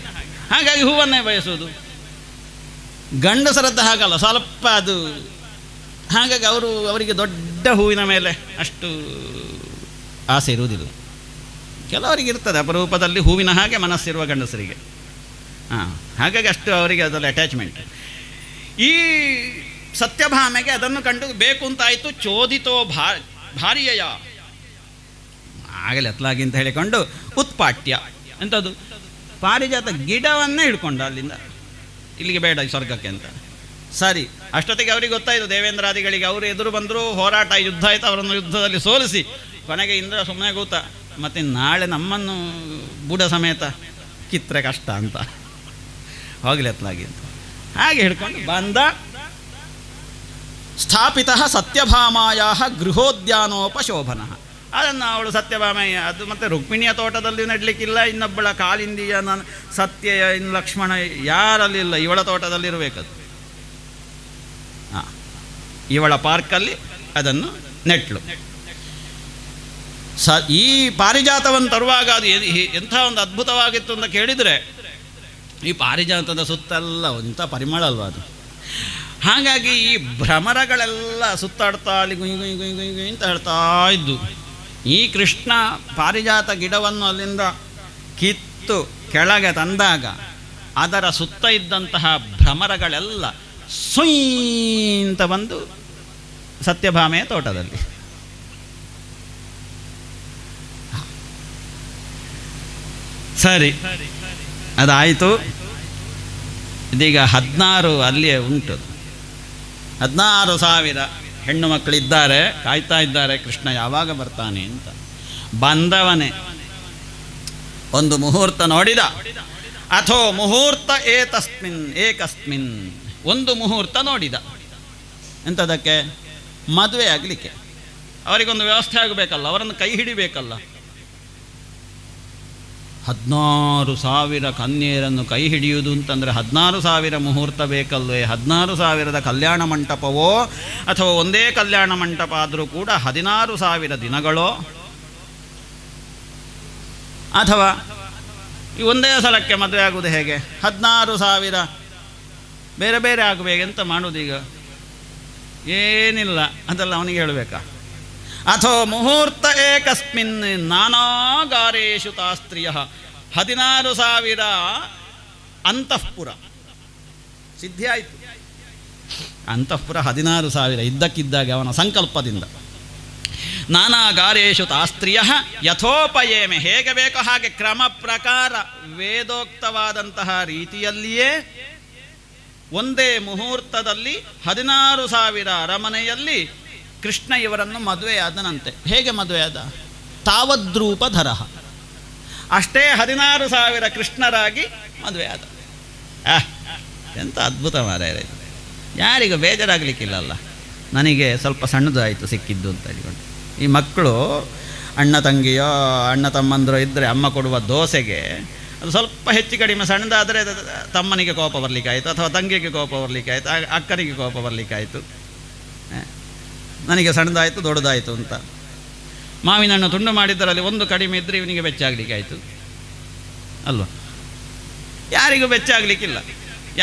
ಹಾಗಾಗಿ ಹೂವನ್ನೇ ಬಯಸೋದು. ಗಂಡಸರದ್ದು ಹಾಗಲ್ಲ, ಸ್ವಲ್ಪ ಅದು. ಹಾಗಾಗಿ ಅವರಿಗೆ ದೊಡ್ಡ ಹೂವಿನ ಮೇಲೆ ಅಷ್ಟು ಆಸೆ ಇರುವುದಿಲ್ಲ. ಕೆಲವರಿಗೆ ಇರ್ತದೆ ಅಪರೂಪದಲ್ಲಿ ಹೂವಿನ ಹಾಗೆ ಮನಸ್ಸಿರುವ ಗಂಡಸರಿಗೆ. ಹಾಗಾಗಿ ಅಷ್ಟು ಅವರಿಗೆ ಅದರಲ್ಲಿ ಅಟ್ಯಾಚ್ಮೆಂಟ್. ಈ ಸತ್ಯಭಾಮೆಗೆ ಅದನ್ನು ಕಂಡು ಬೇಕು ಅಂತಾಯಿತು. ಚೋದಿತೋ ಭಾರ್ಯಯ, ಆಗಲೇ ಅತ್ಲಾಗಿ ಅಂತ ಹೇಳಿಕೊಂಡು ಉತ್ಪಾಟ್ಯ ಎಂಥದ್ದು ಪಾರಿಜಾತ ಗಿಡವನ್ನೇ ಹಿಡ್ಕೊಂಡ ಅಲ್ಲಿಂದ ಇಲ್ಲಿಗೆ ಬೇಡ ಈ ಸ್ವರ್ಗಕ್ಕೆ ಅಂತ. ಸರಿ, ಅಷ್ಟೊತ್ತಿಗೆ ಅವ್ರಿಗೆ ಗೊತ್ತಾಯಿತು ದೇವೇಂದ್ರಾದಿಗಳಿಗೆ. ಅವರು ಎದುರು ಬಂದರು, ಹೋರಾಟ, ಯುದ್ಧ ಆಯಿತು. ಅವರನ್ನು ಯುದ್ಧದಲ್ಲಿ ಸೋಲಿಸಿ ಕೊನೆಗೆ ಇಂದ್ರ ಸುಮ್ಮನೆ ಕೂತ. ಮತ್ತು ನಾಳೆ ನಮ್ಮನ್ನು ಬುಡ ಸಮೇತ ಕಿತ್ತರೆ ಕಷ್ಟ ಅಂತ ಹೋಗಲಿ ಅತ್ಲಾಗಿ ಅಂತ ಹಾಗೆ ಹಿಡ್ಕೊಂಡು ಬಂದ. ಸ್ಥಾಪಿತ ಸತ್ಯಭಾಮಾಯ ಗೃಹೋದ್ಯಾನೋಪಶೋಭನ. ಅದನ್ನು ಅವಳು ಸತ್ಯಭಾಮಯ್ಯ ಅದು ಮತ್ತು ರುಕ್ಮಿಣಿಯ ತೋಟದಲ್ಲಿ ನೆಡಲಿಕ್ಕಿಲ್ಲ. ಇನ್ನೊಬ್ಬಳ ಕಾಲಿಂದಿಯ ಸತ್ಯ, ಇನ್ನು ಲಕ್ಷ್ಮಣ ಯಾರಲ್ಲಿಲ್ಲ, ಇವಳ ತೋಟದಲ್ಲಿರಬೇಕದು. ಇವಳ ಪಾರ್ಕಲ್ಲಿ ಅದನ್ನು ನೆಟ್ಲು. ಈ ಪಾರಿಜಾತವನ್ನು ತರುವಾಗ ಅದು ಎಂಥ ಒಂದು ಅದ್ಭುತವಾಗಿತ್ತು ಅಂತ ಕೇಳಿದರೆ, ಈ ಪಾರಿಜಾತದ ಸುತ್ತೆಲ್ಲ ಒಂಥ ಪರಿಮಳ ಅಲ್ವಾ ಅದು. ಹಾಗಾಗಿ ಈ ಭ್ರಮರಗಳೆಲ್ಲ ಸುತ್ತಾಡ್ತಾ ಅಲ್ಲಿ ಗುಯ್ ಗುಯ್ ಗುಯ್ ಗುಯ್ ಗುಯ್ ಅಂತ ಹೇಳ್ತಾ ಇದ್ದು. ಈ ಕೃಷ್ಣ ಪಾರಿಜಾತ ಗಿಡವನ್ನು ಅಲ್ಲಿಂದ ಕಿತ್ತು ಕೆಳಗೆ ತಂದಾಗ ಅದರ ಸುತ್ತ ಇದ್ದಂತಹ ಭ್ರಮರಗಳೆಲ್ಲ ಸುಯ್ ಅಂತ ಬಂದು ಸತ್ಯಭಾಮೆಯ ತೋಟದಲ್ಲಿ. ಸರಿ, ಅದಾಯಿತು. ಇದೀಗ 16 ಅಲ್ಲಿಯೇ ಉಂಟು. 16,000 ಹೆಣ್ಣು ಮಕ್ಕಳಿದ್ದಾರೆ, ಕಾಯ್ತಾ ಇದ್ದಾರೆ ಕೃಷ್ಣ ಯಾವಾಗ ಬರ್ತಾನೆ ಅಂತ. ಬಂದವನೇ ಒಂದು ಮುಹೂರ್ತ ನೋಡಿದ. ಅಥೋ ಮುಹೂರ್ತ ಏಕಸ್ಮಿನ್ ಒಂದು ಮುಹೂರ್ತ ನೋಡಿದ. ಎಂಥದಕ್ಕೆ? ಮದುವೆ ಆಗಲಿಕ್ಕೆ. ಅವರಿಗೊಂದು ವ್ಯವಸ್ಥೆ ಆಗಬೇಕಲ್ಲ, ಅವರನ್ನು ಕೈ ಹಿಡಿಬೇಕಲ್ಲ. 16,000 ಕನ್ಯೆಯರನ್ನು ಕೈ ಹಿಡಿಯುವುದು ಅಂತಂದರೆ 16,000 ಮುಹೂರ್ತ ಬೇಕಲ್ವೇ? 16,000 ಕಲ್ಯಾಣ ಮಂಟಪವೋ ಅಥವಾ ಒಂದೇ ಕಲ್ಯಾಣ ಮಂಟಪ ಆದರೂ ಕೂಡ 16,000 ದಿನಗಳೋ, ಅಥವಾ ಈ ಒಂದೇ ಸಲಕ್ಕೆ ಮದುವೆ ಆಗುವುದು ಹೇಗೆ? 16,000 ಬೇರೆ ಬೇರೆ ಆಗಬೇಕಂತ ಮಾಡುವುದೀಗ ಏನಿಲ್ಲ, ಅದೆಲ್ಲ ಅವನಿಗೆ ಹೇಳಬೇಕಾ? ಅಥೋ ಮುಹೂರ್ತ ಏಕಸ್ಮಿನ್ ನಾನಾಗಾರೇಶು ತಾಸ್ತ್ರೀಯ 16,000 ಅಂತಃಪುರ ಸಿದ್ಧಿ ಆಯಿತು. ಅಂತಃಪುರ 16,000 ಇದ್ದಕ್ಕಿದ್ದಾಗೆ ಅವನ ಸಂಕಲ್ಪದಿಂದ. ನಾನಾಗಾರೇಶು ತಾಸ್ತ್ರೀಯ ಯಥೋಪಯೇಮೆ, ಹೇಗೆ ಬೇಕೋ ಹಾಗೆ ಕ್ರಮ ಪ್ರಕಾರ ವೇದೋಕ್ತವಾದಂತಹ ರೀತಿಯಲ್ಲಿಯೇ ಒಂದೇ ಮುಹೂರ್ತದಲ್ಲಿ 16,000 ಅರಮನೆಯಲ್ಲಿ ಕೃಷ್ಣ ಇವರನ್ನು ಮದುವೆಯಾದನಂತೆ. ಹೇಗೆ ಮದುವೆಯಾದ? ತಾವದ್ರೂಪಧರ, ಅಷ್ಟೇ 16,000 ಕೃಷ್ಣರಾಗಿ ಮದುವೆಯಾದ. ಎಂಥ ಅದ್ಭುತ ಮಾರಾಯ! ಯಾರಿಗೂ ಬೇಜಾರಾಗಲಿಕ್ಕಿಲ್ಲಲ್ಲ. ನನಗೆ ಸ್ವಲ್ಪ ಸಣ್ಣದು ಆಯಿತು ಸಿಕ್ಕಿದ್ದು ಅಂತ ಹೇಳಿಕೊಂಡು. ಈ ಮಕ್ಕಳು ಅಣ್ಣ ತಂಗಿಯೋ ಅಣ್ಣ ತಮ್ಮಂದಿರೋ ಇದ್ದರೆ ಅಮ್ಮ ಕೊಡುವ ದೋಸೆಗೆ ಅದು ಸ್ವಲ್ಪ ಹೆಚ್ಚು ಕಡಿಮೆ ಸಣ್ಣದಾದರೆ ತಮ್ಮನಿಗೆ ಕೋಪ ಬರಲಿಕ್ಕಾಯಿತು, ಅಥವಾ ತಂಗಿಗೆ ಕೋಪ ಬರಲಿಕ್ಕಾಯಿತು, ಅಕ್ಕನಿಗೆ ಕೋಪ ಬರಲಿಕ್ಕಾಯಿತು. ನನಗೆ ಸಣ್ಣದಾಯಿತು ದೊಡ್ಡದಾಯಿತು ಅಂತ. ಮಾವಿನ ಹಣ್ಣು ತುಂಡು ಮಾಡಿದ್ದರಲ್ಲಿ ಒಂದು ಕಡಿಮೆ ಇದ್ದರೆ ಇವನಿಗೆ ಬೆಚ್ಚಾಗಲಿಕ್ಕಾಯಿತು ಅಲ್ವಾ? ಯಾರಿಗೂ ಬೆಚ್ಚಾಗಲಿಕ್ಕಿಲ್ಲ,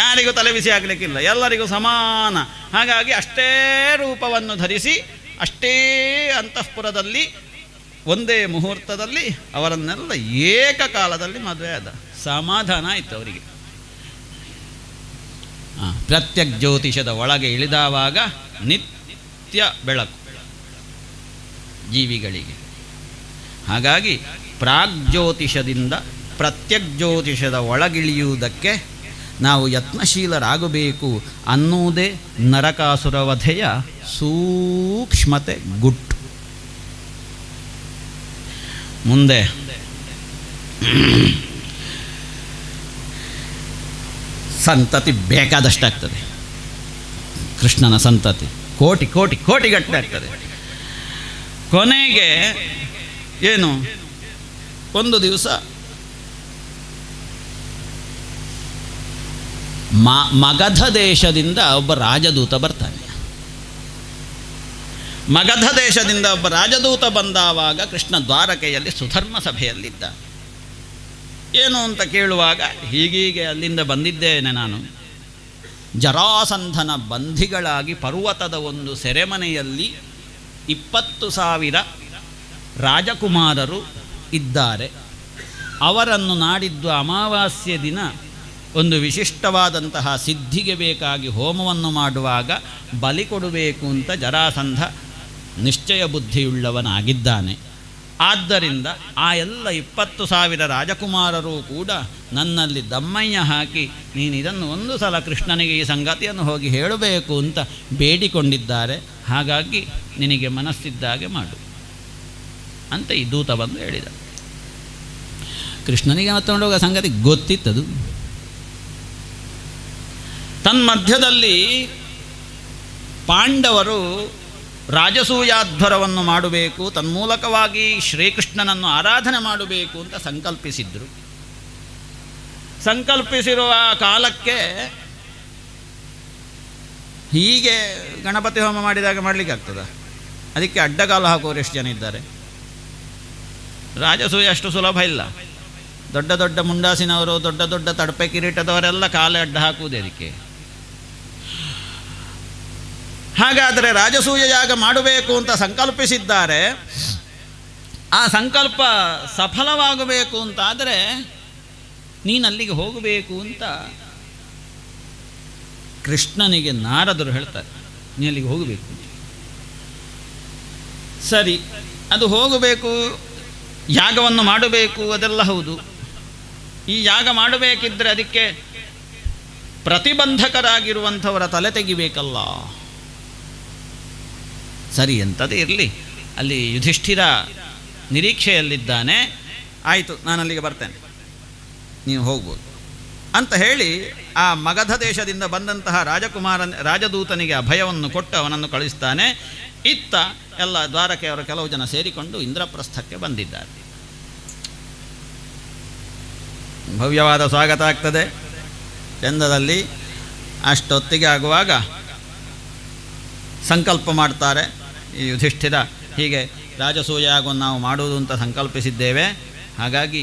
ಯಾರಿಗೂ ತಲೆಬಿಸಿ ಆಗಲಿಕ್ಕಿಲ್ಲ, ಎಲ್ಲರಿಗೂ ಸಮಾನ. ಹಾಗಾಗಿ ಅಷ್ಟೇ ರೂಪವನ್ನು ಧರಿಸಿ ಅಷ್ಟೇ ಅಂತಃಪುರದಲ್ಲಿ ಒಂದೇ ಮುಹೂರ್ತದಲ್ಲಿ ಅವರನ್ನೆಲ್ಲ ಏಕಕಾಲದಲ್ಲಿ ಮದುವೆ ಆದ. ಸಮಾಧಾನ ಆಯಿತು ಅವರಿಗೆ. ಪ್ರತ್ಯಕ್ ಜ್ಯೋತಿಷದ ಒಳಗೆ ಇಳಿದಾವಾಗ ನಿತ್ಯ ಬೆಳಕು ಜೀವಿಗಳಿಗೆ. ಹಾಗಾಗಿ ಪ್ರಾಗ್ಜ್ಯೋತಿಷದಿಂದ ಪ್ರತ್ಯಗ್ಜ್ಯೋತಿಷದ ಒಳಗಿಳಿಯುವುದಕ್ಕೆ ನಾವು ಯತ್ನಶೀಲರಾಗಬೇಕು ಅನ್ನುವುದೇ ನರಕಾಸುರ ವಧೆಯ ಸೂಕ್ಷ್ಮತೆ ಗುಟ್ಟು. ಮುಂದೆ ಸಂತತಿ ಬೇಕಾದಷ್ಟಾಗ್ತದೆ. ಕೃಷ್ಣನ ಸಂತತಿ ಕೋಟಿ ಕೋಟಿ ಕೋಟಿಗಟ್ಟಲೆ ಆಗ್ತದೆ. ಕೊನೆಗೆ ಏನು, ಒಂದು ದಿವಸ ಮಗಧ ದೇಶದಿಂದ ಒಬ್ಬ ರಾಜದೂತ ಬರ್ತಾನೆ. ಮಗಧ ದೇಶದಿಂದ ಒಬ್ಬ ರಾಜದೂತ ಬಂದಾವಾಗ ಕೃಷ್ಣ ದ್ವಾರಕೆಯಲ್ಲಿ ಸುಧರ್ಮ ಸಭೆಯಲ್ಲಿದ್ದ. ಏನು ಅಂತ ಕೇಳುವಾಗ, ಹೀಗೀಗೆ ಅಲ್ಲಿಂದ ಬಂದಿದ್ದೇನೆ ನಾನು, ಜರಾಸಂಧನ ಬಂಧಿಗಳಾಗಿ ಪರ್ವತದ ಒಂದು ಸೆರೆಮನೆಯಲ್ಲಿ 20,000 ರಾಜಕುಮಾರರು ಇದ್ದಾರೆ. ಅವರನ್ನು ನಾಡಿದ್ದು ಅಮಾವಾಸ್ಯೆ ದಿನ ಒಂದು ವಿಶಿಷ್ಟವಾದಂತಹ ಸಿದ್ಧಿಗೆ ಬೇಕಾಗಿ ಹೋಮವನ್ನು ಮಾಡುವಾಗ ಬಲಿ ಕೊಡಬೇಕು ಅಂತ ಜರಾಸಂಧ ನಿಶ್ಚಯ ಬುದ್ಧಿಯುಳ್ಳವನಾಗಿದ್ದಾನೆ. ಆದ್ದರಿಂದ ಆ ಎಲ್ಲ 20,000 ರಾಜಕುಮಾರರು ಕೂಡ ನನ್ನಲ್ಲಿ ದಮ್ಮಯ್ಯ ಹಾಕಿ ನೀನು ಇದನ್ನು ಒಂದು ಸಲ ಕೃಷ್ಣನಿಗೆ ಈ ಸಂಗತಿಯನ್ನು ಹೋಗಿ ಹೇಳಬೇಕು ಅಂತ ಬೇಡಿಕೊಂಡಿದ್ದಾರೆ. ಹಾಗಾಗಿ ನಿನಗೆ ಮನಸ್ಸಿದ್ದಾಗೆ ಮಾಡು ಅಂತ ಈ ದೂತ ಬಂದು ಹೇಳಿದ. ಕೃಷ್ಣನಿಗೆ ಮತ್ತೊಂಡೋಗ ಸಂಗತಿ ಗೊತ್ತಿತ್ತದು. ತನ್ಮಧ್ಯದಲ್ಲಿ ಪಾಂಡವರು ರಾಜಸೂಯಾಧ್ವರವನ್ನು ಮಾಡಬೇಕು, ತನ್ಮೂಲಕವಾಗಿ ಶ್ರೀಕೃಷ್ಣನನ್ನು ಆರಾಧನೆ ಮಾಡಬೇಕು ಅಂತ ಸಂಕಲ್ಪಿಸಿದ್ರು. ಸಂಕಲ್ಪಿಸಿರುವ ಕಾಲಕ್ಕೆ ಹೀಗೆ ಗಣಪತಿ ಹೋಮ ಮಾಡಿದಾಗ ಮಾಡಲಿಕ್ಕೆ ಆಗ್ತದ? ಅದಕ್ಕೆ ಅಡ್ಡಗಾಲು ಹಾಕುವವರು ಎಷ್ಟು ಜನ ಇದ್ದಾರೆ. ರಾಜಸೂಯ ಅಷ್ಟು ಸುಲಭ ಇಲ್ಲ. ದೊಡ್ಡ ದೊಡ್ಡ ಮುಂಡಾಸಿನವರು, ದೊಡ್ಡ ದೊಡ್ಡ ತಡಪೆ ಕಿರೀಟದವರೆಲ್ಲ ಕಾಲ ಅಡ್ಡ ಹಾಕುವುದೇ ಅದಕ್ಕೆ. ಹಾಗಾದರೆ ರಾಜಸೂಯ ಯಾಗ ಮಾಡಬೇಕು ಅಂತ ಸಂಕಲ್ಪಿಸಿದ್ದಾರೆ. ಆ ಸಂಕಲ್ಪ ಸಫಲವಾಗಬೇಕು ಅಂತಾದರೆ ನೀನಲ್ಲಿಗೆ ಹೋಗಬೇಕು ಅಂತ ಕೃಷ್ಣನಿಗೆ ನಾರದರು ಹೇಳ್ತಾರೆ, ನೀ ಅಲ್ಲಿಗೆ ಹೋಗಬೇಕು. ಸರಿ, ಅದು ಹೋಗಬೇಕು, ಯಾಗವನ್ನು ಮಾಡಬೇಕು, ಅದೆಲ್ಲ ಹೌದು. ಈ ಯಾಗ ಮಾಡಬೇಕಿದ್ರೆ ಅದಕ್ಕೆ ಪ್ರತಿಬಂಧಕರಾಗಿರುವಂಥವರ ತಲೆ ತೆಗಿಬೇಕಲ್ಲ. ಸರಿ, ಎಂಥದೇ ಇರಲಿ, ಅಲ್ಲಿ ಯುಧಿಷ್ಠಿರ ನಿರೀಕ್ಷೆಯಲ್ಲಿದ್ದಾನೆ. ಆಯಿತು, ನಾನು ಅಲ್ಲಿಗೆ ಬರ್ತೇನೆ, ನೀವು ಹೋಗ್ಬೋದು ಅಂತ ಹೇಳಿ ಆ ಮಗಧ ದೇಶದಿಂದ ಬಂದಂತಹ ರಾಜದೂತನಿಗೆ ಅಭಯವನ್ನು ಕೊಟ್ಟು ಅವನನ್ನು ಕಳಿಸ್ತಾನೆ. ಇತ್ತ ಎಲ್ಲ ದ್ವಾರಕೆ ಅವರ ಕೆಲವು ಜನ ಸೇರಿಕೊಂಡು ಇಂದ್ರಪ್ರಸ್ಥಕ್ಕೆ ಬಂದಿದ್ದಾರೆ. ಭವ್ಯವಾದ ಸ್ವಾಗತ ಆಗ್ತದೆ ಚಂದದಲ್ಲಿ. ಅಷ್ಟೊತ್ತಿಗೆ ಆಗುವಾಗ ಸಂಕಲ್ಪ ಮಾಡ್ತಾರೆ ಈ ಯುಧಿಷ್ಠಿರ, ಹೀಗೆ ರಾಜಸೂಯ ಯಾಗವನ್ನು ನಾವು ಮಾಡುವುದು ಅಂತ ಸಂಕಲ್ಪಿಸಿದ್ದೇವೆ, ಹಾಗಾಗಿ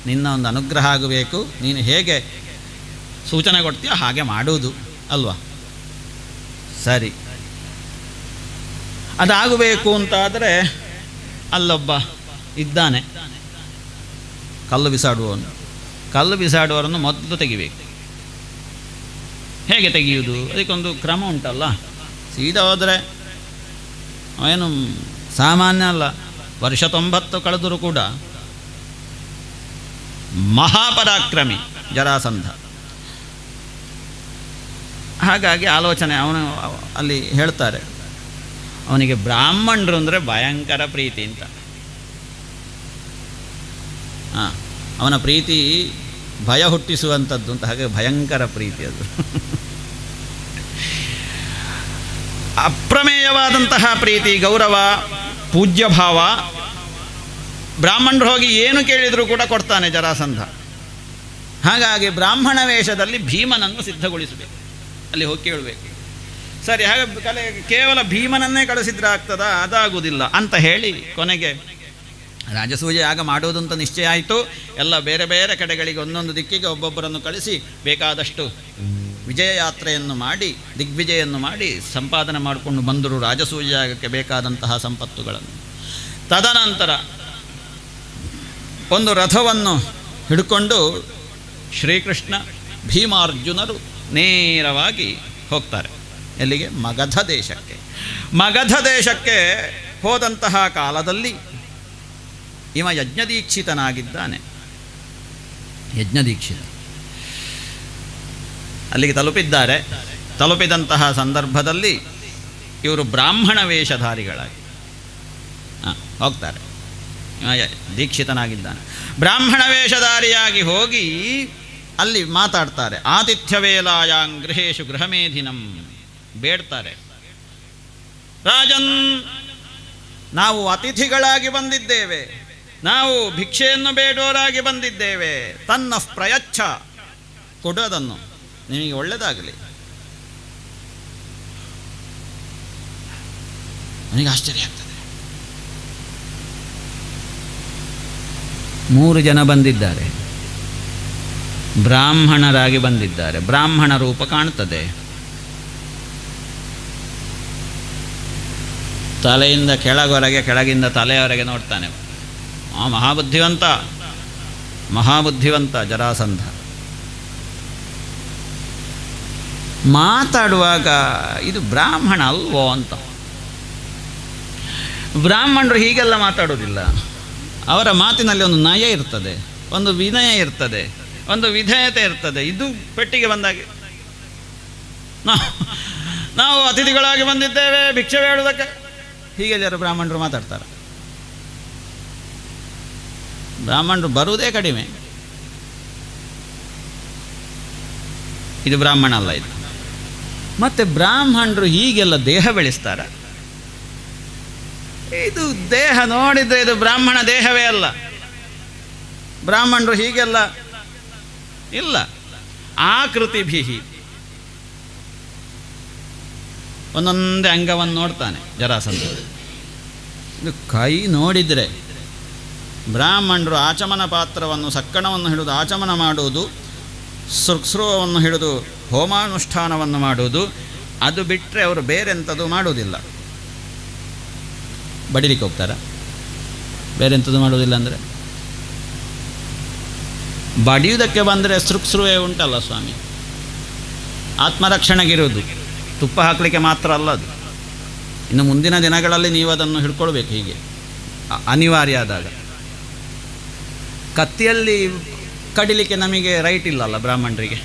ನಿನ್ನ ಒಂದು ಅನುಗ್ರಹ ಆಗಬೇಕು, ನೀನು ಹೇಗೆ ಸೂಚನೆ ಕೊಡ್ತೀಯೋ ಹಾಗೆ ಮಾಡುವುದು ಅಲ್ವಾ? ಸರಿ, ಅದಾಗಬೇಕು ಅಂತಾದರೆ ಅಲ್ಲೊಬ್ಬ ಇದ್ದಾನೆ ಕಲ್ಲು ಬಿಸಾಡುವವನು. ಕಲ್ಲು ಬಿಸಾಡುವವರನ್ನು ಮೊದಲು ತೆಗಿಬೇಕು. ಹೇಗೆ ತೆಗೆಯುವುದು? ಅದಕ್ಕೊಂದು ಕ್ರಮ ಉಂಟಲ್ಲ. ಸೀದಾ ಹೋದರೆ ಅವೇನು ಸಾಮಾನ್ಯ ಅಲ್ಲ. ವರ್ಷ 90 ಕಳೆದರೂ ಕೂಡ ಮಹಾಪರಾಕ್ರಮಿ ಜರಾಸಂಧ. ಹಾಗಾಗಿ ಆಲೋಚನೆ, ಅವನು ಅಲ್ಲಿ ಹೇಳ್ತಾರೆ, ಅವನಿಗೆ ಬ್ರಾಹ್ಮಣರು ಅಂದರೆ ಭಯಂಕರ ಪ್ರೀತಿ ಅಂತ. ಅವನ ಪ್ರೀತಿ ಭಯ ಹುಟ್ಟಿಸುವಂಥದ್ದು ಅಂತ. ಹಾಗೆ ಭಯಂಕರ ಪ್ರೀತಿ ಅದು. ಅಪ್ರಮೇಯವಾದಂತಹ ಪ್ರೀತಿ, ಗೌರವ, ಪೂಜ್ಯಭಾವ. ಬ್ರಾಹ್ಮಣರು ಹೋಗಿ ಏನು ಕೇಳಿದರೂ ಕೂಡ ಕೊಡ್ತಾನೆ ಜರಾಸಂಧ. ಹಾಗಾಗಿ ಬ್ರಾಹ್ಮಣ ವೇಷದಲ್ಲಿ ಭೀಮನನ್ನು ಸಿದ್ಧಗೊಳಿಸಬೇಕು, ಅಲ್ಲಿ ಹೋಗಿ ಕೇಳಬೇಕು. ಸರಿ, ಹಾಗೆ ಕೇವಲ ಭೀಮನನ್ನೇ ಕಳಿಸಿದ್ರೆ ಆಗ್ತದಾ? ಅದಾಗುವುದಿಲ್ಲ ಅಂತ ಹೇಳಿ ಕೊನೆಗೆ ರಾಜಸೂಯ ಯಾಗ ಮಾಡುವುದು ಅಂತ ನಿಶ್ಚಯ ಆಯಿತು. ಎಲ್ಲ ಬೇರೆ ಬೇರೆ ಕಡೆಗಳಿಗೆ ಒಂದೊಂದು ದಿಕ್ಕಿಗೆ ಒಬ್ಬೊಬ್ಬರನ್ನು ಕಳಿಸಿ ಬೇಕಾದಷ್ಟು ವಿಜಯ ಯಾತ್ರೆಯನ್ನು ಮಾಡಿ, ದಿಗ್ವಿಜಯನ್ನು ಮಾಡಿ ಸಂಪಾದನೆ ಮಾಡಿಕೊಂಡು ಬಂದರು ರಾಜಸೂಯ ಯಾಗಕ್ಕೆ ಬೇಕಾದಂತಹ ಸಂಪತ್ತುಗಳನ್ನು. ತದನಂತರ ಒಂದು ರಥವನ್ನು ಹಿಡ್ಕೊಂಡು ಶ್ರೀಕೃಷ್ಣ ಭೀಮಾರ್ಜುನರು ನೇರವಾಗಿ ಹೋಗ್ತಾರೆ. ಎಲ್ಲಿಗೆ? ಮಗಧ ದೇಶಕ್ಕೆ. ಮಗಧ ದೇಶಕ್ಕೆ ಹೋದಂತಹ ಕಾಲದಲ್ಲಿ ಇವ ಯಜ್ಞದೀಕ್ಷಿತನಾಗಿದ್ದಾನೆ. ಯಜ್ಞದೀಕ್ಷಿತ ಅಲ್ಲಿಗೆ ತಲುಪಿದ್ದಾರೆ. ತಲುಪಿದಂತಹ ಸಂದರ್ಭದಲ್ಲಿ ಇವರು ಬ್ರಾಹ್ಮಣ ವೇಷಧಾರಿಗಳಾಗಿ ಹೋಗ್ತಾರೆ. ದೀಕ್ಷಿತನಾಗಿದ್ದಾನೆ. ಬ್ರಾಹ್ಮಣ ವೇಷಧಾರಿಯಾಗಿ ಹೋಗಿ ಅಲ್ಲಿ ಮಾತಾಡ್ತಾರೆ. ಆತಿಥ್ಯ ವೇಲಾಯಾಂ ಗೃಹೇಶು ಗೃಹಮೇಧಿನಂ ಬೇಡ್ತಾರೆ. ರಾಜನ್, ನಾವು ಅತಿಥಿಗಳಾಗಿ ಬಂದಿದ್ದೇವೆ, ನಾವು ಭಿಕ್ಷೆಯನ್ನು ಬೇಡೋರಾಗಿ ಬಂದಿದ್ದೇವೆ. ತನ್ನ ಪ್ರಯಚ್ಛ, ಕೊಡೋದನ್ನು, ನಿಮಗೆ ಒಳ್ಳೆಯದಾಗಲಿ. ನನಗೆ ಆಶ್ಚರ್ಯ ಆಗ್ತದೆ. 3 ಜನ ಬಂದಿದ್ದಾರೆ. ಬ್ರಾಹ್ಮಣರಾಗಿ ಬಂದಿದ್ದಾರೆ, ಬ್ರಾಹ್ಮಣ ರೂಪ ಕಾಣ್ತದೆ. ತಲೆಯಿಂದ ಕೆಳಗೊರೆಗೆ, ಕೆಳಗಿಂದ ತಲೆಯವರೆಗೆ ನೋಡ್ತಾನೆ. ಮಹಾಬುದ್ಧಿವಂತ, ಮಹಾಬುದ್ಧಿವಂತ ಜರಾಸಂಧ. ಮಾತಾಡುವಾಗ ಇದು ಬ್ರಾಹ್ಮಣ ಅಲ್ವೋ ಅಂತ. ಬ್ರಾಹ್ಮಣರು ಹೀಗೆಲ್ಲ ಮಾತಾಡೋದಿಲ್ಲ. ಅವರ ಮಾತಿನಲ್ಲಿ ಒಂದು ನಯ ಇರ್ತದೆ, ಒಂದು ವಿನಯ ಇರ್ತದೆ, ಒಂದು ವಿಧೇಯತೆ ಇರ್ತದೆ. ಇದು ಪೆಟ್ಟಿಗೆ ಬಂದಾಗೆ ನಾವು ಅತಿಥಿಗಳಾಗಿ ಬಂದಿದ್ದೇವೆ, ಭಿಕ್ಷೆ ಬೇಡುವುದಕ್ಕೆ, ಹೀಗೆ ಜರ ಬ್ರಾಹ್ಮಣರು ಮಾತಾಡ್ತಾರೆ. ಬ್ರಾಹ್ಮಣರು ಬರುವುದೇ ಕಡಿಮೆ. ಇದು ಬ್ರಾಹ್ಮಣ ಅಲ್ಲ ಇದು. ಮತ್ತೆ ಬ್ರಾಹ್ಮಣರು ಹೀಗೆಲ್ಲ ದೇಹ ಬೆಳೆಸ್ತಾರ? ಇದು ದೇಹ ನೋಡಿದರೆ ಇದು ಬ್ರಾಹ್ಮಣ ದೇಹವೇ ಅಲ್ಲ. ಬ್ರಾಹ್ಮಣರು ಹೀಗೆಲ್ಲ ಇಲ್ಲ. ಆಕೃತಿಭಿಹಿ ಒಂದೊಂದೇ ಅಂಗವನ್ನು ನೋಡ್ತಾನೆ ಜರಾಸಂಧ. ಇದು ಕೈ ನೋಡಿದರೆ ಬ್ರಾಹ್ಮಣರು ಆಚಮನ ಪಾತ್ರವನ್ನು, ಸಕ್ಕಣವನ್ನು ಹಿಡಿದು ಆಚಮನ ಮಾಡುವುದು, ಸೃಕ್ಸ್ರವನ್ನು ಹಿಡಿದು ಹೋಮಾನುಷ್ಠಾನವನ್ನು ಮಾಡುವುದು, ಅದು ಬಿಟ್ಟರೆ ಅವರು ಬೇರೆಂಥದ್ದು ಮಾಡುವುದಿಲ್ಲ. ಬಡಿಲಿಕ್ಕೆ ಹೋಗ್ತಾರ? ಬೇರೆಂಥದ್ದು ಮಾಡುವುದಿಲ್ಲ. ಅಂದರೆ ಬಡಿಯುವುದಕ್ಕೆ ಬಂದರೆ ಸೃಕ್ಸ್ರುವೆ ಉಂಟಲ್ಲ ಸ್ವಾಮಿ, ಆತ್ಮರಕ್ಷಣೆಗಿರುವುದು, ತುಪ್ಪ ಹಾಕಲಿಕ್ಕೆ ಮಾತ್ರ ಅಲ್ಲ ಅದು. ಇನ್ನು ಮುಂದಿನ ದಿನಗಳಲ್ಲಿ ನೀವು ಅದನ್ನು ಹಿಡ್ಕೊಳ್ಬೇಕು. ಹೀಗೆ ಅನಿವಾರ್ಯ ಆದಾಗ ಕತ್ತಿಯಲ್ಲಿ ಕಡಿಲಿಕ್ಕೆ ನಮಗೆ ರೈಟ್ ಇಲ್ಲಲ್ಲ ಬ್ರಾಹ್ಮಣರಿಗೆ.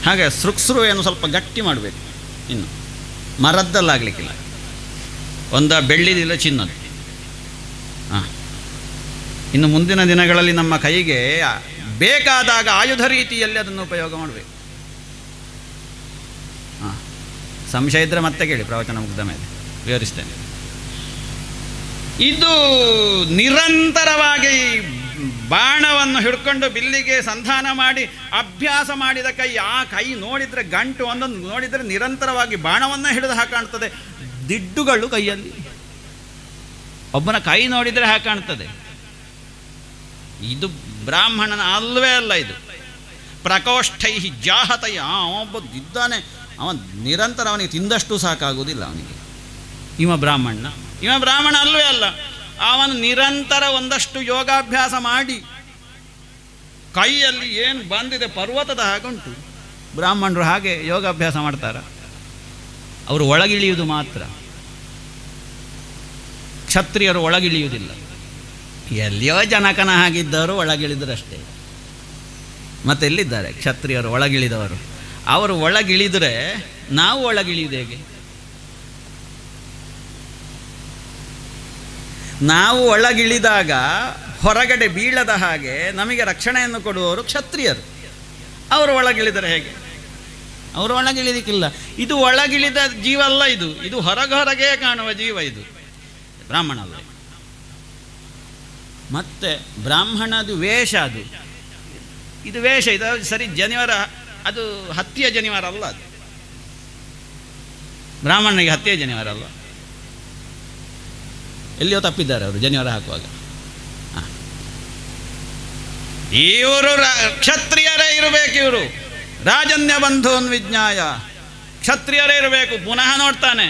ಹಾಗೆ ಸೃಕ್ಸ್ರುವೆಯನ್ನು ಸ್ವಲ್ಪ ಗಟ್ಟಿ ಮಾಡಬೇಕು. ಇನ್ನು ಮರದ್ದಲ್ಲಾಗಲಿಕ್ಕಿಲ್ಲ, ಒಂದ ಬೆಳ್ಳಿದಿಲ್ಲ ಚಿನ್ನದ್ದು. ಇನ್ನು ಮುಂದಿನ ದಿನಗಳಲ್ಲಿ ನಮ್ಮ ಕೈಗೆ ಬೇಕಾದಾಗ ಆಯುಧ ರೀತಿಯಲ್ಲಿ ಅದನ್ನು ಉಪಯೋಗ ಮಾಡಬೇಕು. ಸಂಶಯ ಇದ್ದರೆ ಮತ್ತೆ ಕೇಳಿ, ಪ್ರವಚನ ಮುಗ್ದ ಮೇಲೆ ವಿವರಿಸ್ತೇನೆ. ಇದು ನಿರಂತರವಾಗಿ ಬಾಣವನ್ನು ಹಿಡ್ಕೊಂಡು ಬಿಲ್ಲಿಗೆ ಸಂಧಾನ ಮಾಡಿ ಅಭ್ಯಾಸ ಮಾಡಿದ ಕೈ. ಆ ಕೈ ನೋಡಿದರೆ ಗಂಟು ಒಂದೊಂದು ನೋಡಿದರೆ ನಿರಂತರವಾಗಿ ಬಾಣವನ್ನು ಹಿಡಿದು ಹಾಕಾಣ್ತದೆ. ದಿಡ್ಡುಗಳು ಕೈಯಲ್ಲಿ, ಒಬ್ಬನ ಕೈ ನೋಡಿದರೆ ಹಾಕಾಣ್ತದೆ. ಇದು ಬ್ರಾಹ್ಮಣನ ಅಲ್ವೇ ಅಲ್ಲ. ಇದು ಪ್ರಕೋಷ್ಠೈ ಜಾಹತಯ. ಒಬ್ಬ ಇದ್ದಾನೆ, ಅವನು ನಿರಂತರ, ಅವನಿಗೆ ತಿಂದಷ್ಟು ಸಾಕಾಗುವುದಿಲ್ಲ ಅವನಿಗೆ. ಇವ ಬ್ರಾಹ್ಮಣ ಅಲ್ವೇ ಅಲ್ಲ. ಅವನು ನಿರಂತರ ಒಂದಷ್ಟು ಯೋಗಾಭ್ಯಾಸ ಮಾಡಿ ಕೈಯಲ್ಲಿ ಏನು ಬಂದಿದೆ ಪರ್ವತದ ಹಾಗುಂಟು. ಬ್ರಾಹ್ಮಣರು ಹಾಗೆ ಯೋಗಾಭ್ಯಾಸ ಮಾಡ್ತಾರ? ಅವರು ಒಳಗಿಳಿಯುವುದು ಮಾತ್ರ. ಕ್ಷತ್ರಿಯರು ಒಳಗಿಳಿಯುವುದಿಲ್ಲ. ಎಲ್ಲಿಯೋ ಜನಕನ ಹಾಗಿದ್ದವರು ಒಳಗಿಳಿದ್ರಷ್ಟೇ. ಮತ್ತೆಲ್ಲಿದ್ದಾರೆ ಕ್ಷತ್ರಿಯರು ಒಳಗಿಳಿದವರು? ಅವರು ಒಳಗಿಳಿದರೆ ನಾವು ಒಳಗಿಳಿಯುವುದು ಹೇಗೆ? ನಾವು ಒಳಗಿಳಿದಾಗ ಹೊರಗಡೆ ಬೀಳದ ಹಾಗೆ ನಮಗೆ ರಕ್ಷಣೆಯನ್ನು ಕೊಡುವವರು ಕ್ಷತ್ರಿಯರು. ಅವರು ಒಳಗಿಳಿದರೆ ಹೇಗೆ? ಅವರು ಒಳಗಿಳಿಲಿಕ್ಕಿಲ್ಲ. ಇದು ಒಳಗಿಳಿದ ಜೀವ ಅಲ್ಲ. ಇದು ಹೊರಗೆ ಕಾಣುವ ಜೀವ. ಇದು ಬ್ರಾಹ್ಮಣ ಅಲ್ಲ. ಮತ್ತೆ ಬ್ರಾಹ್ಮಣದು ವೇಷ. ಇದು ವೇಷ. ಇದು ಸರಿ ಜನಿವಾರ, ಅದು ಹತ್ತಿಯ ಜನಿವಾರ ಅಲ್ಲ. ಅದು ಬ್ರಾಹ್ಮಣನಿಗೆ ಹತ್ತಿಯ ಜನಿವಾರ ಅಲ್ಲ. ಎಲ್ಲಿಯೋ ತಪ್ಪಿದ್ದಾರೆ ಅವರು ಜನಿವಾರ ಹಾಕುವಾಗ. ಇವರು ಕ್ಷತ್ರಿಯರೇ ಇರಬೇಕು. ಇವರು ರಾಜನ್ಯ ಬಂಧೂನ್ ವಿಜ್ಞಾಯ, ಕ್ಷತ್ರಿಯರೇ ಇರಬೇಕು. ಪುನಃ ನೋಡ್ತಾನೆ.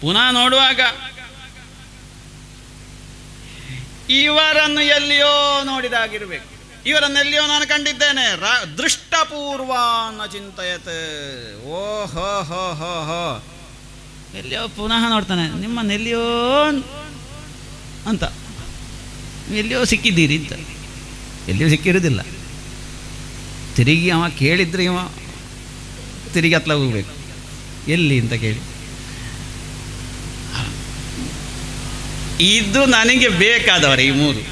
ಪುನಃ ನೋಡುವಾಗ ಇವರನ್ನು ಎಲ್ಲಿಯೋ ನೋಡಿದಾಗಿರ್ಬೇಕು. ಇವರನ್ನೆಲ್ಲಿಯೋ ನಾನು ಕಂಡಿದ್ದೇನೆ. ದೃಷ್ಟಪೂರ್ವಾನ್ನ ಚಿಂತೆಯತ್. ಓಹೋ ಹೋ ಹೋ ಹೋ. ಎಲ್ಲಿಯೋ ಪುನಃ ನೋಡ್ತಾನೆ. ನಿಮ್ಮನ್ನೆಲ್ಲಿಯೋ ಅಂತ, ಎಲ್ಲಿಯೋ ಸಿಕ್ಕಿದ್ದೀರಿ ಅಂತ. ಎಲ್ಲಿಯೂ ಸಿಕ್ಕಿರೋದಿಲ್ಲ. ತಿರುಗಿ ಅವ ಕೇಳಿದ್ರೆ ಇವ ತಿರುಗಿ ಹತ್ಲ ಹೋಗ್ಬೇಕು. ಎಲ್ಲಿ ಅಂತ ಕೇಳಿ, ಇದು ನನಗೆ ಬೇಕಾದವರು ಈ ಮೂರು.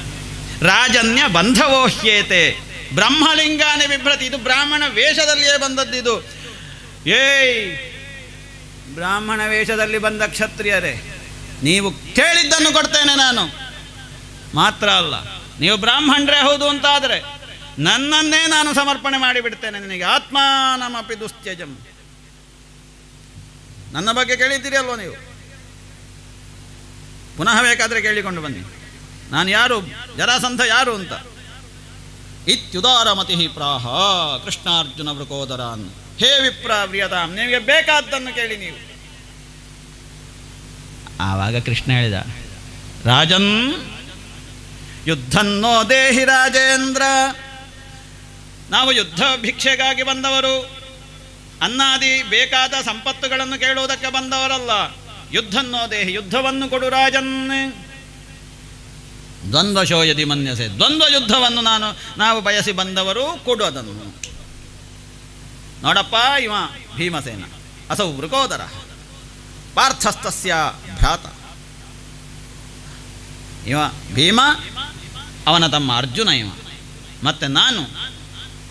ರಾಜನ್ಯ ಬಂಧವೋಹ್ಯೇತೆ ಬ್ರಹ್ಮಲಿಂಗಾನೆ ಬಿಭ್ರತಿ. ಇದು ಬ್ರಾಹ್ಮಣ ವೇಷದಲ್ಲಿಯೇ ಬಂದದ್ದಿದು. ಬ್ರಾಹ್ಮಣ ವೇಷದಲ್ಲಿ ಬಂದ ಕ್ಷತ್ರಿಯರೇ, ನೀವು ಕೇಳಿದ್ದನ್ನು ಕೊಡ್ತೇನೆ ನಾನು. ಮಾತ್ರ ಅಲ್ಲ, ನೀವು ಬ್ರಾಹ್ಮಣರೇ ಹೌದು ಅಂತಾದರೆ ನನ್ನನ್ನೇ ನಾನು ಸಮರ್ಪಣೆ ಮಾಡಿಬಿಡ್ತೇನೆ ನಿನಗೆ. ಆತ್ಮಾನಮಪಿ ದುಸ್ತ್ಯಜಂ. ನನ್ನ ಬಗ್ಗೆ ಕೇಳಿದ್ದೀರಿ ಅಲ್ವೋ ನೀವು? ಪುನಃ ಬೇಕಾದರೆ ಕೇಳಿಕೊಂಡು ಬನ್ನಿ. ನಾನು ಯಾರು, ಜರಾಸಂಧ ಯಾರು ಅಂತ. ಇತ್ಯುದಾರಮತಿ ಪ್ರಾಹ ಕೃಷ್ಣಾರ್ಜುನ ವೃಕೋದರಾನ್. ಹೇ ವಿಪ್ರ ಪ್ರಿಯತಾಂ, ನಿಮಗೆ ಬೇಕಾದ್ದನ್ನು ಕೇಳಿ ನೀವು. ಆವಾಗ ಕೃಷ್ಣ ಹೇಳಿದ, ರಾಜನ್ ಯುದ್ಧನ್ನೋ ದೇಹಿ ರಾಜೇಂದ್ರ, ನಾವು ಯುದ್ಧ ಭಿಕ್ಷೆಗಾಗಿ ಬಂದವರು, ಅನ್ನಾದಿ ಬೇಕಾದ ಸಂಪತ್ತುಗಳನ್ನು ಕೇಳುವುದಕ್ಕೆ ಬಂದವರಲ್ಲ. ಯುದ್ಧನ್ನೋ ದೇಹಿ, ಯುದ್ಧವನ್ನು ಕೊಡು ರಾಜನ್. ದ್ವಂದ್ವಶೋ ಯದಿ ಮನ್ಯಸೆ, ದ್ವಂದ್ವ ಯುದ್ಧವನ್ನು ನಾವು ಬಯಸಿ ಬಂದವರು, ಕೊಡು ಅದನ್ನು. ನೋಡಪ್ಪ, ಇವ ಭೀಮಸೇನ, ಅಸೌ ವೃಕೋದರ, ಪಾರ್ಥಸ್ತಸ್ಯ ಭ್ರಾತ. ಇವ ಭೀಮ, ಅವನ ತಮ್ಮ ಅರ್ಜುನ ಇವ, ಮತ್ತೆ ನಾನು,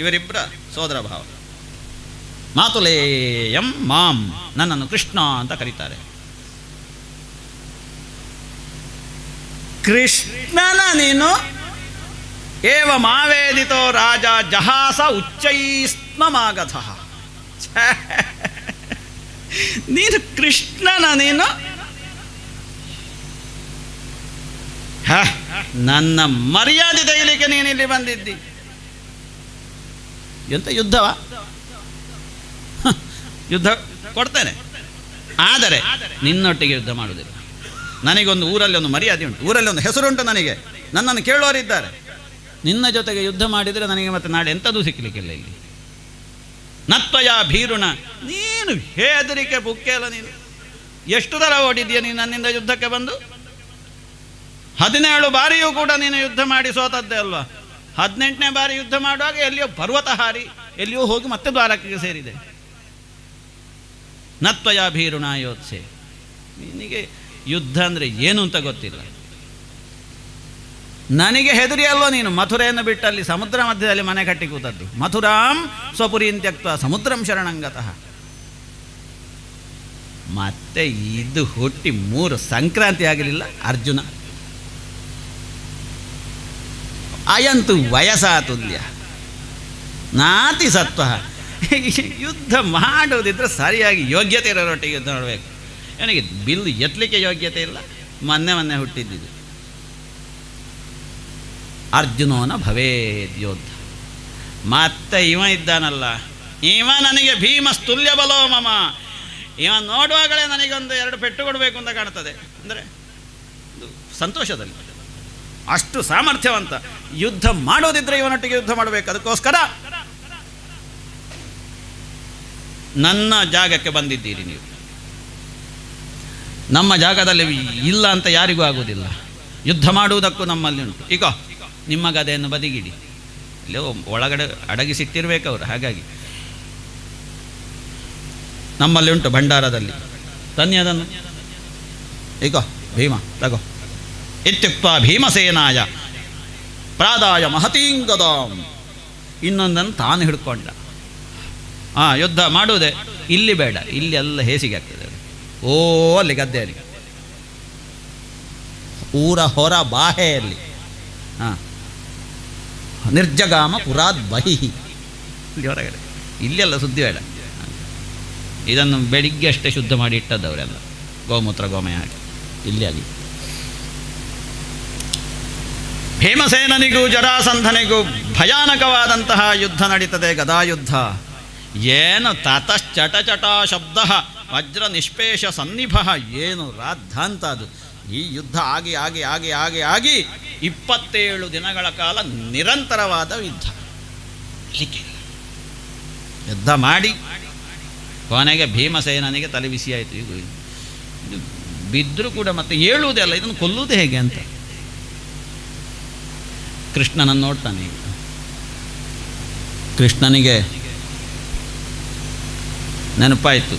ಇವರಿಬ್ಬರ ಸೋದರ ಭಾವ. ಮಾತುಲೇಯಂ ಮಾಂ, ನನ್ನನ್ನು ಕೃಷ್ಣ ಅಂತ ಕರೀತಾರೆ. ಕೃಷ್ಣನ ನೀನು ಏವ ಮಾವೇದಿತೋ ರಾಜ ಜಹಾಸ ಉಚ್ಚೈಸ್ಮಮಾಗಧ. ನೀನು ಕೃಷ್ಣನ ನೀನು ನನ್ನ ಮರ್ಯಾದೆ ತೆಗಿಲಿಕ್ಕೆ ನೀನು ಇಲ್ಲಿ ಬಂದಿದ್ದಿ. ಎಂತ ಯುದ್ಧವ? ಯುದ್ಧ ಕೊಡ್ತೇನೆ, ಆದರೆ ನಿನ್ನೊಟ್ಟಿಗೆ ಯುದ್ಧ ಮಾಡುವುದಿಲ್ಲ. ನನಗೊಂದು ಊರಲ್ಲಿ ಒಂದು ಮರ್ಯಾದೆ ಉಂಟು, ಊರಲ್ಲಿ ಒಂದು ಹೆಸರುಂಟು ನನಗೆ, ನನ್ನನ್ನು ಕೇಳುವವರಿದ್ದಾರೆ. ನಿನ್ನ ಜೊತೆಗೆ ಯುದ್ಧ ಮಾಡಿದರೆ ನನಗೆ ಮತ್ತೆ ನಾಳೆ ಎಂಥದೂ ಸಿಕ್ಕಲಿಕ್ಕಿಲ್ಲ ಇಲ್ಲಿ. ನತ್ವಯ ಭೀರುಣ, ನೀನು ಹೆದರಿಕೆ ಬುಕ್ಕೆ ಅಲ್ಲ. ನೀನು ಎಷ್ಟು ಥರ ಓಡಿದ್ದೀಯ ನೀನು ನನ್ನಿಂದ ಯುದ್ಧಕ್ಕೆ ಬಂದು? 17 ಬಾರಿಯೂ ಕೂಡ ನೀನು ಯುದ್ಧ ಮಾಡಿ ಸೋತದ್ದೇ ಅಲ್ವಾ? 18ನೇ ಬಾರಿ ಯುದ್ಧ ಮಾಡುವಾಗ ಎಲ್ಲಿಯೋ ಪರ್ವತ ಹಾರಿ ಎಲ್ಲಿಯೋ ಹೋಗಿ ಮತ್ತೆ ದ್ವಾರಕೆಗೆ ಸೇರಿದೆ. ನತ್ವಯ ಭೀರುಣ ಯೋತ್ಸೆ, ನಿನಗೆ ಯುದ್ಧ ಅಂದರೆ ಏನು ಅಂತ ಗೊತ್ತಿಲ್ಲ. ನನಗೆ ಹೆದರಿ ಅಲ್ವಾ ನೀನು ಮಥುರೆಯನ್ನು ಬಿಟ್ಟಲ್ಲಿ ಸಮುದ್ರ ಮಧ್ಯದಲ್ಲಿ ಮನೆ ಕಟ್ಟಿ ಕೂತದ್ದು. ಮಥುರಾಂ ಸ್ವಪುರೀಂ ತ್ಯಕ್ತ ಸಮುದ್ರಂ ಶರಣಂಗತಃ. ಮತ್ತೆ ಇದು ಹುಟ್ಟಿ 3 ಸಂಕ್ರಾಂತಿ ಆಗಲಿಲ್ಲ ಅರ್ಜುನ. ಅಯಂತು ವಯಸ್ಸಾ ತುಲ್ಯ ನಾತಿ ಸತ್ವ. ಯುದ್ಧ ಮಾಡುವುದಿದ್ರೆ ಸರಿಯಾಗಿ ಯೋಗ್ಯತೆ ಇರೋರೊಟ್ಟಿಗೆ ಯುದ್ಧ ಮಾಡಬೇಕು. ನನಗೆ ಬಿಲ್ಲು ಎತ್ತಲಿಕ್ಕೆ ಯೋಗ್ಯತೆ ಇಲ್ಲ, ಮೊನ್ನೆ ಹುಟ್ಟಿದ್ದು. ಅರ್ಜುನೋನ ಭವೇದ್ ಯೋದ್ಧ. ಮತ್ತೆ ಇವ ಇದ್ದಾನಲ್ಲ, ಇವ ನನಗೆ ಭೀಮಸ್ತುಲ್ಯ ಬಲೋ ಮಮ. ಇವ ನೋಡುವಾಗಲೇ ನನಗೊಂದು 2 ಪೆಟ್ಟು ಕೊಡಬೇಕು ಅಂತ ಕಾಣ್ತದೆ. ಅಂದರೆ ಸಂತೋಷದಲ್ಲಿ ಅಷ್ಟು ಸಾಮರ್ಥ್ಯವಂತ. ಯುದ್ಧ ಮಾಡೋದಿದ್ರೆ ಇವನೊಟ್ಟಿಗೆ ಯುದ್ಧ ಮಾಡಬೇಕು. ಅದಕ್ಕೋಸ್ಕರ ನನ್ನ ಜಾಗಕ್ಕೆ ಬಂದಿದ್ದೀರಿ ನೀವು. ನಮ್ಮ ಜಾಗದಲ್ಲಿ ಇಲ್ಲ ಅಂತ ಯಾರಿಗೂ ಆಗುವುದಿಲ್ಲ. ಯುದ್ಧ ಮಾಡುವುದಕ್ಕೂ ನಮ್ಮಲ್ಲಿ ಉಂಟು. ಈಗ ನಿಮ್ಮ ಗದೆಯನ್ನು ಬದಿಗಿಡಿ, ಇಲ್ಲೋ ಒಳಗಡೆ ಅಡಗಿಸಿಟ್ಟಿರ್ಬೇಕು ಅವರು. ಹಾಗಾಗಿ ನಮ್ಮಲ್ಲಿ ಉಂಟು ಭಂಡಾರದಲ್ಲಿ. ತನ್ನಿ ಅದನ್ನು. ಈಗ ಭೀಮ ತಗೋ. ಇತ್ಯುಕ್ತ ಭೀಮಸೇನಾಯ ಪ್ರಾದಾಯ ಮಹತೀಂಗದಾಂ. ಇನ್ನೊಂದನ್ನು ತಾನು ಹಿಡ್ಕೊಂಡ. ಯುದ್ಧ ಮಾಡುವುದೇ ಇಲ್ಲಿ ಬೇಡ, ಇಲ್ಲಿ ಎಲ್ಲ ಹೇಸಿಗೆ ಆಗ್ತದೆ. ಅಲ್ಲಿ ಗದ್ದೆಯಲ್ಲಿ, ಊರ ಹೊರ ಬಾಹೆಯಲ್ಲಿ, ನಿರ್ಜಗಾಮ ಪುರಾದ್ ಬಹಿಹಿ, ಇಲ್ಲಿ ಹೊರಗಡೆ, ಇಲ್ಲೆಲ್ಲ ಸುದ್ದಿ ಬೇಡ. ಇದನ್ನು ಬೆಳಿಗ್ಗೆ ಅಷ್ಟೇ ಶುದ್ಧ ಮಾಡಿ ಇಟ್ಟದ್ದವರೆಲ್ಲ, ಗೋಮೂತ್ರ ಗೋಮಯ ಹಾಕಿ ಇಲ್ಲಿ ಆಗಿ. ಭೀಮಸೇನನಿಗೂ ಜರಾಸಂಧನಿಗೂ ಭಯಾನಕವಾದಂತಹ ಯುದ್ಧ ನಡೀತದೆ, ಗದಾಯುದ್ಧ. ಏನು ತತಶ್ಚಟಚಟ ಶಬ್ದ ವಜ್ರ ನಿಷ್ಪೇಷ ಸನ್ನಿಭ, ಏನು ರಾದ್ಧಾಂತ ಅದು. ಈ ಯುದ್ಧ ಆಗಿ ಆಗಿ ಆಗಿ ಆಗಿ ಆಗಿ 27 ದಿನಗಳ ಕಾಲ ನಿರಂತರವಾದ ಯುದ್ಧ. ಯುದ್ಧ ಮಾಡಿ ಕೊನೆಗೆ ಭೀಮಸೇನನಿಗೆ ತಲೆ ಬಿಸಿ ಆಯಿತು. ಇದು ಬಿದ್ದರೂ ಕೂಡ ಮತ್ತೆ ಏಳುವುದೇ ಅಲ್ಲ, ಇದನ್ನು ಕೊಲ್ಲುವುದು ಹೇಗೆ ಅಂತ ಕೃಷ್ಣನನ್ನು ನೋಡ್ತಾನೆ. ಈಗ ಕೃಷ್ಣನಿಗೆ ನೆನಪಾಯಿತು,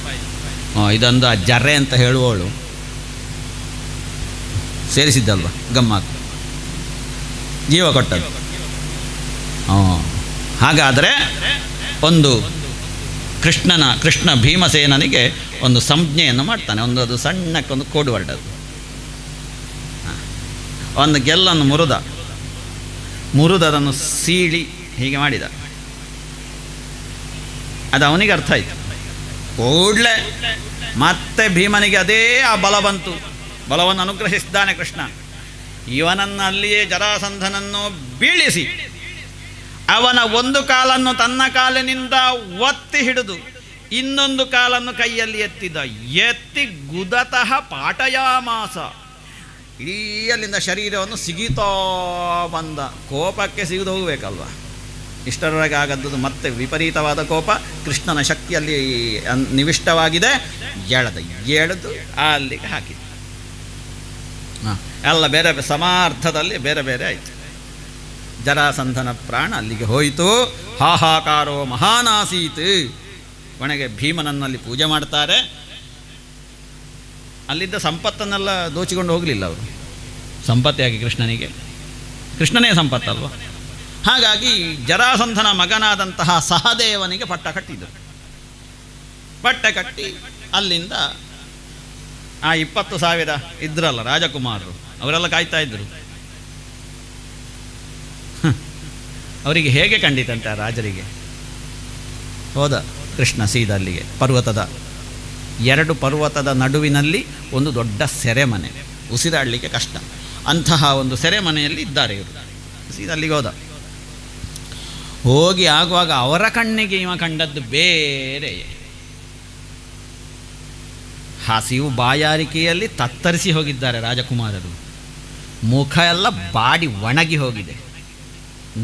ಇದೊಂದು ಆ ಜರ್ರೆ ಅಂತ ಹೇಳುವವಳು ಸೇರಿಸಿದ್ದಲ್ವ, ಗಮ್ಮತ್ತು, ಜೀವ ಕೊಟ್ಟದ್ದು. ಹಾಗಾದರೆ ಒಂದು ಕೃಷ್ಣ ಭೀಮಸೇನನಿಗೆ ಒಂದು ಸಂಜ್ಞೆಯನ್ನು ಮಾಡ್ತಾನೆ. ಅದು ಸಣ್ಣಕ್ಕೊಂದು ಕೋಡು ಹೊರಟದ್ದು. ಒಂದು ಗೆಲ್ಲನ್ನು ಮುರಿದದನ್ನು ಸೀಳಿ ಹೀಗೆ ಮಾಡಿದ. ಅದು ಅವನಿಗೆ ಅರ್ಥ ಆಯಿತು. ಕೂಡಲೇ ಮತ್ತೆ ಭೀಮನಿಗೆ ಅದೇ ಆ ಬಲ ಬಂತು. ಬಲವನ್ನು ಅನುಗ್ರಹಿಸಿದ್ದಾನೆ ಕೃಷ್ಣ. ಇವನನ್ನು ಅಲ್ಲಿಯೇ ಜರಾಸಂಧನನ್ನು ಬೀಳಿಸಿ ಅವನ ಒಂದು ಕಾಲನ್ನು ತನ್ನ ಕಾಲಿನಿಂದ ಒತ್ತಿ ಹಿಡಿದು ಇನ್ನೊಂದು ಕಾಲನ್ನು ಕೈಯಲ್ಲಿ ಎತ್ತಿ ಗುದತಃ ಪಾಠಯಾಮಾಸ. ಇಡೀ ಅಲ್ಲಿಂದ ಶರೀರವನ್ನು ಸಿಗಿತಾ ಬಂದ. ಕೋಪಕ್ಕೆ ಸಿಗಿದು ಹೋಗಬೇಕಲ್ವ, ಇಷ್ಟರವರೆಗೆ ಆಗದ್ದು ಮತ್ತೆ ವಿಪರೀತವಾದ ಕೋಪ ಕೃಷ್ಣನ ಶಕ್ತಿಯಲ್ಲಿ ನಿವಿಷ್ಟವಾಗಿದೆ. ಎಳೆದು ಅಲ್ಲಿಗೆ ಹಾಕಿದ್ದು. ಎಲ್ಲ ಬೇರೆ ಸಮಾರ್ಥದಲ್ಲಿ ಬೇರೆ ಬೇರೆ ಆಯಿತು. ಜರಾಸಂಧನ ಪ್ರಾಣ ಅಲ್ಲಿಗೆ ಹೋಯಿತು. ಹಾಹಾಕಾರೋ ಮಹಾನಾಸೀತ್. ಕೊನೆಗೆ ಭೀಮನನ್ನಲ್ಲಿ ಪೂಜೆ ಮಾಡ್ತಾರೆ. ಅಲ್ಲಿದ್ದ ಸಂಪತ್ತನ್ನೆಲ್ಲ ದೋಚಿಕೊಂಡು ಹೋಗಲಿಲ್ಲ ಅವರು. ಸಂಪತ್ತಾಗಿ ಕೃಷ್ಣನೇ ಸಂಪತ್ತಲ್ವ. ಹಾಗಾಗಿ ಜರಾಸಂಧನ ಮಗನಾದಂತಹ ಸಹದೇವನಿಗೆ ಪಟ್ಟ ಕಟ್ಟಿದರು. ಪಟ್ಟ ಕಟ್ಟಿ ಅಲ್ಲಿಂದ ಆ 20,000 ಇದ್ರಲ್ಲ ರಾಜಕುಮಾರರು, ಅವರೆಲ್ಲ ಕಾಯ್ತಾ ಇದ್ದರು. ಅವರಿಗೆ ಹೇಗೆ ಕಂಡಿತಂತೆ ಆ ರಾಜರಿಗೆ. ಹೋದ ಕೃಷ್ಣ ಸೀದಾ ಅಲ್ಲಿಗೆ. ಎರಡು ಪರ್ವತದ ನಡುವಿನಲ್ಲಿ ಒಂದು ದೊಡ್ಡ ಸೆರೆಮನೆ, ಉಸಿರಾಡಲಿಕ್ಕೆ ಕಷ್ಟ. ಅಂತಹ ಒಂದು ಸೆರೆಮನೆಯಲ್ಲಿ ಇದ್ದಾರೆ ಇವರು. ಸೀದಾ ಅಲ್ಲಿಗೆ ಹೋಗಿ ಆಗುವಾಗ ಅವರ ಕಣ್ಣಿಗೆ ಇವ ಕಂಡದ್ದು ಬೇರೆ. ಹಸಿವು ಬಾಯಾರಿಕೆಯಲ್ಲಿ ತತ್ತರಿಸಿ ಹೋಗಿದ್ದಾರೆ ರಾಜಕುಮಾರರು. ಮುಖ ಎಲ್ಲ ಬಾಡಿ ಒಣಗಿ ಹೋಗಿದೆ,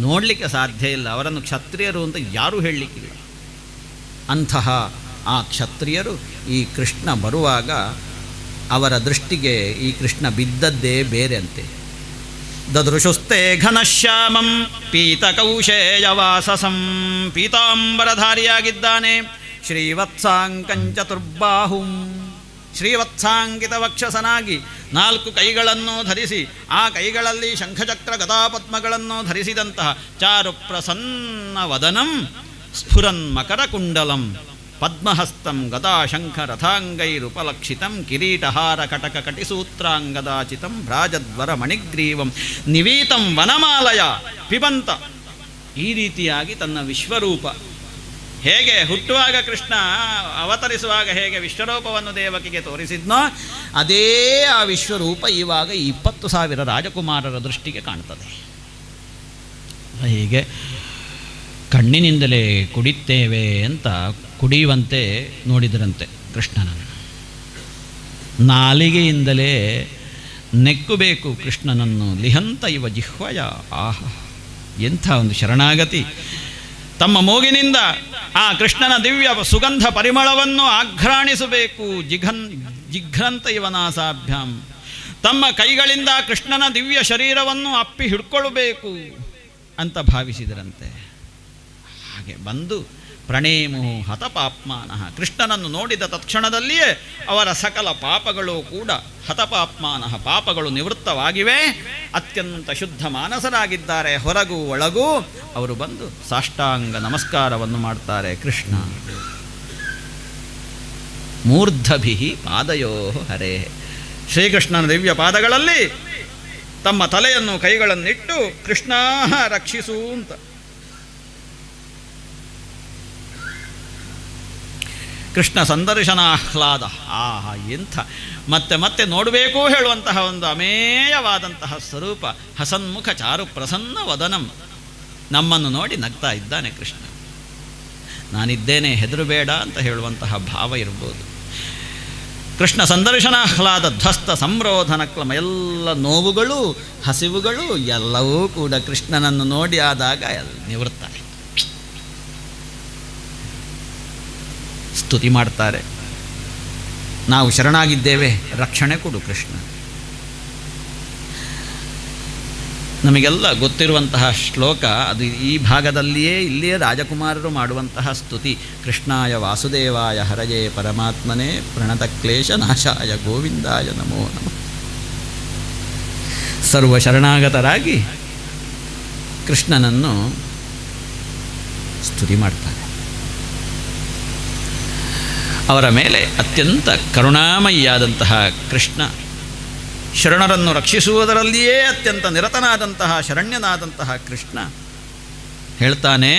ನೋಡಲಿಕ್ಕೆ ಸಾಧ್ಯ ಇಲ್ಲ. ಅವರನ್ನು ಕ್ಷತ್ರಿಯರು ಅಂತ ಯಾರೂ ಹೇಳಲಿಕ್ಕಿಲ್ಲ. ಅಂತಹ ಆ ಕ್ಷತ್ರಿಯರು ಈ ಕೃಷ್ಣ ಬರುವಾಗ ಅವರ ದೃಷ್ಟಿಗೆ ಈ ಕೃಷ್ಣ ಬಿದ್ದದ್ದೇ ಬೇರೆ ಅಂತೆ. ದದೃಶುಸ್ತೆ ಘನಶ್ಯಾಮಂ ಪೀತಕೌಶೇಯವಾಸಸಂ. ಪೀತಾಂಬರಧಾರಿಯಾಗಿದ್ದಾನೆ. ಶ್ರೀವತ್ಸಾಂಕಂಚತುರ್ಬಾಹುಂ. ಶ್ರೀವತ್ಸಾಂಕಿತ ವಕ್ಷಸನಾಗಿ 4 ಕೈಗಳನ್ನು ಧರಿಸಿ, ಆ ಕೈಗಳಲ್ಲಿ ಶಂಖಚಕ್ರ ಗದಾಪದ್ಮಗಳನ್ನು ಧರಿಸಿದಂತಹ ಚಾರು ಪ್ರಸನ್ನ ವದನಂ ಸ್ಫುರನ್ ಮಕರಕುಂಡಲಂ ಪದ್ಮಹಸ್ತಂ ಗದಾಶಂಖ ರಥಾಂಗೈರುಪಲಕ್ಷಿತಂ ಕಿರೀಟಹಾರ ಕಟಕ ಕಟಿಸೂತ್ರಾಂಗದಾಚಿತಂ ಭ್ರಾಜದ್ವರ ಮಣಿಗ್ರೀವಂ ನಿವೀತಂ ವನಮಾಲಯ ಪಿಬಂತ. ಈ ರೀತಿಯಾಗಿ ತನ್ನ ವಿಶ್ವರೂಪ ಹೇಗೆ ಹುಟ್ಟುವಾಗ ಕೃಷ್ಣ ಅವತರಿಸುವಾಗ ಹೇಗೆ ವಿಶ್ವರೂಪವನ್ನು ದೇವಕಿಗೆ ತೋರಿಸಿದ್ನೋ ಅದೇ ಆ ವಿಶ್ವರೂಪ ಇವಾಗ 20,000 ರಾಜಕುಮಾರರ ದೃಷ್ಟಿಗೆ ಕಾಣ್ತದೆ. ಹೀಗೆ ಕಣ್ಣಿನಿಂದಲೇ ಕುಡಿತೇವೆ ಅಂತ ಕುಡಿಯುವಂತೆ ನೋಡಿದರಂತೆ ಕೃಷ್ಣನನ್ನು. ನಾಲಿಗೆಯಿಂದಲೇ ನೆಕ್ಕಬೇಕು ಕೃಷ್ಣನನ್ನು. ಲಿಹಂತ ಇವ ಜಿಹ್ವಯ. ಆಹ, ಎಂಥ ಒಂದು ಶರಣಾಗತಿ. ತಮ್ಮ ಮೂಗಿನಿಂದ ಆ ಕೃಷ್ಣನ ದಿವ್ಯ ಸುಗಂಧ ಪರಿಮಳವನ್ನು ಆಘ್ರಾಣಿಸಬೇಕು. ಜಿಘ್ರಂತ ಇವನಾಸಾಭ್ಯಾಂ. ತಮ್ಮ ಕೈಗಳಿಂದ ಕೃಷ್ಣನ ದಿವ್ಯ ಶರೀರವನ್ನು ಅಪ್ಪಿ ಹಿಡ್ಕೊಳ್ಬೇಕು ಅಂತ ಭಾವಿಸಿದರಂತೆ. ಹಾಗೆ ಬಂದು ಪ್ರಣೇಮು ಹತಪಾಪ್ಮಾನಃ. ಕೃಷ್ಣನನ್ನು ನೋಡಿದ ತತ್ಕ್ಷಣದಲ್ಲಿಯೇ ಅವರ ಸಕಲ ಪಾಪಗಳು ಕೂಡ ಹತಪಾಪ್ಮಾನಃ, ಪಾಪಗಳು ನಿವೃತ್ತವಾಗಿವೆ. ಅತ್ಯಂತ ಶುದ್ಧ ಮಾನಸರಾಗಿದ್ದಾರೆ, ಹೊರಗೂ ಒಳಗೂ. ಅವರು ಬಂದು ಸಾಷ್ಟಾಂಗ ನಮಸ್ಕಾರವನ್ನು ಮಾಡ್ತಾರೆ. ಕೃಷ್ಣ ಮೂರ್ಧಭಿ ಪಾದಯೋ ಹರೇ. ಶ್ರೀಕೃಷ್ಣನ ದಿವ್ಯ ಪಾದಗಳಲ್ಲಿ ತಮ್ಮ ತಲೆಯನ್ನು ಕೈಗಳನ್ನಿಟ್ಟು ಕೃಷ್ಣ ರಕ್ಷಿಸು ಅಂತ. ಕೃಷ್ಣ ಸಂದರ್ಶನಾಹ್ಲಾದ. ಆಹಾ, ಎಂಥ ಮತ್ತೆ ಮತ್ತೆ ನೋಡಬೇಕು ಹೇಳುವಂತಹ ಒಂದು ಅಮೇಯವಾದಂತಹ ಸ್ವರೂಪ. ಹಸನ್ಮುಖ ಚಾರು ಪ್ರಸನ್ನ ವದನಂ. ನಮ್ಮನ್ನು ನೋಡಿ ನಗ್ತಾ ಇದ್ದಾನೆ ಕೃಷ್ಣ. ನಾನಿದ್ದೇನೆ, ಹೆದರಬೇಡ ಅಂತ ಹೇಳುವಂತಹ ಭಾವ ಇರ್ಬೋದು. ಕೃಷ್ಣ ಸಂದರ್ಶನಾಹ್ಲಾದ ಧ್ವಸ್ತ ಸಂರೋಧನ ಕ್ಲಮ. ಎಲ್ಲ ನೋವುಗಳು ಹಸಿವುಗಳು ಎಲ್ಲವೂ ಕೂಡ ಕೃಷ್ಣನನ್ನು ನೋಡಿ ಆದಾಗ ನಿವೃತ್ತ. ಸ್ತುತಿ ಮಾಡ್ತಾರೆ. ನಾವು ಶರಣಾಗಿದ್ದೇವೆ, ರಕ್ಷಣೆ ಕೊಡು ಕೃಷ್ಣ. ನಮಗೆಲ್ಲ ಗೊತ್ತಿರುವಂತಹ ಶ್ಲೋಕ ಅದು. ಈ ಭಾಗದಲ್ಲಿಯೇ ಇಲ್ಲಿಯೇ ರಾಜಕುಮಾರರು ಮಾಡುವಂತಹ ಸ್ತುತಿ. ಕೃಷ್ಣಾಯ ವಾಸುದೇವಾಯ ಹರಯೇ ಪರಮಾತ್ಮನೇ ಪ್ರಣತ ಕ್ಲೇಶ ನಾಶಾಯ ಗೋವಿಂದಾಯ ನಮೋ ನಮಃ. ಸರ್ವ ಶರಣಾಗತರಾಗಿ ಕೃಷ್ಣನನ್ನು ಸ್ತುತಿ ಮಾಡ್ತಾರೆ. ಅವರ ಮೇಲೆ ಅತ್ಯಂತ ಕರುಣಾಮಯಿಯಾದಂತಹ ಕೃಷ್ಣ, ಶರಣರನ್ನು ರಕ್ಷಿಸುವುದರಲ್ಲಿಯೇ ಅತ್ಯಂತ ನಿರತನಾದಂತಹ ಶರಣ್ಯನಾದಂತಹ ಕೃಷ್ಣ ಹೇಳ್ತಾನೆ,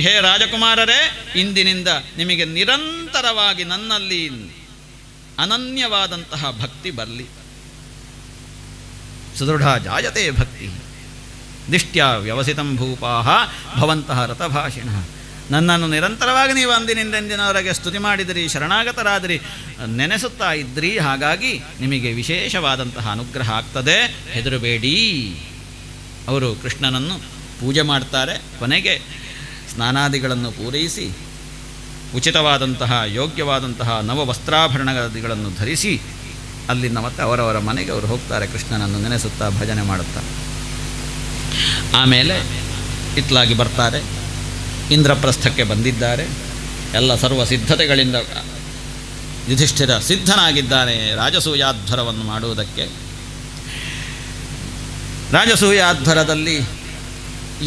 ಹೇ ರಾಜಕುಮಾರರೇ, ಇಂದಿನಿಂದ ನಿಮಗೆ ನಿರಂತರವಾಗಿ ನನ್ನಲ್ಲಿ ಅನನ್ಯವಾದಂತಹ ಭಕ್ತಿ ಬರಲಿ. ಸುದೃಢ ಜಾಯತೆ ಭಕ್ತಿ. ದಿಷ್ಟ್ಯ ವ್ಯವಸಿತಂ ಭೂಪಾಹ ಭವಂತಹ ರಥಭಾಷಿಣಃ. ನನ್ನನ್ನು ನಿರಂತರವಾಗಿ ನೀವು ಅಂದಿನಿಂದೆಂದಿನವರೆಗೆ ಸ್ತುತಿ ಮಾಡಿದಿರಿ, ಶರಣಾಗತರಾದಿರಿ, ನೆನೆಸುತ್ತಾ ಇದ್ರಿ. ಹಾಗಾಗಿ ನಿಮಗೆ ವಿಶೇಷವಾದಂತಹ ಅನುಗ್ರಹ ಆಗ್ತದೆ, ಹೆದರಬೇಡಿ. ಅವರು ಕೃಷ್ಣನನ್ನು ಪೂಜೆ ಮಾಡ್ತಾರೆ. ಕೊನೆಗೆ ಸ್ನಾನಾದಿಗಳನ್ನು ಪೂರೈಸಿ ಉಚಿತವಾದಂತಹ ಯೋಗ್ಯವಾದಂತಹ ನವವಸ್ತ್ರಾಭರಣಗಳನ್ನು ಧರಿಸಿ ಅಲ್ಲಿಂದ ಮತ್ತೆ ಅವರವರ ಮನೆಗೆ ಅವರು ಹೋಗ್ತಾರೆ, ಕೃಷ್ಣನನ್ನು ನೆನೆಸುತ್ತಾ ಭಜನೆ ಮಾಡುತ್ತಾ. ಆಮೇಲೆ ಇತ್ಲಾಗಿ ಬರ್ತಾರೆ, ಇಂದ್ರಪ್ರಸ್ಥಕ್ಕೆ ಬಂದಿದ್ದಾರೆ. ಎಲ್ಲ ಸರ್ವ ಸಿದ್ಧತೆಗಳಿಂದ ಯುಧಿಷ್ಠಿರ ಸಿದ್ಧನಾಗಿದ್ದಾನೆ ರಾಜಸೂಯಾಧ್ವರವನ್ನು ಮಾಡುವುದಕ್ಕೆ. ರಾಜಸೂಯಾಧ್ವರದಲ್ಲಿ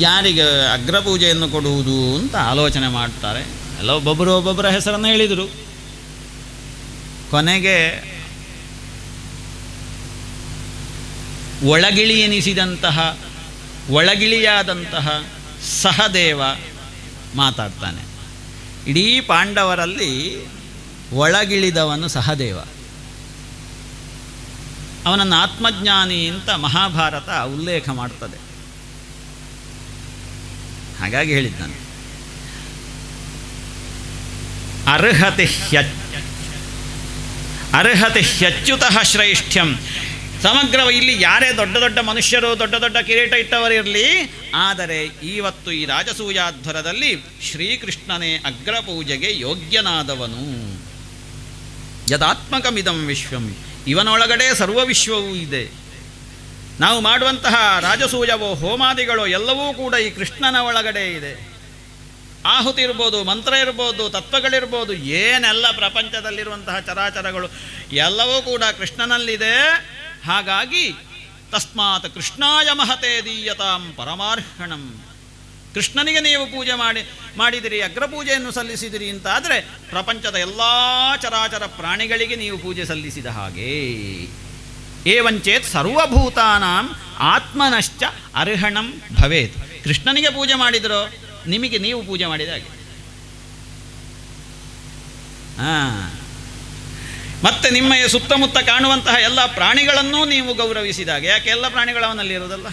ಯಾರಿಗೆ ಅಗ್ರಪೂಜೆಯನ್ನು ಕೊಡುವುದು ಅಂತ ಆಲೋಚನೆ ಮಾಡ್ತಾರೆ. ಎಲ್ಲ ಒಬ್ಬೊಬ್ಬರ ಹೆಸರನ್ನು ಹೇಳಿದರು. ಕೊನೆಗೆ ಒಳಗಿಳಿಯಾದಂತಹ ಸಹದೇವ ಮಾತಾಡ್ತಾನೆ. ಇಡೀ ಪಾಂಡವರಲ್ಲಿ ಒಳಗಿಳಿದವನು ಸಹದೇವ. ಅವನನ್ನು ಆತ್ಮಜ್ಞಾನಿ ಅಂತ ಮಹಾಭಾರತ ಉಲ್ಲೇಖ ಮಾಡ್ತದೆ. ಹಾಗಾಗಿ ಹೇಳಿದ್ದಾನೆ, ಅರ್ಹತೆ ಹ್ಯಚ್ಯುತಃ ಶ್ರೇಷ್ಠ್ಯಂ. ಸಮಗ್ರ ಇಲ್ಲಿ ಯಾರೇ ದೊಡ್ಡ ದೊಡ್ಡ ಮನುಷ್ಯರು, ದೊಡ್ಡ ದೊಡ್ಡ ಕಿರೀಟ ಇಟ್ಟವರಿರಲಿ, ಆದರೆ ಇವತ್ತು ಈ ರಾಜಸೂಯಾಧ್ವರದಲ್ಲಿ ಶ್ರೀಕೃಷ್ಣನೇ ಅಗ್ರಪೂಜೆಗೆ ಯೋಗ್ಯನಾದವನು. ಯದಾತ್ಮಕಮಿದಂ ವಿಶ್ವಂ, ಇವನೊಳಗಡೆ ಸರ್ವ ವಿಶ್ವವೂ ಇದೆ. ನಾವು ಮಾಡುವಂತಹ ರಾಜಸೂಯವೋ ಹೋಮಾದಿಗಳೋ ಎಲ್ಲವೂ ಕೂಡ ಈ ಕೃಷ್ಣನ ಒಳಗಡೆ ಇದೆ. ಆಹುತಿ ಇರ್ಬೋದು, ಮಂತ್ರ ಇರ್ಬೋದು, ತತ್ವಗಳಿರ್ಬೋದು, ಏನೆಲ್ಲ ಪ್ರಪಂಚದಲ್ಲಿರುವಂತಹ ಚರಾಚರಗಳು ಎಲ್ಲವೂ ಕೂಡ ಕೃಷ್ಣನಲ್ಲಿದೆ. ಹಾಗಾಗಿ ತಸ್ಮಾತ್ ಕೃಷ್ಣಾಯ ಮಹತೆ ದೀಯತಾಂ ಪರಮಾರ್ಹಣಂ. ಕೃಷ್ಣನಿಗೆ ನೀವು ಪೂಜೆ ಮಾಡಿದಿರಿ, ಅಗ್ರಪೂಜೆಯನ್ನು ಸಲ್ಲಿಸಿದಿರಿ ಅಂತಾದರೆ ಪ್ರಪಂಚದ ಎಲ್ಲ ಚರಾಚರ ಪ್ರಾಣಿಗಳಿಗೆ ನೀವು ಪೂಜೆ ಸಲ್ಲಿಸಿದ ಹಾಗೆ. ಏವಂಚೇತ್ ಸರ್ವಭೂತಾನಾಂ ಆತ್ಮನಶ್ಚ ಅರ್ಹಣಂ ಭವೇತ್. ಕೃಷ್ಣನಿಗೆ ಪೂಜೆ ಮಾಡಿದರೋ ನಿಮಗೆ ನೀವು ಪೂಜೆ ಮಾಡಿದ ಹಾಗೆ. ಮತ್ತೆ ನಿಮ್ಮ ಸುತ್ತಮುತ್ತ ಕಾಣುವಂತಹ ಎಲ್ಲ ಪ್ರಾಣಿಗಳನ್ನೂ ನೀವು ಗೌರವಿಸಿದಾಗ. ಯಾಕೆ? ಎಲ್ಲ ಪ್ರಾಣಿಗಳು ಅವನಲ್ಲಿ ಇರೋದಲ್ಲ,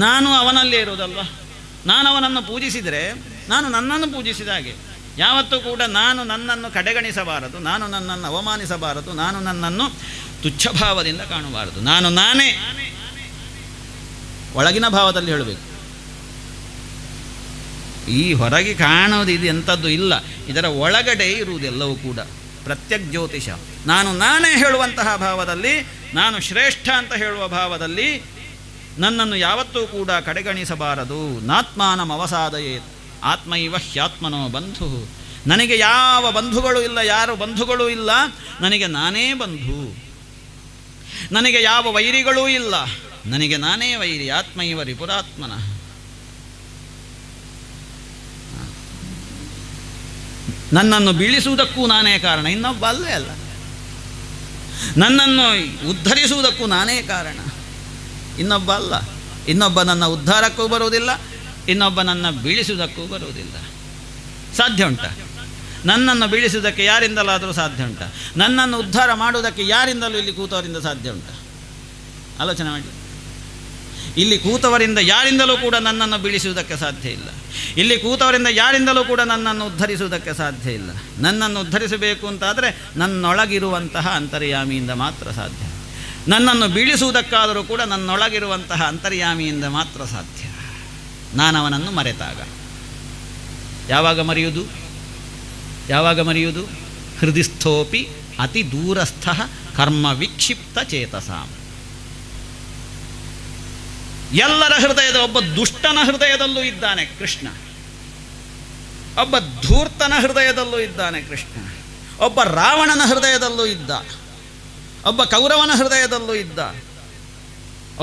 ನಾನು ಅವನಲ್ಲೇ ಇರೋದಲ್ವ. ನಾನು ಅವನನ್ನು ಪೂಜಿಸಿದರೆ ನಾನು ನನ್ನನ್ನು ಪೂಜಿಸಿದ ಹಾಗೆ. ಯಾವತ್ತೂ ಕೂಡ ನಾನು ನನ್ನನ್ನು ಕಡೆಗಣಿಸಬಾರದು, ನಾನು ನನ್ನನ್ನು ಅವಮಾನಿಸಬಾರದು, ನಾನು ನನ್ನನ್ನು ತುಚ್ಛಭಾವದಿಂದ ಕಾಣಬಾರದು. ನಾನೇ ಒಳಗಿನ ಭಾವದಲ್ಲಿ ಹೇಳಬೇಕು. ಈ ಹೊರಗೆ ಕಾಣೋದು ಇದು ಎಂಥದ್ದು ಇಲ್ಲ, ಇದರ ಒಳಗಡೆ ಇರುವುದೆಲ್ಲವೂ ಕೂಡ ಪ್ರತ್ಯಕ್ ಜ್ಯೋತಿಷ. ನಾನೇ ಹೇಳುವಂತಹ ಭಾವದಲ್ಲಿ, ನಾನು ಶ್ರೇಷ್ಠ ಅಂತ ಹೇಳುವ ಭಾವದಲ್ಲಿ ನನ್ನನ್ನು ಯಾವತ್ತೂ ಕೂಡ ಕಡೆಗಣಿಸಬಾರದು. ನಾತ್ಮಾನಂ ಅವಸಾದಯೇತ್ ಆತ್ಮೈವ ಹ್ಯಾತ್ಮನೋ ಬಂಧು. ನನಗೆ ಯಾವ ಬಂಧುಗಳು ಇಲ್ಲ, ಯಾರು ಬಂಧುಗಳೂ ಇಲ್ಲ, ನನಗೆ ನಾನೇ ಬಂಧು. ನನಗೆ ಯಾವ ವೈರಿಗಳೂ ಇಲ್ಲ, ನನಗೆ ನಾನೇ ವೈರಿ. ಆತ್ಮೈವ ರಿಪುರಾತ್ಮನಃ. ನನ್ನನ್ನು ಬೀಳಿಸುವುದಕ್ಕೂ ನಾನೇ ಕಾರಣ, ಇನ್ನೊಬ್ಬ ಅಲ್ಲೇ ಅಲ್ಲ. ನನ್ನನ್ನು ಉದ್ಧರಿಸುವುದಕ್ಕೂ ನಾನೇ ಕಾರಣ, ಇನ್ನೊಬ್ಬ ಅಲ್ಲ. ಇನ್ನೊಬ್ಬ ನನ್ನ ಉದ್ಧಾರಕ್ಕೂ ಬರುವುದಿಲ್ಲ, ಇನ್ನೊಬ್ಬ ನನ್ನ ಬೀಳಿಸುವುದಕ್ಕೂ ಬರುವುದಿಲ್ಲ. ಸಾಧ್ಯ ಉಂಟ? ನನ್ನನ್ನು ಬೀಳಿಸುವುದಕ್ಕೆ ಯಾರಿಂದಲಾದರೂ ಸಾಧ್ಯ ಉಂಟ? ನನ್ನನ್ನು ಉದ್ಧಾರ ಮಾಡುವುದಕ್ಕೆ ಯಾರಿಂದಲೂ ಇಲ್ಲಿ ಕೂತವರಿಂದ ಸಾಧ್ಯ ಉಂಟ? ಆಲೋಚನೆ ಮಾಡಿ. ಇಲ್ಲಿ ಕೂತವರಿಂದ ಯಾರಿಂದಲೂ ಕೂಡ ನನ್ನನ್ನು ಬೀಳಿಸುವುದಕ್ಕೆ ಸಾಧ್ಯ ಇಲ್ಲ. ಇಲ್ಲಿ ಕೂತವರಿಂದ ಯಾರಿಂದಲೂ ಕೂಡ ನನ್ನನ್ನು ಉದ್ಧರಿಸುವುದಕ್ಕೆ ಸಾಧ್ಯ ಇಲ್ಲ. ನನ್ನನ್ನು ಉದ್ಧರಿಸಬೇಕು ಅಂತಾದರೆ ನನ್ನೊಳಗಿರುವಂತಹ ಅಂತರ್ಯಾಮಿಯಿಂದ ಮಾತ್ರ ಸಾಧ್ಯ. ನನ್ನನ್ನು ಬೀಳಿಸುವುದಕ್ಕಾದರೂ ಕೂಡ ನನ್ನೊಳಗಿರುವಂತಹ ಅಂತರ್ಯಾಮಿಯಿಂದ ಮಾತ್ರ ಸಾಧ್ಯ. ನಾನು ಅವನನ್ನು ಮರೆತಾಗ. ಯಾವಾಗ ಮರೆಯುವುದು? ಹೃದಯಸ್ಥೋಪಿ ಅತಿ ದೂರಸ್ಥ ಕರ್ಮ ವಿಕ್ಷಿಪ್ತ ಚೇತಸಾಂ. ಎಲ್ಲರ ಹೃದಯದ, ಒಬ್ಬ ದುಷ್ಟನ ಹೃದಯದಲ್ಲೂ ಇದ್ದಾನೆ ಕೃಷ್ಣ, ಒಬ್ಬ ಧೂರ್ತನ ಹೃದಯದಲ್ಲೂ ಇದ್ದಾನೆ ಕೃಷ್ಣ, ಒಬ್ಬ ರಾವಣನ ಹೃದಯದಲ್ಲೂ ಇದ್ದ, ಒಬ್ಬ ಕೌರವನ ಹೃದಯದಲ್ಲೂ ಇದ್ದ,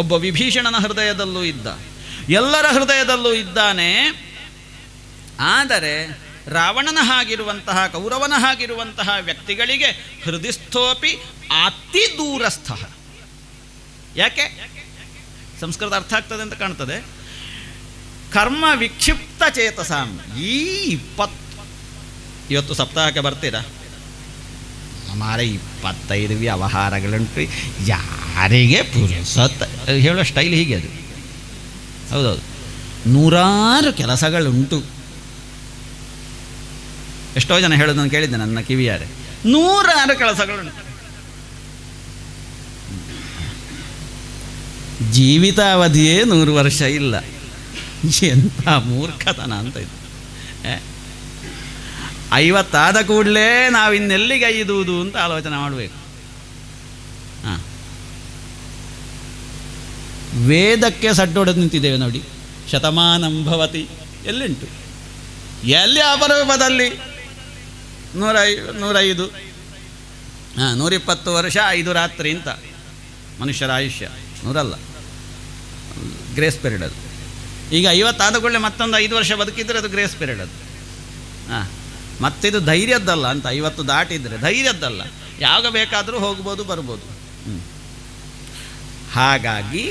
ಒಬ್ಬ ವಿಭೀಷಣನ ಹೃದಯದಲ್ಲೂ ಇದ್ದ. ಎಲ್ಲರ ಹೃದಯದಲ್ಲೂ ಇದ್ದಾನೆ. ಆದರೆ ರಾವಣನ ಹಾಗಿರುವಂತಹ, ಕೌರವನ ಹಾಗಿರುವಂತಹ ವ್ಯಕ್ತಿಗಳಿಗೆ ಹೃದಯಸ್ಥೋಪಿ ಅತಿ ದೂರಸ್ಥ. ಯಾಕೆ? ಸಂಸ್ಕೃತ ಅರ್ಥ ಆಗ್ತದೆ ಅಂತ ಕಾಣ್ತದೆ. ಕರ್ಮ ವಿಕ್ಷಿಪ್ತ ಚೇತಸಾಂ. ಇವತ್ತು ಸಪ್ತಾಹಕ್ಕೆ ಬರ್ತೀರಾ? ಸುಮಾರು 25 ವ್ಯವಹಾರಗಳುಂಟು, ಯಾರಿಗೆ ಪುರುಸತ್ ಹೇಳೋ ಸ್ಟೈಲ್ ಹೀಗೆ. ಅದು ಹೌದೌದು, ನೂರಾರು ಕೆಲಸಗಳುಂಟು. ಎಷ್ಟೋ ಜನ ಹೇಳೋದನ್ನು ಕೇಳಿದ್ದೆ ನನ್ನ ಕಿವಿಯಾರೆ, ನೂರಾರು ಕೆಲಸಗಳುಂಟು. ಜೀವಿತಾವಧಿಯೇ 100 ವರ್ಷ ಇಲ್ಲ. ಎಂಥ ಮೂರ್ಖತನ ಅಂತ ಇದು. 50 ಆದ ಕೂಡಲೇ ನಾವು ಇನ್ನೆಲ್ಲಿಗೆ ಐದುವುದು ಅಂತ ಆಲೋಚನೆ ಮಾಡಬೇಕು. ಹಾಂ, ವೇದಕ್ಕೆ ಸಡ್ಡೊಡೆದು ನಿಂತಿದ್ದೇವೆ ನೋಡಿ. ಶತಮಾನಂ ಭವತಿ ಎಲ್ಲಿಂಟು? ಎಲ್ಲಿ ಅಪರೂಪದಲ್ಲಿ 105 120 ವರ್ಷ 5 ರಾತ್ರಿ ಅಂತ ಮನುಷ್ಯರ ಆಯುಷ್ಯ. 100 ಅಲ್ಲ, ಗ್ರೇಸ್ ಪೀರಿಯಡ್ ಅದು. ಈಗ 50 ಆದ ಕೂಡಲೇ ಮತ್ತೊಂದು 5 ವರ್ಷ ಬದುಕಿದ್ರೆ ಅದು ಗ್ರೇಸ್ ಪೀರಿಯಡ್ ಅದು. ಹಾಂ, ಮತ್ತಿದು ಧೈರ್ಯದ್ದಲ್ಲ ಅಂತ. 50 ದಾಟಿದರೆ ಧೈರ್ಯದ್ದಲ್ಲ, ಯಾವಾಗ ಬೇಕಾದರೂ ಹೋಗ್ಬೋದು ಬರ್ಬೋದು. ಹಾಗಾಗಿ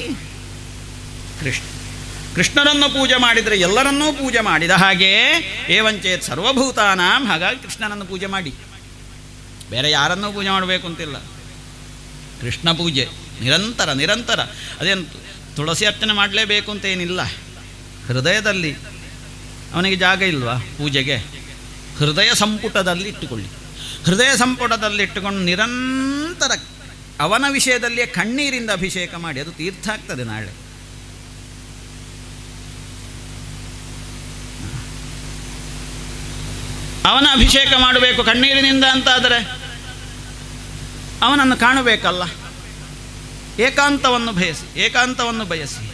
ಕೃಷ್ಣನನ್ನು ಪೂಜೆ ಮಾಡಿದರೆ ಎಲ್ಲರನ್ನೂ ಪೂಜೆ ಮಾಡಿದ ಹಾಗೆ ಏವಂಚೇತ್ ಸರ್ವಭೂತಾನಾಂ. ಹಾಗಾಗಿ ಕೃಷ್ಣನನ್ನು ಪೂಜೆ ಮಾಡಿ, ಬೇರೆ ಯಾರನ್ನೂ ಪೂಜೆ ಮಾಡಬೇಕು ಅಂತಿಲ್ಲ. ಕೃಷ್ಣ ಪೂಜೆ ನಿರಂತರ. ಅದೇನು ತುಳಸಿ ಅರ್ಚನೆ ಮಾಡಲೇಬೇಕು ಅಂತೇನಿಲ್ಲ. ಹೃದಯದಲ್ಲಿ ಅವನಿಗೆ ಜಾಗ ಇಲ್ವಾ ಪೂಜೆಗೆ? ಹೃದಯ ಸಂಪುಟದಲ್ಲಿ ಇಟ್ಟುಕೊಳ್ಳಿ. ಹೃದಯ ಸಂಪುಟದಲ್ಲಿ ಇಟ್ಟುಕೊಂಡು ನಿರಂತರ ಅವನ ವಿಷಯದಲ್ಲಿಯೇ ಕಣ್ಣೀರಿಂದ ಅಭಿಷೇಕ ಮಾಡಿ, ಅದು ತೀರ್ಥ ಆಗ್ತದೆ ನಾಳೆ. ಅವನ ಅಭಿಷೇಕ ಮಾಡಬೇಕು ಕಣ್ಣೀರಿನಿಂದ ಅಂತಾದರೆ ಅವನನ್ನು ಕಾಣಬೇಕಲ್ಲ. ಏಕಾಂತವನ್ನು ಬಯಸಿ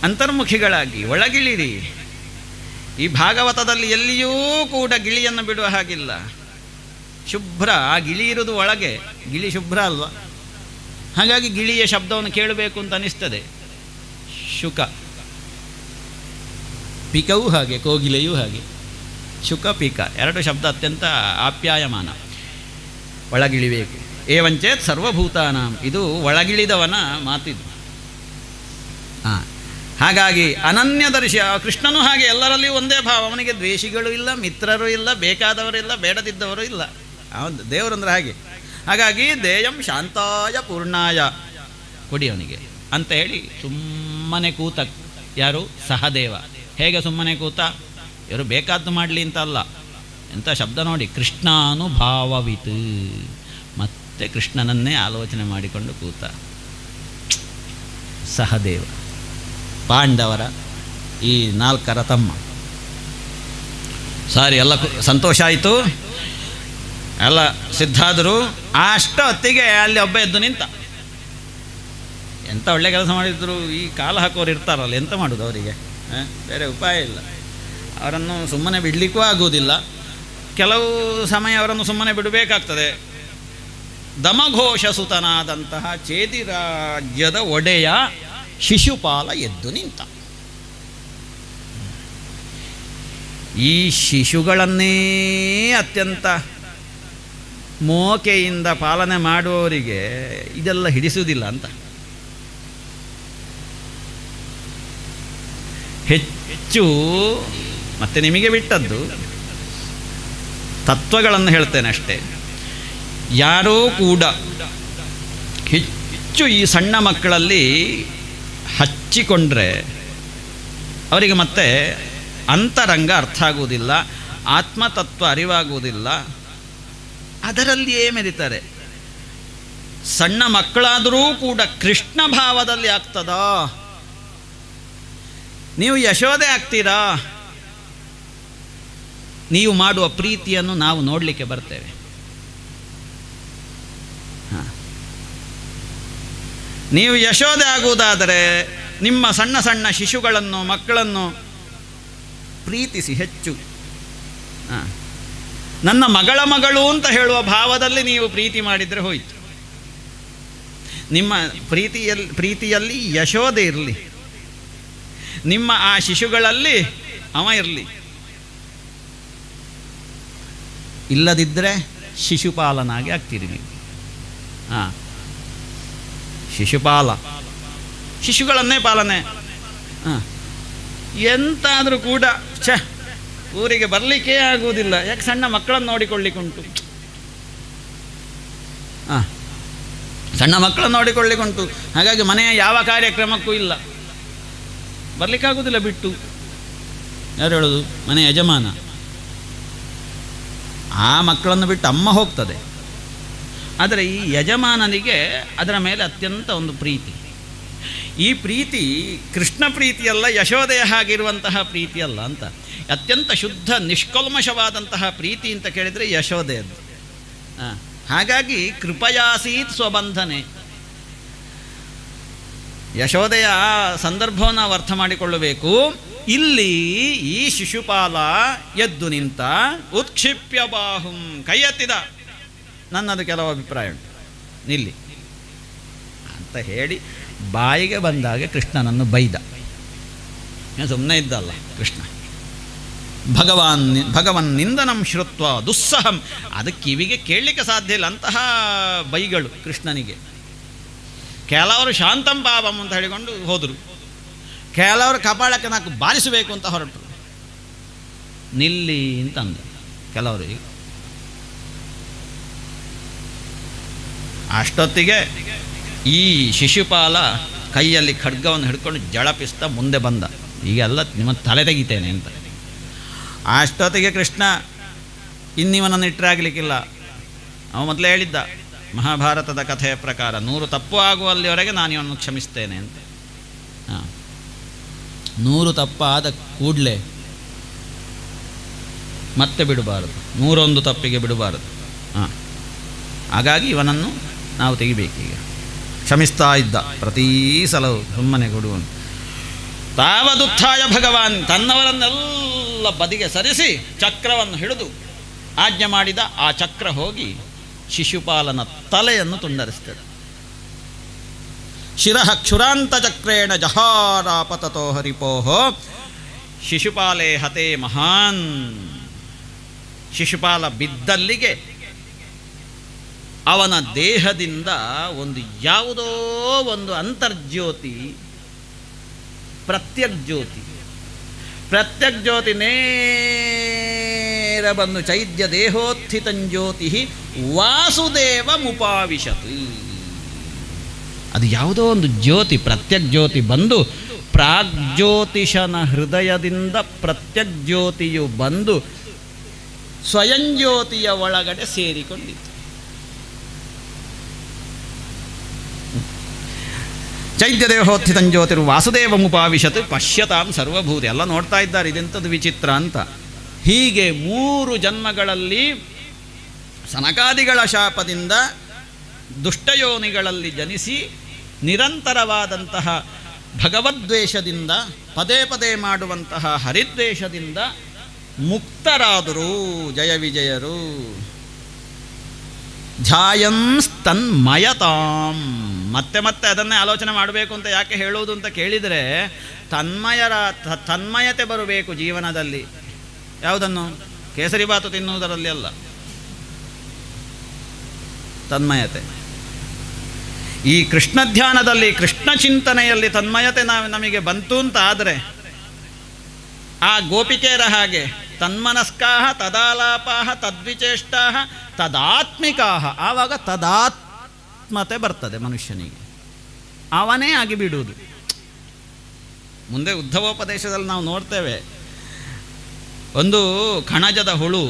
ಅಂತರ್ಮುಖಿಗಳಾಗಿ ಒಳಗಿಳಿರಿ. ಈ ಭಾಗವತದಲ್ಲಿ ಎಲ್ಲಿಯೂ ಕೂಡ ಗಿಳಿಯನ್ನು ಬಿಡುವ ಹಾಗಿಲ್ಲ. ಶುಭ್ರ, ಆ ಗಿಳಿ ಇರುವುದು ಒಳಗೆ. ಗಿಳಿ ಶುಭ್ರ ಅಲ್ವಾ? ಹಾಗಾಗಿ ಗಿಳಿಯ ಶಬ್ದವನ್ನು ಕೇಳಬೇಕು ಅಂತ ಅನಿಸ್ತದೆ. ಶುಕ, ಪಿಕವೂ ಹಾಗೆ, ಕೋಗಿಲೆಯೂ ಹಾಗೆ. ಶುಕ ಪಿಕ 2 ಶಬ್ದ ಅತ್ಯಂತ ಆಪ್ಯಾಯಮಾನ. ಒಳಗಿಳಿಬೇಕು. ಏವಂಚೇತ್ ಸರ್ವಭೂತಾನಾಂ, ಇದು ಒಳಗಿಳಿದವನ ಮಾತಿದ್ದು. ಹಾಗಾಗಿ ಅನನ್ಯದರ್ಶಿ ಕೃಷ್ಣನು ಹಾಗೆ ಎಲ್ಲರಲ್ಲಿಯೂ ಒಂದೇ ಭಾವ. ಅವನಿಗೆ ದ್ವೇಷಿಗಳು ಇಲ್ಲ, ಮಿತ್ರರು ಇಲ್ಲ, ಬೇಕಾದವರು ಇಲ್ಲ, ಬೇಡದಿದ್ದವರು ಇಲ್ಲ. ಅವನು ದೇವರಂದ್ರೆ ಹಾಗೆ. ಹಾಗಾಗಿ ದೇಯಂ ಶಾಂತಾಯ ಪೂರ್ಣಾಯ ಕೊಡಿ ಅವನಿಗೆ ಅಂತ ಹೇಳಿ ಸುಮ್ಮನೆ ಕೂತ. ಯಾರು? ಸಹದೇವ. ಹೇಗೆ ಸುಮ್ಮನೆ ಕೂತ? ಇವರು ಬೇಕಾದ್ದು ಮಾಡಲಿ ಅಂತ ಅಲ್ಲ. ಎಂಥ ಶಬ್ದ ನೋಡಿ, ಕೃಷ್ಣಾನುಭಾವವಿತ್. ಮತ್ತೆ ಕೃಷ್ಣನನ್ನೇ ಆಲೋಚನೆ ಮಾಡಿಕೊಂಡು ಕೂತ ಸಹದೇವ. ಪಾಂಡವರ ಈ 4ರ ತಮ್ಮ. ಸಾರಿ, ಎಲ್ಲ ಸಂತೋಷ ಆಯಿತು, ಎಲ್ಲ ಸಿದ್ಧಾದರು. ಅಷ್ಟು ಹೊತ್ತಿಗೆ ಅಲ್ಲಿ ಒಬ್ಬ ಎದ್ದು ನಿಂತ. ಎಂಥ ಒಳ್ಳೆ ಕೆಲಸ ಮಾಡಿದ್ರು. ಈ ಕಾಲು ಹಾಕೋರು ಇರ್ತಾರಲ್ಲ, ಎಂತ ಮಾಡೋದು ಅವರಿಗೆ? ಬೇರೆ ಉಪಾಯ ಇಲ್ಲ. ಅವರನ್ನು ಸುಮ್ಮನೆ ಬಿಡಲಿಕ್ಕೂ ಆಗುವುದಿಲ್ಲ. ಕೆಲವು ಸಮಯ ಅವರನ್ನು ಸುಮ್ಮನೆ ಬಿಡಬೇಕಾಗ್ತದೆ. ದಮಘೋಷಸುತನಾದಂತಹ ಚೇದಿರಾಜ್ಯದ ಒಡೆಯ ಶಿಶುಪಾಲ ಎದ್ದು ನಿಂತ. ಈ ಶಿಶುಗಳನ್ನೇ ಅತ್ಯಂತ ಮೋಕೆಯಿಂದ ಪಾಲನೆ ಮಾಡುವವರಿಗೆ ಇದೆಲ್ಲ ಹಿಡಿಸುವುದಿಲ್ಲ ಅಂತ. ಹೆಚ್ಚು ಮತ್ತೆ ನಿಮಗೆ ಬಿಟ್ಟದ್ದು ತತ್ವಗಳನ್ನು ಹೇಳ್ತೇನೆ ಅಷ್ಟೇ. ಯಾರೂ ಕೂಡ ಹೆಚ್ಚು ಈ ಸಣ್ಣ ಮಕ್ಕಳಲ್ಲಿ ಹಚ್ಚಿಕೊಂಡ್ರೆ ಅವರಿಗೆ ಮತ್ತೆ ಅಂತರಂಗ ಅರ್ಥ ಆಗುವುದಿಲ್ಲ, ಆತ್ಮತತ್ವ ಅರಿವಾಗುವುದಿಲ್ಲ. ಅದರಲ್ಲಿಯೇ ಮೆರಿತಾರೆ. ಸಣ್ಣ ಮಕ್ಕಳಾದರೂ ಕೂಡ ಕೃಷ್ಣ ಭಾವದಲ್ಲಿ ಆಗ್ತದಾ? ನೀವು ಯಶೋದೆ ಆಗ್ತೀರಾ? ನೀವು ಮಾಡುವ ಪ್ರೀತಿಯನ್ನು ನಾವು ನೋಡಲಿಕ್ಕೆ ಬರ್ತೇವೆ. ನೀವು ಯಶೋದೆ ಆಗುವುದಾದರೆ ನಿಮ್ಮ ಸಣ್ಣ ಸಣ್ಣ ಶಿಶುಗಳನ್ನು, ಮಕ್ಕಳನ್ನು ಪ್ರೀತಿಸಿ ಹೆಚ್ಚು. ನನ್ನ ಮಗಳ ಮಗಳು ಅಂತ ಹೇಳುವ ಭಾವದಲ್ಲಿ ನೀವು ಪ್ರೀತಿ ಮಾಡಿದರೆ ಹೋಯಿತು. ನಿಮ್ಮ ಪ್ರೀತಿಯಲ್ಲಿ ಯಶೋದೆ ಇರಲಿ, ನಿಮ್ಮ ಆ ಶಿಶುಗಳಲ್ಲಿ ಅವ ಇರಲಿ. ಇಲ್ಲದಿದ್ದರೆ ಶಿಶುಪಾಲನಾಗಿ ಆಗ್ತೀರಿ ನೀವು. ಶಿಶುಪಾಲ, ಶಿಶುಗಳನ್ನೇ ಪಾಲನೆ. ಎಂತಾದರೂ ಕೂಡ ಊರಿಗೆ ಬರಲಿಕ್ಕೇ ಆಗುವುದಿಲ್ಲ. ಯಾಕೆ? ಸಣ್ಣ ಮಕ್ಕಳನ್ನು ನೋಡಿಕೊಳ್ಳಿಕ್ಕುಂಟು. ಸಣ್ಣ ಮಕ್ಕಳನ್ನು ನೋಡಿಕೊಳ್ಳಿಕ್ಕುಂಟು. ಹಾಗಾಗಿ ಮನೆಯ ಯಾವ ಕಾರ್ಯಕ್ರಮಕ್ಕೂ ಇಲ್ಲ. ಬರಲಿಕ್ಕಾಗೋದಿಲ್ಲ ಬಿಟ್ಟು. ಯಾರು ಹೇಳೋದು? ಮನೆ ಯಜಮಾನ. ಆ ಮಕ್ಕಳನ್ನು ಬಿಟ್ಟು ಅಮ್ಮ ಹೋಗ್ತದೆ. ಆದರೆ ಈ ಯಜಮಾನನಿಗೆ ಅದರ ಮೇಲೆ ಅತ್ಯಂತ ಒಂದು ಪ್ರೀತಿ. ಈ ಪ್ರೀತಿ ಕೃಷ್ಣ ಪ್ರೀತಿಯಲ್ಲ, ಯಶೋದೆಯ ಹಾಗಿರುವಂತಹ ಪ್ರೀತಿಯಲ್ಲ ಅಂತ. ಅತ್ಯಂತ ಶುದ್ಧ ನಿಷ್ಕಲ್ಮಶವಾದಂತಹ ಪ್ರೀತಿ ಅಂತ ಕೇಳಿದರೆ ಯಶೋದೆಯದ್ದು. ಹಾಗಾಗಿ ಕೃಪಯಾಸೀತ್ ಸ್ವಬಂಧನೆ. ಯಶೋದೆಯ ಸಂದರ್ಭವನ್ನು ನಾವು ಅರ್ಥ ಮಾಡಿಕೊಳ್ಳಬೇಕು. ಇಲ್ಲಿ ಈ ಶಿಶುಪಾಲ ಎದ್ದು ನಿಂತ, ಉತ್ಕ್ಷಿಪ್ಯ ಬಾಹುಂ, ಕೈ ಎತ್ತಿದ. ನನ್ನದು ಕೆಲವು ಅಭಿಪ್ರಾಯ ಉಂಟು, ನಿಲ್ಲಿ ಅಂತ ಹೇಳಿ ಬಾಯಿಗೆ ಬಂದಾಗ ಕೃಷ್ಣನನ್ನು ಬೈದ. ಸುಮ್ಮನೆ ಇದ್ದಲ್ಲ ಕೃಷ್ಣ. ಭಗವನ್ ನಿಂದನಂ ಶ್ರುತ್ವ ದುಸ್ಸಹಂ, ಅದು ಕಿವಿಗೆ ಕೇಳಲಿಕ್ಕೆ ಸಾಧ್ಯ ಇಲ್ಲ ಅಂತಹ ಬೈಗಳು ಕೃಷ್ಣನಿಗೆ. ಕೆಲವರು ಶಾಂತಂ ಪಾಪಂ ಅಂತ ಹೇಳಿಕೊಂಡು ಹೋದರು, ಕೆಲವರು ಕಪಾಳಕ್ಕೆ ನಾಲ್ಕು ಬಾರಿಸಬೇಕು ಅಂತ ಹೊರಟರು. ನಿಲ್ಲಿ ಅಂತ ಅಂದ ಕೆಲವರು. ಅಷ್ಟೊತ್ತಿಗೆ ಈ ಶಿಶುಪಾಲ ಕೈಯಲ್ಲಿ ಖಡ್ಗವನ್ನು ಹಿಡ್ಕೊಂಡು ಜಳಪಿಸ್ತಾ ಮುಂದೆ ಬಂದ. ಈಗೆಲ್ಲ ನಿಮ್ಮ ತಲೆ ತೆಗಿತೇನೆ ಅಂತ. ಅಷ್ಟೊತ್ತಿಗೆ ಕೃಷ್ಣ ಇನ್ನಿವನನ್ನು ಇಟ್ಟರಾಗಲಿಕ್ಕಿಲ್ಲ. ಅವ ಮೊದಲೇ ಹೇಳಿದ್ದ, ಮಹಾಭಾರತದ ಕಥೆಯ ಪ್ರಕಾರ 100 ತಪ್ಪು ಆಗುವಲ್ಲಿವರೆಗೆ ನಾನು ಇವನನ್ನು ಕ್ಷಮಿಸ್ತೇನೆ ಅಂತ. 100 ತಪ್ಪಾದ ಕೂಡಲೇ ಮತ್ತೆ ಬಿಡಬಾರದು, 101 ತಪ್ಪಿಗೆ ಬಿಡಬಾರದು. ಹಾಗಾಗಿ ಇವನನ್ನು ನಾವು ತೆಗಿಬೇಕೀಗ. ಕ್ಷಮಿಸ್ತಾ ಇದ್ದ ಪ್ರತೀ ಸಲವೂ, ಸುಮ್ಮನೆ ಕೊಡುವನು. ತಾವದುತ್ಥಾಯ ಭಗವಾನ್, ತನ್ನವರನ್ನೆಲ್ಲ ಬದಿಗೆ ಸರಿಸಿ ಚಕ್ರವನ್ನು ಹಿಡಿದು ಆಜ್ಞೆ ಮಾಡಿದ. ಆ ಚಕ್ರ ಹೋಗಿ ಶಿಶುಪಾಲನ ತಲೆಯನ್ನು ತುಂಡರಿಸ್ತದೆ. ಶಿರಃ ಕ್ಷುರಾಂತ ಚಕ್ರೇಣ ಜಹಾರಾಪತತೋ ಹರಿಪೋಹೋ ಶಿಶುಪಾಲೇ ಹತೇ ಮಹಾನ್. ಶಿಶುಪಾಲ ಬಿದ್ದಲ್ಲಿಗೆ ಅವನ ದೇಹದಿಂದ ಒಂದು ಯಾವುದೋ ಒಂದು ಅಂತರ್ಜ್ಯೋತಿ, ಪ್ರತ್ಯಗ್ಜ್ಯೋತಿ ನೇರ ಬಂದು ಚೈದ್ಯ ದೇಹೋತ್ಥಿತಂಜ್ಯೋತಿ ವಾಸುದೇವ ಮುಪಾವಿಶತ್. ಅದು ಯಾವುದೋ ಒಂದು ಜ್ಯೋತಿ, ಪ್ರತ್ಯಗ್ಜ್ಯೋತಿ ಬಂದು ಪ್ರಾಗ್ಜ್ಯೋತಿಷನ ಹೃದಯದಿಂದ ಪ್ರತ್ಯಗ್ಜ್ಯೋತಿಯು ಬಂದು ಸ್ವಯಂಜ್ಯೋತಿಯ ಒಳಗಡೆ ಸೇರಿಕೊಂಡಿತ್ತು. ಚೈದ್ಯ ದೇಹೋತ್ಥಿತಂಜ್ಯೋತಿರು ವಾಸುದೇವ ಮುಪಾವಿಶತ್ ಪಶ್ಯತಾಂ ಸರ್ವಭೂತಿ. ಎಲ್ಲ ನೋಡ್ತಾ ಇದ್ದಾರೆ, ಇದೆಂಥದ್ದು ವಿಚಿತ್ರ ಅಂತ. ಹೀಗೆ 3 ಜನ್ಮಗಳಲ್ಲಿ ಸನಕಾದಿಗಳ ಶಾಪದಿಂದ ದುಷ್ಟಯೋನಿಗಳಲ್ಲಿ ಜನಿಸಿ ನಿರಂತರವಾದಂತಹ ಭಗವದ್ವೇಷದಿಂದ, ಪದೇ ಪದೇ ಮಾಡುವಂತಹ ಹರಿದ್ವೇಷದಿಂದ ಮುಕ್ತರಾದರು ಜಯ ವಿಜಯರು. ಧ್ಯಾಯಂಸ್ತನ್ಮಯತಾಂ. ಮತ್ತೆ ಮತ್ತೆ ಅದನ್ನೇ ಆಲೋಚನೆ ಮಾಡಬೇಕು ಅಂತ ಯಾಕೆ ಹೇಳುವುದು ಅಂತ ಕೇಳಿದರೆ, ತನ್ಮಯತೆ ಬರಬೇಕು ಜೀವನದಲ್ಲಿ. ಯಾವುದನ್ನು? ಕೇಸರಿಬಾತು ತಿನ್ನುವುದರಲ್ಲಿ ಅಲ್ಲ, ತನ್ಮಯತೆ. ಈ ಕೃಷ್ಣ ಧ್ಯಾನದಲ್ಲಿ, ಕೃಷ್ಣ ಚಿಂತನೆಯಲ್ಲಿ ತನ್ಮಯತೆ ನಮಗೆ ಬಂತು ಅಂತ ಆದರೆ, ಆ ಗೋಪಿಕೆಯರ ಹಾಗೆ ತನ್ಮನಸ್ಕಾಹ ತದಾಲಾಪಾಹ ತದ್ವಿಚೇಷ್ಟಾಹ ತದಾತ್ಮಿಕಾಹ. ಆವಾಗ ತದಾತ್ಮತೆ ಬರ್ತದೆ ಮನುಷ್ಯನಿಗೆ, ಅವನೇ ಆಗಿ ಬಿಡುವುದು. ಮುಂದೆ ಉದ್ಧವೋಪದೇಶದಲ್ಲಿ ನಾವು ನೋಡ್ತೇವೆ, ಒಂದು ಕಣಜದ ಹುಳು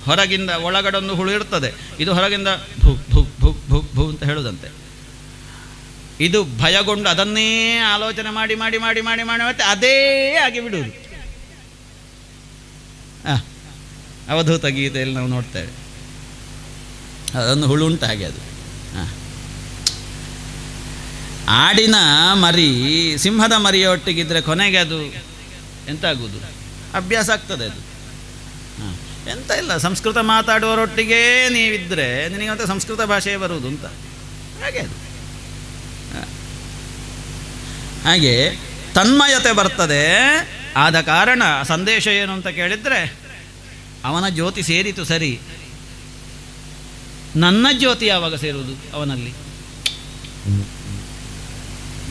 ಹೊರಗಿಂದ, ಒಳಗಡೆ ಒಂದು ಹುಳು ಇರ್ತದೆ, ಇದು ಹೊರಗಿಂದ ಭೂ ಭೂ ಭೂ ಭೂ ಭೂ ಅಂತ ಹೇಳುದಂತೆ. ಇದು ಭಯಗೊಂಡು ಅದನ್ನೇ ಆಲೋಚನೆ ಮಾಡಿ ಮಾಡಿ ಮಾಡಿ ಮಾಡಿ ಮಾಡಿ ಮತ್ತೆ ಅದೇ ಆಗಿ ಬಿಡುವುದು. ಅವಧೂತ ಗೀತೆಯಲ್ಲಿ ನಾವು ನೋಡ್ತೇವೆ, ಅದೊಂದು ಹುಳು ಉಂಟು ಹಾಗೆ. ಅದು ಆಡಿನ ಮರಿ ಸಿಂಹದ ಮರಿಯೊಟ್ಟಿಗಿದ್ರೆ ಕೊನೆಗೆ ಅದು ಎಂತಾಗುವುದು? ಅಭ್ಯಾಸ ಆಗ್ತದೆ ಅದು. ಎಂತ ಇಲ್ಲ, ಸಂಸ್ಕೃತ ಮಾತಾಡುವವರೊಟ್ಟಿಗೆ ನೀವಿದ್ದರೆ ನಿನಗೆ ಮತ್ತೆ ಸಂಸ್ಕೃತ ಭಾಷೆಯೇ ಬರುವುದು ಅಂತ. ಹಾಗೆ ಅದು ಹಾಗೆ ತನ್ಮಯತೆ ಬರ್ತದೆ. ಆದ ಕಾರಣ ಸಂದೇಶ ಏನು ಅಂತ ಕೇಳಿದರೆ, ಅವನ ಜ್ಯೋತಿ ಸೇರಿತು ಸರಿ, ನನ್ನ ಜ್ಯೋತಿ ಯಾವಾಗ ಸೇರುವುದು ಅವನಲ್ಲಿ?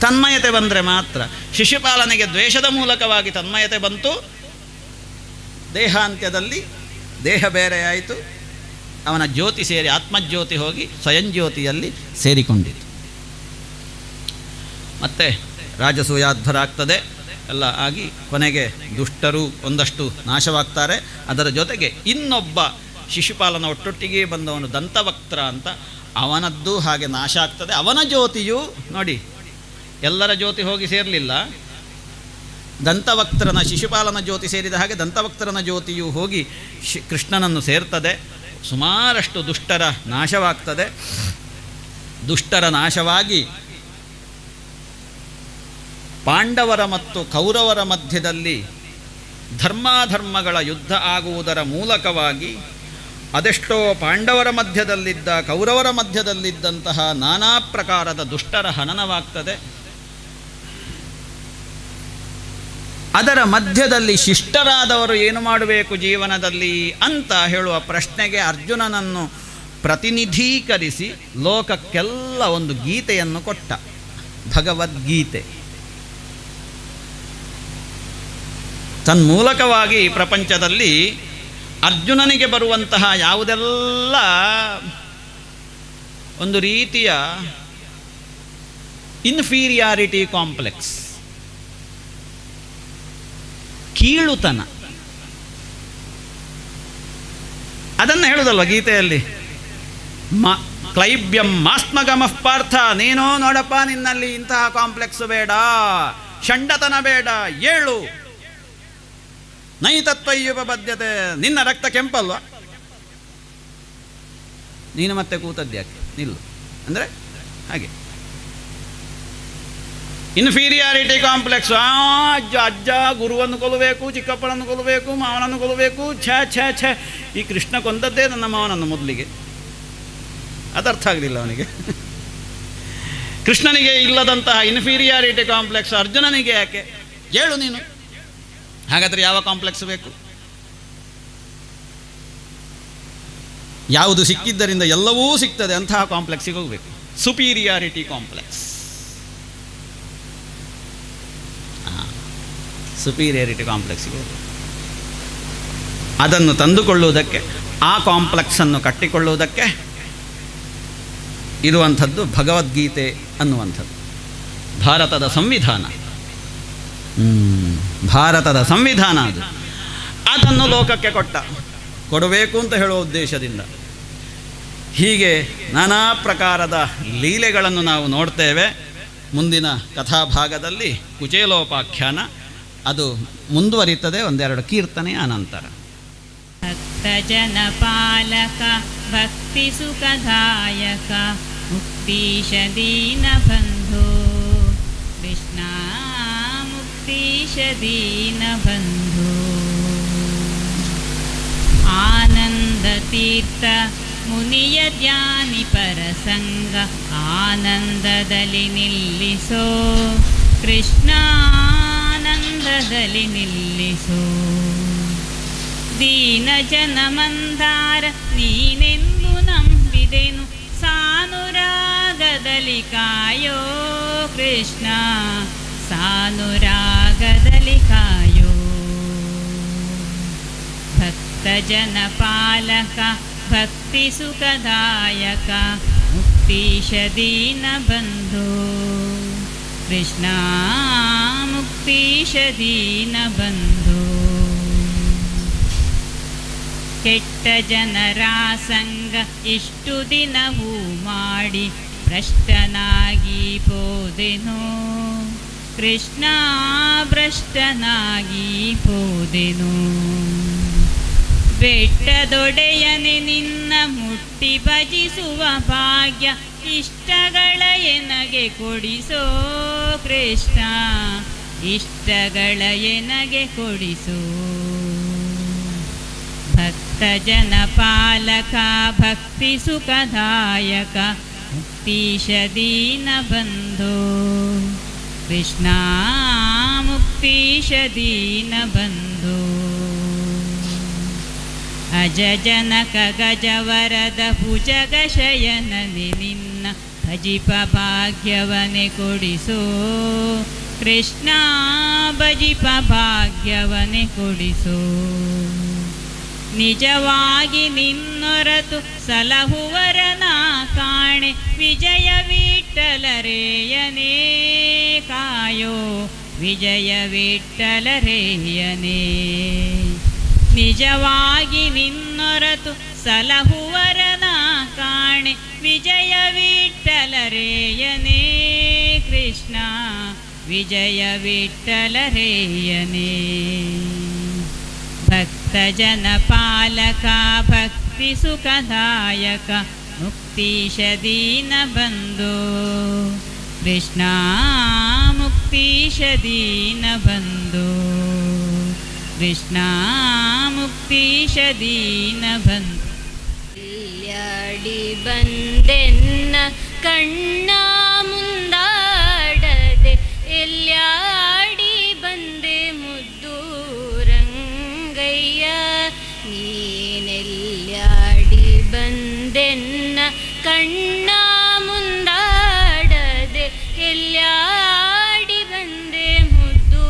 ತನ್ಮಯತೆ ಬಂದರೆ ಮಾತ್ರ. ಶಿಶುಪಾಲನೆಗೆ ದ್ವೇಷದ ಮೂಲಕವಾಗಿ ತನ್ಮಯತೆ ಬಂತು, ದೇಹಾಂತ್ಯದಲ್ಲಿ ದೇಹ ಬೇರೆ ಆಯಿತು, ಅವನ ಜ್ಯೋತಿ ಸೇರಿ ಆತ್ಮಜ್ಯೋತಿ ಹೋಗಿ ಸ್ವಯಂಜ್ಯೋತಿಯಲ್ಲಿ ಸೇರಿಕೊಂಡಿತು. ಮತ್ತೆ ರಾಜಸೂಯಾಧ್ವರ ಆಗ್ತದೆ. ಎಲ್ಲ ಆಗಿ ಕೊನೆಗೆ ದುಷ್ಟರು ಒಂದಷ್ಟು ನಾಶವಾಗ್ತಾರೆ. ಅದರ ಜೊತೆಗೆ ಇನ್ನೊಬ್ಬ ಶಿಶುಪಾಲನ ಒಟ್ಟೊಟ್ಟಿಗೆ ಬಂದವನು ದಂತವಕ್ತ್ರ ಅಂತ, ಅವನದ್ದು ಹಾಗೆ ನಾಶ ಆಗ್ತದೆ. ಅವನ ಜ್ಯೋತಿಯು ನೋಡಿ, ಎಲ್ಲರ ಜ್ಯೋತಿ ಹೋಗಿ ಸೇರಲಿಲ್ಲ. ದಂತವಕ್ತ್ರನ ಶಿಶುಪಾಲನ ಜ್ಯೋತಿ ಸೇರಿದ ಹಾಗೆ ದಂತವಕ್ತ್ರನ ಜ್ಯೋತಿಯು ಹೋಗಿ ಕೃಷ್ಣನನ್ನು ಸೇರ್ತದೆ. ಸುಮಾರಷ್ಟು ದುಷ್ಟರ ನಾಶವಾಗ್ತದೆ. ದುಷ್ಟರ ನಾಶವಾಗಿ ಪಾಂಡವರ ಮತ್ತು ಕೌರವರ ಮಧ್ಯದಲ್ಲಿ ಧರ್ಮಾಧರ್ಮಗಳ ಯುದ್ಧ ಆಗುವುದರ ಮೂಲಕವಾಗಿ ಅದೆಷ್ಟೋ ಪಾಂಡವರ ಮಧ್ಯದಲ್ಲಿದ್ದ ಕೌರವರ ಮಧ್ಯದಲ್ಲಿದ್ದಂತಹ ನಾನಾ ಪ್ರಕಾರದ ದುಷ್ಟರ ಹನನವಾಗ್ತದೆ. ಅದರ ಮಧ್ಯದಲ್ಲಿ ಶಿಷ್ಟರಾದವರು ಏನು ಮಾಡಬೇಕು ಜೀವನದಲ್ಲಿ ಅಂತ ಹೇಳುವ ಪ್ರಶ್ನೆಗೆ ಅರ್ಜುನನನ್ನು ಪ್ರತಿನಿಧೀಕರಿಸಿ ಲೋಕಕ್ಕೆಲ್ಲ ಒಂದು ಗೀತೆಯನ್ನು ಕೊಟ್ಟ, ಭಗವದ್ಗೀತೆ. ತನ್ಮೂಲಕವಾಗಿ ಪ್ರಪಂಚದಲ್ಲಿ ಅರ್ಜುನನಿಗೆ ಬರುವಂತಹ ಯಾವುದೆಲ್ಲ ಒಂದು ರೀತಿಯ ಇನ್ಫೀರಿಯಾರಿಟಿ ಕಾಂಪ್ಲೆಕ್ಸ್, ಕೀಳುತನ, ಅದನ್ನು ಹೇಳುವುದಲ್ವ ಗೀತೆಯಲ್ಲಿ. ಕ್ಲೈಬ್ಯಂ ಮಾಸ್ಮಗಮಃ ಪಾರ್ಥ, ನೀನೋ ನೋಡಪ್ಪ ನಿನ್ನಲ್ಲಿ ಇಂತಹ ಕಾಂಪ್ಲೆಕ್ಸ್ ಬೇಡ, ಷಂಡತನ ಬೇಡ, ಏಳು ನೈತತ್ವಯುಪಬದ್ಧತೆ. ನಿನ್ನ ರಕ್ತ ಕೆಂಪಲ್ವ, ನೀನು ಮತ್ತೆ ಕೂತದ್ಯಾಕೆ, ನಿಲ್ಲು ಅಂದರೆ ಹಾಗೆ ಇನ್ಫೀರಿಯಾರಿಟಿ ಕಾಂಪ್ಲೆಕ್ಸ್. ಅಜ್ಜ ಗುರುವನ್ನು ಕೊಲ್ಲಬೇಕು, ಚಿಕ್ಕಪ್ಪನನ್ನು ಕೊಲ್ಲಬೇಕು, ಮಾವನನ್ನು ಕೊಲ್ಲಬೇಕು. ಛ ಈ ಕೃಷ್ಣ ಕೊಂದದ್ದೇ ನನ್ನ ಮಾವನನ್ನು ಮೊದಲಿಗೆ. ಅದರ್ಥ ಆಗಲಿಲ್ಲ ಅವನಿಗೆ. ಕೃಷ್ಣನಿಗೆ ಇಲ್ಲದಂತಹ ಇನ್ಫೀರಿಯಾರಿಟಿ ಕಾಂಪ್ಲೆಕ್ಸ್ ಅರ್ಜುನನಿಗೆ ಯಾಕೆ? ಹೇಳು ನೀನು. ಹಾಗಾದರೆ ಯಾವ ಕಾಂಪ್ಲೆಕ್ಸ್ ಬೇಕು? ಯಾವುದು ಸಿಕ್ಕಿದ್ದರಿಂದ ಎಲ್ಲವೂ ಸಿಗ್ತದೆ ಅಂತಹ ಕಾಂಪ್ಲೆಕ್ಸಿಗೆ ಹೋಗಬೇಕು. ಸುಪೀರಿಯಾರಿಟಿ ಕಾಂಪ್ಲೆಕ್ಸ್, ಸುಪೀರಿಯಾರಿಟಿ ಕಾಂಪ್ಲೆಕ್ಸಿಗೆ ಹೋಗಬೇಕು. ಅದನ್ನು ತಂದುಕೊಳ್ಳುವುದಕ್ಕೆ, ಆ ಕಾಂಪ್ಲೆಕ್ಸನ್ನು ಕಟ್ಟಿಕೊಳ್ಳುವುದಕ್ಕೆ ಇರುವಂಥದ್ದು ಭಗವದ್ಗೀತೆ ಅನ್ನುವಂಥದ್ದು. ಭಾರತದ ಸಂವಿಧಾನ, ಭಾರತದ ಸಂವಿಧಾನ ಅದು. ಅದನ್ನು ಲೋಕಕ್ಕೆ ಕೊಡಬೇಕು ಅಂತ ಹೇಳುವ ಉದ್ದೇಶದಿಂದ ಹೀಗೆ ನಾನಾ ಪ್ರಕಾರದ ಲೀಲೆಗಳನ್ನು ನಾವು ನೋಡ್ತೇವೆ. ಮುಂದಿನ ಕಥಾಭಾಗದಲ್ಲಿ ಕುಚೇಲೋಪಾಖ್ಯಾನ ಅದು ಮುಂದುವರಿತದೆ. ಒಂದೆರಡು ಕೀರ್ತನೆ ಅನಂತರ. ಭಕ್ತಜನಪಾಲಕ ಭಕ್ತಿ ಸುಖದಾಯಕ ಮುಕ್ತೀಶ ದೀನಬಂಧೋ ಕೃಷ್ಣ ಮುಕ್ತೀಶ ದೀನಬಂಧೋ ಆನಂದತೀರ್ಥ ಮುನಿಯ ಧ್ಯಾನಿ ಪರಸಂಗ ಆನಂದದಲ್ಲಿ ನಿಲ್ಲಿಸೋ ಕೃಷ್ಣ ಆನಂದದಲ್ಲಿ ನಿಲ್ಲಿಸೋ ದೀನ ಜನ ಮಂದಾರ ನೀನೆಂದು ನಂಬಿದೆನು ಸಾನುರಾಗದಲ್ಲಿ ಕಾಯೋ ಕೃಷ್ಣ ಸಾನುರಾಗದಲ್ಲಿ ಕಾಯೋ ಭಕ್ತ ಜನ ಪಾಲಕ ಭಕ್ತಿ ಸುಖದಾಯಕ ಮುಕ್ತೀಶ ದೀನ ಬಂಧೋ ಕೃಷ್ಣ ಮುಕ್ತೀಶ ದೀನ ಬಂಧೋ ಕೆಟ್ಟ ಜನರ ಸಂಗ ಇಷ್ಟು ದಿನವೂ ಮಾಡಿ ಭ್ರಷ್ಟನಾಗಿ ಹೋದೆನೋ ಕೃಷ್ಣ ಭ್ರಷ್ಟನಾಗಿ ಹೋದೆನೋ ಬೆಟ್ಟದೊಡೆಯನೆ ನಿನ್ನ ಮುಟ್ಟಿ ಭಜಿಸುವ ಭಾಗ್ಯ ಇಷ್ಟಗಳ ಎನಗೆ ಕೊಡಿಸೋ ಕೃಷ್ಣ ಇಷ್ಟಗಳ ಎನಗೆ ಕೊಡಿಸೋ ಭಕ್ತ ಜನ ಪಾಲಕ ಭಕ್ತಿ ಸುಖದಾಯಕ ಮುಕ್ತೀಶ ದೀನ ಬಂಧೋ ಕೃಷ್ಣ ಮುಕ್ತೀಶ ದೀನ ಬಂಧೋ ಅಜ ಜನಕ ಗಜವರದ ಭುಜಗ ಶಯನನೆ ನಿನ್ನ ಭಜಿಪ ಭಾಗ್ಯವನೆ ಕೊಡಿಸೋ ಕೃಷ್ಣ ಭಜಿಪ ಭಾಗ್ಯವನೆ ಕೊಡಿಸೋ ನಿಜವಾಗಿ ನಿನ್ನೊರತು ಸಲಹುವರನ ಕಾಣೆ ವಿಜಯ ವಿಠಲರೇಯನೇ ಕಾಯೋ ವಿಜಯ ವಿಠ್ಠಲರೇಯನೇ. ನಿಜವಾಗಿ ನಿನ್ನೊರತು ಸಲಹುವರನ ಕಾಣೆ ವಿಜಯ ವಿಠ್ಠಲರೇಯನೇ. ಕೃಷ್ಣ ವಿಜಯ ವಿಠ್ಠಲರೇಯನೇ. ಭಕ್ತಜನ ಪಾಲಕ ಭಕ್ತಿ ಸುಖದಾಯಕ ಮುಕ್ತೀಶ ದೀನ ಬಂಧೋ. ಕೃಷ್ಣ ಮುಕ್ತೀಶ ದೀನ ಬಂಧೋ. ಕೃಷ್ಣ ಮುಕ್ತೀಶ ದೀನ ಬಂಧೋ. ಇಲ್ಯಾಡಿ ಬಂದೆನ್ನ ಕಣ್ಣ ಮುಂದಾಡದೆ ಎಲ್ಯಾಡಿ ಬಂದೆ ಮುದ್ದು ರಂಗಯ್ಯ. ನೀನೆಲ್ಯಾಡಿ ಬಂದೆನ್ನ ಕಣ್ಣ ಮುಂದಾಡದೆ ಎಲ್ಯಾಡಿ ಬಂದೆ ಮುದ್ದು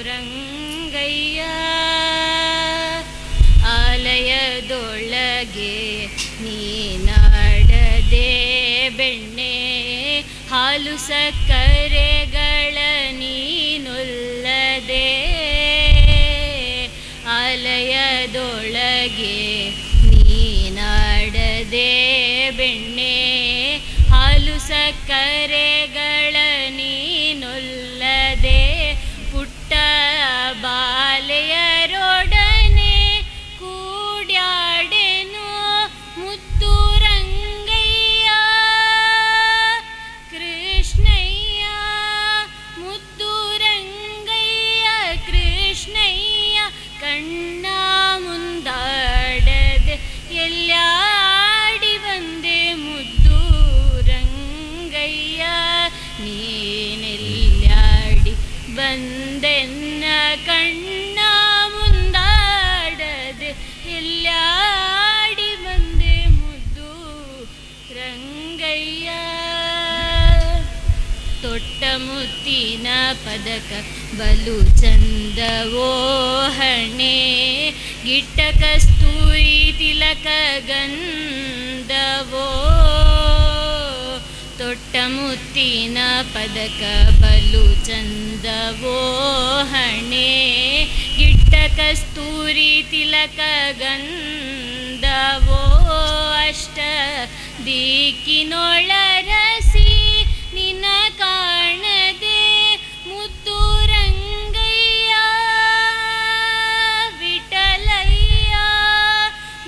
ರಂಗಯ್ಯ. ಆಲಯದೊಳಗೆ ನೀನಾಡದೆ ಬೆಣ್ಣೆ ಹಾಲು ಸಕ್ಕರೆಗಳ ನೀನುಲ್ಲದೆ. ಆಲಯದೊಳಗೆ ನೀನಾಡದೆ ಬೆಣ್ಣೆ ಹಾಲು ಸಕ್ಕರೆಗಳ ನೀನುಲ್ಲದೆ. ಪುಟ್ಟ ಬಾಲೆಯರೊಡನೆ ಕೂಡ್ಯಾಡೆನು ಮುದ್ದು ರಂಗಯ್ಯ. ಕೃಷ್ಣಯ್ಯ ಮುದ್ದು ರಂಗಯ್ಯ ಕೃಷ್ಣಯ್ಯ. ಕಣ್ಣ ಮುಂದಾಡದೆ ಎಲ್ಲಾಡಿ ಬಂದೆ ಮುದ್ದು ರಂಗಯ್ಯ. ನೀನೆಲ್ಲಾಡಿ ಬಂದೆನ್ನ ಕಣ್ಣ ಮುಂದಾಡದೆ ಎಲ್ಲಾಡಿ ಬಂದೆ ಮುದ್ದು ರಂಗಯ್ಯ. ತೊಟ್ಟ ಮುತ್ತಿನ ಪದಕ ಬಲು ಚಂದವೋ ಹಣೆ ಗಿಟ್ಟ ಕಸ್ತೂರಿ ತಿಲಕ ಗಂಧವೋ. ತೊಟ್ಟ ಮುತ್ತಿನ ಪದಕ ಬಲು ಚಂದವೋ ಹಣೆ ಗಿಟ್ಟ ಕಸ್ತೂರಿ ತಿಲಕ ಗಂಧವೋ. ಅಷ್ಟ ದಿಕ್ಕಿನೊಳರಸಿ ನಿನ್ನ ಕಾಣದೆ ಮುದ್ದು ರಂಗಯ್ಯ. ವಿಠಲಯ್ಯ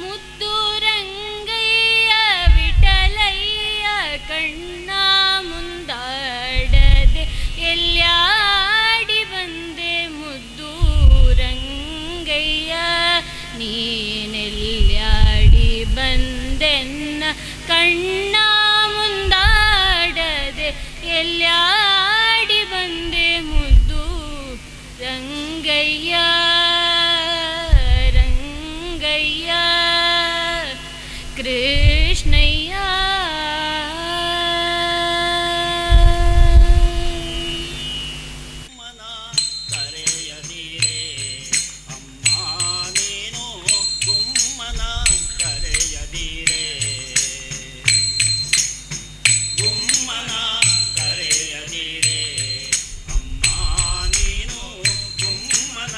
ಮುದ್ದು ರಂಗಯ್ಯ ವಿಠಲಯ್ಯ. ಕಣ್ಣ ಮುಂದಾಡದೆ ಎಲ್ಲಾಡಿ ಬಂದೆ ಮುದ್ದು ರಂಗಯ್ಯ. ನೀನೆಲ್ಲಾಡಿ ಬಂದೆನ್ನ ಕಣ್ಣ ಮುಂದಾಡದೆ ಎಲ್ಲಾಡಿ ಬಂದೆ ಮುದ್ದು ರಂಗಯ್ಯ. ರಂಗಯ್ಯ ಕೃಷ್ಣಯ್ಯ. ಮನ ಕರೆಯದಿರೆ ಅಮ್ಮ ನೀನು ಗುಮ್ಮನ ಕರೆಯದಿರೆ. ಗುಮ್ಮನ ಕರೆಯದಿರೆ ಅಮ್ಮ ನೀನು ಗುಮ್ಮನ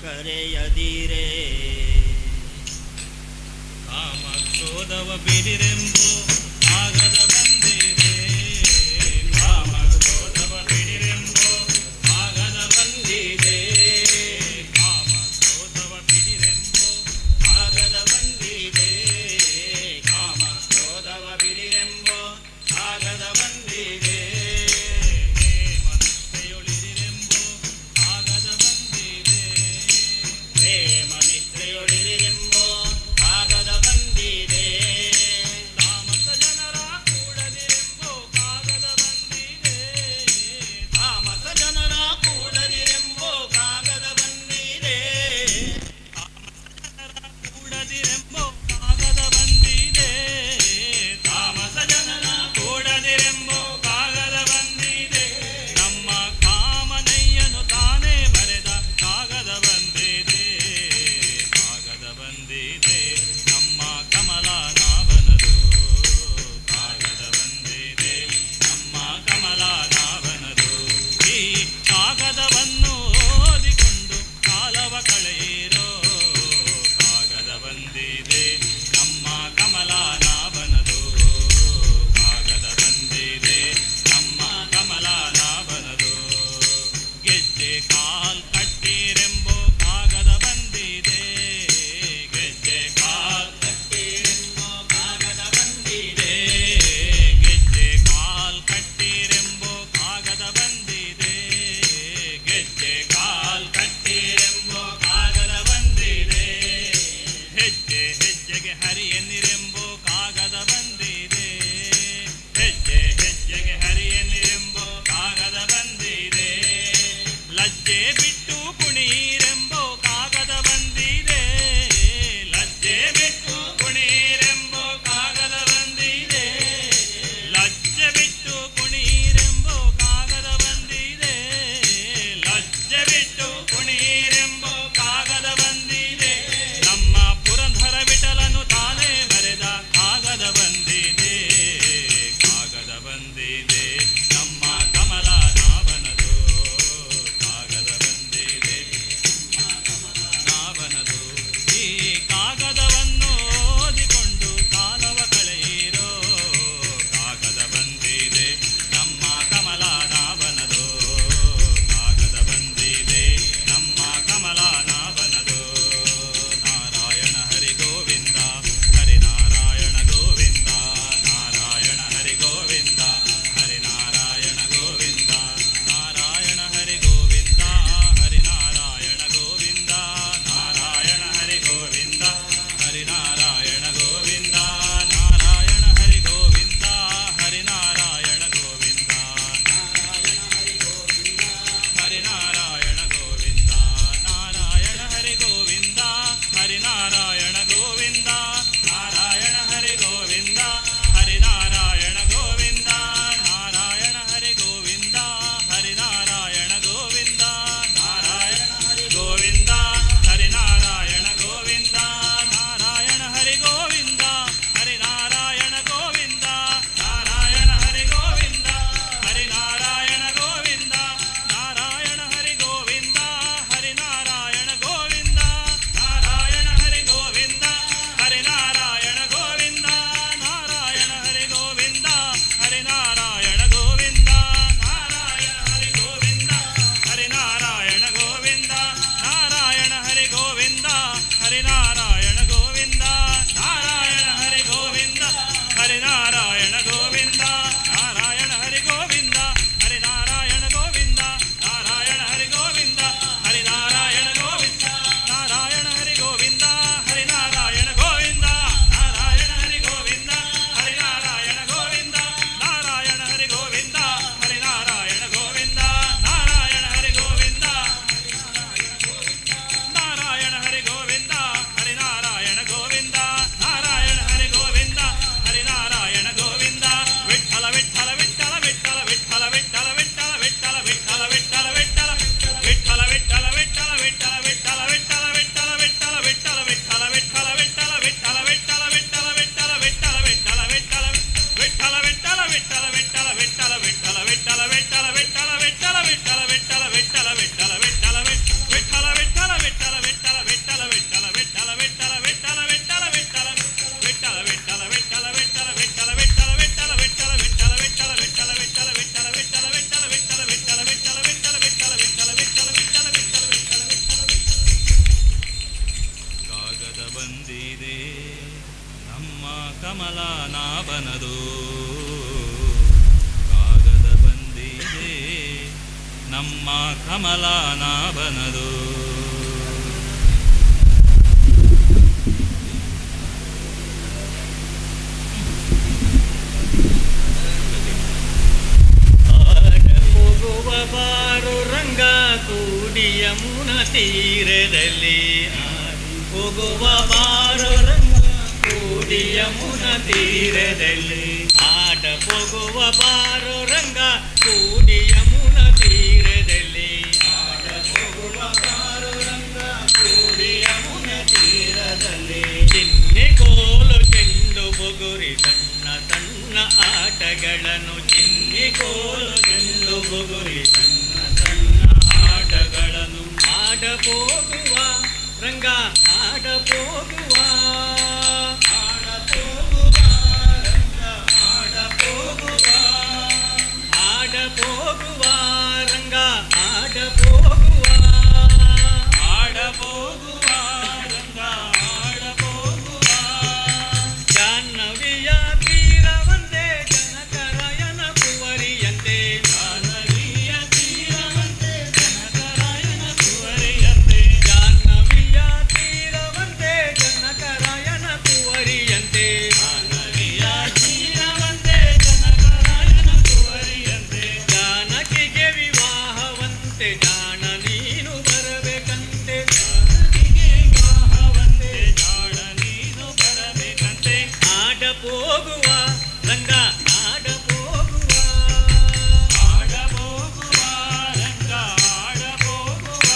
ಕರೆಯದಿರೇ ಕಾಮಕ್ರೋಧವ ಬಿಡಿರೆಂಬೋ ಆಗದ ಬಂದಿದೆ ಕಾಮಕ್ರೋಧವ ಬಿಡಿರೆಂಬೋ ಆಗದ ಬಂದಿದೆ ಕಾಮಕ್ರೋಧವ ಬಿಡಿರೆಂಬೋ ಆಗದ ಬಂದಿದೆ ಕಾಮಕ್ರೋಧವ ಬಿಡಿರೆಂಬೋ ಆಗದ ಬಂದಿದೆ ಪ್ರೇಮನಿಷ್ಠೆಯೊಳಿರೆಂಬೋ ಆಗದ ಬಂದಿದೆ ಪ್ರೇಮನಿಷ್ಠೆಯೊಳಿರೆಂಬೋ ಆಗದ ಬಂದಿದೆ ತಾಮಸ ಕಮಲನಾಭನದು ಕಾಗದ ಬಂದಿದೆ ನಮ್ಮ ಕಮಲನಾಭನದು. ಹೋಗುವ ಬಾರು ರಂಗ ಕೂಡಿ ಯಮುನ ತೀರದಲ್ಲಿ, ಹೋಗುವ ಬಾರು ರಂಗ ಕೂಡಿ ಯಮುನ ತೀರದಲ್ಲಿ, ಆಟ ಹೋಗುವ ಬಾರು ರಂಗ ಕೂಡಿ ಯಮುನ ತೀರದಲ್ಲಿ, ಆಟ ಹೋಗುವ ಬಾರು ರಂಗ ಕೂಡಿ ಯಮುನ ತೀರದಲ್ಲಿ, ಚಿನ್ನೆ ಕೋಲು ಚೆಂಡು ಬುಗುರಿ ಸಣ್ಣ ಸಣ್ಣ ಆಟಗಳನ್ನು, ಚಿನ್ನೆ ಕೋಲು ಚೆಂಡು ಬುಗುರಿ ಸಣ್ಣ ಸಣ್ಣ ಆಟಗಳನ್ನು, ಆಡ ಹೋಗುವ ರಂಗ ಆಡ ಹೋಗುವ, ಆಡ ಹೋಗುವ ರಂಗ ಆಡ ಹೋಗುವ, ಆಡ ಹೋಗುವ ರಂಗ ಆಡ ಹೋಗುವ, ಆಡ ಹೋಗುವ ರಂಗ ಆಡ ಹೋಗುವ, ಜಾಹ್ನವಿಯ ತೀರವಂತೆ ಜನಕರಾಯನ ಕುವರಿಯಂತೆ, ಜಾಹ್ನವಿಯ ತೀರವಂತೆ ಜನಕರಾಯನ ಕುವರಿಯಂತೆ, ಜಾಹ್ನವಿಯ ತೀರವಂತೆ ಜನಕರಾಯನ ಕುವರಿಯಂತೆ, ಜಾಹ್ನವಿಯ ತೀರವಂತೆ ಜನಕರಾಯನ ಕುವರಿಯಂತೆ, ಜಾನಕಿಗೆ ವಿವಾಹವಂತೆ ಜಾಣ ನೀನು ಬರಬೇಕಂತೆ, ಜಾನಕಿಗೆ ವಿವಾಹವಂತೆ ಜಾಣ ನೀನು ಬರಬೇಕಂತೆ, ಆಡ ಹೋಗುವ ರಂಗ ಆಡ ಹೋಗುವ, ಆಡ ಹೋಗುವ ರಂಗ ಆಡ ಹೋಗುವ,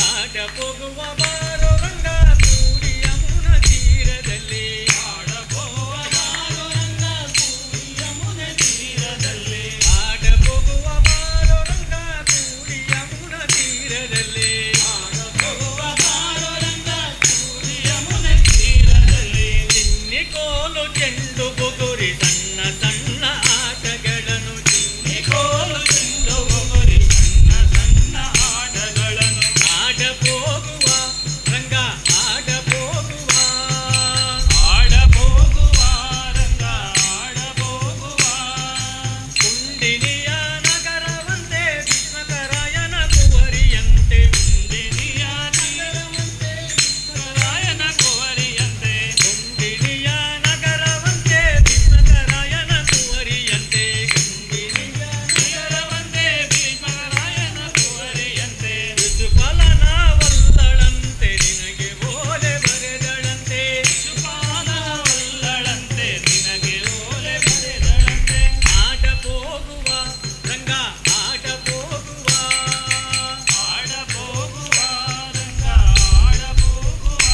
ಆಡ ಹೋಗುವ ಬಾರೋ ರಂಗ ಕೂಡಿ ಯಮುನ ತೀರದಲ್ಲಿ, ಆಡ ಹೋಗುವ ಬಾರೋ ರಂಗ ಕೂಡಿ ಯಮುನ ತೀರದಲ್ಲಿ, ಆಡ ಹೋಗುವ ಬಾರೋ ರಂಗ ಕೂಡಿ ಯಮುನ ತೀರದಲ್ಲಿ, ಆಡ ಹೋಗುವ ಬಾರೋ ರಂಗ ಕೂಡಿ ಯಮುನ ತೀರದಲ್ಲಿ, ಚಿನ್ನಿ ಕೋಲು ಚೆಂಡು ಬುಗುರಿ ಸಣ್ಣ ಸಣ್ಣ ಆಟಗಳನ್ನು, ಚಿನ್ನಿ ಕೋಲು ಚೆಂಡು ಬುಗುರಿ ಸಣ್ಣ ಸಣ್ಣ ಆಟಗಳನ್ನು, ಆಡ ಹೋಗುವ ರಂಗ ಆಡ ಹೋಗುವ, ಆಡ ಹೋಗುವ ರಂಗ ಆಡ ಹೋಗುವ, ಕುಂಡಿನಿಯ ನಗರವಂತೆ ಭೀಷ್ಮಕರಾಯನ ಕುವರಿಯಂತೆ, ಕುಂಡಿನಿಯ ನಗರವಂತೆ ಭೀಷ್ಮಕರಾಯನ ಕುವರಿಯಂತೆ, ಕುಂಡಿನಿಯ ನಗರವಂತೆ ಭೀಷ್ಮಕರಾಯನ ಕುವರಿಯಂತೆ, ಕುಂಡಿನಿಯ ನಗರವಂತೆ ಭೀಷ್ಮಕರಾಯನ ಕುವರಿಯಂತೆ, ಋತುಫಲನ ವಲ್ಲಳಂತೆ ನಿನಗೆ ಓಲೆ ಬರೆದಳಂತೆ, ಋತುಫಲನ ವಲ್ಲಳಂತೆ ನಿನಗೆ ಓಲೆ ಬರೆದಳಂತೆ, ಆಟ ಹೋಗುವ ರಂಗ ಆಟ ಹೋಗುವ, ಆಡ ಹೋಗುವ ರಂಗ ಆಡ ಹೋಗುವ,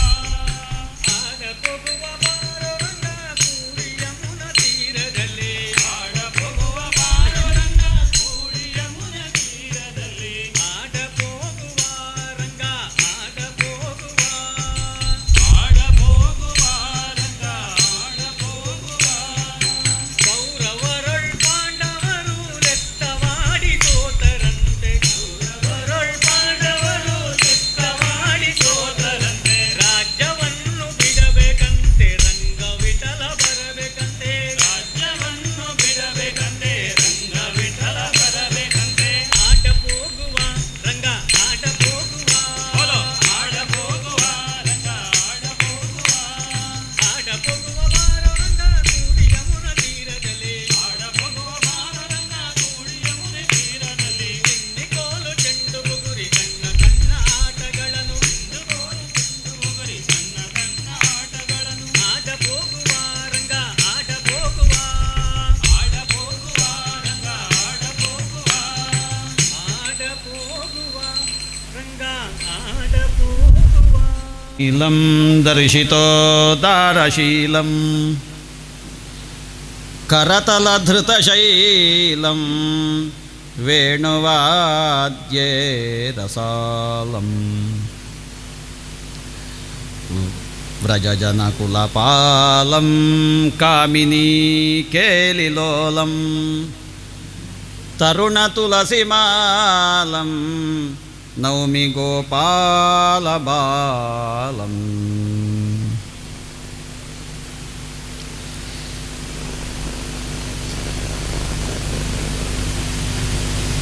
ಆಡ ಹೋಗುವ ಬಾರೋ ರಂಗ ಕೂಡಿ ಯಮುನ ತೀರದಲ್ಲಿ, ಆಡ ಹೋಗುವ ಬಾರೋ ರಂಗ ಕೂಡಿ ಯಮುನ ತೀರದಲ್ಲಿ, ಆಡ ಹೋಗುವ ರಂಗ ಆಡ ಹೋಗುವ, ಆಡ ಹೋಗುವ ರಂಗ ಆಡ ಹೋಗುವ, ಕೌರವರೊಳ್ ಪಾಂಡವರು ಲೆಕ್ಕವಾಡಿ ಸೋತರಂತೆ, ಕೌರವರೊಳ್ ಪಾಂಡವರು ಲೆಕ್ಕವಾಡಿ ಸೋತರಂತೆ, ರಾಜ್ಯವನ್ನು ಬಿಡಬೇಕಂತೆ ರಂಗ ವಿಠಲ ಬರಬೇಕಂತೆ, ರಾಜ್ಯವನ್ನು ಬಿಡಬೇಕಂತೆ ರಂಗ ವಿಠಲ ಬರಬೇಕಂತೆ, ಆಟ ಹೋಗುವ ರಂಗ ಆಟ ಹೋಗುವ, ಆಡ ಹೋಗುವ ರಂಗ ಆಡ ಹೋಗುವ, ಆಡ ಹೋಗುವ ಬಾರೋ ರಂಗ ಕೂಡಿ ಯಮುನ ತೀರದಲ್ಲಿ, ಆಡ ಹೋಗುವ ಬಾರೋ ರಂಗ ಕೂಡಿ ಯಮುನ ತೀರದಲ್ಲಿ, ಚಿನ್ನಿ ಕೋಲು ಚೆಂಡು ಬುಗುರಿ ಸಣ್ಣ ಸಣ್ಣ ಆಟಗಳನ್ನು, ಚಿಂಡು ಕೋಲು ಚೆಂಡು ಬುಗುರಿ ಸಣ್ಣ ಸಣ್ಣ ಆಟಗಳನ್ನು, ಆಟ ಹೋಗುವ ರಂಗ ಆಟ ಹೋಗುವ, ಆಡ ಹೋಗುವ ರಂಗ ಆಡ ಹೋಗುವ, ಆಡ ಹೋಗುವ ರಂಗ ಆಡ ಹೋಗುವ. ಶೀಲಂ ದರ್ಶಿತೋ ದಾರಶೀಲಂ ಕರತಲಧೃತಶೈಲಂ ವೇಣುವಾದ್ಯೇ ರಸಾಲಂ ವ್ರಜಜನಕುಲಪಾಲಂ ಕಾಮಿನೀ ಕೇಲಿಲೋಲಂ ತರುಣತುಲಸಿಮಾಲಂ ನೌಮಿ ಗೋಪಾಲಬಾಲಂ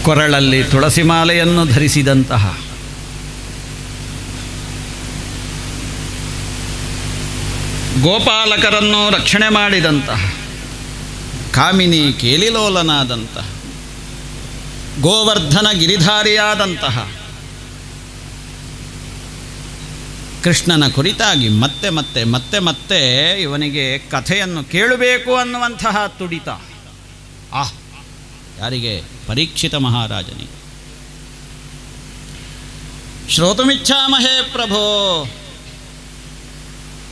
ಕೊರಳಲ್ಲಿ ತುಳಸಿ ಮಾಲೆಯನ್ನು ಧರಿಸಿದಂತಹ ಗೋಪಾಲಕರನ್ನು ರಕ್ಷಣೆ ಮಾಡಿದಂತಹ ಕಾಮಿನಿ ಕೇಲಿಲೋಲನಾದಂತಹ ಗೋವರ್ಧನ ಗಿರಿಧಾರಿಯಾದಂತಹ ಕೃಷ್ಣನ ಕುರಿತಾಗಿ ಮತ್ತೆ ಮತ್ತೆ ಮತ್ತೆ ಮತ್ತೆ ಇವನಿಗೆ ಕಥೆಯನ್ನು ಕೇಳಬೇಕು ಅನ್ನುವಂತಹ ತುಡಿತ. ಯಾರಿಗೆ? ಪರೀಕ್ಷಿತ ಮಹಾರಾಜನಿಗೆ. ಶ್ರೋತುಮಿಚ್ಛಾಮಹೇ ಪ್ರಭೋ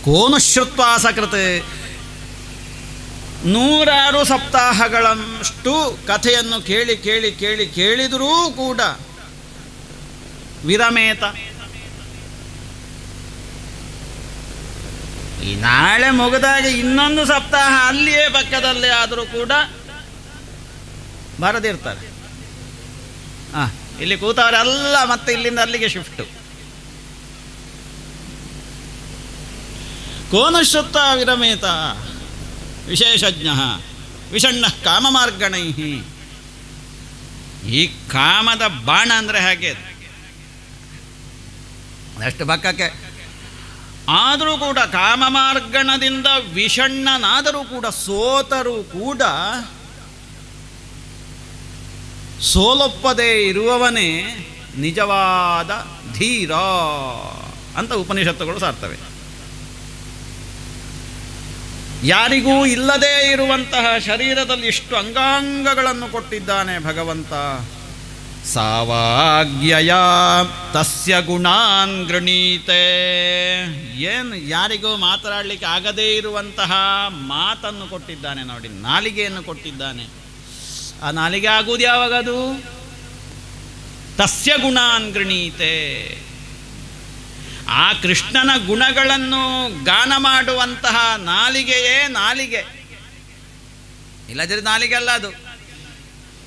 ಕೋನು ಶ್ರುತ್ವಾ ಸಕೃತ್. 106 ಸಪ್ತಾಹಗಳಷ್ಟು ಕಥೆಯನ್ನು ಕೇಳಿ ಕೇಳಿ ಕೇಳಿ ಕೇಳಿದರೂ ಕೂಡ ವಿರಮೇತ. ಈ ನಾಳೆ ಮುಗಿದಾಗ ಇನ್ನೊಂದು ಸಪ್ತಾಹ ಅಲ್ಲಿಯೇ ಪಕ್ಕದಲ್ಲೇ ಆದರೂ ಕೂಡ ಬರದಿರ್ತಾರೆ. ಇಲ್ಲಿ ಕೂತವರೆಲ್ಲ ಮತ್ತೆ ಇಲ್ಲಿಂದ ಅಲ್ಲಿಗೆ ಶಿಫ್ಟು. ಕೋನ ಶ್ರುತ್ವ ವಿರಮೇತ ವಿಶೇಷಜ್ಞ ವಿಷಣ್ಣ ಕಾಮಮಾರ್ಗಣೈ. ಈ ಕಾಮದ ಬಾಣ ಅಂದರೆ ಹಾಗೆ ಅಷ್ಟು ಪಕ್ಕಕ್ಕೆ. ಆದರೂ ಕೂಡ ಕಾಮಮಾರ್ಗಣದಿಂದ ವಿಷಣ್ಣನಾದರೂ ಕೂಡ ಸೋತರೂ ಕೂಡ ಸೋಲೊಪ್ಪದೇ ಇರುವವನೇ ನಿಜವಾದ ಧೀರ ಅಂತ ಉಪನಿಷತ್ತುಗಳು ಸಾರ್ತವೆ. ಯಾರಿಗೂ ಇಲ್ಲದೇ ಇರುವಂತಹ ಶರೀರದಲ್ಲಿ ಇಷ್ಟು ಅಂಗಾಂಗಗಳನ್ನು ಕೊಟ್ಟಿದ್ದಾನೆ ಭಗವಂತ. ಸಾವಾಗ್ಯಯ ತಸ್ಯ ಗುಣಾನ್ ಗೃಣೀತೆ. ಏನು ಯಾರಿಗೂ ಮಾತನಾಡಲಿಕ್ಕೆ ಆಗದೇ ಇರುವಂತಹ ಮಾತನ್ನು ಕೊಟ್ಟಿದ್ದಾನೆ ನೋಡಿ, ನಾಲಿಗೆಯನ್ನು ಕೊಟ್ಟಿದ್ದಾನೆ. ಆ ನಾಲಿಗೆ ಆಗುವುದು ಯಾವಾಗದು? ತಸ್ಯ ಗುಣಾನ್ ಗೃಣೀತೆ. ಆ ಕೃಷ್ಣನ ಗುಣಗಳನ್ನು ಗಾನ ಮಾಡುವಂತಹ ನಾಲಿಗೆಯೇ ನಾಲಿಗೆ. ಇಲ್ಲದಿದ್ರೆ ನಾಲಿಗೆ ಅಲ್ಲ ಅದು.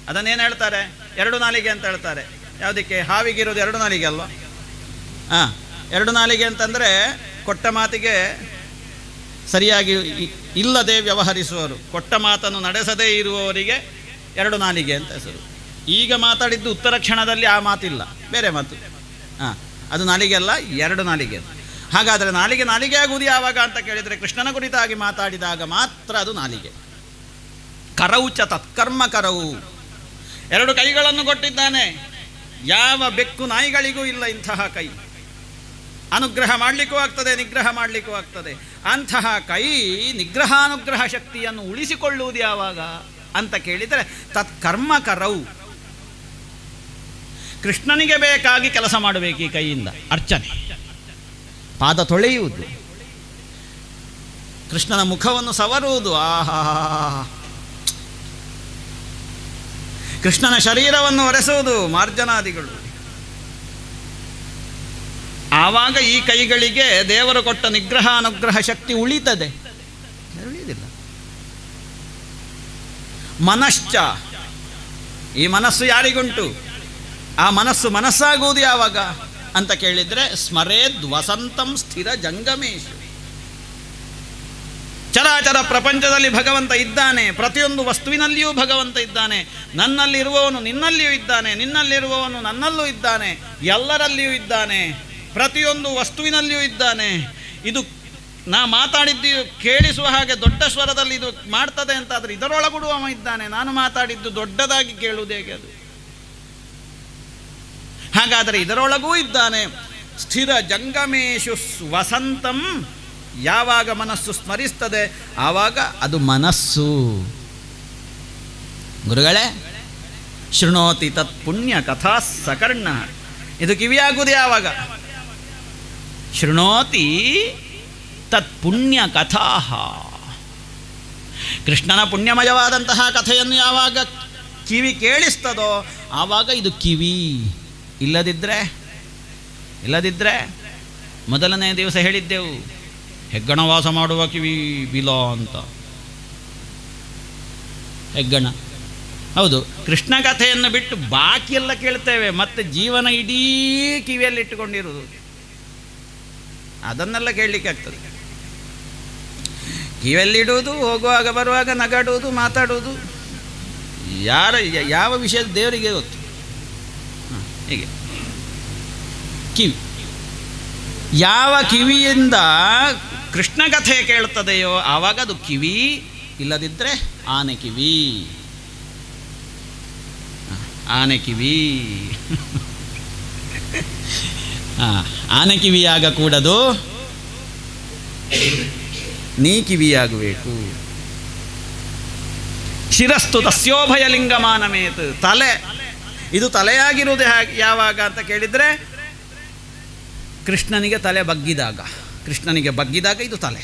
ಅದನ್ನೇನು ಹೇಳ್ತಾರೆ? 2 ನಾಲಿಗೆ ಅಂತ ಹೇಳ್ತಾರೆ. ಯಾವುದಕ್ಕೆ? ಹಾವಿಗಿರೋದು 2 ನಾಲಿಗೆ ಅಲ್ವಾ? 2 ನಾಲಿಗೆ ಅಂತಂದರೆ ಕೊಟ್ಟ ಮಾತಿಗೆ ಸರಿಯಾಗಿ ಇಲ್ಲದೆ ವ್ಯವಹರಿಸುವವರು, ಕೊಟ್ಟ ಮಾತನ್ನು ನಡೆಸದೇ ಇರುವವರಿಗೆ 2 ನಾಲಿಗೆ ಅಂತ ಹೆಸರು. ಈಗ ಮಾತಾಡಿದ್ದು ಉತ್ತರ ಕ್ಷಣದಲ್ಲಿ ಆ ಮಾತಿಲ್ಲ, ಬೇರೆ ಮಾತು. ಅದು ನಾಲಿಗೆ ಅಲ್ಲ, 2 ನಾಲಿಗೆ. ಹಾಗಾದರೆ ನಾಲಿಗೆ ನಾಲಿಗೆ ಆಗುವುದು ಯಾವಾಗ ಅಂತ ಕೇಳಿದರೆ ಕೃಷ್ಣನ ಕುರಿತಾಗಿ ಮಾತಾಡಿದಾಗ ಮಾತ್ರ ಅದು ನಾಲಿಗೆ. ಕರೌಚ ತತ್ಕರ್ಮ ಕರವು. 2 ಕೈಗಳನ್ನು ಕೊಟ್ಟಿದ್ದಾನೆ. ಯಾವ ಬೆಕ್ಕು ನಾಯಿಗಳಿಗೂ ಇಲ್ಲ ಇಂತಹ ಕೈ. ಅನುಗ್ರಹ ಮಾಡಲಿಕ್ಕೂ ಆಗ್ತದೆ, ನಿಗ್ರಹ ಮಾಡಲಿಕ್ಕೂ ಆಗ್ತದೆ. ಅಂತಹ ಕೈ ನಿಗ್ರಹಾನುಗ್ರಹ ಶಕ್ತಿಯನ್ನು ಉಳಿಸಿಕೊಳ್ಳುವುದು ಯಾವಾಗ ಅಂತ ಕೇಳಿದರೆ ತತ್ಕರ್ಮ ಕರವು. ಕೃಷ್ಣನಿಗೆ ಬೇಕಾಗಿ ಕೆಲಸ ಮಾಡಬೇಕು. ಈ ಕೈಯಿಂದ ಅರ್ಚನೆ, ಪಾದ ತೊಳೆಯುವುದು, ಕೃಷ್ಣನ ಮುಖವನ್ನು ಸವರುವುದು, ಕೃಷ್ಣನ ಶರೀರವನ್ನು ಒರೆಸುವುದು, ಮಾರ್ಜನಾದಿಗಳು. ಆವಾಗ ಈ ಕೈಗಳಿಗೆ ದೇವರು ಕೊಟ್ಟ ನಿಗ್ರಹ ಅನುಗ್ರಹ ಶಕ್ತಿ ಉಳಿತದೆ, ಉಳಿಯುವುದಿಲ್ಲ. ಮನಶ್ಚ, ಈ ಮನಸ್ಸು ಯಾರಿಗುಂಟು? ಆ ಮನಸ್ಸು ಮನಸ್ಸಾಗುವುದು ಯಾವಾಗ ಅಂತ ಕೇಳಿದರೆ ಸ್ಮರೇದ್ ವಸಂತಂ ಸ್ಥಿರ ಜಂಗಮೇಶು. ಚರಾಚರ ಪ್ರಪಂಚದಲ್ಲಿ ಭಗವಂತ ಇದ್ದಾನೆ. ಪ್ರತಿಯೊಂದು ವಸ್ತುವಿನಲ್ಲಿಯೂ ಭಗವಂತ ಇದ್ದಾನೆ. ನನ್ನಲ್ಲಿರುವವನು ನಿನ್ನಲ್ಲಿಯೂ ಇದ್ದಾನೆ, ನಿನ್ನಲ್ಲಿರುವವನು ನನ್ನಲ್ಲೂ ಇದ್ದಾನೆ, ಎಲ್ಲರಲ್ಲಿಯೂ ಇದ್ದಾನೆ, ಪ್ರತಿಯೊಂದು ವಸ್ತುವಿನಲ್ಲಿಯೂ ಇದ್ದಾನೆ. ಇದು ನಾ ಮಾತಾಡಿದ್ದು ಕೇಳಿಸುವ ಹಾಗೆ ದೊಡ್ಡ ಸ್ವರದಲ್ಲಿ ಇದು ಮಾಡ್ತದೆ ಅಂತಾದರೆ ಇದರೊಳಗೂ ಅವ ಇದ್ದಾನೆ. ನಾನು ಮಾತಾಡಿದ್ದು ದೊಡ್ಡದಾಗಿ ಕೇಳುವುದು ಹೇಗೆ? ಅದು ಹಾಗಾದರೆ ಇದರೊಳಗೂ ಇದ್ದಾನೆ. ಸ್ಥಿರ ಜಂಗಮೇಶು ವಸಂತಂ. ಯಾವಾಗ ಮನಸ್ಸು ಸ್ಮರಿಸ್ತದೆ ಆವಾಗ ಅದು ಮನಸ್ಸು. ಗುರುಗಳೇ, ಶೃಣೋತಿ ತತ್ ಪುಣ್ಯ ಕಥಾ ಸಕರ್ಣ. ಇದು ಕಿವಿಯಾಗುವುದು ಯಾವಾಗ? ಶೃಣೋತಿ ತತ್ ಪುಣ್ಯ ಕಥಾ. ಕೃಷ್ಣನ ಪುಣ್ಯಮಯವಾದಂತಹ ಕಥೆಯನ್ನು ಯಾವಾಗ ಕಿವಿ ಕೇಳಿಸ್ತದೋ ಆವಾಗ ಇದು ಕಿವಿ. ಇಲ್ಲದಿದ್ದರೆ ಮೊದಲನೇ ದಿವಸ ಹೇಳಿದ್ದೆವು, ಹೆಗ್ಗಣ ವಾಸ ಮಾಡುವ ಕಿವಿ ಬಿಲ ಅಂತ. ಹೆಗ್ಗಣ ಹೌದು. ಕೃಷ್ಣ ಕಥೆಯನ್ನು ಬಿಟ್ಟು ಬಾಕಿ ಎಲ್ಲ ಕೇಳ್ತೇವೆ, ಮತ್ತೆ ಜೀವನ ಇಡೀ ಕಿವಿಯಲ್ಲಿ ಇಟ್ಟುಕೊಂಡಿರುವುದು, ಅದನ್ನೆಲ್ಲ ಕೇಳಲಿಕ್ಕೆ ಆಗ್ತದೆ. ಕಿವಿಯಲ್ಲಿಡುವುದು, ಹೋಗುವಾಗ ಬರುವಾಗ ನಗಾಡುವುದು, ಮಾತಾಡುವುದು, ಯಾವ ವಿಷಯ ದೇವರಿಗೆ ಗೊತ್ತು. ಹೀಗೆ ಕಿವಿ. ಯಾವ ಕಿವಿಯಿಂದ ಕೃಷ್ಣ ಕಥೆ ಕೇಳ್ತದೆಯೋ ಆವಾಗ ಅದು ಕಿವಿ, ಇಲ್ಲದಿದ್ದರೆ ಆನೆ ಕಿವಿ. ಆನೆ ಕಿವಿ ಆನೆ ಕಿವಿಯಾಗ ಕೂಡದು, ನೀ ಕಿವಿಯಾಗಬೇಕು. ಶಿರಸ್ತು ತಸ್ಯೋಭಯಲಿಂಗಮಾನಮೇತ್. ತಲೆ, ಇದು ತಲೆಯಾಗಿರುವುದು ಯಾವಾಗ ಅಂತ ಕೇಳಿದರೆ ಕೃಷ್ಣನಿಗೆ ತಲೆ ಬಗ್ಗಿದಾಗ, ಕೃಷ್ಣನಿಗೆ ಬಗ್ಗಿದಾಗ ಇದು ತಲೆ.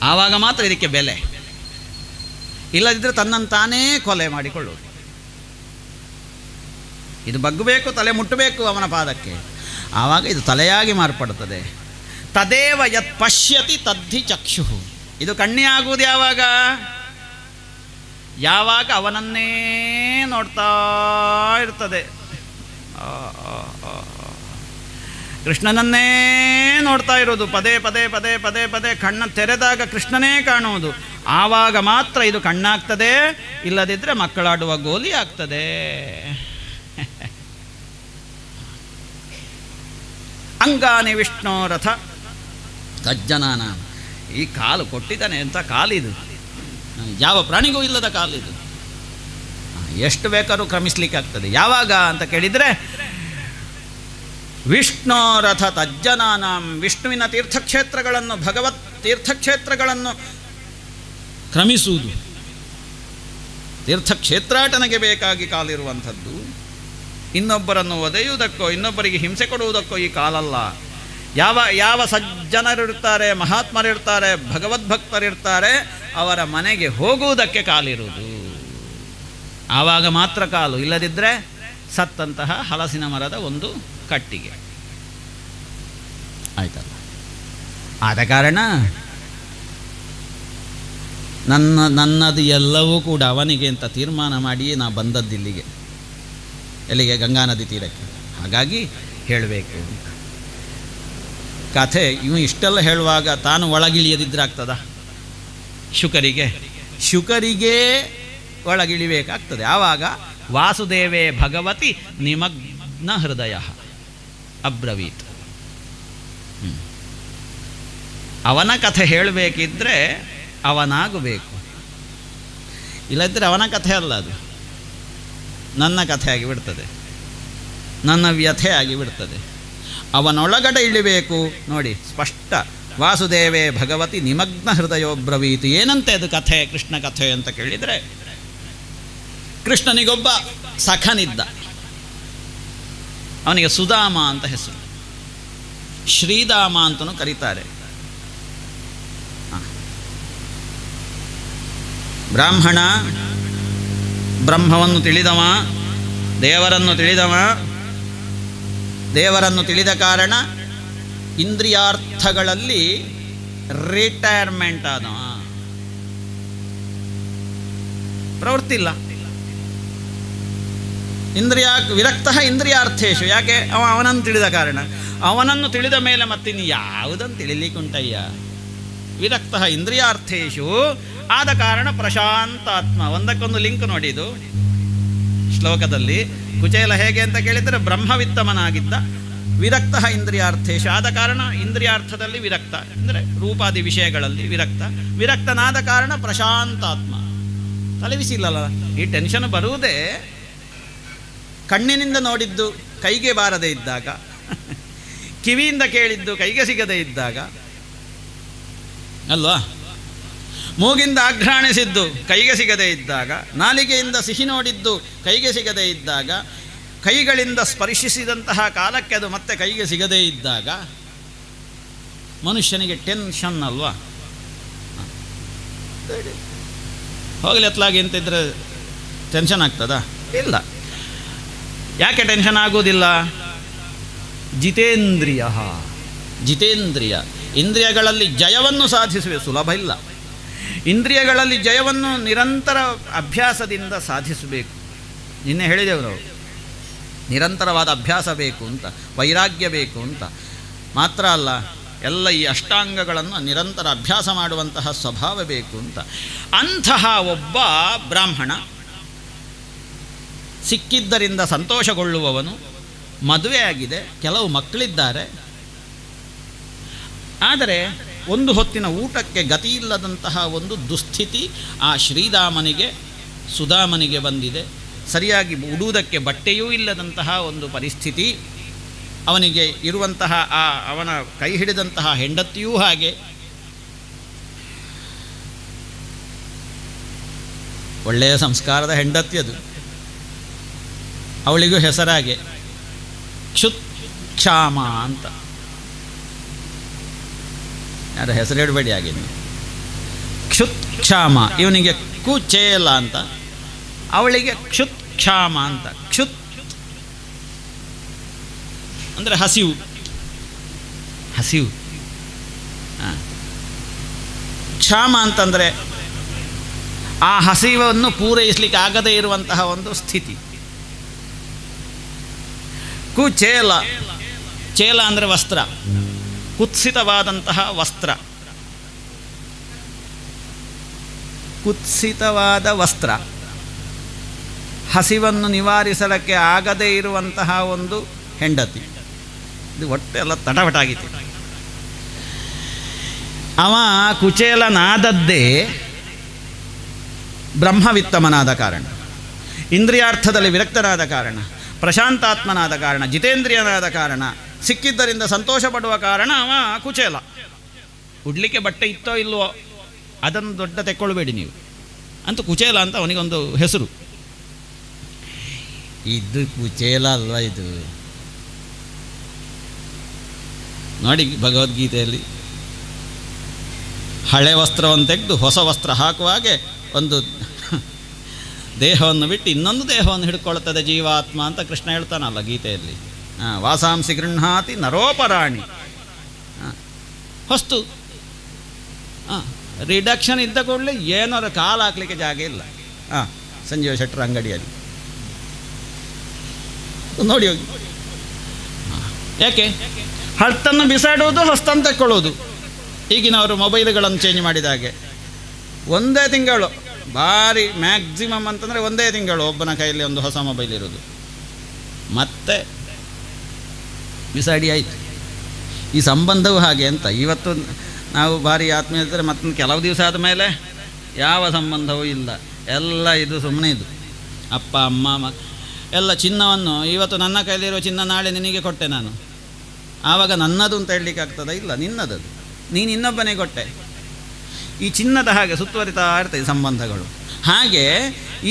ಆವಾಗ ಮಾತ್ರ ಇದಕ್ಕೆ ಬೆಲೆ. ಇಲ್ಲದಿದ್ದರೆ ತನ್ನನ್ನು ತಾನೇ ಕೊಲೆ ಮಾಡಿಕೊಳ್ಳುವುದು. ಇದು ಬಗ್ಗಬೇಕು, ತಲೆ ಮುಟ್ಟಬೇಕು ಅವನ ಪಾದಕ್ಕೆ, ಆವಾಗ ಇದು ತಲೆಯಾಗಿ ಮಾರ್ಪಡುತ್ತದೆ. ತದೇವ ಯತ್ ಪಶ್ಯತಿ ತದ್ಧಿ ಚಕ್ಷು. ಇದು ಕಣ್ಣೇ ಆಗುವುದು ಯಾವಾಗ? ಯಾವಾಗ ಅವನನ್ನೇ ನೋಡ್ತಾ ಇರ್ತದೆ. ಕೃಷ್ಣನನ್ನೇ ನೋಡ್ತಾ ಇರೋದು, ಪದೇ ಪದೇ ಪದೇ ಪದೇ ಪದೇ ಕಣ್ಣ ತೆರೆದಾಗ ಕೃಷ್ಣನೇ ಕಾಣುವುದು. ಆವಾಗ ಮಾತ್ರ ಇದು ಕಣ್ಣಾಗ್ತದೆ, ಇಲ್ಲದಿದ್ದರೆ ಮಕ್ಕಳಾಡುವ ಗೋಲಿ ಆಗ್ತದೆ. ಅಂಗಾನಿ ವಿಷ್ಣು ರಥ ತಜ್ಜನಾನ. ಈ ಕಾಲು ಕೊಟ್ಟಿದ್ದಾನೆ ಅಂತ ಕಾಲಿದು, ಯಾವ ಪ್ರಾಣಿಗೂ ಇಲ್ಲದ ಕಾಲಿದು. ಎಷ್ಟು ಬೇಕಾದ್ರೂ ಕ್ರಮಿಸ್ಲಿಕ್ಕೆ ಆಗ್ತದೆ. ಯಾವಾಗ ಅಂತ ಕೇಳಿದರೆ ವಿಷ್ಣು ರಥ ತಜ್ಜನಾನಾಂ. ವಿಷ್ಣುವಿನ ತೀರ್ಥಕ್ಷೇತ್ರಗಳನ್ನು, ಭಗವತ್ ತೀರ್ಥಕ್ಷೇತ್ರಗಳನ್ನು ಕ್ರಮಿಸುವುದು. ತೀರ್ಥಕ್ಷೇತ್ರಾಟನೆಗೆ ಬೇಕಾಗಿ ಕಾಲಿರುವಂಥದ್ದು. ಇನ್ನೊಬ್ಬರನ್ನು ಒದೆಯುವುದಕ್ಕೋ ಇನ್ನೊಬ್ಬರಿಗೆ ಹಿಂಸೆ ಕೊಡುವುದಕ್ಕೋ ಈ ಕಾಲಲ್ಲ. ಯಾವ ಸಜ್ಜನರಿರ್ತಾರೆ, ಮಹಾತ್ಮರಿರ್ತಾರೆ, ಭಗವದ್ಭಕ್ತರಿರ್ತಾರೆ, ಅವರ ಮನೆಗೆ ಹೋಗುವುದಕ್ಕೆ ಕಾಲಿರುವುದು. ಆವಾಗ ಮಾತ್ರ ಕಾಲು, ಇಲ್ಲದಿದ್ದರೆ ಸತ್ತಂತಹ ಹಲಸಿನ ಮರದ ಒಂದು ಕಟ್ಟಿಗೆ. ಆಯ್ತಲ್ಲ. ಆದ ಕಾರಣ ನನ್ನದು ಎಲ್ಲವೂ ಕೂಡ ಅವನಿಗೆ ಅಂತ ತೀರ್ಮಾನ ಮಾಡಿಯೇ ನಾ ಬಂದದ್ದಿಲ್ಲಿಗೆ. ಎಲ್ಲಿಗೆ? ಗಂಗಾ ನದಿ ತೀರಕ್ಕೆ. ಹಾಗಾಗಿ ಹೇಳಬೇಕು ಕಥೆ. ಇವು ಇಷ್ಟೆಲ್ಲ ಹೇಳುವಾಗ ತಾನು ಒಳಗಿಳಿಯದಿದ್ರಾಗ್ತದ? ಶುಕರಿಗೆ ಒಳಗಿಳಿಬೇಕಾಗ್ತದೆ. ಆವಾಗ ವಾಸುದೇವೇ ಭಗವತಿ ನಿಮಗ್ನ ಹೃದಯ ಅಬ್ರವೀತ್. ಅವನ ಕಥೆ ಹೇಳಬೇಕಿದ್ರೆ ಅವನಾಗಬೇಕು, ಇಲ್ಲದಿದ್ದರೆ ಅವನ ಕಥೆ ಅಲ್ಲ, ಅದು ನನ್ನ ಕಥೆ ಆಗಿಬಿಡ್ತದೆ, ನನ್ನ ವ್ಯಥೆ ಆಗಿಬಿಡ್ತದೆ. ಅವನೊಳಗಡೆ ಇಳಿಬೇಕು. ನೋಡಿ ಸ್ಪಷ್ಟ, ವಾಸುದೇವೇ ಭಗವತಿ ನಿಮಗ್ನ ಹೃದಯೋಬ್ರವೀತು. ಏನಂತೆ ಅದು ಕಥೆ, ಕೃಷ್ಣ ಕಥೆ ಅಂತ ಕೇಳಿದರೆ, ಕೃಷ್ಣನಿಗೊಬ್ಬ ಸಖನಿದ್ದ. ಅವನಿಗೆ ಸುಧಾಮ ಅಂತ ಹೆಸರು, ಶ್ರೀಧಾಮ ಅಂತಲೂ ಕರೀತಾರೆ. ಬ್ರಾಹ್ಮಣ, ಬ್ರಹ್ಮವನ್ನು ತಿಳಿದವ, ದೇವರನ್ನು ತಿಳಿದ ಕಾರಣ ಇಂದ್ರಿಯಾರ್ಥಗಳಲ್ಲಿ ರಿಟೈರ್ಮೆಂಟ್ ಆದವ. ಪ್ರವೃತ್ತಿ ಇಲ್ಲ. ವಿರಕ್ತ ಇಂದ್ರಿಯಾರ್ಥೇಶು. ಯಾಕೆ? ಅವನನ್ನು ತಿಳಿದ ಕಾರಣ. ಅವನನ್ನು ತಿಳಿದ ಮೇಲೆ ಮತ್ತಿನ್ನು ಯಾವುದನ್ನು ತಿಳಿಲಿಕ್ಕುಂಟಯ್ಯ? ವಿರಕ್ತ ಇಂದ್ರಿಯಾರ್ಥೇಶು ಆದ ಕಾರಣ ಪ್ರಶಾಂತಾತ್ಮ. ಒಂದಕ್ಕೊಂದು ಲಿಂಕ್ ನೋಡಿ ಇದು ಶ್ಲೋಕದಲ್ಲಿ. ಕುಚೇಲ ಹೇಗೆ ಅಂತ ಕೇಳಿದರೆ ಬ್ರಹ್ಮವಿತ್ತಮನಾಗಿದ್ದ, ವಿರಕ್ತ ಇಂದ್ರಿಯಾರ್ಥೇಶು ಆದ ಕಾರಣ ಇಂದ್ರಿಯಾರ್ಥದಲ್ಲಿ ವಿರಕ್ತ, ಅಂದರೆ ರೂಪಾದಿ ವಿಷಯಗಳಲ್ಲಿ ವಿರಕ್ತನಾದ ಕಾರಣ ಪ್ರಶಾಂತಾತ್ಮ. ತಲೆಬಿಸಿಲ್ಲಲ್ಲ. ಈ ಟೆನ್ಷನ್ ಬರುವುದೇ ಕಣ್ಣಿನಿಂದ ನೋಡಿದ್ದು ಕೈಗೆ ಬಾರದೇ ಇದ್ದಾಗ, ಕಿವಿಯಿಂದ ಕೇಳಿದ್ದು ಕೈಗೆ ಸಿಗದೇ ಇದ್ದಾಗ ಅಲ್ವಾ? ಮೂಗಿಂದ ಆಘ್ರಾಣಿಸಿದ್ದು ಕೈಗೆ ಸಿಗದೇ ಇದ್ದಾಗ, ನಾಲಿಗೆಯಿಂದ ಸಿಹಿ ನೋಡಿದ್ದು ಕೈಗೆ ಸಿಗದೇ ಇದ್ದಾಗ, ಕೈಗಳಿಂದ ಸ್ಪರ್ಶಿಸಿದಂತಹ ಕಾಲಕ್ಕೆ ಅದು ಮತ್ತೆ ಕೈಗೆ ಸಿಗದೇ ಇದ್ದಾಗ ಮನುಷ್ಯನಿಗೆ ಟೆನ್ಷನ್ ಅಲ್ವಾ? ಹೋಗಲಿ ಎತ್ತಲಾಗಿ ಅಂತಿದ್ರೆ ಟೆನ್ಷನ್ ಆಗ್ತದಾ? ಇಲ್ಲ. ಯಾಕೆ ಟೆನ್ಷನ್ ಆಗೋದಿಲ್ಲ? ಜಿತೇಂದ್ರಿಯ. ಇಂದ್ರಿಯಗಳಲ್ಲಿ ಜಯವನ್ನು ಸಾಧಿಸುವೆ ಸುಲಭ ಇಲ್ಲ. ಇಂದ್ರಿಯಗಳಲ್ಲಿ ಜಯವನ್ನು ನಿರಂತರ ಅಭ್ಯಾಸದಿಂದ ಸಾಧಿಸಬೇಕು. ನಿನ್ನೆ ಹೇಳಿದೆವು ನಾವು, ನಿರಂತರವಾದ ಅಭ್ಯಾಸ ಬೇಕು ಅಂತ, ವೈರಾಗ್ಯ ಬೇಕು ಅಂತ. ಮಾತ್ರ ಅಲ್ಲ, ಎಲ್ಲ ಈ ಅಷ್ಟಾಂಗಗಳನ್ನು ನಿರಂತರ ಅಭ್ಯಾಸ ಮಾಡುವಂತಹ ಸ್ವಭಾವ ಬೇಕು ಅಂತ. ಅಂತಹ ಒಬ್ಬ ಬ್ರಾಹ್ಮಣ ಸಿಕ್ಕಿದ್ದರಿಂದ ಸಂತೋಷಗೊಳ್ಳುವವನು, ಮದುವೆ ಆಗಿದೆ, ಕೆಲವು ಮಕ್ಕಳಿದ್ದಾರೆ, ಆದರೆ ಒಂದು ಹೊತ್ತಿನ ಊಟಕ್ಕೆ ಗತಿಯಿಲ್ಲದಂತಹ ಒಂದು ದುಸ್ಥಿತಿ ಆ ಶ್ರೀರಾಮನಿಗೆ ಸುಧಾಮನಿಗೆ ಬಂದಿದೆ. ಸರಿಯಾಗಿ ಉಡುವುದಕ್ಕೆ ಬಟ್ಟೆಯೂ ಇಲ್ಲದಂತಹ ಒಂದು ಪರಿಸ್ಥಿತಿ ಅವನಿಗೆ ಇರುವಂತಹ ಅವನ ಕೈ ಹಿಡಿದಂತಹ ಹೆಂಡತಿಯೂ ಹಾಗೆ. ಒಳ್ಳೆಯ ಸಂಸ್ಕಾರದ ಹೆಂಡತಿ ಅದು. ಅವಳಿಗೂ ಹೆಸರಾಗೆ ಕ್ಷುತ್ಕ್ಷಾಮ ಅಂತ. ಯಾರ ಹೆಸರು ಹೇಳಬೇಡಿ ಹಾಗೆ ನೀವು. ಕ್ಷುತ್ಕ್ಷಾಮ, ಇವನಿಗೆ ಕುಚೇಲ ಅಂತ, ಅವಳಿಗೆ ಕ್ಷುತ್ಕ್ಷಾಮ ಅಂತ. ಕ್ಷುತ್ ಅಂದರೆ ಹಸಿವು, ಹಸಿವು. ಕ್ಷಾಮ ಅಂತಂದರೆ ಆ ಹಸಿವನ್ನು ಪೂರೈಸಲಿಕ್ಕೆ ಆಗದೇ ಇರುವಂತಹ ಒಂದು ಸ್ಥಿತಿ. ಕುಚೇಲ, ಚೇಲ ಅಂದರೆ ವಸ್ತ್ರ, ಕುತ್ಸಿತವಾದಂತಹ ವಸ್ತ್ರ, ಕುತ್ಸಿತವಾದ ವಸ್ತ್ರ, ಹಸಿವನ್ನು ನಿವಾರಿಸಲಿಕ್ಕೆ ಆಗದೇ ಇರುವಂತಹ ಒಂದು ಹೆಂಡತಿ. ಇದು ಒಟ್ಟೆಲ್ಲ ತಟವಟಾಗಿತ್ತು. ಅವ ಕುಚೇಲನಾದದ್ದೇ ಬ್ರಹ್ಮವಿತ್ತಮನಾದ ಕಾರಣ, ಇಂದ್ರಿಯಾರ್ಥದಲ್ಲಿ ವಿರಕ್ತನಾದ ಕಾರಣ, ಪ್ರಶಾಂತಾತ್ಮನಾದ ಕಾರಣ, ಜಿತೇಂದ್ರಿಯನಾದ ಕಾರಣ, ಸಿಕ್ಕಿದ್ದರಿಂದ ಸಂತೋಷ ಪಡುವ ಕಾರಣ ಅವ ಕುಚೇಲ. ಉಡ್ಲಿಕ್ಕೆ ಬಟ್ಟೆ ಇತ್ತೋ ಇಲ್ವೋ ಅದನ್ನು ದೊಡ್ಡ ತೆಕ್ಕೊಳ್ಬೇಡಿ ನೀವು, ಅಂತೂ ಕುಚೇಲ ಅಂತ ಅವನಿಗೊಂದು ಹೆಸರು. ಇದು ಕುಚೇಲ ಅಲ್ವಾ ಇದು? ನೋಡಿ ಭಗವದ್ಗೀತೆಯಲ್ಲಿ ಹಳೆ ವಸ್ತ್ರವನ್ನು ತೆಗೆದು ಹೊಸ ವಸ್ತ್ರ ಹಾಕುವಾಗೆ ಒಂದು ದೇಹವನ್ನು ಬಿಟ್ಟು ಇನ್ನೊಂದು ದೇಹವನ್ನು ಹಿಡ್ಕೊಳ್ತದೆ ಜೀವಾತ್ಮ ಅಂತ ಕೃಷ್ಣ ಹೇಳ್ತಾನಲ್ಲ ಗೀತೆಯಲ್ಲಿ. ವಾಸಾಂಸಿ ಗೃಹಾತಿ ನರೋಪರಾಣಿ. ಹೊಸ್ತು ರಿಡಕ್ಷನ್ ಇದ್ದ ಕೂಡಲೇ ಏನಾರು ಕಾಲು ಹಾಕ್ಲಿಕ್ಕೆ ಜಾಗ ಇಲ್ಲ. ಸಂಜೀವ ಶೆಟ್ಟರ ಅಂಗಡಿಯಲ್ಲಿ ನೋಡಿ ಹೋಗಿ. ಯಾಕೆ ಹಳ್ತನ್ನು ಬಿಸಾಡುವುದು, ಹೊಸ್ತನ್ನು ತಕ್ಕೊಳ್ಳೋದು. ಈಗಿನವರು ಮೊಬೈಲ್ಗಳನ್ನು ಚೇಂಜ್ ಮಾಡಿದ ಹಾಗೆ ಒಂದೇ ತಿಂಗಳು, ಭಾರಿ ಮ್ಯಾಕ್ಸಿಮಮ್ ಅಂತಂದರೆ ಒಂದೇ ತಿಂಗಳು ಒಬ್ಬನ ಕೈಯಲ್ಲಿ ಒಂದು ಹೊಸ ಮೊಬೈಲ್ ಇರೋದು, ಮತ್ತೆ ಬಿಸಾಡಿ ಆಯಿತು. ಈ ಸಂಬಂಧವೂ ಹಾಗೆ ಅಂತ. ಇವತ್ತು ನಾವು ಭಾರಿ ಆತ್ಮೀಯತೆ, ಮತ್ತೊಂದು ಕೆಲವು ದಿವಸ ಆದಮೇಲೆ ಯಾವ ಸಂಬಂಧವೂ ಇಲ್ಲ, ಎಲ್ಲ ಇದು ಸುಮ್ಮನೆ ಇದು. ಅಪ್ಪ ಅಮ್ಮ ಎಲ್ಲ ಚಿನ್ನವನ್ನು ಇವತ್ತು ನನ್ನ ಕೈಲಿರೋ ಚಿನ್ನ ನಾಳೆ ನಿನಗೆ ಕೊಟ್ಟೆ ನಾನು, ಆವಾಗ ನನ್ನದು ಅಂತ ಹೇಳಲಿಕ್ಕೆ ಆಗ್ತದ? ಇಲ್ಲ, ನಿನ್ನದದು, ನೀನು ಇನ್ನೊಬ್ಬನೇ ಕೊಟ್ಟೆ. ಈ ಚಿನ್ನದ ಹಾಗೆ ಸುತ್ತುವರಿತಾ ಇರ್ತದೆ ಸಂಬಂಧಗಳು. ಹಾಗೆ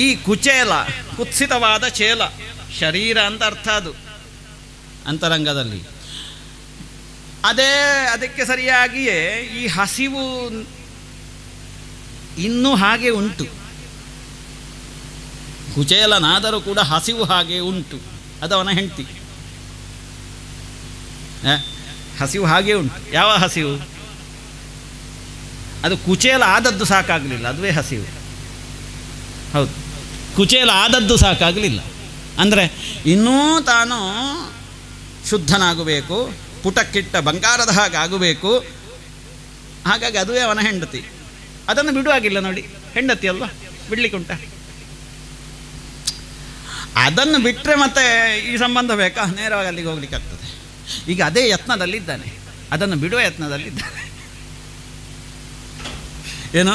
ಈ ಕುಚೇಲ, ಕುತ್ಸಿತವಾದ ಚೇಲ, ಶರೀರ ಅಂತ ಅರ್ಥ ಅದು ಅಂತರಂಗದಲ್ಲಿ. ಅದಕ್ಕೆ ಸರಿಯಾಗಿಯೇ ಈ ಹಸಿವು ಇನ್ನೂ ಹಾಗೆ ಉಂಟು. ಕುಚೇಲನಾದರೂ ಕೂಡ ಹಸಿವು ಹಾಗೆ ಉಂಟು. ಅದು ಅವನ ಹೆಂಡತಿ. ಹಸಿವು ಹಾಗೆ ಉಂಟು. ಯಾವ ಹಸಿವು? ಅದು ಕುಚೇಲ ಆದದ್ದು ಸಾಕಾಗಲಿಲ್ಲ, ಅದುವೇ ಹಸಿವು. ಹೌದು, ಕುಚೇಲ ಆದದ್ದು ಸಾಕಾಗಲಿಲ್ಲ. ಅಂದರೆ ಇನ್ನೂ ತಾನು ಶುದ್ಧನಾಗಬೇಕು, ಪುಟಕ್ಕಿಟ್ಟ ಬಂಗಾರದ ಹಾಗೆ ಆಗಬೇಕು. ಹಾಗಾಗಿ ಅದುವೇ ಅವನ ಹೆಂಡತಿ. ಅದನ್ನು ಬಿಡುವಾಗಿಲ್ಲ ನೋಡಿ, ಹೆಂಡತಿ ಅಲ್ವಾ, ಬಿಡ್ಲಿಕ್ಕೆ ಉಂಟ? ಅದನ್ನು ಬಿಟ್ಟರೆ ಮತ್ತೆ ಈ ಸಂಬಂಧ ಬೇಕಾ? ನೇರವಾಗಿ ಅಲ್ಲಿಗೆ ಹೋಗ್ಲಿಕ್ಕೆ ಆಗ್ತದೆ. ಈಗ ಅದೇ ಯತ್ನದಲ್ಲಿದ್ದಾನೆ, ಅದನ್ನು ಬಿಡುವ ಯತ್ನದಲ್ಲಿದ್ದಾನೆ. ಏನು?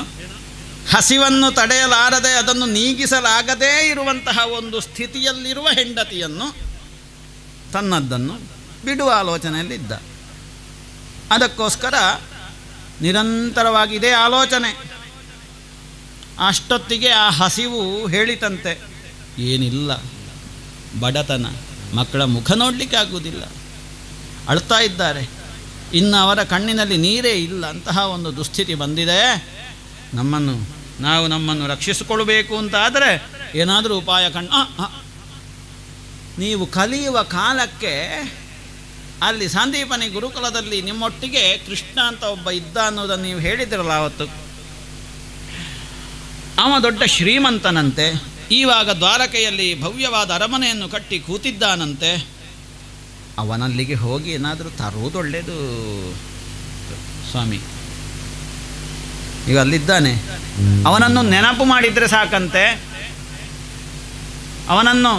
ಹಸಿವನ್ನು ತಡೆಯಲಾರದೆ ಅದನ್ನು ನೀಗಿಸಲಾಗದೇ ಇರುವಂತಹ ಒಂದು ಸ್ಥಿತಿಯಲ್ಲಿರುವ ಹೆಂಡತಿಯನ್ನು, ತನ್ನದ್ದನ್ನು ಬಿಡುವ ಆಲೋಚನೆಯಲ್ಲಿದ್ದ. ಅದಕ್ಕೋಸ್ಕರ ನಿರಂತರವಾಗಿ ಇದೇ ಆಲೋಚನೆ. ಅಷ್ಟೊತ್ತಿಗೆ ಆ ಹಸಿವು ಹೇಳಿತಂತೆ, ಏನಿಲ್ಲ, ಬಡತನ, ಮಕ್ಕಳ ಮುಖ ನೋಡಲಿಕ್ಕೆ ಆಗುವುದಿಲ್ಲ, ಅಳ್ತಾ ಇದ್ದಾರೆ, ಇನ್ನು ಅವರ ಕಣ್ಣಿನಲ್ಲಿ ನೀರೇ ಇಲ್ಲ, ಅಂತಹ ಒಂದು ದುಸ್ಥಿತಿ ಬಂದಿದೆ. ನಾವು ನಮ್ಮನ್ನು ರಕ್ಷಿಸಿಕೊಳ್ಳಬೇಕು ಅಂತಾದರೆ ಏನಾದರೂ ಉಪಾಯ ನೀವು ಕಲಿಯುವ ಕಾಲಕ್ಕೆ ಅಲ್ಲಿ ಸಂದೀಪನಿ ಗುರುಕುಲದಲ್ಲಿ ನಿಮ್ಮೊಟ್ಟಿಗೆ ಕೃಷ್ಣ ಅಂತ ಒಬ್ಬ ಇದ್ದ ಅನ್ನೋದನ್ನು ನೀವು ಹೇಳಿದಿರಲ್ಲ ಅವತ್ತು. ಅವ ದೊಡ್ಡ ಶ್ರೀಮಂತನಂತೆ, ಈವಾಗ ದ್ವಾರಕೆಯಲ್ಲಿ ಭವ್ಯವಾದ ಅರಮನೆಯನ್ನು ಕಟ್ಟಿ ಕೂತಿದ್ದಾನಂತೆ. ಅವನಲ್ಲಿಗೆ ಹೋಗಿ ಏನಾದರೂ ತರುವುದು ಒಳ್ಳೆಯದು ಸ್ವಾಮಿ. ಈಗ ಅಲ್ಲಿದ್ದಾನೆ, ಅವನನ್ನು ನೆನಪು ಮಾಡಿದರೆ ಸಾಕಂತೆ. ಅವನನ್ನು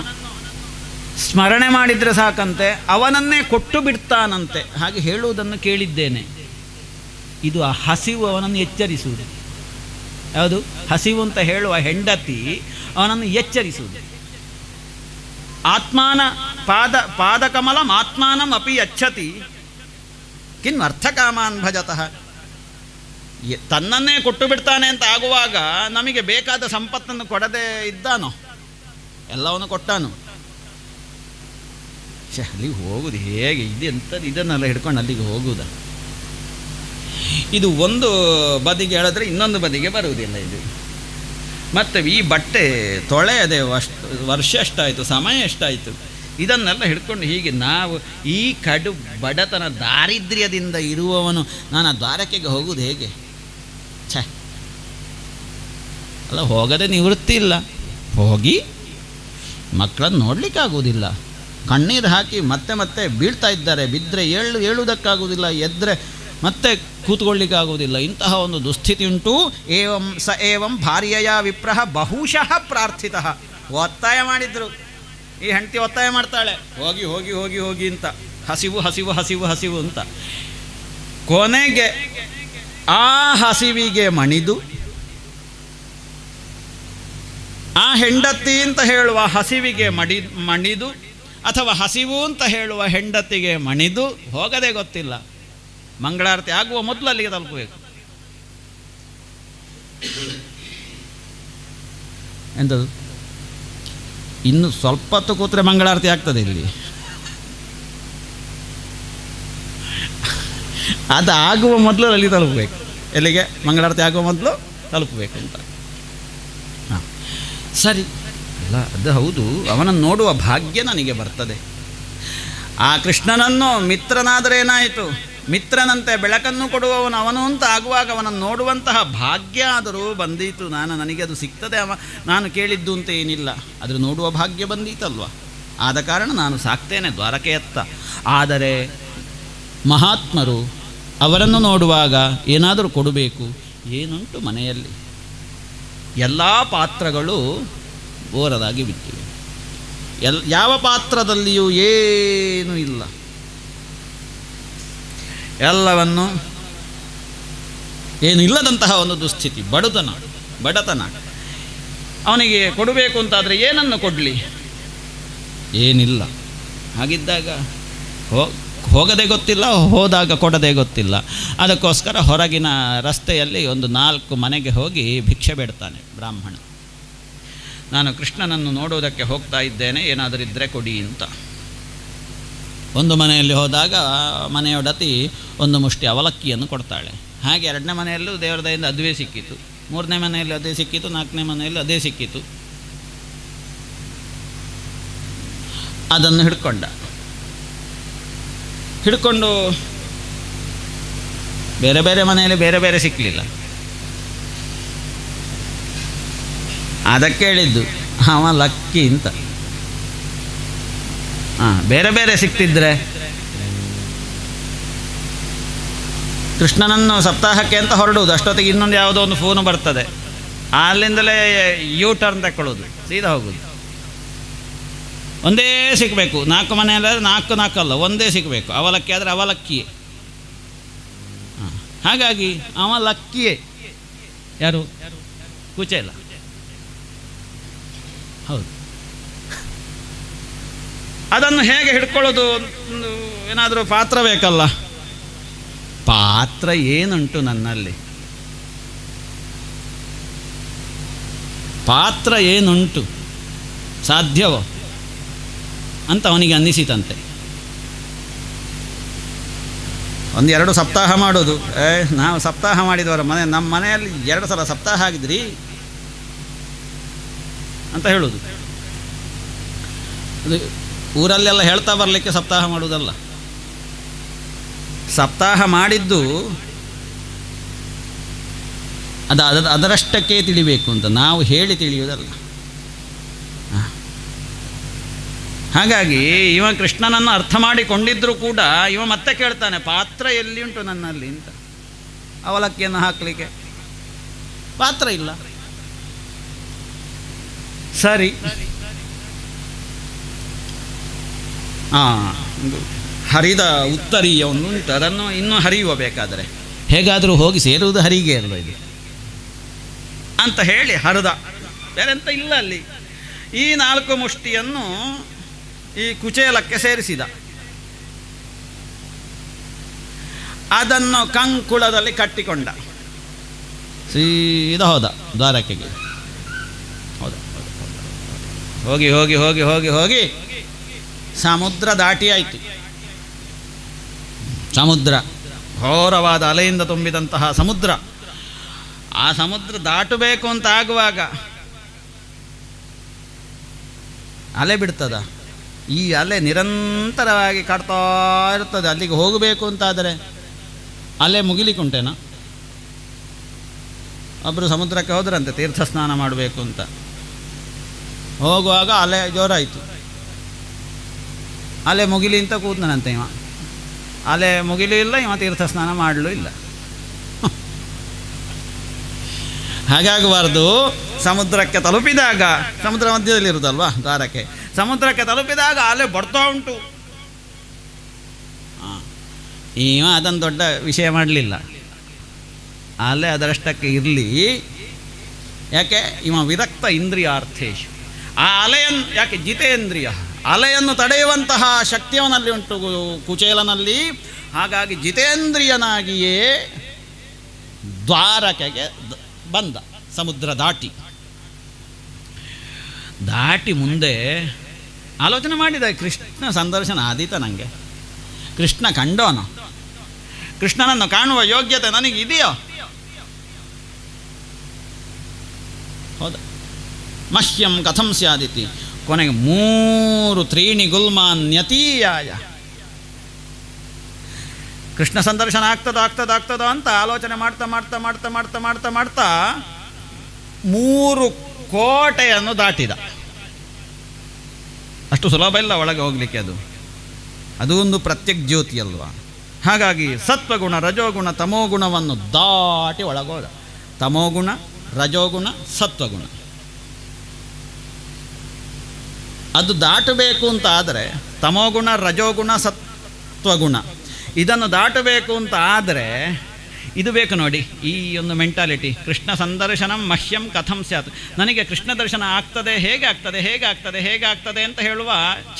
ಸ್ಮರಣೆ ಮಾಡಿದರೆ ಸಾಕಂತೆ ಅವನನ್ನೇ ಕೊಟ್ಟು ಬಿಡ್ತಾನಂತೆ. ಹಾಗೆ ಹೇಳುವುದನ್ನು ಕೇಳಿದ್ದೇನೆ. ಇದು ಆ ಹಸಿವು ಅವನನ್ನು ಎಚ್ಚರಿಸುವುದು. ಯಾವುದು ಹಸಿವು ಅಂತ ಹೇಳುವ ಹೆಂಡತಿ ಅವನನ್ನು ಎಚ್ಚರಿಸುವುದು. ಆತ್ಮಾನ ಪಾದಕಮಲಂ ಆತ್ಮಾನಂ ಅಪಿ ಯಚ್ಛತಿ ಕಿನ್ ಅರ್ಥಕಾಮಾನ್ ಭಜತಃ. ತನ್ನನ್ನೇ ಕೊಟ್ಟು ಬಿಡ್ತಾನೆ ಅಂತ ಆಗುವಾಗ ನಮಗೆ ಬೇಕಾದ ಸಂಪತ್ತನ್ನು ಕೊಡದೇ ಇದ್ದಾನೋ? ಎಲ್ಲವನ್ನು ಕೊಟ್ಟಾನು. ಅಲ್ಲಿಗೆ ಹೋಗುದು ಹೇಗೆ? ಇದನ್ನೆಲ್ಲ ಹಿಡ್ಕೊಂಡು ಅಲ್ಲಿಗೆ ಹೋಗುವುದ? ಇದು ಒಂದು ಬದಿಗೆ ಹೇಳಿದ್ರೆ ಇನ್ನೊಂದು ಬದಿಗೆ ಬರುವುದಿಲ್ಲ ಇದು. ಮತ್ತು ಈ ಬಟ್ಟೆ ತೊಳೆಯದೆ ವರ್ಷ ಎಷ್ಟಾಯಿತು, ಸಮಯ ಎಷ್ಟಾಯಿತು, ಇದನ್ನೆಲ್ಲ ಹಿಡ್ಕೊಂಡು ಹೀಗೆ ನಾವು ಈ ಕಡು ಬಡತನ ದಾರಿದ್ರ್ಯದಿಂದ ಇರುವವನು ನಾನು ಆ ದ್ವಾರಕೆಗೆ ಹೋಗುವುದು ಹೇಗೆ? ಅಲ್ಲ, ಹೋಗದೆ ನಿವೃತ್ತಿ ಇಲ್ಲ. ಹೋಗಿ ಮಕ್ಕಳನ್ನು ನೋಡಲಿಕ್ಕಾಗುವುದಿಲ್ಲ, ಕಣ್ಣೀರು ಹಾಕಿ ಮತ್ತೆ ಮತ್ತೆ ಬೀಳ್ತಾ ಇದ್ದಾರೆ. ಬಿದ್ದರೆ ಏಳುವುದಕ್ಕಾಗುವುದಿಲ್ಲ, ಎದ್ದರೆ ಮತ್ತೆ ಕೂತ್ಕೊಳ್ಳಿಕ್ಕಾಗುವುದಿಲ್ಲ. ಇಂತಹ ಒಂದು ದುಸ್ಥಿತಿ ಉಂಟು. ಏವಂ ಭಾರ್ಯೆಯ ವಿಪ್ರಹ ಬಹುಶಃ ಪ್ರಾರ್ಥಿತಃ. ಒತ್ತಾಯ ಮಾಡಿದ್ರು, ಈ ಹೆಂಡತಿ ಒತ್ತಾಯ ಮಾಡ್ತಾಳೆ, ಹೋಗಿ ಹೋಗಿ ಹೋಗಿ ಹೋಗಿ ಅಂತ, ಹಸಿವು ಹಸಿವು ಹಸಿವು ಹಸಿವು ಅಂತ. ಕೊನೆಗೆ ಆ ಹಸಿವಿಗೆ ಮಣಿದು, ಆ ಹೆಂಡತಿ ಅಂತ ಹೇಳುವ ಹಸಿವಿಗೆ ಮಣಿದು ಅಥವಾ ಹಸಿವು ಅಂತ ಹೇಳುವ ಹೆಂಡತಿಗೆ ಮಣಿದು ಹೋಗದೆ ಗೊತ್ತಿಲ್ಲ. ಮಂಗಳಾರತಿ ಆಗುವ ಮೊದಲು ಅಲ್ಲಿಗೆ ತಲುಪಬೇಕು. ಎಂಥದ್ದು? ಇನ್ನು ಸ್ವಲ್ಪ ಹೊತ್ತು ಕೂತ್ರೆ ಮಂಗಳಾರತಿ ಆಗ್ತದೆ ಇಲ್ಲಿ. ಅದು ಆಗುವ ಮೊದಲು ಅಲ್ಲಿ ತಲುಪಬೇಕು. ಎಲ್ಲಿಗೆ? ಮಂಗಳಾರತಿ ಆಗುವ ಮೊದಲು ತಲುಪಬೇಕು ಅಂತ. ಹಾಂ, ಸರಿ. ಅಲ್ಲ, ಅದು ಹೌದು, ಅವನನ್ನು ನೋಡುವ ಭಾಗ್ಯ ನನಗೆ ಬರ್ತದೆ. ಆ ಕೃಷ್ಣನನ್ನು ಮಿತ್ರನಾದರೆ ಏನಾಯಿತು? ಮಿತ್ರನಂತೆ ಬೆಳಕನ್ನು ಕೊಡುವವನು ಅವನು ಅಂತ ಆಗುವಾಗ ಅವನನ್ನು ನೋಡುವಂತಹ ಭಾಗ್ಯ ಆದರೂ ಬಂದೀತು. ನನಗೆ ಅದು ಸಿಗ್ತದೆ, ನಾನು ಕೇಳಿದ್ದು ಅಂತ ಏನಿಲ್ಲ, ಆದರೆ ನೋಡುವ ಭಾಗ್ಯ ಬಂದೀತಲ್ವ. ಆದ ಕಾರಣ ನಾನು ಸಾಕ್ತೇನೆ ದ್ವಾರಕೆಯತ್ತ. ಆದರೆ ಮಹಾತ್ಮರು ಅವರನ್ನು ನೋಡುವಾಗ ಏನಾದರೂ ಕೊಡಬೇಕು. ಏನುಂಟು ಮನೆಯಲ್ಲಿ? ಎಲ್ಲ ಪಾತ್ರಗಳು ಬೋರದಾಗಿ ಬಿಟ್ಟಿವೆ. ಯಾವ ಪಾತ್ರದಲ್ಲಿಯೂ ಏನೂ ಇಲ್ಲ. ಎಲ್ಲವನ್ನು ಏನು ಇಲ್ಲದಂತಹ ಒಂದು ದುಸ್ಥಿತಿ, ಬಡತನ. ಅವನಿಗೆ ಕೊಡಬೇಕು ಅಂತಾದರೆ ಏನನ್ನು ಕೊಡಲಿ? ಏನಿಲ್ಲ. ಹಾಗಿದ್ದಾಗ ಹೋಗದೆ ಗೊತ್ತಿಲ್ಲ, ಹೋದಾಗ ಕೊಡದೆ ಗೊತ್ತಿಲ್ಲ. ಅದಕ್ಕೋಸ್ಕರ ಹೊರಗಿನ ರಸ್ತೆಯಲ್ಲಿ ಒಂದು 4 ಮನೆಗೆ ಹೋಗಿ ಭಿಕ್ಷೆ ಬೇಡ್ತಾನೆ ಬ್ರಾಹ್ಮಣ. ನಾನು ಕೃಷ್ಣನನ್ನು ನೋಡುವುದಕ್ಕೆ ಹೋಗ್ತಾ ಇದ್ದೇನೆ, ಏನಾದರೂ ಇದ್ದರೆ ಕೊಡಿ ಅಂತ. ಒಂದು ಮನೆಯಲ್ಲಿ ಹೋದಾಗ ಮನೆಯೊಡತಿ ಒಂದು ಮುಷ್ಟಿ ಅವಲಕ್ಕಿಯನ್ನು ಕೊಡ್ತಾಳೆ. ಹಾಗೆ 2ನೇ ಮನೆಯಲ್ಲೂ ದೇವರ ದಯೆಯಿಂದ ಅದುವೇ ಸಿಕ್ಕಿತು, 3ನೇ ಮನೆಯಲ್ಲಿ ಅದೇ ಸಿಕ್ಕಿತು, 4ನೇ ಮನೆಯಲ್ಲಿ ಅದೇ ಸಿಕ್ಕಿತು. ಅದನ್ನು ಹಿಡ್ಕೊಂಡು ಬೇರೆ ಬೇರೆ ಮನೆಯಲ್ಲಿ ಬೇರೆ ಬೇರೆ ಸಿಕ್ಕಲಿಲ್ಲ. ಅದಕ್ಕೆ ಹೇಳಿದ್ದು ಅವ ಲಕ್ಕಿ ಅಂತ. ಬೇರೆ ಬೇರೆ ಸಿಕ್ತಿದ್ರೆ ಕೃಷ್ಣನನ್ನು ಸಪ್ತಾಹಕ್ಕೆ ಅಂತ ಹೊರಡುವುದು. ಅಷ್ಟೊತ್ತಿಗೆ ಇನ್ನೊಂದು ಯಾವುದೋ ಒಂದು ಫೋನು ಬರ್ತದೆ, ಅಲ್ಲಿಂದಲೇ ಯೂ ಟರ್ನ್ ತಗೊಳ್ಳೋದು, ಸೀದಾ ಹೋಗೋದು. ಒಂದೇ ಸಿಗಬೇಕು. 4 ಮನೆಯಲ್ಲಾದರೆ 4 ಅಲ್ಲ, ಒಂದೇ ಸಿಗಬೇಕು. ಅವಲಕ್ಕಿ ಆದರೆ ಅವಲಕ್ಕಿಯೇ. ಹಾಗಾಗಿ ಅವಲಕ್ಕಿಯೇ. ಯಾರು? ಕುಚೇಲ. ಹೌದು. ಅದನ್ನು ಹೇಗೆ ಹಿಡ್ಕೊಳ್ಳೋದು? ಏನಾದರೂ ಪಾತ್ರ ಬೇಕಲ್ಲ. ಪಾತ್ರ ಏನುಂಟು ನನ್ನಲ್ಲಿ? ಪಾತ್ರ ಏನುಂಟು? ಸಾಧ್ಯವೋ ಅಂತ ಅವನಿಗೆ ಅನ್ನಿಸಿತಂತೆ. 1-2 ಸಪ್ತಾಹ ಮಾಡೋದು. ನಾವು ಸಪ್ತಾಹ ಮಾಡಿದವರ ನಮ್ಮ ಮನೆಯಲ್ಲಿ 2 ಸಲ ಸಪ್ತಾಹ ಆಗಿದ್ರಿ ಅಂತ ಹೇಳೋದು. ಅದು ಊರಲ್ಲೆಲ್ಲ ಹೇಳ್ತಾ ಬರಲಿಕ್ಕೆ ಸಪ್ತಾಹ ಮಾಡುವುದಲ್ಲ. ಸಪ್ತಾಹ ಮಾಡಿದ್ದು ಅದರಷ್ಟಕ್ಕೆ ತಿಳಿಬೇಕು ಅಂತ ನಾವು ಹೇಳಿ ತಿಳಿಯುವುದಲ್ಲ. ಹಾಗಾಗಿ ಇವ ಕೃಷ್ಣನನ್ನು ಅರ್ಥ ಮಾಡಿಕೊಂಡಿದ್ದರೂ ಕೂಡ ಇವ ಮತ್ತೆ ಕೇಳ್ತಾನೆ, ಪಾತ್ರ ಎಲ್ಲಿ ಉಂಟು ನನ್ನಲ್ಲಿ ಅಂತ. ಅವಲಕ್ಕಿಯನ್ನು ಹಾಕಲಿಕ್ಕೆ ಪಾತ್ರ ಇಲ್ಲ. ಸರಿ, ಹರಿದ ಉತ್ತರೀಯ ಒಂದು ಉಂಟು, ಅದನ್ನು ಇನ್ನೂ ಹರಿಯುವ ಬೇಕಾದರೆ ಹೇಗಾದರೂ ಹೋಗಿ ಸೇರುವುದು ಹರಿಗೆ ಅಲ್ವ ಇದು ಅಂತ ಹೇಳಿ ಹರಿದ, ಬೇರೆಂತ ಇಲ್ಲ ಅಲ್ಲಿ. ಈ 4 ಮುಷ್ಟಿಯನ್ನು ಈ ಕುಚೇಲಕ್ಕೆ ಸೇರಿಸಿದ, ಅದನ್ನು ಕಂಕುಳದಲ್ಲಿ ಕಟ್ಟಿಕೊಂಡ, ಸೀದಾ ಹೋದ ದ್ವಾರಕೆಗೆ. ಹೋಗಿ ಹೋಗಿ ಹೋಗಿ ಹೋಗಿ ಹೋಗಿ ಸಮುದ್ರ ದಾಟಿ ಆಯಿತು. ಸಮುದ್ರ ಘೋರವಾದ ಅಲೆಯಿಂದ ತುಂಬಿದಂತಹ ಸಮುದ್ರ. ಆ ಸಮುದ್ರ ದಾಟಬೇಕು ಅಂತ ಆಗುವಾಗ ಅಲೆ ಬಿಡ್ತದ, ಈ ಅಲೆ ನಿರಂತರವಾಗಿ ಕಾಡ್ತಾ ಇರ್ತದೆ. ಅಲ್ಲಿಗೆ ಹೋಗಬೇಕು ಅಂತಾದರೆ ಅಲೆ ಮುಗಿಲಿಕ್ಕುಂಟೇನಾ? ಒಬ್ಬರು ಸಮುದ್ರಕ್ಕೆ ಹೋದ್ರಂತೆ ತೀರ್ಥ ಸ್ನಾನ ಮಾಡಬೇಕು ಅಂತ, ಹೋಗುವಾಗ ಅಲೆ ಜೋರಾಯಿತು, ಅಲೆ ಮುಗಿಲಿ ಅಂತ ಕೂತ್ನಂತೆ ಇವ. ಅಲೆ ಮುಗಿಲೂ ಇಲ್ಲ, ಇವ ತೀರ್ಥ ಸ್ನಾನ ಮಾಡಲೂ ಇಲ್ಲ. ಹಾಗಾಗಬಾರ್ದು. ಸಮುದ್ರಕ್ಕೆ ತಲುಪಿದಾಗ, ಸಮುದ್ರ ಮಧ್ಯದಲ್ಲಿರುವುದಲ್ವಾ ದ್ವಾರಕ್ಕೆ, ಸಮುದ್ರಕ್ಕೆ ತಲುಪಿದಾಗ ಅಲೆ ಬರ್ತಾ ಉಂಟು. ಇವ ಅದನ್ನು ದೊಡ್ಡ ವಿಷಯ ಮಾಡಲಿಲ್ಲ, ಅಲೆ ಅದರಷ್ಟಕ್ಕೆ ಇರಲಿ. ಯಾಕೆ? ಇವ ವಿರಕ್ತ ಇಂದ್ರಿಯಾರ್ಥೇಶು. ಆ ಅಲೆಯನ್ನು ಯಾಕೆ ಜಿತೇಂದ್ರಿಯ, ಅಲೆಯನ್ನು ತಡೆಯುವಂತಹ ಶಕ್ತಿಯವನಲ್ಲಿ ಉಂಟು ಕುಚೇಲನಲ್ಲಿ. ಹಾಗಾಗಿ ಜಿತೇಂದ್ರಿಯನಾಗಿಯೇ ದ್ವಾರಕೆಗೆ ಬಂದ, ಸಮುದ್ರ ದಾಟಿ ಮುಂದೆ ಆಲೋಚನೆ ಮಾಡಿದ. ಕೃಷ್ಣ ಸಂದರ್ಶನ ಆದೀತ ನನಗೆ, ಕೃಷ್ಣ ಕಂಡೋನು, ಕೃಷ್ಣನನ್ನು ಕಾಣುವ ಯೋಗ್ಯತೆ ನನಗೆ ಇದೆಯೋ? ಹೌದ, ಮಹ್ಯಂ ಕಥಂ ಸ್ಯಾದಿತಿ. ಕೊನೆಗೆ 3 ತ್ರೀಣಿ ಗುಲ್ಮಾನ್ಯತೀಯಾಯ. ಕೃಷ್ಣ ಸಂದರ್ಶನ ಆಗ್ತದ ಅಂತ ಆಲೋಚನೆ ಮಾಡ್ತಾ ಮಾಡ್ತಾ ಮಾಡ್ತಾ ಮಾಡ್ತಾ ಮಾಡ್ತಾ ಮಾಡ್ತಾ 3 ಕೋಟೆಯನ್ನು ದಾಟಿದ. ಅಷ್ಟು ಸುಲಭ ಇಲ್ಲ ಒಳಗೆ ಹೋಗಲಿಕ್ಕೆ. ಅದು ಒಂದು ಪ್ರತ್ಯಕ್ ಜ್ಯೋತಿ ಅಲ್ವಾ. ಹಾಗಾಗಿ ಸತ್ವಗುಣ, ರಜೋಗುಣ, ತಮೋಗುಣವನ್ನು ದಾಟಿ ಒಳಗೋದ. ತಮೋಗುಣ, ರಜೋಗುಣ, ಸತ್ವಗುಣ ಅದು ದಾಟಬೇಕು ಅಂತ ಆದರೆ, ತಮೋಗುಣ, ರಜೋಗುಣ, ಸತ್ವಗುಣ ಇದನ್ನು ದಾಟಬೇಕು ಅಂತ ಆದರೆ ಇದು ಬೇಕು ನೋಡಿ, ಈ ಒಂದು ಮೆಂಟಾಲಿಟಿ. ಕೃಷ್ಣ ಸಂದರ್ಶನಂ ಮಹ್ಯಂ ಕಥಂ ಸ್ಯಾತ್. ನನಗೆ ಕೃಷ್ಣ ದರ್ಶನ ಆಗ್ತದೆ, ಹೇಗೆ ಆಗ್ತದೆ ಅಂತ ಹೇಳುವ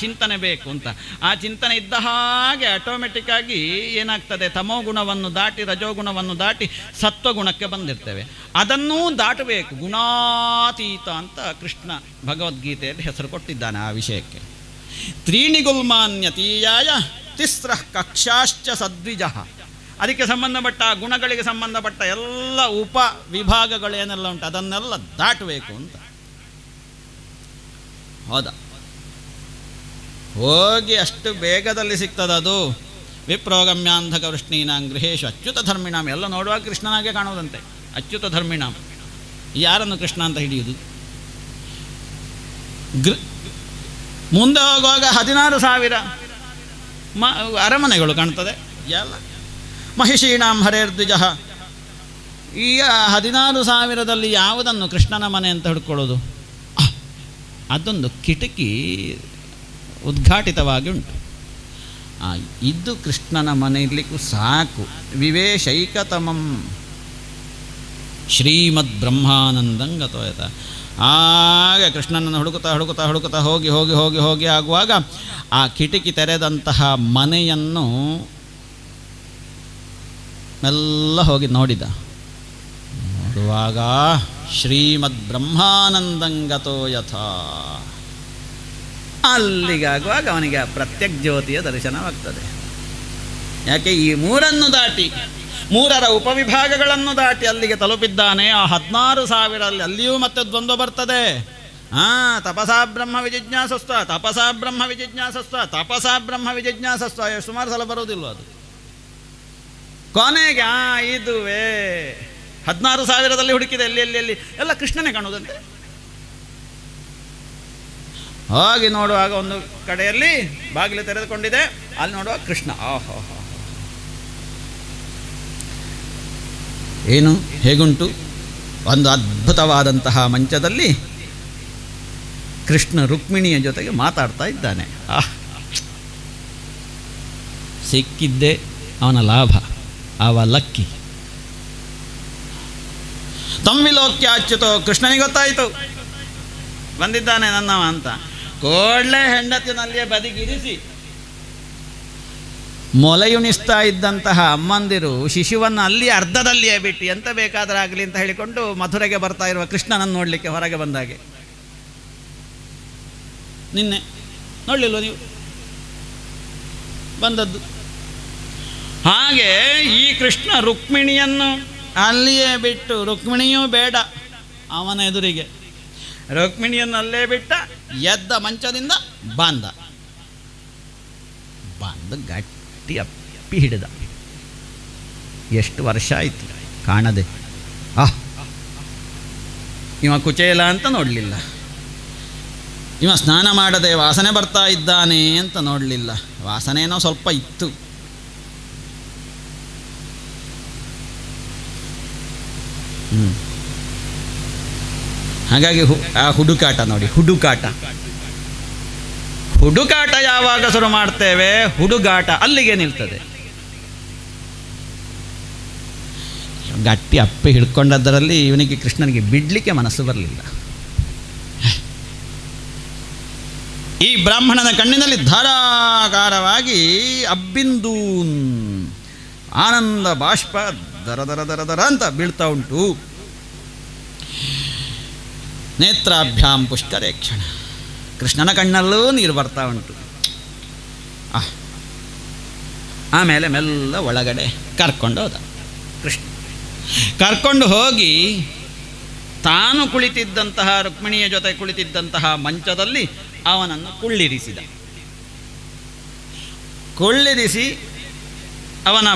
ಚಿಂತನೆ ಬೇಕು ಅಂತ. ಆ ಚಿಂತನೆ ಇದ್ದ ಹಾಗೆ ಆಟೋಮೆಟಿಕ್ಕಾಗಿ ಏನಾಗ್ತದೆ, ತಮೋಗುಣವನ್ನು ದಾಟಿ ರಜೋಗುಣವನ್ನು ದಾಟಿ ಸತ್ವಗುಣಕ್ಕೆ ಬಂದಿರ್ತೇವೆ. ಅದನ್ನೂ ದಾಟಬೇಕು. ಗುಣಾತೀತ ಅಂತ ಕೃಷ್ಣ ಭಗವದ್ಗೀತೆಯಲ್ಲಿ ಹೆಸರು ಕೊಟ್ಟಿದ್ದಾನೆ ಆ ವಿಷಯಕ್ಕೆ. ತ್ರೀಣಿ ಗುಲ್ಮಾನ್ಯತೀಯಾಯ ತಿಸ್ರಃ ಕಕ್ಷಾಶ್ಚ ಸದ್ವಿಜಃ. ಅದಕ್ಕೆ ಸಂಬಂಧಪಟ್ಟ ಗುಣಗಳಿಗೆ ಸಂಬಂಧಪಟ್ಟ ಎಲ್ಲ ಉಪ ವಿಭಾಗಗಳೇನೆಲ್ಲ ಉಂಟು ಅದನ್ನೆಲ್ಲ ದಾಟಬೇಕು ಅಂತ ಹೋದ. ಹೋಗಿ ಅಷ್ಟು ಬೇಗದಲ್ಲಿ ಸಿಗ್ತದದು. ವಿಪ್ರೋಗಮ್ಯಾಂಧಕ ವೃಷ್ಣೀನಾಂ ಗೃಹೇಶು ಅಚ್ಯುತ ಧರ್ಮಿಣಾಂ. ಎಲ್ಲ ನೋಡುವಾಗ ಕೃಷ್ಣನಾಗೆ ಕಾಣುವುದಂತೆ. ಅಚ್ಯುತ ಧರ್ಮಿಣಾಂ, ಯಾರನ್ನು ಕೃಷ್ಣ ಅಂತ ಹಿಡಿಯುವುದು? ಮುಂದೆ ಹೋಗುವಾಗ 16,000 ಅರಮನೆಗಳು ಕಾಣ್ತದೆ ಎಲ್ಲ. ಮಹಿಷೀಣಾಂ ಹರೇರ್ದ್ವಿಜಃ. ಈ 16,000ದಲ್ಲಿ ಯಾವುದನ್ನು ಕೃಷ್ಣನ ಮನೆ ಅಂತ ಹುಡ್ಕೊಳ್ಳೋದು? ಅದೊಂದು ಕಿಟಕಿ ಉದ್ಘಾಟಿತವಾಗಿ ಉಂಟು. ಇದು ಕೃಷ್ಣನ ಮನೆ ಇರಲಿಕ್ಕೂ ಸಾಕು. ವಿವೇಶೈಕತಮಂ ಶ್ರೀಮದ್ ಬ್ರಹ್ಮಾನಂದಂ ಗತೋಯತ. ಆಗ ಕೃಷ್ಣನನ್ನು ಹುಡುಕುತ್ತಾ ಹೋಗಿ ಆಗುವಾಗ ಆ ಕಿಟಕಿ ತೆರೆದಂತಹ ಮನೆಯನ್ನು ಮೆಲ್ಲ ಹೋಗಿ ನೋಡುವಾಗ ಶ್ರೀಮದ್ ಬ್ರಹ್ಮಾನಂದಂಗತೋ ಯಥಾ. ಅಲ್ಲಿಗಾಗುವಾಗ ಅವನಿಗೆ ಪ್ರತ್ಯಕ್ ಜ್ಯೋತಿಯ ದರ್ಶನವಾಗ್ತದೆ. ಯಾಕೆ? ಈ 3 ದಾಟಿ 3 ಉಪವಿಭಾಗಗಳನ್ನು ದಾಟಿ ಅಲ್ಲಿಗೆ ತಲುಪಿದ್ದಾನೆ. ಆ 16,000 ಅಲ್ಲಿಯೂ ಮತ್ತೆ ದ್ವಂದ್ವ ಬರ್ತದೆ. ತಪಸಾ ಬ್ರಹ್ಮ ವಿಜಿಜ್ಞಾಸಸ್ವ ಸುಮಾರು ಸಲ ಬರೋದಿಲ್ಲ ಅದು. ಕೊನೆಗೆ ಇದುವೇ 16,000ದಲ್ಲಿ ಹುಡುಕಿದೆ, ಎಲ್ಲಿ ಎಲ್ಲ ಕೃಷ್ಣನೇ ಕಾಣುವುದಂತೆ. ಹೋಗಿ ನೋಡುವಾಗ ಒಂದು ಕಡೆಯಲ್ಲಿ ಬಾಗಿಲು ತೆರೆದುಕೊಂಡಿದೆ, ಅಲ್ಲಿ ನೋಡುವಾಗ ಕೃಷ್ಣ. ಏನು ಹೇಗುಂಟು? ಒಂದು ಅದ್ಭುತವಾದಂತಹ ಮಂಚದಲ್ಲಿ ಕೃಷ್ಣ ರುಕ್ಮಿಣಿಯ ಜೊತೆಗೆ ಮಾತಾಡ್ತಾ ಇದ್ದಾನೆ. ಸಿಕ್ಕಿದ್ದೇ ಅವನ ಲಾಭ, ಅವ ಲಕ್ಕಿ. ತಂವಿಲೋಕ್ಯಾಚ್ಯುತೋ, ಕೃಷ್ಣನಿಗೆ ಗೊತ್ತಾಯಿತು ಬಂದಿದ್ದಾನೆ ನನ್ನವ ಅಂತ. ಕೂಡಲೇ ಹೆಂಡತಿನಲ್ಲಿಯೇ ಬದಿಗಿರಿಸಿ ಮೊಲೆಯುಣಿಸ್ತಾ ಇದ್ದಂತಹ ಅಮ್ಮಂದಿರು ಶಿಶುವನ್ನು ಅಲ್ಲಿ ಅರ್ಧದಲ್ಲಿಯೇ ಬಿಟ್ಟು ಎಂತ ಬೇಕಾದರೂ ಆಗಲಿ ಅಂತ ಹೇಳಿಕೊಂಡು ಮಥುರೆಗೆ ಬರ್ತಾ ಇರುವ ಕೃಷ್ಣನನ್ನು ನೋಡಲಿಕ್ಕೆ ಹೊರಗೆ ಬಂದಾಗೆ. ನಿನ್ನೆ ನೋಡಲಿಲ್ವ ನೀವು ಬಂದದ್ದು? ಹಾಗೆ ಈ ಕೃಷ್ಣ ರುಕ್ಮಿಣಿಯನ್ನು ಅಲ್ಲಿಯೇ ಬಿಟ್ಟು, ರುಕ್ಮಿಣಿಯೂ ಬೇಡ ಅವನ ಎದುರಿಗೆ, ರುಕ್ಮಿಣಿಯನ್ನು ಅಲ್ಲೇ ಬಿಟ್ಟ, ಎದ್ದ ಮಂಚದಿಂದ ಬಂದು ಗಟ್ಟಿ ಅಪ್ಪಿ ಹಿಡಿದ. ಎಷ್ಟು ವರ್ಷ ಆಯಿತು ಕಾಣದೆ. ಇವ ಕುಚೇಲ ಅಂತ ನೋಡಲಿಲ್ಲ, ಇವ ಸ್ನಾನ ಮಾಡದೆ ವಾಸನೆ ಬರ್ತಾ ಇದ್ದಾನೆ ಅಂತ ನೋಡಲಿಲ್ಲ. ವಾಸನೇನೋ ಸ್ವಲ್ಪ ಇತ್ತು. ಹಾಗಾಗಿ ಆ ಹುಡುಕಾಟ ನೋಡಿ, ಹುಡುಕಾಟ ಯಾವಾಗ ಶುರು ಮಾಡ್ತೇವೆ, ಹುಡುಗಾಟ ಅಲ್ಲಿಗೆ ನಿಲ್ತದೆ. ಗಟ್ಟಿ ಅಪ್ಪಿ ಹಿಡ್ಕೊಂಡದ್ದರಲ್ಲಿ ಇವನಿಗೆ ಕೃಷ್ಣನಿಗೆ ಬಿಡಲಿಕ್ಕೆ ಮನಸ್ಸು ಬರಲಿಲ್ಲ. ಈ ಬ್ರಾಹ್ಮಣನ ಕಣ್ಣಿನಲ್ಲಿ ಧಾರಾಕಾರವಾಗಿ ಅಬ್ಬಿಂದೂನ್ ಆನಂದ ಬಾಷ್ಪ ದರ ದರ ದರ ದರ ಅಂತ ಬೀಳ್ತಾ ಉಂಟು. ನೇತ್ರಾಭ್ಯಾಂ ಪುಷ್ಕರೇಕ್ಷಣ, ಕೃಷ್ಣನ ಕಣ್ಣಲ್ಲೂ ನೀರು ಬರ್ತಾ ಉಂಟು. ಆಮೇಲೆ ಮೆಲ್ಲ ಒಳಗಡೆ ಕರ್ಕೊಂಡು ಹೋದ ಕೃಷ್ಣ. ಕರ್ಕೊಂಡು ಹೋಗಿ ತಾನು ಕುಳಿತಿದ್ದಂತಹ ರುಕ್ಮಿಣಿಯ ಜೊತೆ ಕುಳಿತಿದ್ದಂತಹ ಮಂಚದಲ್ಲಿ ಅವನನ್ನು ಕುಳ್ಳಿರಿಸಿ ಅವನ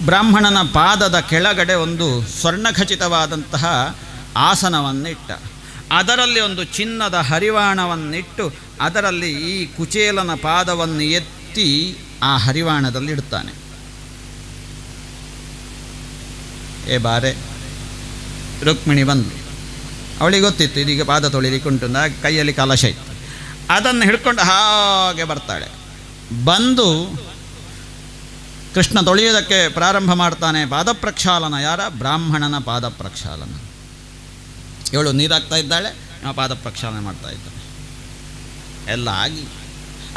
ಬ್ರಾಹ್ಮಣನ ಪಾದದ ಕೆಳಗಡೆ ಒಂದು ಸ್ವರ್ಣಖಚಿತವಾದಂತಹ ಆಸನವನ್ನಿಟ್ಟ. ಅದರಲ್ಲಿ ಒಂದು ಚಿನ್ನದ ಹರಿವಾಣವನ್ನಿಟ್ಟು ಅದರಲ್ಲಿ ಈ ಕುಚೇಲನ ಪಾದವನ್ನು ಎತ್ತಿ ಆ ಹರಿವಾಣದಲ್ಲಿ ಇಡ್ತಾನೆ. ಬಾರೆ ರುಕ್ಮಿಣಿ ಬಂದು, ಅವಳಿಗೆ ಗೊತ್ತಿತ್ತು ಇದೀಗ ಪಾದ ತೊಳಿಲಿಕ್ಕೆ ಉಂಟು, ಕೈಯಲ್ಲಿ ಕಲಶ ಇತ್ತು. ಅದನ್ನು ಹಿಡ್ಕೊಂಡು ಹಾಗೆ ಬರ್ತಾಳೆ. ಬಂದು ಕೃಷ್ಣ ತೊಳೆಯೋದಕ್ಕೆ ಪ್ರಾರಂಭ ಮಾಡ್ತಾನೆ. ಪಾದ ಪ್ರಕ್ಷಾಲನ ಯಾರ? ಬ್ರಾಹ್ಮಣನ ಪಾದ ಪ್ರಕ್ಷಾಲನ. ಇವಳು ನೀರಾಗ್ತಾ ಇದ್ದಾಳೆ, ನಾವು ಪಾದ ಪ್ರಕ್ಷಾಲನೆ ಮಾಡ್ತಾ ಇದ್ದಾನೆ. ಎಲ್ಲ ಆಗಿ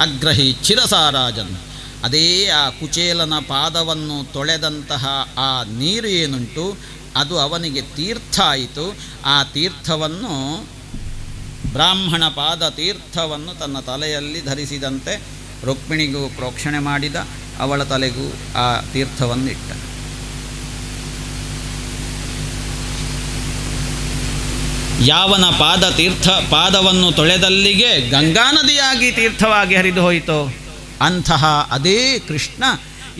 ಅಗ್ರಹಿ ಚಿರಸಾರಾಜನ್, ಅದೇ ಆ ಕುಚೇಲನ ಪಾದವನ್ನು ತೊಳೆದಂತಹ ಆ ನೀರು ಏನುಂಟು ಅದು ಅವನಿಗೆ ತೀರ್ಥ ಆಯಿತು. ಆ ತೀರ್ಥವನ್ನು, ಬ್ರಾಹ್ಮಣ ಪಾದ ತೀರ್ಥವನ್ನು ತನ್ನ ತಲೆಯಲ್ಲಿ ಧರಿಸಿದಂತೆ ರುಕ್ಮಿಣಿಗೂ ಪ್ರೋಕ್ಷಣೆ ಮಾಡಿದ, ಅವಳ ತಲೆಗೂ ಆ ತೀರ್ಥವನ್ನು ಇಟ್ಟ. ಯಾವನ ಪಾದವನ್ನು ತೊಳೆದಲ್ಲಿಗೆ ಗಂಗಾ ನದಿಯಾಗಿ ತೀರ್ಥವಾಗಿ ಹರಿದು ಹೋಯಿತೋ ಅಂತಹ ಅದೇ ಕೃಷ್ಣ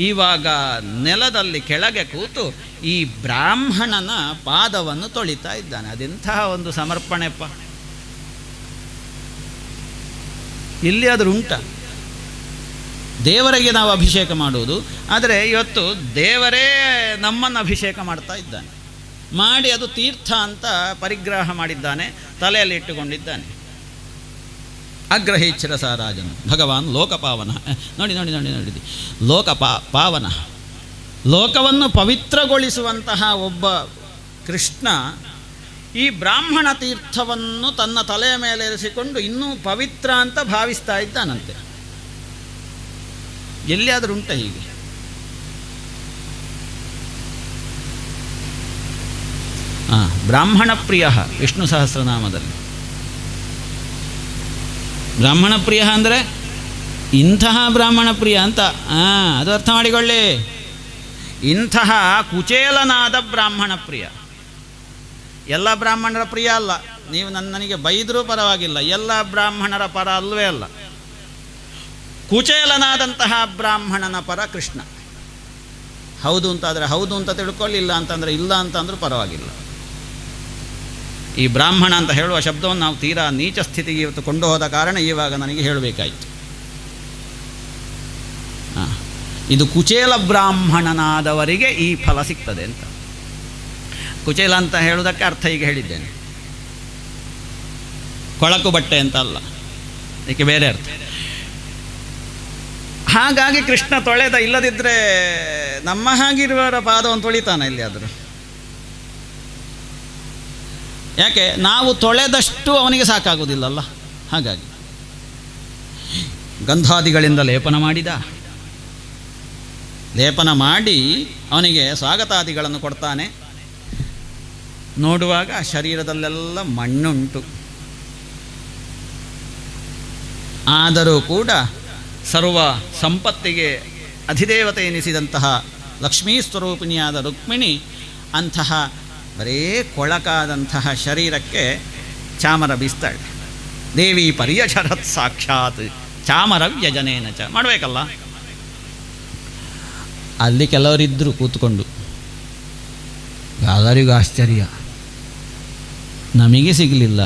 ಇವಾಗ ನೆಲದಲ್ಲಿ ಕೆಳಗೆ ಕೂತು ಈ ಬ್ರಾಹ್ಮಣನ ಪಾದವನ್ನು ತೊಳಿತಾ ಇದ್ದಾನೆ. ಅದೆಂತಹ ಒಂದು ಸಮರ್ಪಣೆಪ್ಪ! ಇಲ್ಲಿ ಆದರೂ ಉಂಟ? ದೇವರಿಗೆ ನಾವು ಅಭಿಷೇಕ ಮಾಡುವುದು, ಆದರೆ ಇವತ್ತು ದೇವರೇ ನಮ್ಮನ್ನು ಅಭಿಷೇಕ ಮಾಡ್ತಾ ಇದ್ದಾನೆ. ಮಾಡಿ ಅದು ತೀರ್ಥ ಅಂತ ಪರಿಗ್ರಹ ಮಾಡಿದ್ದಾನೆ, ತಲೆಯಲ್ಲಿ ಇಟ್ಟುಕೊಂಡಿದ್ದಾನೆ. ಅಗ್ರಹಿ ಚಿರಸಾರಾಜನು ಭಗವಾನ್ ಲೋಕಪಾವನ. ನೋಡಿ ಪಾವನ, ಲೋಕವನ್ನು ಪವಿತ್ರಗೊಳಿಸುವಂತಹ ಒಬ್ಬ ಕೃಷ್ಣ ಈ ಬ್ರಾಹ್ಮಣ ತೀರ್ಥವನ್ನು ತನ್ನ ತಲೆಯ ಮೇಲೆ ಇರಿಸಿಕೊಂಡು ಇನ್ನೂ ಪವಿತ್ರ ಅಂತ ಭಾವಿಸ್ತಾ ಇದ್ದಾನಂತೆ. ಎಲ್ಲಿಯಾದರೂ ಉಂಟ ಹೀಗೆ? ಬ್ರಾಹ್ಮಣ ಪ್ರಿಯ ವಿಷ್ಣು ಸಹಸ್ರನಾಮದಲ್ಲಿ ಬ್ರಾಹ್ಮಣ ಪ್ರಿಯ ಅಂದರೆ ಇಂತಹ ಬ್ರಾಹ್ಮಣ ಪ್ರಿಯ ಅಂತ ಅದು ಅರ್ಥ ಮಾಡಿಕೊಳ್ಳಿ. ಇಂತಹ ಕುಚೇಲನಾದ ಬ್ರಾಹ್ಮಣ ಪ್ರಿಯ. ಎಲ್ಲ ಬ್ರಾಹ್ಮಣರ ಪ್ರಿಯ ಅಲ್ಲ, ನೀವು ನನಗೆ ಬೈದರೂ ಪರವಾಗಿಲ್ಲ, ಎಲ್ಲ ಬ್ರಾಹ್ಮಣರ ಪರ ಅಲ್ಲವೇ ಅಲ್ಲ. ಕುಚೇಲನಾದಂತಹ ಬ್ರಾಹ್ಮಣನ ಪರ ಕೃಷ್ಣ. ಹೌದು ಅಂತಾದರೆ ಹೌದು ಅಂತ ತಿಳ್ಕೊಳ್ಳಿ, ಇಲ್ಲ ಅಂತಂದರೆ ಇಲ್ಲ ಅಂತಂದ್ರೂ ಪರವಾಗಿಲ್ಲ. ಈ ಬ್ರಾಹ್ಮಣ ಅಂತ ಹೇಳುವ ಶಬ್ದವನ್ನು ನಾವು ತೀರಾ ನೀಚ ಸ್ಥಿತಿಗೆ ಇವತ್ತು ಕೊಂಡು ಹೋದ ಕಾರಣ ಇವಾಗ ನನಗೆ ಹೇಳಬೇಕಾಯಿತು. ಇದು ಕುಚೇಲ ಬ್ರಾಹ್ಮಣನಾದವರಿಗೆ ಈ ಫಲ ಸಿಗ್ತದೆ ಅಂತ. ಕುಚೇಲ ಅಂತ ಹೇಳುವುದಕ್ಕೆ ಅರ್ಥ ಈಗ ಹೇಳಿದ್ದೇನೆ, ಕೊಳಕು ಬಟ್ಟೆ ಅಂತ ಅಲ್ಲ, ಅದಕ್ಕೆ ಬೇರೆ ಅರ್ಥ. ಹಾಗಾಗಿ ಕೃಷ್ಣ ತೊಳೆದ, ಇಲ್ಲದಿದ್ದರೆ ನಮ್ಮ ಹಾಗಿರುವವರ ಪಾದವನ್ನು ತೊಳಿತಾನೆ ಎಲ್ಲಿಯಾದರೂ? ಯಾಕೆ? ನಾವು ತೊಳೆದಷ್ಟು ಅವನಿಗೆ ಸಾಕಾಗುವುದಿಲ್ಲಲ್ಲ. ಹಾಗಾಗಿ ಗಂಧಾದಿಗಳಿಂದ ಲೇಪನ ಮಾಡಿದ, ಲೇಪನ ಮಾಡಿ ಅವನಿಗೆ ಸ್ವಾಗತಾದಿಗಳನ್ನು ಕೊಡ್ತಾನೆ. ನೋಡುವಾಗ ಶರೀರದಲ್ಲೆಲ್ಲ ಮಣ್ಣುಂಟು, ಆದರೂ ಕೂಡ ಸರ್ವ ಸಂಪತ್ತಿಗೆ ಅಧಿದೇವತೆ ಎನಿಸಿದಂತಹ ಲಕ್ಷ್ಮೀ ಸ್ವರೂಪಿಣಿಯಾದ ರುಕ್ಮಿಣಿ ಅಂತಹ ಬರೇ ಕೊಳಕಾದಂತಹ ಶರೀರಕ್ಕೆ ಚಾಮರ ಬೀಸ್ತಾಳೆ. ದೇವಿ ಪರ್ಯಚರತ್ ಸಾಕ್ಷಾತ್ ಚಾಮರ ವ್ಯಜನೇನ ಚ. ಮಾಡಬೇಕಲ್ಲ. ಅಲ್ಲಿ ಕೆಲವರಿದ್ದರು ಕೂತ್ಕೊಂಡು, ಎಲ್ಲರಿಗೂ ಆಶ್ಚರ್ಯ, ನಮಗೆ ಸಿಗಲಿಲ್ಲ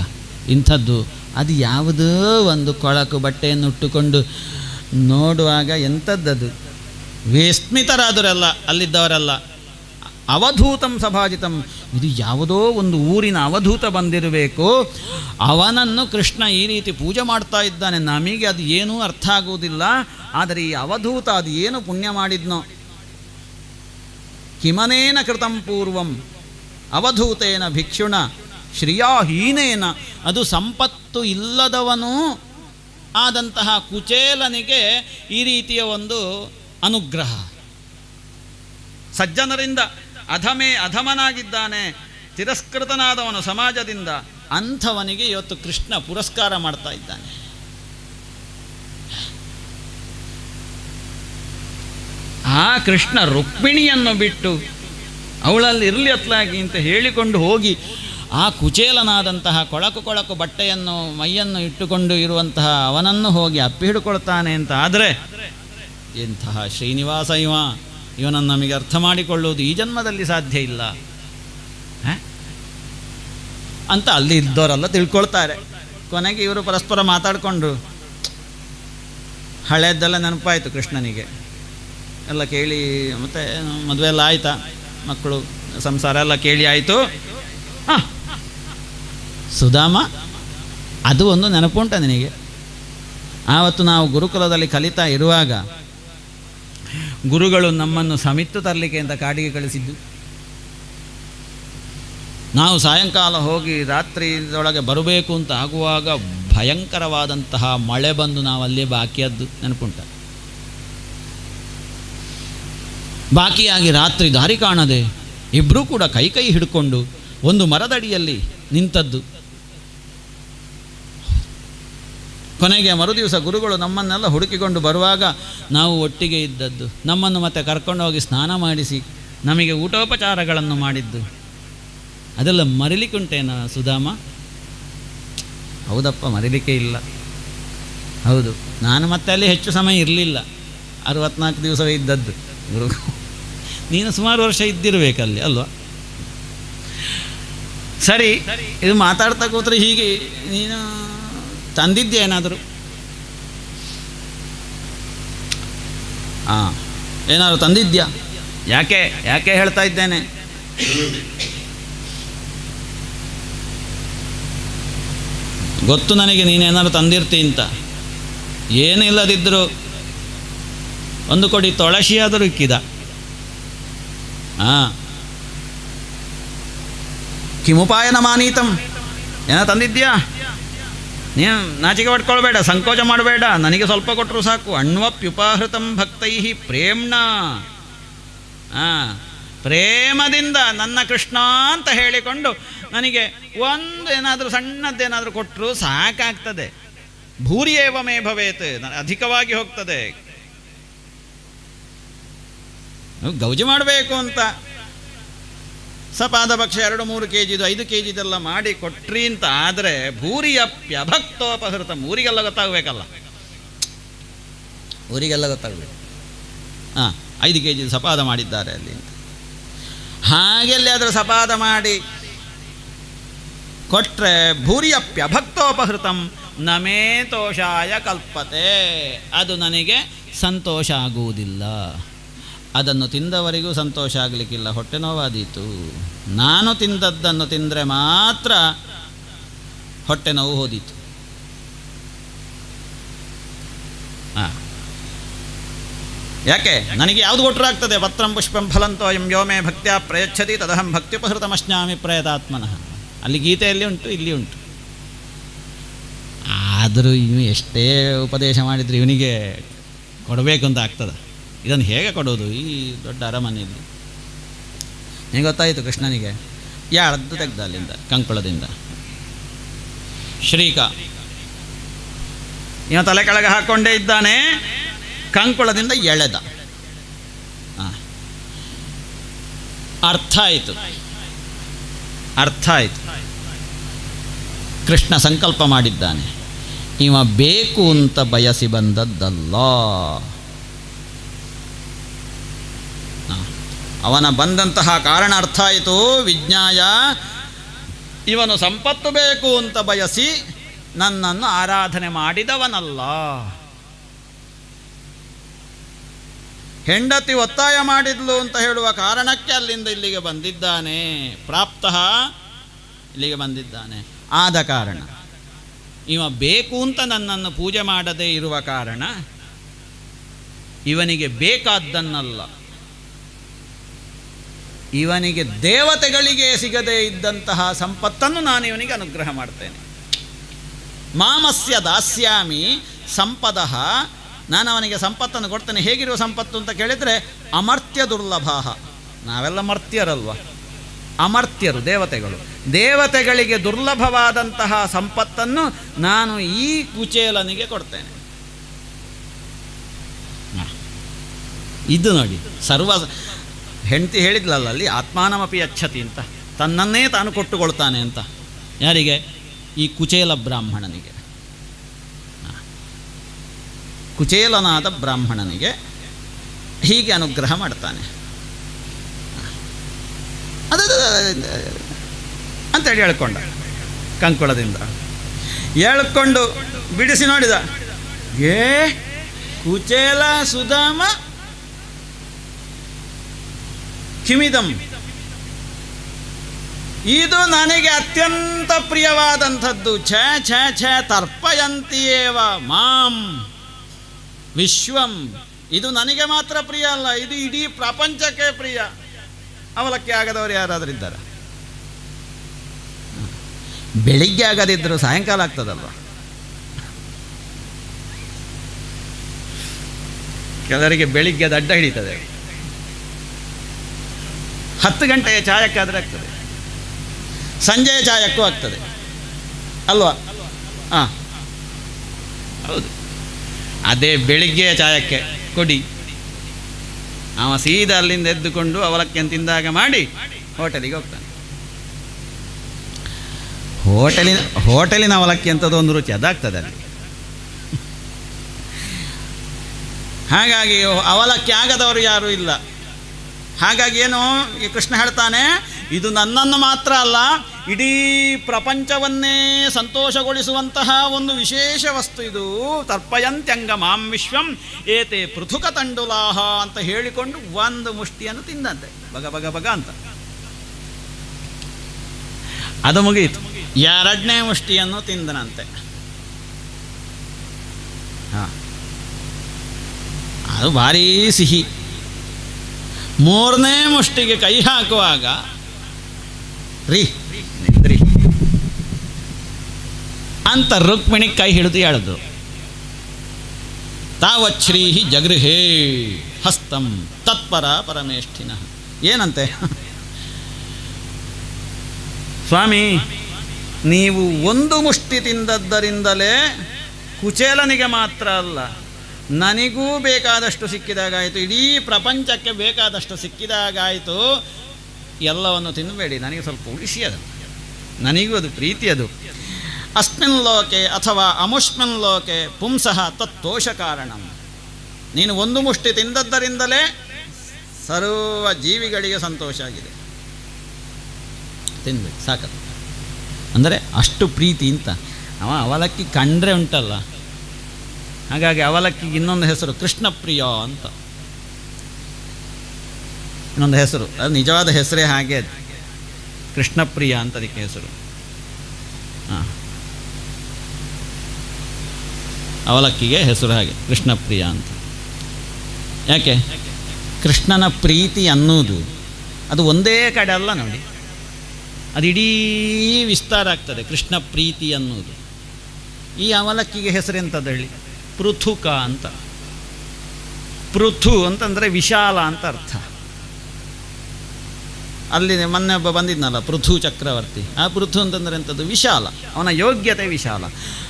ಇಂಥದ್ದು. ಅದು ಯಾವುದೋ ಒಂದು ಕೊಳಕು ಬಟ್ಟೆಯನ್ನು ಉಟ್ಟುಕೊಂಡು ನೋಡುವಾಗ ಎಂಥದ್ದದು, ವಿಸ್ಮಿತರಾದರೆಲ್ಲ ಅಲ್ಲಿದ್ದವರೆಲ್ಲ. ಅವಧೂತಂ ಸಭಾಜಿತಂ, ಇದು ಯಾವುದೋ ಒಂದು ಊರಿನ ಅವಧೂತ ಬಂದಿರಬೇಕು, ಅವನನ್ನು ಕೃಷ್ಣ ಈ ರೀತಿ ಪೂಜೆ ಮಾಡ್ತಾ ಇದ್ದಾನೆ. ನಮಗೆ ಅದು ಏನೂ ಅರ್ಥ ಆಗುವುದಿಲ್ಲ. ಆದರೆ ಈ ಅವಧೂತ ಅದು ಏನು ಪುಣ್ಯ ಮಾಡಿದ್ನೋ. ಕಿಮನೇನ ಕೃತಂ ಪೂರ್ವಂ ಅವಧೂತೇನ ಭಿಕ್ಷುಣ ಶ್ರಿಯಾಹೀನೇನ, ಅದು ಸಂಪತ್ತು ಇಲ್ಲದವನೂ ಆದಂತಹ ಕುಚೇಲನಿಗೆ ಈ ರೀತಿಯ ಒಂದು ಅನುಗ್ರಹ. ಸಜ್ಜನರಿಂದ ಅಧಮನಾಗಿದ್ದಾನೆ, ತಿರಸ್ಕೃತನಾದವನು ಸಮಾಜದಿಂದ, ಅಂಥವನಿಗೆ ಇವತ್ತು ಕೃಷ್ಣ ಪುರಸ್ಕಾರ ಮಾಡ್ತಾ ಇದ್ದಾನೆ. ಆ ಕೃಷ್ಣ ರುಕ್ಮಿಣಿಯನ್ನು ಬಿಟ್ಟು ಅವಳಲ್ಲಿ ಇರಲಿ ಅತ್ಲಾಗಿ ಅಂತ ಹೇಳಿಕೊಂಡು ಹೋಗಿ ಆ ಕುಚೇಲನಾದಂತಹ ಕೊಳಕು ಬಟ್ಟೆಯನ್ನು ಮೈಯನ್ನು ಇಟ್ಟುಕೊಂಡು ಇರುವಂತಹ ಅವನನ್ನು ಹೋಗಿ ಅಪ್ಪಿ ಹಿಡ್ಕೊಳ್ತಾನೆ ಅಂತ ಆದರೆ, ಎಂತಹ ಶ್ರೀನಿವಾಸ ಇವನನ್ನು ನಮಗೆ ಅರ್ಥ ಮಾಡಿಕೊಳ್ಳುವುದು ಈ ಜನ್ಮದಲ್ಲಿ ಸಾಧ್ಯ ಇಲ್ಲ ಅಂತ ಅಲ್ಲಿ ಇದ್ದವರೆಲ್ಲ ತಿಳ್ಕೊಳ್ತಾರೆ. ಕೊನೆಗೆ ಇವರು ಪರಸ್ಪರ ಮಾತಾಡಿಕೊಂಡು ಹಳೆಯದ್ದೆಲ್ಲ ನೆನಪಾಯಿತು ಕೃಷ್ಣನಿಗೆ. ಎಲ್ಲ ಕೇಳಿ, ಮತ್ತು ಮದುವೆ ಎಲ್ಲ ಆಯಿತಾ, ಮಕ್ಕಳು ಸಂಸಾರ ಎಲ್ಲ ಕೇಳಿ ಆಯಿತು. ಹಾಂ, ಸುಧಾಮ ಅದು ಒಂದು ನೆನಪುಂಟ ನಿನಗೆ. ಆವತ್ತು ನಾವು ಗುರುಕುಲದಲ್ಲಿ ಕಲಿತಾ ಇರುವಾಗ ಗುರುಗಳು ನಮ್ಮನ್ನು ಸಮಿತ್ತು ತರಲಿಕ್ಕೆ ಅಂತ ಕಾಡಿಗೆ ಕಳಿಸಿದ್ದು. ನಾವು ಸಾಯಂಕಾಲ ಹೋಗಿ ರಾತ್ರಿಯೊಳಗೆ ಬರಬೇಕು ಅಂತ ಆಗುವಾಗ ಭಯಂಕರವಾದಂತಹ ಮಳೆ ಬಂದು ನಾವು ಅಲ್ಲೇ ಬಾಕಿಯದ್ದು ನೆನಪುಂಟ. ಬಾಕಿಯಾಗಿ ರಾತ್ರಿ ದಾರಿ ಕಾಣದೆ ಇಬ್ಬರೂ ಕೂಡ ಕೈ ಹಿಡ್ಕೊಂಡು ಒಂದು ಮರದಡಿಯಲ್ಲಿ ನಿಂತದ್ದು. ಕೊನೆಗೆ ಮರುದಿವಸ ಗುರುಗಳು ನಮ್ಮನ್ನೆಲ್ಲ ಹುಡುಕಿಕೊಂಡು ಬರುವಾಗ ನಾವು ಒಟ್ಟಿಗೆ ಇದ್ದದ್ದು, ನಮ್ಮನ್ನು ಮತ್ತೆ ಕರ್ಕೊಂಡು ಹೋಗಿ ಸ್ನಾನ ಮಾಡಿಸಿ ನಮಗೆ ಊಟೋಪಚಾರಗಳನ್ನು ಮಾಡಿದ್ದು, ಅದೆಲ್ಲ ಮರಿಲಿಕ್ಕುಂಟೇನ ಸುಧಾಮ? ಹೌದಪ್ಪ, ಮರಿಲಿಕ್ಕೆ ಇಲ್ಲ. ಹೌದು, ನಾನು ಮತ್ತೆ ಅಲ್ಲಿ ಹೆಚ್ಚು ಸಮಯ ಇರಲಿಲ್ಲ, 64 ದಿವಸವೇ ಇದ್ದದ್ದು. ಗುರು, ನೀನು ಸುಮಾರು ವರ್ಷ ಇದ್ದಿರಬೇಕಲ್ಲಿ ಅಲ್ವಾ? ಸರಿ, ಇದು ಮಾತಾಡ್ತಾ ಕೂತ್ರೆ ಹೀಗೆ ನೀನು ತಂದಿದ್ದೆ ಏನಾದರೂ? ಏನಾದರೂ ತಂದಿದ್ಯಾ? ಯಾಕೆ ಹೇಳ್ತಾ ಇದ್ದೇನೆ? ಗೊತ್ತು ನನಗೆ ನೀನೇನಾದ್ರು ತಂದಿರ್ತಿ ಅಂತ. ಏನಿಲ್ಲದಿದ್ದರೂ ಒಂದು ಕೊಡಿ ತುಳಸಿಯಾದರೂ ಇಕ್ಕಿದ. ಕಿಮುಪಾಯನ ಮಾನೀತಂ, ಏನೋ ತಂದಿದ್ಯಾ? ನೀನು ನಾಚಿಕೆ ಪಡ್ಕೊಳ್ಬೇಡ, ಸಂಕೋಚ ಮಾಡಬೇಡ, ನನಗೆ ಸ್ವಲ್ಪ ಕೊಟ್ಟರು ಸಾಕು. ಅಣ್ವಪ್ಯುಪಾಹೃತಂ ಭಕ್ತೈ ಪ್ರೇಮ್ಣ, ಪ್ರೇಮದಿಂದ ನನ್ನ ಕೃಷ್ಣ ಅಂತ ಹೇಳಿಕೊಂಡು ನನಗೆ ಒಂದು ಏನಾದರೂ ಸಣ್ಣದ್ದೇನಾದರೂ ಕೊಟ್ಟರು ಸಾಕಾಗ್ತದೆ. ಭೂರಿಯೇವ ಮೇ ಭವೇತ್, ಅಧಿಕವಾಗಿ ಹೋಗ್ತದೆ. ಗೌಜಿ ಮಾಡಬೇಕು ಅಂತ ಸಪಾದ ಪಕ್ಷ 2-3 kg 5 kg ಮಾಡಿ ಕೊಟ್ರಿ ಅಂತ ಆದರೆ ಭೂರಿಯಪ್ಯಭಕ್ತೋಪಹೃತ, ಊರಿಗೆಲ್ಲ ಗೊತ್ತಾಗಬೇಕಲ್ಲ, ಊರಿಗೆಲ್ಲ ಗೊತ್ತಾಗಬೇಕು. 5 kg ಸಪಾದ ಮಾಡಿದ್ದಾರೆ ಅಲ್ಲಿ ಅಂತ. ಹಾಗೆಲ್ಲಿ ಅದರ ಸಪಾದ ಮಾಡಿ ಕೊಟ್ಟರೆ ಭೂರಿಯಪ್ಯಭಕ್ತೋಪಹೃತಂ ನಮೇ ತೋಷಾಯ ಕಲ್ಪತೆ, ಅದು ನನಗೆ ಸಂತೋಷ ಆಗುವುದಿಲ್ಲ. ಅದನ್ನು ತಿಂದವರಿಗೂ ಸಂತೋಷ ಆಗಲಿಕ್ಕಿಲ್ಲ, ಹೊಟ್ಟೆ ನೋವಾದೀತು. ನಾನು ತಿಂದದ್ದನ್ನು ತಿಂದರೆ ಮಾತ್ರ ಹೊಟ್ಟೆ ನೋವು ಹೋದೀತು. ಯಾಕೆ ನನಗೆ ಯಾವುದು ಕೊಟ್ಟರು ಆಗ್ತದೆ. ಪತ್ರಂ ಪುಷ್ಪಂ ಫಲಂತೋ ಎಂ ಯೋಮೇ ಭಕ್ತ್ಯಾ ಪ್ರಯಚ್ಛತಿ ತದಹಂ ಭಕ್ತ್ಯುಪಹೃತಮಶ್ನಾಮಿ ಪ್ರಯತಾತ್ಮನಃ. ಅಲ್ಲಿ ಗೀತೆಯಲ್ಲಿ ಉಂಟು, ಇಲ್ಲಿ ಉಂಟು. ಆದರೂ ಇವು ಎಷ್ಟೇ ಉಪದೇಶ ಮಾಡಿದರೆ ಇವನಿಗೆ ಕೊಡಬೇಕು ಅಂತ ಆಗ್ತದೆ. ಇದನ್ನು ಹೇಗೆ ಕೊಡೋದು ಈ ದೊಡ್ಡ ಅರಮನೆಯಲ್ಲಿ? ನಿಮಗೆ ಗೊತ್ತಾಯಿತು ಕೃಷ್ಣನಿಗೆ ಯಾಳದ್ದು ತೆಗ್ದ ಅಲ್ಲಿಂದ ಕಂಕುಳದಿಂದ ಶ್ರೀಕ ಇವ ತಲೆ ಕೆಳಗೆ ಹಾಕ್ಕೊಂಡೇ ಇದ್ದಾನೆ, ಕಂಕುಳದಿಂದ ಎಳೆದ. ಅರ್ಥ ಆಯಿತು. ಕೃಷ್ಣ ಸಂಕಲ್ಪ ಮಾಡಿದ್ದಾನೆ, ಇವ ಬೇಕು ಅಂತ ಬಯಸಿ ಬಂದದ್ದಲ್ಲ. ಅವನ ಬಂದಂತಹ ಕಾರಣ ಅರ್ಥ ಆಯಿತು. ವಿಜ್ಞಾಯ ಇವನು ಸಂಪತ್ತು ಬೇಕು ಅಂತ ಬಯಸಿ ನನ್ನನ್ನು ಆರಾಧನೆ ಮಾಡಿದವನಲ್ಲ. ಹೆಂಡತಿ ಒತ್ತಾಯ ಮಾಡಿದ್ಲು ಅಂತ ಹೇಳುವ ಕಾರಣಕ್ಕೆ ಅಲ್ಲಿಂದ ಇಲ್ಲಿಗೆ ಬಂದಿದ್ದಾನೆ. ಪ್ರಾಪ್ತಃ ಇಲ್ಲಿಗೆ ಬಂದಿದ್ದಾನೆ. ಆದ ಕಾರಣ ಇವ ಬೇಕು ಅಂತ ನನ್ನನ್ನು ಪೂಜೆ ಮಾಡದೇ ಇರುವ ಕಾರಣ ಇವನಿಗೆ ಬೇಕಾದ್ದನ್ನಲ್ಲ, ಇವನಿಗೆ ದೇವತೆಗಳಿಗೆ ಸಿಗದೇ ಇದ್ದಂತಹ ಸಂಪತ್ತನ್ನು ನಾನು ಇವನಿಗೆ ಅನುಗ್ರಹ ಮಾಡ್ತೇನೆ. ಮಾಮಸ್ಯ ದಾಸ್ಯಾಮಿ ಸಂಪದಃ, ನಾನು ಅವನಿಗೆ ಸಂಪತ್ತನ್ನು ಕೊಡ್ತೇನೆ. ಹೇಗಿರುವ ಸಂಪತ್ತು ಅಂತ ಕೇಳಿದರೆ ಅಮರ್ತ್ಯ ದುರ್ಲಭ. ನಾವೆಲ್ಲ ಮರ್ತ್ಯರಲ್ವ, ಅಮರ್ತ್ಯರು ದೇವತೆಗಳು. ದೇವತೆಗಳಿಗೆ ದುರ್ಲಭವಾದಂತಹ ಸಂಪತ್ತನ್ನು ನಾನು ಈ ಕುಚೇಲನಿಗೆ ಕೊಡ್ತೇನೆ. ಇದು ನೋಡಿ, ಸರ್ವ ಹೆಂಡತಿ ಹೇಳಿದ್ಲಲ್ಲ ಅಲ್ಲಿ, ಆತ್ಮಾನಮಪಿ ಯಚ್ಛತಿ ಅಂತ, ತನ್ನನ್ನೇ ತಾನು ಕೊಟ್ಟುಕೊಳ್ತಾನೆ ಅಂತ. ಯಾರಿಗೆ? ಈ ಕುಚೇಲ ಬ್ರಾಹ್ಮಣನಿಗೆ, ಕುಚೇಲನಾದ ಬ್ರಾಹ್ಮಣನಿಗೆ ಹೀಗೆ ಅನುಗ್ರಹ ಮಾಡ್ತಾನೆ. ಅಂತೇಳಿ ಹೇಳ್ಕೊಂಡ, ಕಂಕುಳದಿಂದ ಹೇಳ್ಕೊಂಡು ಬಿಡಿಸಿ ನೋಡಿದ. ಕುಚೇಲ ಸುಧಾಮ ಕಿಮಿದಂ, ಇದು ನನಗೆ ಅತ್ಯಂತ ಪ್ರಿಯವಾದಂಥದ್ದು. ಛ ಛ ಛ ತರ್ಪಯಂತಿಯೇವ ಮಾಂ ವಿಶ್ವಂ, ಇದು ನನಗೆ ಮಾತ್ರ ಪ್ರಿಯ ಅಲ್ಲ, ಇದು ಇಡೀ ಪ್ರಪಂಚಕ್ಕೆ ಪ್ರಿಯ. ಅವಲಕ್ಕಿ ಆಗದವರು ಯಾರಾದರೂ ಇದ್ದಾರ? ಬೆಳಿಗ್ಗೆ ಆಗದಿದ್ದರೂ ಸಾಯಂಕಾಲ ಆಗ್ತದಲ್ವ? ಕೆಲವರಿಗೆ ಬೆಳಿಗ್ಗೆ ಅಡ್ಡ ಹಿಡಿತದೆ, 10 ಗಂಟೆಯ ಚಾಯಕ್ಕಾದರೆ ಆಗ್ತದೆ, ಸಂಜೆಯ ಚಾಯಕ್ಕೂ ಆಗ್ತದೆ ಅಲ್ವಾ? ಹಾಂ ಹೌದು. ಅದೇ ಬೆಳಿಗ್ಗೆಯ ಚಾಯಕ್ಕೆ ಕೊಡಿ, ಅವ ಸೀದಾ ಅಲ್ಲಿಂದ ಎದ್ದುಕೊಂಡು ಅವಲಕ್ಕಿ ತಿಂದಾಗ ಮಾಡಿ ಹೋಟೆಲಿಗೆ ಹೋಗ್ತಾನೆ. ಹೋಟೆಲಿನ ಅವಲಕ್ಕಿ ಅಂತದ್ದು ಒಂದು ರುಚಿ ಅದಾಗ್ತದೆ ಅಲ್ಲಿ. ಹಾಗಾಗಿ ಅವಲಕ್ಕಿ ಆಗದವರು ಯಾರೂ ಇಲ್ಲ. ಹಾಗಾಗಿ ಏನು ಈ ಕೃಷ್ಣ ಹೇಳ್ತಾನೆ, ಇದು ನನ್ನನ್ನು ಮಾತ್ರ ಅಲ್ಲ, ಇಡೀ ಪ್ರಪಂಚವನ್ನೇ ಸಂತೋಷಗೊಳಿಸುವಂತಹ ಒಂದು ವಿಶೇಷ ವಸ್ತು ಇದು. ತರ್ಪಯಂತ್ಯಂಗ ಮಾಂ ವಿಶ್ವಂ ಏತೆ ಪೃಥುಕ ತಂಡುಲಾಹ ಅಂತ ಹೇಳಿಕೊಂಡು ಒಂದು ಮುಷ್ಟಿಯನ್ನು ತಿಂದಂತೆ, ಬಗ ಬಗ ಬಗ ಅಂತ. ಅದು ಮುಗಿಯಿತು. 2ನೇ ಮುಷ್ಟಿಯನ್ನು ತಿಂದನಂತೆ. ಅದು ಭಾರೀ ಸಿಹಿ. 3ನೇ ಮುಷ್ಟಿಗೆ ಕೈ ಹಾಕುವಾಗ ರೀ ಅಂತ ರುಕ್ಮಿಣಿ ಕೈ ಹಿಡಿದು ಹೇಳಿದ್ರು. ತಾವಚ್ಛ್ರೀ ಜಗೃಹೇ ಹಸ್ತಂ ತತ್ಪರ ಪರಮೇಷ್ಠಿನ. ಏನಂತೆ? ಸ್ವಾಮಿ, ನೀವು ಒಂದು ಮುಷ್ಟಿ ತಿಂದದ್ದರಿಂದಲೇ ಕುಚೇಲನಿಗೆ ಮಾತ್ರ ಅಲ್ಲ, ನನಗೂ ಬೇಕಾದಷ್ಟು ಸಿಕ್ಕಿದಾಗಾಯಿತು, ಇಡೀ ಪ್ರಪಂಚಕ್ಕೆ ಬೇಕಾದಷ್ಟು ಸಿಕ್ಕಿದಾಗಾಯಿತು. ಎಲ್ಲವನ್ನು ತಿನ್ನಬೇಡಿ, ನನಗೆ ಸ್ವಲ್ಪ ಉಳಿಸಿ, ಅದು ನನಗೂ ಅದು ಪ್ರೀತಿ. ಅದು ಅಸ್ಮಿನ್ ಲೋಕೆ ಅಥವಾ ಅಮುಷ್ಮಿನ್ ಲೋಕೆ ಪುಂಸಃ ತತ್ತೋಷ ಕಾರಣಂ. ನೀನು ಒಂದು ಮುಷ್ಟಿ ತಿಂದದ್ದರಿಂದಲೇ ಸರ್ವ ಜೀವಿಗಳಿಗೆ ಸಂತೋಷ ಆಗಿದೆ. ತಿನ್ಬೇಕು ಸಾಕು. ಅಂದರೆ ಅಷ್ಟು ಪ್ರೀತಿ ಅಂತ. ಅವಲಕ್ಕಿ ಕಂಡ್ರೆ ಉಂಟಲ್ಲ, ಹಾಗಾಗಿ ಅವಲಕ್ಕಿಗೆ ಇನ್ನೊಂದು ಹೆಸರು ಕೃಷ್ಣಪ್ರಿಯ ಅಂತ, ಇನ್ನೊಂದು ಹೆಸರು. ಅದು ನಿಜವಾದ ಹೆಸರೇ ಹಾಗೆ, ಅದು ಕೃಷ್ಣಪ್ರಿಯ ಅಂತ ಅದಕ್ಕೆ ಹೆಸರು. ಅವಲಕ್ಕಿಗೆ ಹೆಸರು ಹಾಗೆ ಕೃಷ್ಣಪ್ರಿಯ ಅಂತ. ಯಾಕೆ? ಕೃಷ್ಣನ ಪ್ರೀತಿ ಅನ್ನೋದು ಅದು ಒಂದೇ ಕಡೆ ಅಲ್ಲ ನೋಡಿ, ಅದು ಇಡೀ ವಿಸ್ತಾರ ಆಗ್ತದೆ. ಕೃಷ್ಣ ಪ್ರೀತಿ ಅನ್ನೋದು. ಈ ಅವಲಕ್ಕಿಗೆ ಹೆಸರೆಂಥದ್ದು ಹೇಳಿ? ಪೃಥುಕ ಅಂತ. ಪೃಥು ಅಂತಂದರೆ ವಿಶಾಲ ಅಂತ ಅರ್ಥ. ಅಲ್ಲಿ ಮೊನ್ನೆ ಒಬ್ಬ ಬಂದಿದ್ನಲ್ಲ ಪೃಥು ಚಕ್ರವರ್ತಿ. ಆ ಪೃಥು ಅಂತಂದರೆ ಎಂಥದ್ದು? ವಿಶಾಲ. ಅವನ ಯೋಗ್ಯತೆ ವಿಶಾಲ.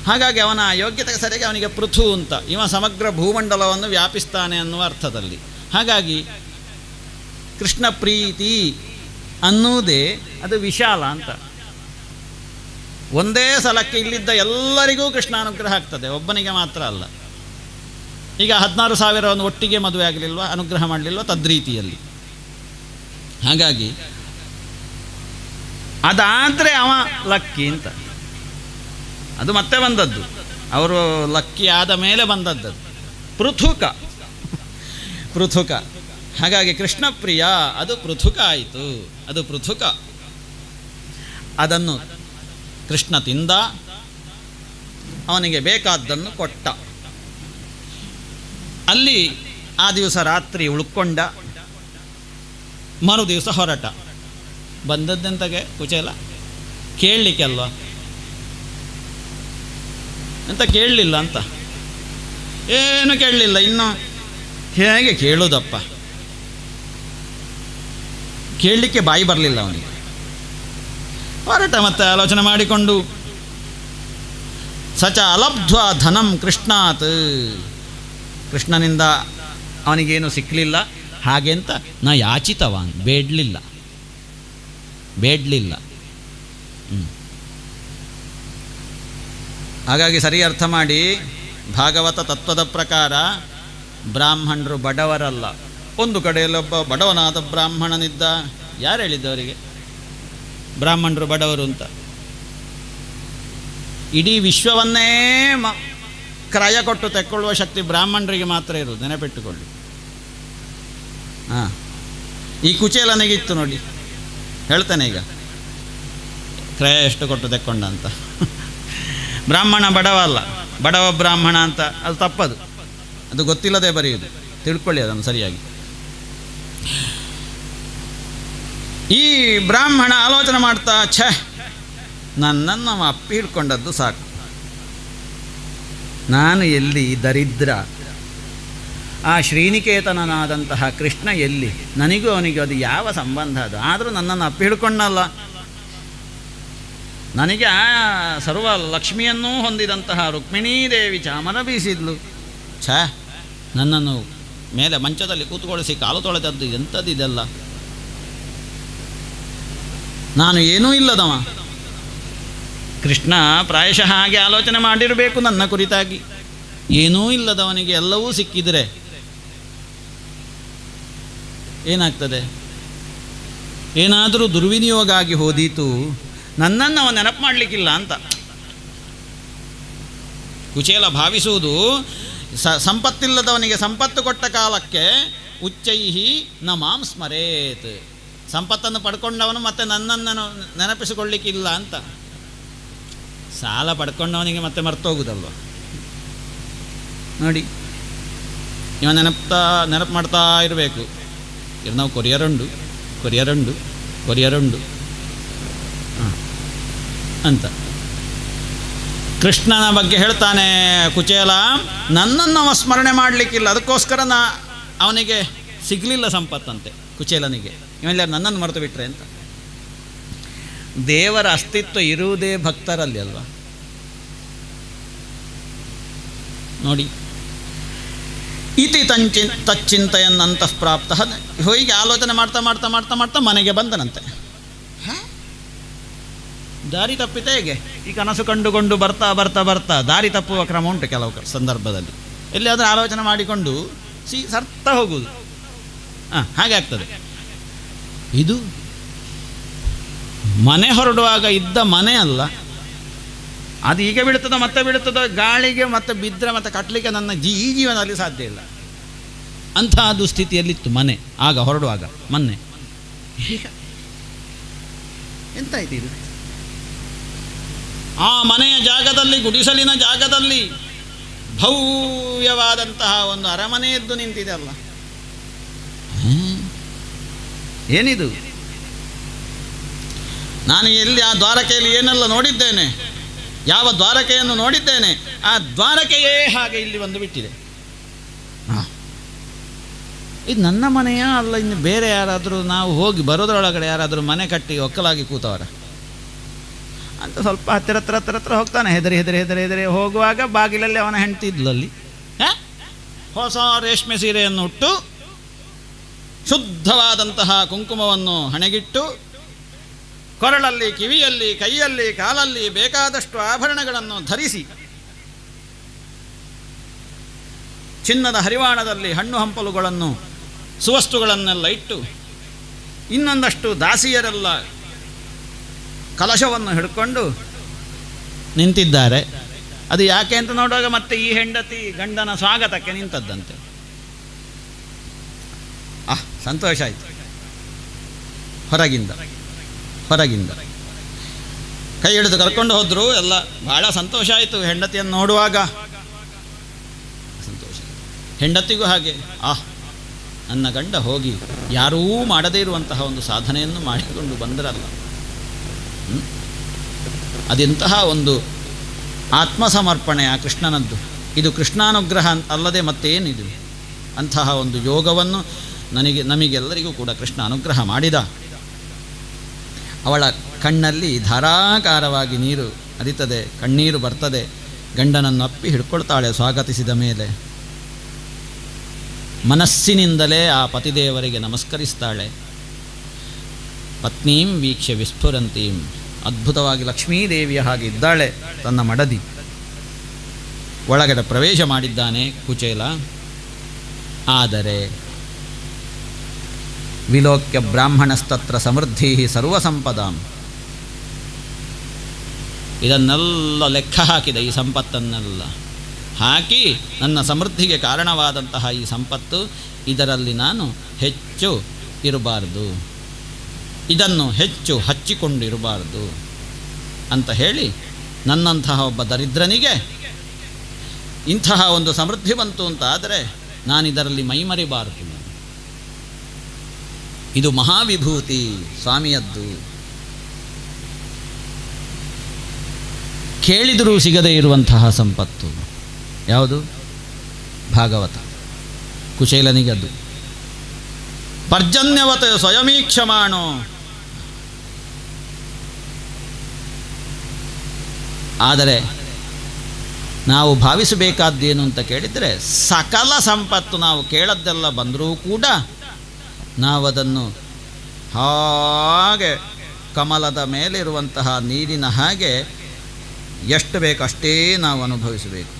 ಹಾಗಾಗಿ ಅವನ ಯೋಗ್ಯತೆಗೆ ಸರಿಯಾಗಿ ಅವನಿಗೆ ಪೃಥು ಅಂತ. ಇವ ಸಮಗ್ರ ಭೂಮಂಡಲವನ್ನು ವ್ಯಾಪಿಸ್ತಾನೆ ಅನ್ನುವ ಅರ್ಥದಲ್ಲಿ. ಹಾಗಾಗಿ ಕೃಷ್ಣ ಪ್ರೀತಿ ಅನ್ನುವುದೇ ಅದು ವಿಶಾಲ ಅಂತ. ಒಂದೇ ಸಲಕ್ಕೆ ಇಲ್ಲಿದ್ದ ಎಲ್ಲರಿಗೂ ಕೃಷ್ಣ ಅನುಗ್ರಹ ಆಗ್ತದೆ, ಒಬ್ಬನಿಗೆ ಮಾತ್ರ ಅಲ್ಲ. ಈಗ 16,000 ಒಟ್ಟಿಗೆ ಮದುವೆ ಆಗಲಿಲ್ವ, ಅನುಗ್ರಹ ಮಾಡಲಿಲ್ವ? ತದ್ರೀತಿಯಲ್ಲಿ. ಹಾಗಾಗಿ ಅದಾದರೆ ಅವ ಲಕ್ಕಿ ಅಂತ. ಅದು ಮತ್ತೆ ಬಂದದ್ದು, ಅವರು ಲಕ್ಕಿ ಆದ ಮೇಲೆ ಬಂದದ್ದು ಪೃಥುಕ. ಪೃಥುಕ. ಹಾಗಾಗಿ ಕೃಷ್ಣ ಪ್ರಿಯ ಅದು ಪೃಥುಕ ಆಯಿತು. ಅದು ಪೃಥುಕ. ಅದನ್ನು ಕೃಷ್ಣ ತಿಂದ, ಅವನಿಗೆ ಬೇಕಾದ್ದನ್ನು ಕೊಟ್ಟ. ಅಲ್ಲಿ ಆ ದಿವಸ ರಾತ್ರಿ ಉಳ್ಕೊಂಡ, ಮರು ದಿವಸ ಹೊರಟ. ಬಂದದ್ದೆಂತಗೆ ಕುಚೇಲ? ಕೇಳಲಿಕ್ಕೆ ಅಲ್ವಾ? ಅಂತ ಕೇಳಲಿಲ್ಲ ಅಂತ, ಏನು ಕೇಳಲಿಲ್ಲ. ಇನ್ನು ಹೇಗೆ ಕೇಳೋದಪ್ಪ? ಕೇಳಲಿಕ್ಕೆ ಬಾಯಿ ಬರಲಿಲ್ಲ ಅವನಿಗೆ. ಹೊರಟ ಮತ್ತೆ ಆಲೋಚನೆ ಮಾಡಿಕೊಂಡು. ಸಚ ಅಲಬ್ಧ್ವ ಧನಂ ಕೃಷ್ಣಾತ್. ಕೃಷ್ಣನಿಂದ ಅವನಿಗೇನು ಸಿಕ್ಕಲಿಲ್ಲ. ಹಾಗೆಂತ ನಾ ಯಾಚಿತವಾನ್, ಬೇಡಲಿಲ್ಲ. ಹಾಗಾಗಿ ಸರಿ ಅರ್ಥ ಮಾಡಿ. ಭಾಗವತ ತತ್ವದ ಪ್ರಕಾರ ಬ್ರಾಹ್ಮಣರು ಬಡವರಲ್ಲ. ಒಂದು ಕಡೆಯಲ್ಲೊಬ್ಬ ಬಡವನಾದ ಬ್ರಾಹ್ಮಣನಿದ್ದ. ಯಾರು ಹೇಳಿದ್ದವರಿಗೆ ಬ್ರಾಹ್ಮಣರು ಬಡವರು ಅಂತ? ಇಡೀ ವಿಶ್ವವನ್ನೇ ಕ್ರಯ ಕೊಟ್ಟು ತೆಕ್ಕೊಳ್ಳುವ ಶಕ್ತಿ ಬ್ರಾಹ್ಮಣರಿಗೆ ಮಾತ್ರ ಇರುವುದು, ನೆನಪಿಟ್ಟುಕೊಳ್ಳಿ. ಹಾಂ, ಈ ಕುಚೇಲನಿಗಿತ್ತು ನೋಡಿ. ಹೇಳ್ತಾನೆ ಈಗ ಕ್ರಯ ಎಷ್ಟು ಕೊಟ್ಟು ತೆಕ್ಕೊಂಡ ಅಂತ. ಬ್ರಾಹ್ಮಣ ಬಡವ ಅಲ್ಲ, ಬಡವ ಬ್ರಾಹ್ಮಣ ಅಂತ ಅದು ತಪ್ಪದು. ಅದು ಗೊತ್ತಿಲ್ಲದೆ ಬರೆಯುವುದು, ತಿಳ್ಕೊಳ್ಳಿ ಅದನ್ನು ಸರಿಯಾಗಿ. ಈ ಬ್ರಾಹ್ಮಣ ಆಲೋಚನೆ ಮಾಡ್ತಾ, ನನ್ನನ್ನು ಅಪ್ಪಿ ಹಿಡ್ಕೊಂಡದ್ದು ಸಾಕು, ನಾನು ಎಲ್ಲಿ ದರಿದ್ರ, ಆ ಶ್ರೀನಿಕೇತನನಾದಂತಹ ಕೃಷ್ಣ ಎಲ್ಲಿ, ನನಗೂ ಅವನಿಗೂ ಅದು ಯಾವ ಸಂಬಂಧ? ಅದು ಆದರೂ ನನ್ನನ್ನು ಅಪ್ಪಿ ಹಿಡ್ಕೊಂಡಲ್ಲ. ನನಗೆ ಆ ಸರ್ವ ಲಕ್ಷ್ಮಿಯನ್ನೂ ಹೊಂದಿದಂತಹ ರುಕ್ಮಿಣೀ ದೇವಿ ಚಾಮರ ಬೀಸಿದ್ಲು. ನನ್ನನ್ನು ಮೇಲೆ ಮಂಚದಲ್ಲಿ ಕೂತ್ಕೊಳಿಸಿ ಕಾಲು ತೊಳೆದದ್ದು ಎಂಥದ್ದು ಇದೆಲ್ಲ? ನಾನು ಏನೂ ಇಲ್ಲದವ. ಕೃಷ್ಣ ಪ್ರಾಯಶಃ ಹಾಗೆ ಆಲೋಚನೆ ಮಾಡಿರಬೇಕು ನನ್ನ ಕುರಿತಾಗಿ. ಏನೂ ಇಲ್ಲದವನಿಗೆ ಎಲ್ಲವೂ ಸಿಕ್ಕಿದರೆ ಏನಾಗ್ತದೆ? ಏನಾದರೂ ದುರ್ವಿನಿಯೋಗ ಆಗಿ ಹೋದೀತು, ನನ್ನನ್ನು ಅವನು ನೆನಪು ಮಾಡಲಿಕ್ಕಿಲ್ಲ ಅಂತ ಕುಚೇಲ ಭಾವಿಸುವುದು. ಸಂಪತ್ತಿಲ್ಲದವನಿಗೆ ಸಂಪತ್ತು ಕೊಟ್ಟ ಕಾಲಕ್ಕೆ ಉಚ್ಚೈಹಿ ನ ಮಾಂ ಸ್ಮರೇತ್. ಸಂಪತ್ತನ್ನು ಪಡ್ಕೊಂಡವನು ಮತ್ತೆ ನನ್ನನ್ನು ನೆನಪಿಸಿಕೊಳ್ಳಿಕ್ಕಿಲ್ಲ ಅಂತ. ಸಾಲ ಪಡ್ಕೊಂಡವನಿಗೆ ಮತ್ತೆ ಮರ್ತೋಗುದಲ್ವ ನೋಡಿ. ಇವ ನೆನಪು ಮಾಡ್ತಾ ಇರಬೇಕು. ನಾವು ಕೊರಿಯರುಂಡು ಅಂತ ಕೃಷ್ಣನ ಬಗ್ಗೆ ಹೇಳ್ತಾನೆ ಕುಚೇಲ. ನನ್ನನ್ನು ಅವ ಸ್ಮರಣೆ ಮಾಡಲಿಕ್ಕಿಲ್ಲ, ಅದಕ್ಕೋಸ್ಕರ ಅವನಿಗೆ ಸಿಗಲಿಲ್ಲ ಸಂಪತ್ತಂತೆ ಕುಚೇಲನಿಗೆ. ಇವೆಲ್ಲ ನನ್ನನ್ನು ಮರೆತು ಬಿಟ್ರೆ ಅಂತ. ದೇವರ ಅಸ್ತಿತ್ವ ಇರುವುದೇ ಭಕ್ತರಲ್ಲಿ ಅಲ್ವಾ ನೋಡಿ. ಇತಿ ತಚ್ಚಿಂತೆಯನ್ನಂತಃ ಪ್ರಾಪ್ತ. ಹೀಗೆ ಆಲೋಚನೆ ಮಾಡ್ತಾ ಮಾಡ್ತಾ ಮಾಡ್ತಾ ಮಾಡ್ತಾ ಮನೆಗೆ ಬಂದನಂತೆ. ದಾರಿ ತಪ್ಪಿತೆ ಹೇಗೆ? ಈ ಕನಸು ಕಂಡುಕೊಂಡು ಬರ್ತಾ ಬರ್ತಾ ಬರ್ತಾ ದಾರಿ ತಪ್ಪುವ ಕ್ರಮ ಉಂಟು ಕೆಲವು ಸಂದರ್ಭದಲ್ಲಿ. ಎಲ್ಲಿಯಾದರೂ ಆಲೋಚನೆ ಮಾಡಿಕೊಂಡು ಸರ್ತಾ ಹೋಗುವುದು. ಹಾಗೆ ಆಗ್ತದೆ. ಇದು ಮನೆ ಹೊರಡುವಾಗ ಇದ್ದ ಮನೆ ಅಲ್ಲ, ಅದು ಈಗ ಬೀಳ್ತದೋ ಮತ್ತೆ ಬೀಳ್ತದೋ, ಗಾಳಿಗೆ ಮತ್ತೆ ಬಿದ್ದರೆ ಮತ್ತೆ ಕಟ್ಟಲಿಕ್ಕೆ ನನ್ನ ಈ ಜೀವನದಲ್ಲಿ ಸಾಧ್ಯ ಇಲ್ಲ. ಅಂತಹ ದುಸ್ಥಿತಿಯಲ್ಲಿತ್ತು ಮನೆ ಆಗ ಹೊರಡುವಾಗ. ಮೊನ್ನೆ ಈಗ ಎಂತಾಯ್ತು ಇದು? ಆ ಮನೆಯ ಜಾಗದಲ್ಲಿ, ಗುಡಿಸಲಿನ ಜಾಗದಲ್ಲಿ ಭವ್ಯವಾದಂತಹ ಒಂದು ಅರಮನೆಯದ್ದು ನಿಂತಿದೆ ಅಲ್ಲ. ಏನಿದು? ನಾನು ಎಲ್ಲಿ ಆ ದ್ವಾರಕೆಯಲ್ಲಿ ಏನೆಲ್ಲ ನೋಡಿದ್ದೇನೆ, ಯಾವ ದ್ವಾರಕೆಯನ್ನು ನೋಡಿದ್ದೇನೆ, ಆ ದ್ವಾರಕೆಯೇ ಹಾಗೆ ಇಲ್ಲಿ ಬಂದು ಬಿಟ್ಟಿದೆ. ಇದು ನನ್ನ ಮನೆಯ ಅಲ್ಲ, ಇನ್ನು ಬೇರೆ ಯಾರಾದರೂ ನಾವು ಹೋಗಿ ಬರೋದ್ರೊಳಗಡೆ ಯಾರಾದರೂ ಮನೆ ಕಟ್ಟಿ ಒಕ್ಕಲಾಗಿ ಕೂತವರ ಅಂತ ಸ್ವಲ್ಪ ಹತ್ತಿರ ಹೋಗ್ತಾನೆ. ಹೆದರಿ ಹೋಗುವಾಗ ಬಾಗಿಲಲ್ಲಿ ಅವನ ಹೆಂಡತಿ ಇದ್ಲಲ್ಲಿ ಹೊಸ ರೇಷ್ಮೆ ಸೀರೆಯನ್ನು ಉಟ್ಟು ಶುದ್ಧವಾದಂತಹ ಕುಂಕುಮವನ್ನು ಹಣೆಗಿಟ್ಟು ಕೊರಳಲ್ಲಿ, ಕಿವಿಯಲ್ಲಿ, ಕೈಯಲ್ಲಿ, ಕಾಲಲ್ಲಿ ಬೇಕಾದಷ್ಟು ಆಭರಣಗಳನ್ನು ಧರಿಸಿ ಚಿನ್ನದ ಹರಿವಾಣದಲ್ಲಿ ಹಣ್ಣು ಹಂಪಲುಗಳನ್ನು, ಸುವಸ್ತುಗಳನ್ನೆಲ್ಲ ಇಟ್ಟು ಇನ್ನೊಂದಷ್ಟು ದಾಸಿಯರೆಲ್ಲ ಕಲಶವನ್ನು ಹಿಡ್ಕೊಂಡು ನಿಂತಿದ್ದಾರೆ. ಅದು ಯಾಕೆ ಅಂತ ನೋಡುವಾಗ ಮತ್ತೆ ಈ ಹೆಂಡತಿ ಗಂಡನ ಸ್ವಾಗತಕ್ಕೆ ನಿಂತದ್ದಂತೆ. ಸಂತೋಷ ಆಯಿತು. ಹೊರಗಿಂದ ಕೈ ಹಿಡಿದು ಕರ್ಕೊಂಡು ಹೋದ್ರು. ಎಲ್ಲ ಬಹಳ ಸಂತೋಷ ಆಯಿತು ಹೆಂಡತಿಯನ್ನು ನೋಡುವಾಗ. ಸಂತೋಷ. ಹೆಂಡತಿಗೂ ಹಾಗೆ, ನನ್ನ ಗಂಡ ಹೋಗಿ ಯಾರೂ ಮಾಡದೇ ಇರುವಂತಹ ಒಂದು ಸಾಧನೆಯನ್ನು ಮಾಡಿಕೊಂಡು ಬಂದರಲ್ಲ. ಅದೆಂತಹ ಒಂದು ಆತ್ಮಸಮರ್ಪಣೆ ಆ ಕೃಷ್ಣನದ್ದು. ಇದು ಕೃಷ್ಣಾನುಗ್ರಹ ಅಲ್ಲದೆ ಮತ್ತೇನಿದು? ಅಂತಹ ಒಂದು ಯೋಗವನ್ನು ನಮಗೆಲ್ಲರಿಗೂ ಕೂಡ ಕೃಷ್ಣ ಅನುಗ್ರಹ ಮಾಡಿದ. ಅವಳ ಕಣ್ಣಲ್ಲಿ ಧಾರಾಕಾರವಾಗಿ ನೀರು ಹರಿತದೆ, ಕಣ್ಣೀರು ಬರ್ತದೆ. ಗಂಡನನ್ನು ಅಪ್ಪಿ ಹಿಡ್ಕೊಳ್ತಾಳೆ ಸ್ವಾಗತಿಸಿದ ಮೇಲೆ. ಮನಸ್ಸಿನಿಂದಲೇ ಆ ಪತಿದೇವರಿಗೆ ನಮಸ್ಕರಿಸ್ತಾಳೆ. ಪತ್ನೀಂ ವೀಕ್ಷ್ಯ ವಿಸ್ಫುರಂತೀಂ. ಅದ್ಭುತವಾಗಿ ಲಕ್ಷ್ಮೀದೇವಿಯ ಹಾಗೆ ಇದ್ದಾಳೆ ತನ್ನ ಮಡದಿ. ಒಳಗಡೆ ಪ್ರವೇಶ ಮಾಡಿದ್ದಾನೆ ಕುಚೇಲ. ಆದರೆ ವಿಲೋಕ್ಯ ಬ್ರಾಹ್ಮಣಸ್ತತ್ರ ಸಮೃದ್ಧಿ ಸರ್ವಸಂಪದಾಂ. ಇದನ್ನೆಲ್ಲ ಲೆಕ್ಕ ಹಾಕಿದ, ಈ ಸಂಪತ್ತನ್ನೆಲ್ಲ ಹಾಕಿ ನನ್ನ ಸಮೃದ್ಧಿಗೆ ಕಾರಣವಾದಂತಹ ಈ ಸಂಪತ್ತು, ಇದರಲ್ಲಿ ನಾನು ಹೆಚ್ಚು ಇರಬಾರ್ದು, ಇದನ್ನು ಹೆಚ್ಚು ಹಚ್ಚಿಕೊಂಡಿರಬಾರ್ದು ಅಂತ ಹೇಳಿ ನನ್ನಂತಹ ಒಬ್ಬ ದರಿದ್ರನಿಗೆ ಇಂತಹ ಒಂದು ಸಮೃದ್ಧಿ ಬಂತು ಅಂತ ಆದರೆ ನಾನಿದರಲ್ಲಿ ಮೈಮರಿಬಾರದು. ಇದು ಮಹಾವಿಭೂತಿ ಸ್ವಾಮಿಯದ್ದು. ಕೇಳಿದರೂ ಸಿಗದೇ ಇರುವಂತಹ ಸಂಪತ್ತು ಯಾವುದು? ಭಾಗವತ. ಕುಚೇಲನಿಗದ್ದು. ಪರ್ಜನ್ಯವತ ಸ್ವಯಮೀಕ್ಷಮಾಣೋ. ಆದರೆ ನಾವು ಭಾವಿಸಬೇಕಾದ್ದೇನು ಅಂತ ಕೇಳಿದರೆ, ಸಕಲ ಸಂಪತ್ತು ನಾವು ಕೇಳದ್ದೆಲ್ಲ ಬಂದರೂ ಕೂಡ ನಾವದನ್ನು ಹಾಗೆ ಕಮಲದ ಮೇಲಿರುವಂತಹ ನೀರಿನ ಹಾಗೆ ಎಷ್ಟು ಬೇಕು ಅಷ್ಟೇ ನಾವು ಅನುಭವಿಸಬೇಕು.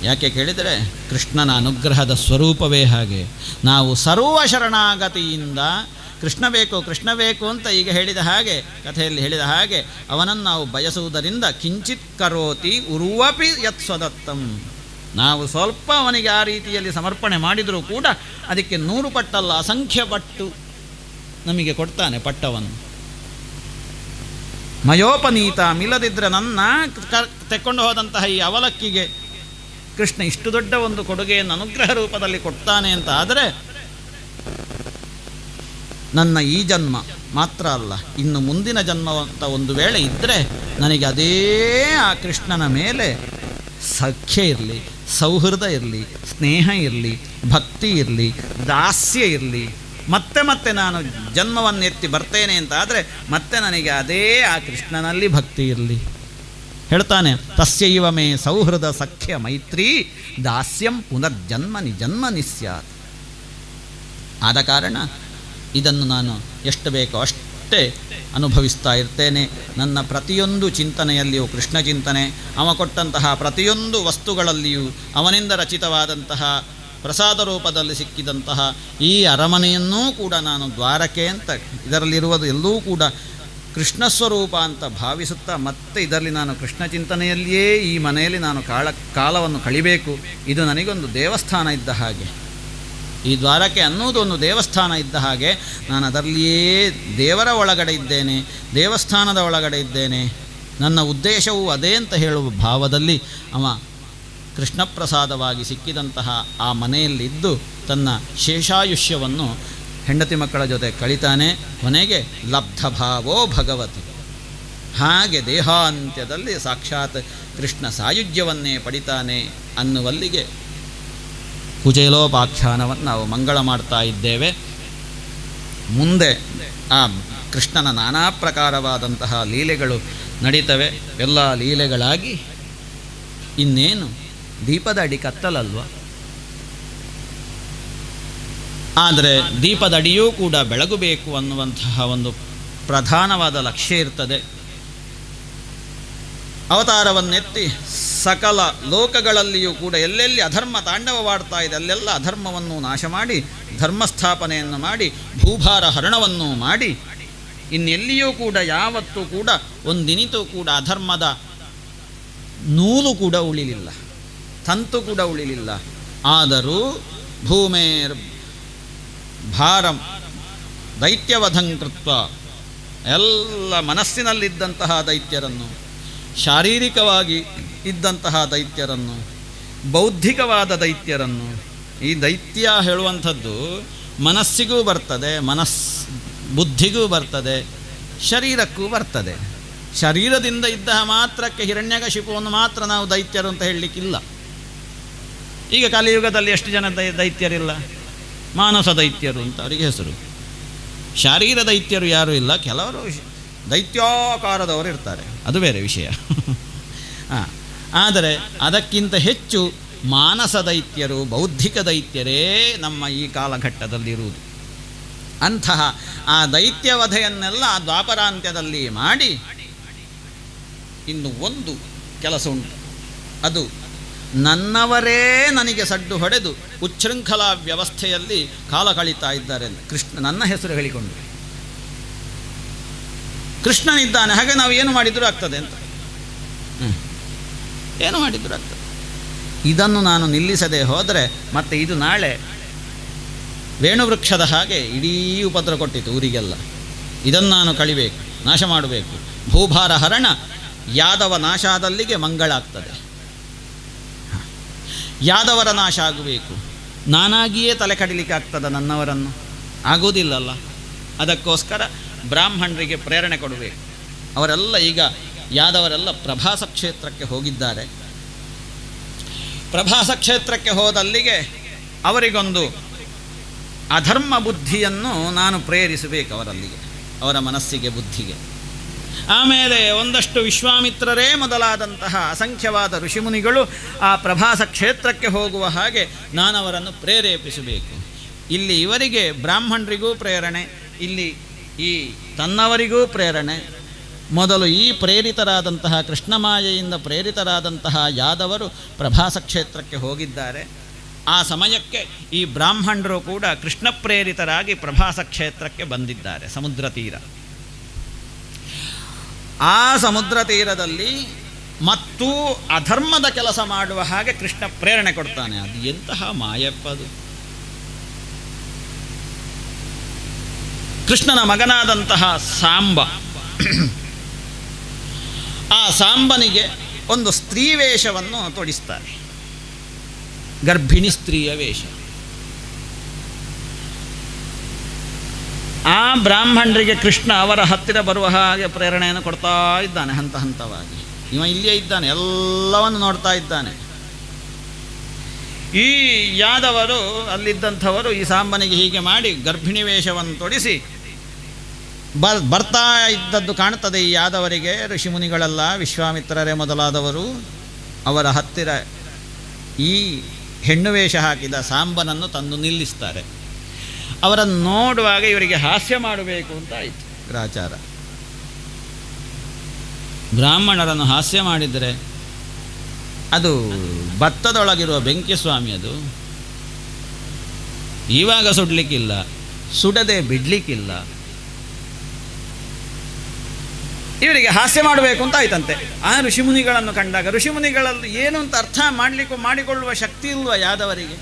ಯಾಕೆ ಕೇಳಿದರೆ ಕೃಷ್ಣನ ಅನುಗ್ರಹದ ಸ್ವರೂಪವೇ ಹಾಗೆ. ನಾವು ಸರ್ವ ಶರಣಾಗತಿಯಿಂದ ಕೃಷ್ಣ ಬೇಕು ಅಂತ ಈಗ ಹೇಳಿದ ಹಾಗೆ, ಕಥೆಯಲ್ಲಿ ಹೇಳಿದ ಹಾಗೆ ಅವನನ್ನು ನಾವು ಬಯಸುವುದರಿಂದ ಕಿಂಚಿತ್ ಕರೋತಿ ಉರುವಪಿ ಯತ್ ಸ್ವದತ್ತಂ. ನಾವು ಸ್ವಲ್ಪ ಅವನಿಗೆ ಆ ರೀತಿಯಲ್ಲಿ ಸಮರ್ಪಣೆ ಮಾಡಿದರೂ ಕೂಡ ಅದಕ್ಕೆ 100 ಪಟ್ಟಲ್ಲ, ಅಸಂಖ್ಯ ಪಟ್ಟು ನಮಗೆ ಕೊಡ್ತಾನೆ ಪಟ್ಟವನ್ನು. ಮಯೋಪನೀತ ಮಿಲ್ಲದಿದ್ದರೆ ನನ್ನ ತೆಕ್ಕೊಂಡು ಹೋದಂತಹ ಈ ಅವಲಕ್ಕಿಗೆ ಕೃಷ್ಣ ಇಷ್ಟು ದೊಡ್ಡ ಒಂದು ಕೊಡುಗೆಯನ್ನು ಅನುಗ್ರಹ ರೂಪದಲ್ಲಿ ಕೊಡ್ತಾನೆ ಅಂತ ಆದರೆ, ನನ್ನ ಈ ಜನ್ಮ ಮಾತ್ರ ಅಲ್ಲ, ಇನ್ನು ಮುಂದಿನ ಜನ್ಮ ಅಂತ ಒಂದು ವೇಳೆ ಇದ್ದರೆ ನನಗೆ ಅದೇ ಆ ಕೃಷ್ಣನ ಮೇಲೆ ಸಖ್ಯ ಇರಲಿ, ಸೌಹೃದ ಇರಲಿ, ಸ್ನೇಹ ಇರಲಿ, ಭಕ್ತಿ ಇರಲಿ, ದಾಸ್ಯ ಇರಲಿ, ಮತ್ತೆ ನಾನು ಜನ್ಮವನ್ನು ಎತ್ತಿ ಬರ್ತೇನೆ ಅಂತ ಆದರೆ ಮತ್ತೆ ನನಗೆ ಅದೇ ಆ ಕೃಷ್ಣನಲ್ಲಿ ಭಕ್ತಿ ಇರಲಿ. ಹೇಳ್ತಾನೆ, ತಸ್ಯೈವ ಮೇ ಸೌಹೃದ ಸಖ್ಯ ಮೈತ್ರಿ ದಾಸ್ಯಂ ಪುನರ್ಜನ್ಮನಿ ಸ್ಯಾತ್. ಆದ ಕಾರಣ ಇದನ್ನು ನಾನು ಎಷ್ಟು ಬೇಕೋ ಅಷ್ಟೇ ಅನುಭವಿಸ್ತಾ ಇರ್ತೇನೆ. ನನ್ನ ಪ್ರತಿಯೊಂದು ಚಿಂತನೆಯಲ್ಲಿಯೂ ಕೃಷ್ಣ ಚಿಂತನೆ, ಅವ ಕೊಟ್ಟಂತಹ ಪ್ರತಿಯೊಂದು ವಸ್ತುಗಳಲ್ಲಿಯೂ ಅವನಿಂದ ರಚಿತವಾದಂತಹ ಪ್ರಸಾದ ರೂಪದಲ್ಲಿ ಸಿಕ್ಕಿದಂತಹ ಈ ಅರಮನೆಯನ್ನೂ ಕೂಡ ನಾನು ದ್ವಾರಕೆ ಅಂತ, ಇದರಲ್ಲಿರುವುದು ಎಲ್ಲವೂ ಕೂಡ ಕೃಷ್ಣ ಸ್ವರೂಪ ಅಂತ ಭಾವಿಸುತ್ತಾ ಮತ್ತೆ ಇದರಲ್ಲಿ ನಾನು ಕೃಷ್ಣ ಚಿಂತನೆಯಲ್ಲಿಯೇ ಈ ಮನೆಯಲ್ಲಿ ನಾನು ಕಾಲವನ್ನು ಕಳಿಬೇಕು. ಇದು ನನಗೊಂದು ದೇವಸ್ಥಾನ ಇದ್ದ ಹಾಗೆ, ಈ ದ್ವಾರಕೆ ಅನ್ನುವುದು ಒಂದು ದೇವಸ್ಥಾನ ಇದ್ದ ಹಾಗೆ. ನಾನು ಅದರಲ್ಲಿಯೇ ದೇವರ ಒಳಗಡೆ ಇದ್ದೇನೆ, ದೇವಸ್ಥಾನದ ಒಳಗಡೆ ಇದ್ದೇನೆ. ನನ್ನ ಉದ್ದೇಶವೂ ಅದೇ ಅಂತ ಹೇಳುವ ಭಾವದಲ್ಲಿ ಅವ ಕೃಷ್ಣ ಪ್ರಸಾದವಾಗಿ ಸಿಕ್ಕಿದಂತಹ ಆ ಮನೆಯಲ್ಲಿದ್ದು ತನ್ನ ಶೇಷಾಯುಷ್ಯವನ್ನು ಹೆಂಡತಿ ಮಕ್ಕಳ ಜೊತೆ ಕಳಿತಾನೆ, ಕೊನೆಗೆ ಲಬ್ಧಭಾವೋ ಭಗವತಿ. ಹಾಗೆ ದೇಹಾಂತ್ಯದಲ್ಲಿ ಸಾಕ್ಷಾತ್ ಕೃಷ್ಣ ಸಾಯುಜ್ಯವನ್ನೇ ಪಡಿತಾನೆ ಅನ್ನುವಲ್ಲಿಗೆ ಕುಚೇಲೋಪಾಖ್ಯಾನವನ್ನು ನಾವು ಮಂಗಳ ಮಾಡ್ತಾ ಇದ್ದೇವೆ. ಮುಂದೆ ಆ ಕೃಷ್ಣನ ನಾನಾ ಪ್ರಕಾರವಾದಂತಹ ಲೀಲೆಗಳು ನಡೀತವೆ. ಎಲ್ಲ ಲೀಲೆಗಳಾಗಿ ಇನ್ನೇನು ದೀಪದ ಅಡಿ ಕತ್ತಲಲ್ವ. ಆದರೆ ದೀಪದ ಅಡಿಯೂ ಕೂಡ ಬೆಳಗಬೇಕು ಅನ್ನುವಂತಹ ಒಂದು ಪ್ರಧಾನವಾದ ಲಕ್ಷ್ಯ ಇರ್ತದೆ. ಅವತಾರವನ್ನೆತ್ತಿ ಸಕಲ ಲೋಕಗಳಲ್ಲಿಯೂ ಕೂಡ ಎಲ್ಲೆಲ್ಲಿ ಅಧರ್ಮ ತಾಂಡವವಾಡ್ತಾ ಇದೆ ಅಲ್ಲೆಲ್ಲ ಅಧರ್ಮವನ್ನು ನಾಶ ಮಾಡಿ, ಧರ್ಮಸ್ಥಾಪನೆಯನ್ನು ಮಾಡಿ, ಭೂಭಾರ ಹರಣವನ್ನು ಮಾಡಿ, ಇನ್ನೆಲ್ಲಿಯೂ ಕೂಡ ಯಾವತ್ತೂ ಕೂಡ ಒಂದಿನಿತೂ ಕೂಡ ಅಧರ್ಮದ ನೂಲು ಕೂಡ ಉಳಿಲಿಲ್ಲ, ತಂತು ಕೂಡ ಉಳಿಲಿಲ್ಲ. ಆದರೂ ಭೂಮೇರ್ ಭಾರಂ ದೈತ್ಯವಧಂ ಕೃತ್ವ, ಎಲ್ಲ ಮನಸ್ಸಿನಲ್ಲಿದ್ದಂತಹ ದೈತ್ಯರನ್ನು, ಶಾರೀರಿಕವಾಗಿ ಇದ್ದಂತಹ ದೈತ್ಯರನ್ನು, ಬೌದ್ಧಿಕವಾದ ದೈತ್ಯರನ್ನು, ಈ ದೈತ್ಯ ಹೇಳುವಂಥದ್ದು ಮನಸ್ಸಿಗೂ ಬರ್ತದೆ, ಬುದ್ಧಿಗೂ ಬರ್ತದೆ, ಶರೀರಕ್ಕೂ ಬರ್ತದೆ. ಶರೀರದಿಂದ ಇದ್ದ ಮಾತ್ರಕ್ಕೆ ಹಿರಣ್ಯಕಶಿಪುವನ್ನು ಮಾತ್ರ ನಾವು ದೈತ್ಯರು ಅಂತ ಹೇಳಲಿಕ್ಕಿಲ್ಲ. ಈಗ ಕಲಿಯುಗದಲ್ಲಿ ಎಷ್ಟು ಜನ ದೈತ್ಯರಿಲ್ಲ? ಮಾನಸ ದೈತ್ಯರು ಅಂತ ಅವರಿಗೆ ಹೆಸರು. ಶಾರೀರ ದೈತ್ಯರು ಯಾರೂ ಇಲ್ಲ, ಕೆಲವರು ದೈತ್ಯಾಕಾರದವರು ಇರ್ತಾರೆ, ಅದು ಬೇರೆ ವಿಷಯ. ಆದರೆ ಅದಕ್ಕಿಂತ ಹೆಚ್ಚು ಮಾನಸ ದೈತ್ಯರು, ಬೌದ್ಧಿಕ ದೈತ್ಯರೇ ನಮ್ಮ ಈ ಕಾಲಘಟ್ಟದಲ್ಲಿರುವುದು. ಅಂತಹ ಆ ದೈತ್ಯವಧೆಯನ್ನೆಲ್ಲ ದ್ವಾಪರಾಂತ್ಯದಲ್ಲಿ ಮಾಡಿ ಇನ್ನು ಒಂದು ಕೆಲಸ ಉಂಟು. ಅದು ನನ್ನವರೇ ನನಗೆ ಸಡ್ಡು ಹೊಡೆದು ಉಚ್ಛೃಂಖಲಾ ವ್ಯವಸ್ಥೆಯಲ್ಲಿ ಕಾಲ ಕಳೀತಾ ಇದ್ದಾರೆ. ಕೃಷ್ಣ ನನ್ನ ಹೆಸರು ಹೇಳಿಕೊಂಡು ಕೃಷ್ಣನಿದ್ದಾನೆ, ಹಾಗೆ ನಾವು ಏನು ಮಾಡಿದರೂ ಆಗ್ತದೆ ಅಂತ. ಏನು ಮಾಡಿದರೂ ಆಗ್ತದೆ. ಇದನ್ನು ನಾನು ನಿಲ್ಲಿಸದೆ ಹೋದರೆ ಮತ್ತೆ ಇದು ನಾಳೆ ವೇಣುವೃಕ್ಷದ ಹಾಗೆ ಇಡೀ ಉಪದ್ರ ಕೊಟ್ಟಿತು ಊರಿಗೆಲ್ಲ. ಇದನ್ನು ನಾನು ಕಳಿಬೇಕು, ನಾಶ ಮಾಡಬೇಕು. ಭೂಭಾರ ಹರಣ ಯಾದವ ನಾಶ ಆದಲ್ಲಿಗೆ ಮಂಗಳ ಆಗ್ತದೆ. ಯಾದವರ ನಾಶ ಆಗಬೇಕು. ನಾನಾಗಿಯೇ ತಲೆ ಕಡಿಲಿಕ್ಕೆ ಆಗ್ತದೆ ನನ್ನವರನ್ನು? ಆಗೋದಿಲ್ಲಲ್ಲ. ಅದಕ್ಕೋಸ್ಕರ ಬ್ರಾಹ್ಮಣರಿಗೆ ಪ್ರೇರಣೆ ಕೊಡಬೇಕು. ಅವರೆಲ್ಲ ಈಗ ಯಾದವರೆಲ್ಲ ಪ್ರಭಾಸ ಕ್ಷೇತ್ರಕ್ಕೆ ಹೋಗಿದ್ದಾರೆ. ಪ್ರಭಾಸ ಕ್ಷೇತ್ರಕ್ಕೆ ಹೋದಲ್ಲಿಗೆ ಅವರಿಗೊಂದು ಅಧರ್ಮ ಬುದ್ಧಿಯನ್ನು ನಾನು ಪ್ರೇರಿಸಬೇಕು ಅವರಲ್ಲಿಗೆ, ಅವರ ಮನಸ್ಸಿಗೆ, ಬುದ್ಧಿಗೆ. ಆಮೇಲೆ ಒಂದಷ್ಟು ವಿಶ್ವಾಮಿತ್ರರೇ ಮೊದಲಾದಂತಹ ಅಸಂಖ್ಯವಾದ ಋಷಿಮುನಿಗಳು ಆ ಪ್ರಭಾಸ ಕ್ಷೇತ್ರಕ್ಕೆ ಹೋಗುವ ಹಾಗೆ ನಾನು ಅವರನ್ನು ಪ್ರೇರೇಪಿಸಬೇಕು. ಇಲ್ಲಿ ಇವರಿಗೆ ಬ್ರಾಹ್ಮಣರಿಗೂ ಪ್ರೇರಣೆ, ಇಲ್ಲಿ ಈ ತನ್ನವರಿಗೂ ಪ್ರೇರಣೆ. ಮೊದಲು ಈ ಪ್ರೇರಿತರಾದಂತಹ ಕೃಷ್ಣಮಾಯೆಯಿಂದ ಪ್ರೇರಿತರಾದಂತಹ ಯಾದವರು ಪ್ರಭಾಸ ಕ್ಷೇತ್ರಕ್ಕೆ ಹೋಗಿದ್ದಾರೆ. ಆ ಸಮಯಕ್ಕೆ ಈ ಬ್ರಾಹ್ಮಣರು ಕೂಡ ಕೃಷ್ಣ ಪ್ರೇರಿತರಾಗಿ ಪ್ರಭಾಸ ಕ್ಷೇತ್ರಕ್ಕೆ ಬಂದಿದ್ದಾರೆ. ಸಮುದ್ರ ತೀರ, ಆ ಸಮುದ್ರ ತೀರದಲ್ಲಿ ಮತ್ತೂ ಅಧರ್ಮದ ಕೆಲಸ ಮಾಡುವ ಹಾಗೆ ಕೃಷ್ಣ ಪ್ರೇರಣೆ ಕೊಡ್ತಾನೆ. ಅದು ಎಂತಹ ಮಾಯಪ್ಪದು! ಕೃಷ್ಣನ ಮಗನಾದಂತಹ ಸಾಂಬ, ಆ ಸಾಂಬನಿಗೆ ಒಂದು ಸ್ತ್ರೀ ವೇಷವನ್ನು ತೊಡಿಸ್ತಾರೆ, ಗರ್ಭಿಣಿ ಸ್ತ್ರೀಯ ವೇಷ. ಆ ಬ್ರಾಹ್ಮಣರಿಗೆ ಕೃಷ್ಣ ಅವರ ಹತ್ತಿರ ಬರುವ ಹಾಗೆ ಪ್ರೇರಣೆಯನ್ನು ಕೊಡ್ತಾ ಇದ್ದಾನೆ, ಹಂತ ಹಂತವಾಗಿ. ಇವ ಇಲ್ಲಿಯೇ ಇದ್ದಾನೆ, ಎಲ್ಲವನ್ನು ನೋಡ್ತಾ ಇದ್ದಾನೆ. ಈ ಯಾದವರು ಅಲ್ಲಿದ್ದಂಥವರು ಈ ಸಾಂಬನಿಗೆ ಹೀಗೆ ಮಾಡಿ ಗರ್ಭಿಣಿ ವೇಷವನ್ನು ತೊಡಿಸಿ ಬರ್ತಾ ಇದ್ದದ್ದು ಕಾಣ್ತದೆ ಈ ಯಾದವರಿಗೆ. ಋಷಿಮುನಿಗಳೆಲ್ಲ, ವಿಶ್ವಾಮಿತ್ರರೇ ಮೊದಲಾದವರು ಅವರ ಹತ್ತಿರ ಈ ಹೆಣ್ಣು ವೇಷ ಹಾಕಿದ ಸಾಂಬನನ್ನು ತಂದು ನಿಲ್ಲಿಸ್ತಾರೆ. ಅವರನ್ನು ನೋಡುವಾಗ ಇವರಿಗೆ ಹಾಸ್ಯ ಮಾಡಬೇಕು ಅಂತ ಆಯಿತು ಗ್ರಾಚಾರ. ಬ್ರಾಹ್ಮಣರನ್ನು ಹಾಸ್ಯ ಮಾಡಿದರೆ ಅದು ಭತ್ತದೊಳಗಿರುವ ಬೆಂಕಿ ಸ್ವಾಮಿ, ಅದು ಇವಾಗ ಸುಡಲಿಕ್ಕಿಲ್ಲ, ಸುಡದೆ ಬಿಡಲಿಕ್ಕಿಲ್ಲ. ಇವರಿಗೆ ಹಾಸ್ಯ ಮಾಡಬೇಕು ಅಂತ ಆಯ್ತಂತೆ. ಆ ಋಷಿಮುನಿಗಳನ್ನು ಕಂಡಾಗ ಋಷಿಮುನಿಗಳಲ್ಲಿ ಏನು ಅಂತ ಅರ್ಥ ಮಾಡಿಕೊಳ್ಳುವ ಶಕ್ತಿ ಇಲ್ವ ಯಾದವರಿಗೆ?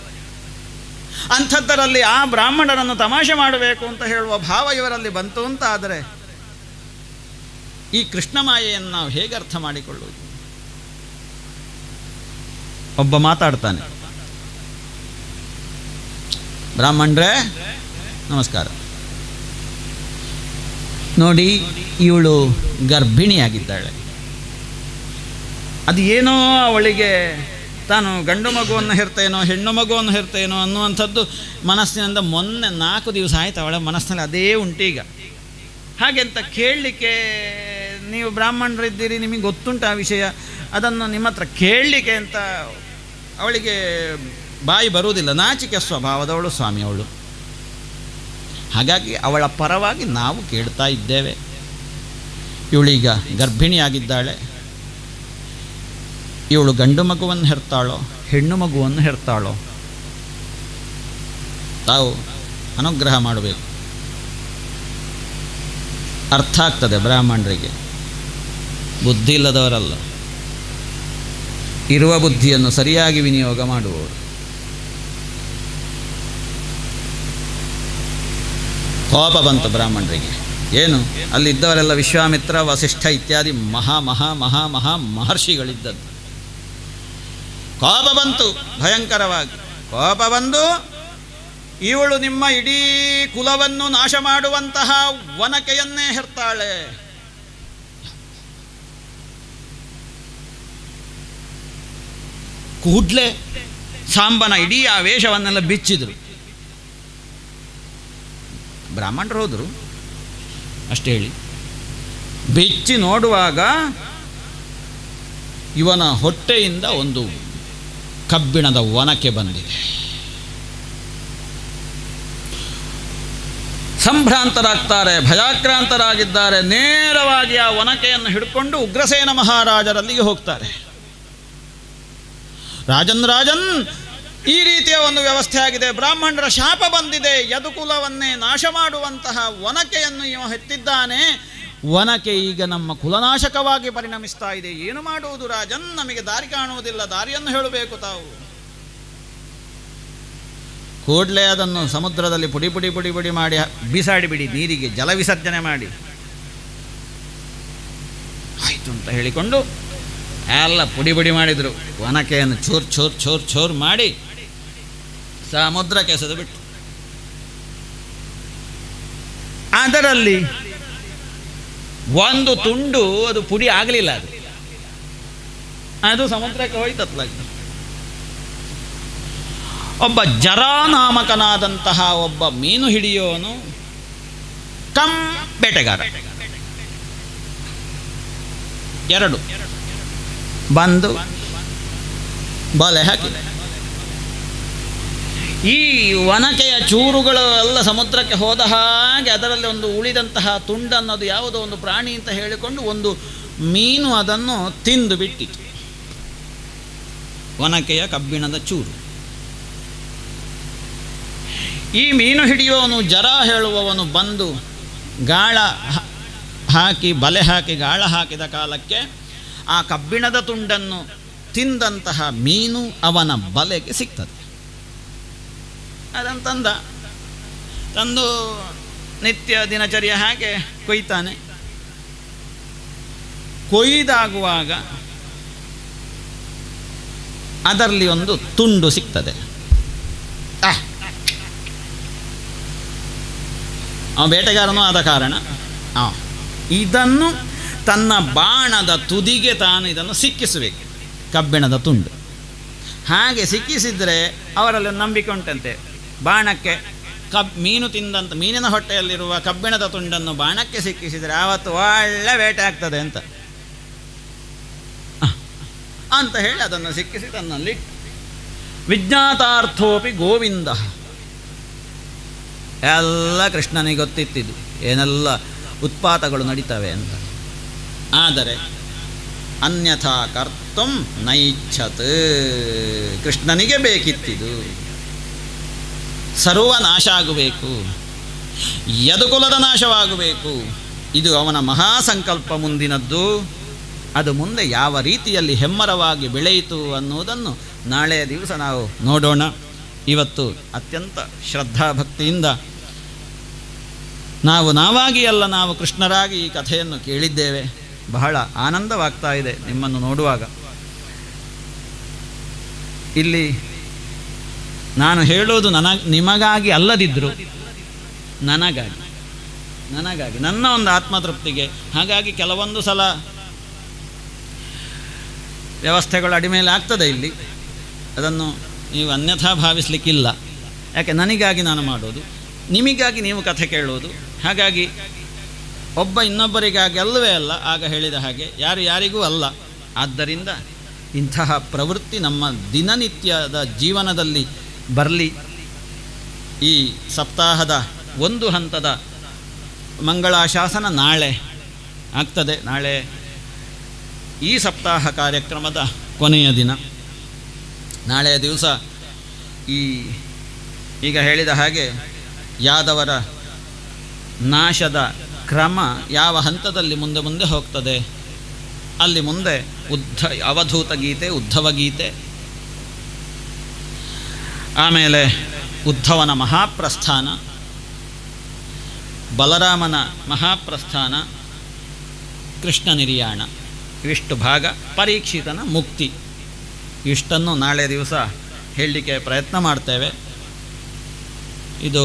ಅಂಥದ್ದರಲ್ಲಿ ಆ ಬ್ರಾಹ್ಮಣರನ್ನು ತಮಾಷೆ ಮಾಡಬೇಕು ಅಂತ ಹೇಳುವ ಭಾವ ಇವರಲ್ಲಿ ಬಂತು ಅಂತ ಆದರೆ ಈ ಕೃಷ್ಣ ಮಾಯೆಯನ್ನು ನಾವು ಹೇಗೆ ಅರ್ಥ ಮಾಡಿಕೊಳ್ಳುವುದು? ಒಬ್ಬ ಮಾತಾಡ್ತಾನೆ, ಬ್ರಾಹ್ಮಣರೇ ನಮಸ್ಕಾರ. ನೋಡಿ, ಇವಳು ಗರ್ಭಿಣಿಯಾಗಿದ್ದಾಳೆ. ಅದು ಏನೋ ಅವಳಿಗೆ ತಾನು ಗಂಡು ಮಗುವನ್ನು ಹೆರ್ತೇನೋ ಹೆಣ್ಣು ಮಗುವನ್ನು ಹೆರ್ತೇನೋ ಅನ್ನುವಂಥದ್ದು ಮನಸ್ಸಿನಿಂದ ಮೊನ್ನೆ 4 ದಿವಸ ಆಯಿತು ಅವಳ ಮನಸ್ಸಿನಲ್ಲಿ ಅದೇ ಉಂಟೀಗ. ಹಾಗೆ ಅಂತ ಕೇಳಲಿಕ್ಕೆ ನೀವು ಬ್ರಾಹ್ಮಣರಿದ್ದೀರಿ, ನಿಮಗೆ ಗೊತ್ತುಂಟು ಆ ವಿಷಯ, ಅದನ್ನು ನಿಮ್ಮ ಹತ್ರ ಕೇಳಲಿಕ್ಕೆ ಅಂತ ಅವಳಿಗೆ ಬಾಯಿ ಬರುವುದಿಲ್ಲ. ನಾಚಿಕೆ ಸ್ವಭಾವದವಳು ಸ್ವಾಮಿ ಅವಳು. ಹಾಗಾಗಿ ಅವಳ ಪರವಾಗಿ ನಾವು ಕೇಳ್ತಾ ಇದ್ದೇವೆ. ಇವಳೀಗ ಗರ್ಭಿಣಿಯಾಗಿದ್ದಾಳೆ. ಇವಳು ಗಂಡು ಮಗುವನ್ನು ಹೆರ್ತಾಳೋ ಹೆಣ್ಣು ಮಗುವನ್ನು ಹೆರ್ತಾಳೋ ತಾವು ಅನುಗ್ರಹ ಮಾಡಬೇಕು. ಅರ್ಥ ಆಗ್ತದೆ ಬ್ರಾಹ್ಮಣರಿಗೆ, ಬುದ್ಧಿ ಇಲ್ಲದವರಲ್ಲ, ಇರುವ ಬುದ್ಧಿಯನ್ನು ಸರಿಯಾಗಿ ವಿನಿಯೋಗ ಮಾಡುವವರು. ಕೋಪ ಬಂತು ಬ್ರಾಹ್ಮಣರಿಗೆ. ಏನು, ಅಲ್ಲಿದ್ದವರೆಲ್ಲ ವಿಶ್ವಾಮಿತ್ರ, ವಸಿಷ್ಠ ಇತ್ಯಾದಿ ಮಹಾ ಮಹಾ ಮಹಾ ಮಹಾ ಮಹರ್ಷಿಗಳಿದ್ದದ್ದು. ಕೋಪ ಬಂತು ಭಯಂಕರವಾಗಿ. ಕೋಪ ಬಂದು, ಇವಳು ನಿಮ್ಮ ಇಡೀ ಕುಲವನ್ನು ನಾಶ ಮಾಡುವಂತಹ ವನಕೆಯನ್ನೇ ಹೆರ್ತಾಳೆ. ಕೂಡ್ಲೆ ಸಾಂಬನ ಇಡೀ ಆ ವೇಷವನ್ನೆಲ್ಲ ಬಿಚ್ಚಿದ್ರು. ಬ್ರಾಹ್ಮಣರು ಹೋದರು ಅಷ್ಟೇ ಹೇಳಿ. ಬಿಚ್ಚಿ ನೋಡುವಾಗ ಇವನ ಹೊಟ್ಟೆಯಿಂದ ಒಂದು ಕಬ್ಬಿಣದ ಒನಕೆ ಬಂದಿದೆ. ಸಂಭ್ರಾಂತರಾಗ್ತಾರೆ, ಭಯಾಕ್ರಾಂತರಾಗಿದ್ದಾರೆ. ನೇರವಾಗಿ ಆ ಒನಕೆಯನ್ನು ಹಿಡ್ಕೊಂಡು ಉಗ್ರಸೇನ ಮಹಾರಾಜರಲ್ಲಿಗೆ ಹೋಗ್ತಾರೆ. ರಾಜನ್, ಈ ರೀತಿಯ ಒಂದು ವ್ಯವಸ್ಥೆ ಆಗಿದೆ, ಬ್ರಾಹ್ಮಣರ ಶಾಪ ಬಂದಿದೆ, ಯದುಕುಲವನ್ನೇ ನಾಶ ಮಾಡುವಂತಹ ಒನಕೆಯನ್ನು ಇವ ಹೆತ್ತಿದ್ದಾನೆ. ಒನಕೆ ಈಗ ನಮ್ಮ ಕುಲನಾಶಕವಾಗಿ ಪರಿಣಮಿಸ್ತಾ ಇದೆ. ಏನು ಮಾಡುವುದು ರಾಜನ್, ನಮಗೆ ದಾರಿ ಕಾಣುವುದಿಲ್ಲ, ದಾರಿಯನ್ನು ಹೇಳಬೇಕು ತಾವು. ಕೂಡಲೇ ಅದನ್ನು ಸಮುದ್ರದಲ್ಲಿ ಪುಡಿ ಪುಡಿ ಪುಡಿ ಪುಡಿ ಮಾಡಿ ಬಿಸಾಡಿಬಿಡಿ, ನೀರಿಗೆ ಜಲ ವಿಸರ್ಜನೆ ಮಾಡಿ ಆಯಿತು ಅಂತ ಹೇಳಿಕೊಂಡು ಎಲ್ಲ ಪುಡಿ ಪುಡಿ ಮಾಡಿದರು. ಒನಕೆಯನ್ನು ಚೂರ್ ಚೂರ್ ಚೂರ್ ಚೂರ್ ಮಾಡಿ ಸಮುದ್ರಕ್ಕೆ ಎಸೆದು ಬಿಟ್ಟು, ಅದರಲ್ಲಿ ಒಂದು ತುಂಡು ಅದು ಪುಡಿ ಆಗಲಿಲ್ಲ, ಅದು ಸಮುದ್ರಕ್ಕೆ ಹೋಯ್ತತ್ಲಾಗಿ. ಒಬ್ಬ ಜರಾನಾಮಕನಾದಂತಹ ಒಬ್ಬ ಮೀನು ಹಿಡಿಯೋನು ಬೇಟೆಗಾರ, ಎರಡು ಬಂದು ಬಲೆ ಹಾಕಿದೆ. ಈ ಒನಕೆಯ ಚೂರುಗಳು ಎಲ್ಲ ಸಮುದ್ರಕ್ಕೆ ಹೋದ ಹಾಗೆ ಅದರಲ್ಲಿ ಒಂದು ಉಳಿದಂತಹ ತುಂಡನ್ನೋದು ಯಾವುದೋ ಒಂದು ಪ್ರಾಣಿ ಅಂತ ಹೇಳಿಕೊಂಡು ಒಂದು ಮೀನು ಅದನ್ನು ತಿಂದು ಬಿಟ್ಟಿತು. ಒನಕೆಯ ಕಬ್ಬಿಣದ ಚೂರು. ಈ ಮೀನು ಹಿಡಿಯುವವನು ಜರ ಹೇಳುವವನು ಬಂದು ಗಾಳ ಹಾಕಿ ಬಲೆ ಹಾಕಿ ಗಾಳ ಹಾಕಿದ ಕಾಲಕ್ಕೆ ಆ ಕಬ್ಬಿಣದ ತುಂಡನ್ನು ತಿಂದಂತಹ ಮೀನು ಅವನ ಬಲೆಗೆ ಸಿಗ್ತದೆ. ಅದಂತಂದ ತಂದು ನಿತ್ಯ ದಿನಚರ್ಯ ಹಾಗೆ ಕೊಯ್ತಾನೆ. ಕೊಯ್ದಾಗುವಾಗ ಅದರಲ್ಲಿ ಒಂದು ತುಂಡು ಸಿಗ್ತದೆ. ಅವ ಬೇಟೆಗಾರನೂ ಆದ ಕಾರಣ ಇದನ್ನು ತನ್ನ ಬಾಣದ ತುದಿಗೆ ತಾನು ಇದನ್ನು ಸಿಕ್ಕಿಸಬೇಕು, ಕಬ್ಬಿಣದ ತುಂಡು. ಹಾಗೆ ಸಿಕ್ಕಿಸಿದರೆ ಅವರಲ್ಲಿ ನಂಬಿಕೆ ಉಂಟಂತೆ, ಬಾಣಕ್ಕೆ ಮೀನು ತಿಂದಂತ ಮೀನಿನ ಹೊಟ್ಟೆಯಲ್ಲಿರುವ ಕಬ್ಬಿಣದ ತುಂಡನ್ನು ಬಾಣಕ್ಕೆ ಸಿಕ್ಕಿಸಿದರೆ ಆವತ್ತು ಒಳ್ಳೆ ಬೇಟೆ ಆಗ್ತದೆ ಅಂತ ಹೇಳಿ ಅದನ್ನು ಸಿಕ್ಕಿಸಿ ತನ್ನಲ್ಲಿ ವಿಜ್ಞಾತಾರ್ಥೋಪಿ ಗೋವಿಂದ. ಎಲ್ಲ ಕೃಷ್ಣನಿಗೆ ಗೊತ್ತಿತ್ತಿದ್ದು ಏನೆಲ್ಲ ಉತ್ಪಾತಗಳು ನಡೀತವೆ ಅಂತ. ಆದರೆ ಅನ್ಯಥಾ ಕರ್ತಂ ನೈಚ್ಛತ್, ಕೃಷ್ಣನಿಗೆ ಬೇಕಿತ್ತಿದು ಸರ್ವನಾಶ ಆಗಬೇಕು, ಯದುಕುಲದ ನಾಶವಾಗಬೇಕು. ಇದು ಅವನ ಮಹಾಸಂಕಲ್ಪ ಮುಂದಿನದ್ದು. ಅದು ಮುಂದೆ ಯಾವ ರೀತಿಯಲ್ಲಿ ಹೆಮ್ಮರವಾಗಿ ಬೆಳೆಯಿತು ಅನ್ನುವುದನ್ನು ನಾಳೆಯ ದಿವಸ ನಾವು ನೋಡೋಣ. ಇವತ್ತು ಅತ್ಯಂತ ಶ್ರದ್ಧಾಭಕ್ತಿಯಿಂದ ನಾವಾಗಿ ಅಲ್ಲ, ನಾವು ಕೃಷ್ಣರಾಗಿ ಈ ಕಥೆಯನ್ನು ಕೇಳಿದ್ದೇವೆ. ಬಹಳ ಆನಂದವಾಗ್ತಾ ಇದೆ ನಿಮ್ಮನ್ನು ನೋಡುವಾಗ. ಇಲ್ಲಿ ನಾನು ಹೇಳೋದು ನಿಮಗಾಗಿ ಅಲ್ಲದಿದ್ದರೂ ನನಗಾಗಿ ನನ್ನ ಒಂದು ಆತ್ಮತೃಪ್ತಿಗೆ. ಹಾಗಾಗಿ ಕೆಲವೊಂದು ಸಲ ವ್ಯವಸ್ಥೆಗಳು ಅಡಿಮೇಲೆ ಆಗ್ತದೆ ಇಲ್ಲಿ, ಅದನ್ನು ನೀವು ಅನ್ಯಥಾ ಭಾವಿಸಲಿಕ್ಕಿಲ್ಲ. ಯಾಕೆ ನನಗಾಗಿ ನಾನು ಮಾಡೋದು, ನಿಮಗಾಗಿ ನೀವು ಕಥೆ ಕೇಳೋದು. ಹಾಗಾಗಿ ಒಬ್ಬ ಇನ್ನೊಬ್ಬರಿಗಾಗಿ ಅಲ್ಲವೇ ಅಲ್ಲ, ಆಗ ಹೇಳಿದ ಹಾಗೆ ಯಾರು ಯಾರಿಗೂ ಅಲ್ಲ. ಆದ್ದರಿಂದ ಇಂತಹ ಪ್ರವೃತ್ತಿ ನಮ್ಮ ದಿನನಿತ್ಯದ ಜೀವನದಲ್ಲಿ ಬರಲಿ. ಈ ಸಪ್ತಾಹದ ಒಂದು ಹಂತದ ಮಂಗಳಾಶಾಸನ ನಾಳೆ ಆಗ್ತದೆ. ನಾಳೆ ಈ ಸಪ್ತಾಹ ಕಾರ್ಯಕ್ರಮದ ಕೊನೆಯ ದಿನ. ನಾಳೆಯ ದಿವಸ ಈಗ ಹೇಳಿದ ಹಾಗೆ ಯಾದವರ ನಾಶದ ಕ್ರಮ ಯಾವ ಹಂತದಲ್ಲಿ ಮುಂದೆ ಮುಂದೆ ಹೋಗ್ತದೆ, ಅಲ್ಲಿ ಮುಂದೆ ಅವಧೂತ ಗೀತೆ, ಉದ್ಧವ ಗೀತೆ, ಆಮೇಲೆ ಉದ್ಧವನ ಮಹಾಪ್ರಸ್ಥಾನ, ಬಲರಾಮನ ಮಹಾಪ್ರಸ್ಥಾನ, ಕೃಷ್ಣ ನಿರ್ಯಾಣ, ಇವಿಷ್ಟು ಭಾಗ, ಪರೀಕ್ಷಿತನ ಮುಕ್ತಿ, ಇಷ್ಟನ್ನು ನಾಳೆ ದಿವಸ ಹೇಳಲಿಕ್ಕೆ ಪ್ರಯತ್ನ ಮಾಡ್ತೇವೆ. ಇದು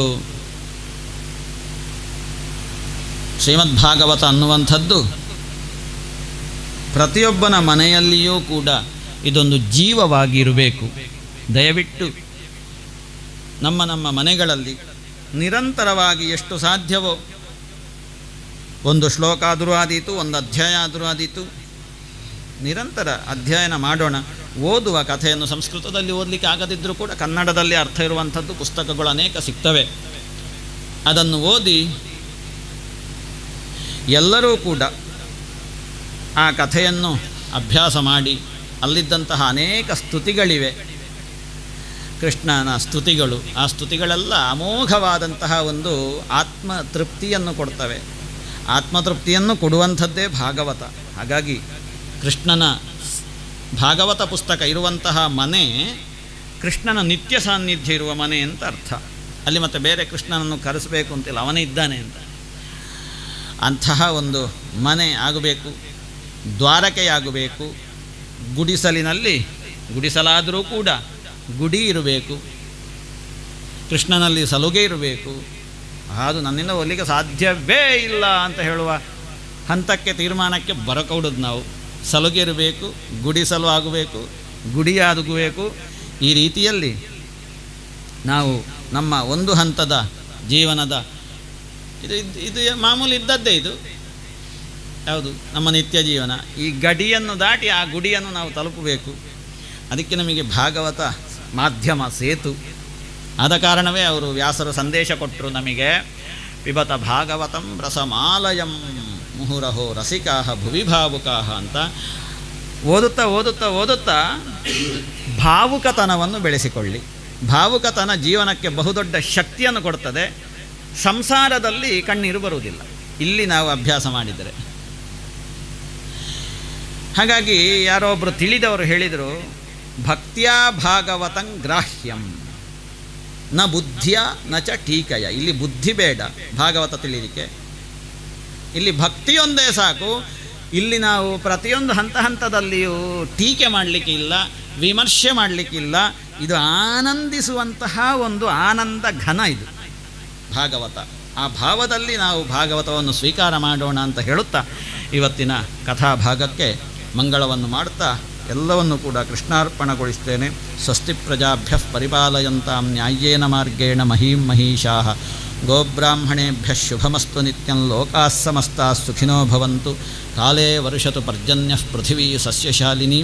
ಶ್ರೀಮದ್ಭಾಗವತ ಅನ್ನುವಂಥದ್ದು ಪ್ರತಿಯೊಬ್ಬನ ಮನೆಯಲ್ಲಿಯೂ ಕೂಡ ಇದೊಂದು ಜೀವವಾಗಿರಬೇಕು. ದಯವಿಟ್ಟು ನಮ್ಮ ಮನೆಗಳಲ್ಲಿ ನಿರಂತರವಾಗಿ ಎಷ್ಟು ಸಾಧ್ಯವೋ ಒಂದು ಶ್ಲೋಕ ಆದರೂ ಆದೀತು, ಒಂದು ಅಧ್ಯಾಯ ಆದರೂ ಆದೀತು, ನಿರಂತರ ಅಧ್ಯಯನ ಮಾಡೋಣ. ಓದುವ ಕಥೆಯನ್ನು ಸಂಸ್ಕೃತದಲ್ಲಿ ಓದಲಿಕ್ಕೆ ಆಗದಿದ್ದರೂ ಕೂಡ ಕನ್ನಡದಲ್ಲಿ ಅರ್ಥ ಇರುವಂಥದ್ದು ಪುಸ್ತಕಗಳು ಅನೇಕ ಸಿಗ್ತವೆ. ಅದನ್ನು ಓದಿ ಎಲ್ಲರೂ ಕೂಡ ಆ ಕಥೆಯನ್ನು ಅಭ್ಯಾಸ ಮಾಡಿ, ಅಲ್ಲಿದ್ದಂತಹ ಅನೇಕ ಸ್ತುತಿಗಳಿವೆ, ಕೃಷ್ಣನ ಸ್ತುತಿಗಳು. ಆ ಸ್ತುತಿಗಳೆಲ್ಲ ಅಮೋಘವಾದಂತಹ ಒಂದು ಆತ್ಮತೃಪ್ತಿಯನ್ನು ಕೊಡ್ತವೆ. ಆತ್ಮತೃಪ್ತಿಯನ್ನು ಕೊಡುವಂಥದ್ದೇ ಭಾಗವತ. ಹಾಗಾಗಿ ಕೃಷ್ಣನ ಭಾಗವತ ಪುಸ್ತಕ ಇರುವಂತಹ ಮನೆ ಕೃಷ್ಣನ ನಿತ್ಯ ಸಾನ್ನಿಧ್ಯ ಇರುವ ಮನೆ ಅಂತ ಅರ್ಥ. ಅಲ್ಲಿ ಮತ್ತೆ ಬೇರೆ ಕೃಷ್ಣನನ್ನು ಕರೆಸಬೇಕು ಅಂತಿಲ್ಲ, ಅವನೇ ಇದ್ದಾನೆ ಅಂತ. ಅಂತಹ ಒಂದು ಮನೆ ಆಗಬೇಕು, ದ್ವಾರಕೆಯಾಗಬೇಕು. ಗುಡಿಸಲಿನಲ್ಲಿ ಗುಡಿಸಲಾದರೂ ಕೂಡ ಗುಡಿ ಇರಬೇಕು, ಕೃಷ್ಣನಲ್ಲಿ ಸಲುಗೆ ಇರಬೇಕು. ಅದು ನನ್ನಿಂದ ಒಲಿಗೆ ಸಾಧ್ಯವೇ ಇಲ್ಲ ಅಂತ ಹೇಳುವ ಹಂತಕ್ಕೆ ತೀರ್ಮಾನಕ್ಕೆ ಬರಕೂಡದು ನಾವು. ಸಲುಗೆ ಇರಬೇಕು, ಗುಡಿಸಲು ಆಗಬೇಕು, ಗುಡಿಯಾಗಬೇಕು. ಈ ರೀತಿಯಲ್ಲಿ ನಾವು ನಮ್ಮ ಒಂದು ಹಂತದ ಜೀವನದ ಇದು ಮಾಮೂಲಿ ಇದ್ದದ್ದೇ. ಇದು ಯಾವುದು ನಮ್ಮ ನಿತ್ಯ ಜೀವನ. ಈ ಗಡಿಯನ್ನು ದಾಟಿ ಆ ಗುಡಿಯನ್ನು ನಾವು ತಲುಪಬೇಕು. ಅದಕ್ಕೆ ನಮಗೆ ಭಾಗವತ ಮಾಧ್ಯಮ ಸೇತು. ಆದ ಕಾರಣವೇ ಅವರು ವ್ಯಾಸರು ಸಂದೇಶ ಕೊಟ್ಟರು ನಮಗೆ, ಪಿಬತ ಭಾಗವತಂ ರಸಮಾಲಯಂ ಮುಹುರಹೋ ರಸಿಕಾಹ ಭುವಿ ಭಾವುಕಾಹ ಅಂತ. ಓದುತ್ತಾ ಓದುತ್ತಾ ಓದುತ್ತಾ ಭಾವುಕತನವನ್ನು ಬೆಳೆಸಿಕೊಳ್ಳಿ. ಭಾವುಕತನ ಜೀವನಕ್ಕೆ ಬಹುದೊಡ್ಡ ಶಕ್ತಿಯನ್ನು ಕೊಡ್ತದೆ. ಸಂಸಾರದಲ್ಲಿ ಕಣ್ಣೀರು ಬರುವುದಿಲ್ಲ ಇಲ್ಲಿ ನಾವು ಅಭ್ಯಾಸ ಮಾಡಿದರೆ. ಹಾಗಾಗಿ ಯಾರೋ ಒಬ್ಬರು ತಿಳಿದವರು ಹೇಳಿದರು, ಭಕ್ತ್ಯಾ ಭಾಗವತಂ ಗ್ರಾಹ್ಯಂ ನ ಬುದ್ಧಿಯ ನ ಚ ಟೀಕಯ. ಇಲ್ಲಿ ಬುದ್ಧಿ ಬೇಡ ಭಾಗವತ ತಿಳಿಲಿಕ್ಕೆ, ಇಲ್ಲಿ ಭಕ್ತಿಯೊಂದೇ ಸಾಕು. ಇಲ್ಲಿ ನಾವು ಪ್ರತಿಯೊಂದು ಹಂತದಲ್ಲಿಯೂ ಟೀಕೆ ಮಾಡಲಿಕ್ಕೆ ಇಲ್ಲ, ವಿಮರ್ಶೆ ಮಾಡಲಿಕ್ಕಿಲ್ಲ. ಇದು ಆನಂದಿಸುವಂತಹ ಒಂದು ಆನಂದ ಘನ ಇದು ಭಾಗವತ. ಆ ಭಾವದಲ್ಲಿ ನಾವು ಭಾಗವತವನ್ನು ಸ್ವೀಕಾರ ಮಾಡೋಣ ಅಂತ ಹೇಳುತ್ತಾ ಇವತ್ತಿನ ಕಥಾಭಾಗಕ್ಕೆ ಮಂಗಳವನ್ನು ಮಾಡುತ್ತಾ ಎಲ್ಲವನ್ನು ಕೂಡ ಕೃಷ್ಣಾರ್ಪಣಗೊಳಿಸ್ತೇನೆ. ಸ್ವಸ್ತಿ ಪ್ರಜಾಭ್ಯ ಪರಿಪಾಲಯಂತಾಂ ನ್ಯಾಯೇನ ಮಾರ್ಗೇಣ ಮಹೀಂ ಮಹೀಷಾಃ. ಗೋಬ್ರಾಹ್ಮಣೇಭ್ಯ ಶುಭಮಸ್ತು ನಿತ್ಯಂ. ಲೋಕಾಃ ಸಮಸ್ತಾಃ ಸುಖಿನೋ ಭವಂತು. ಕಾಲೇ ವರ್ಷತು ಪರ್ಜನ್ಯಃ ಪೃಥಿವೀ ಸಸ್ಯಶಾಲಿನಿ.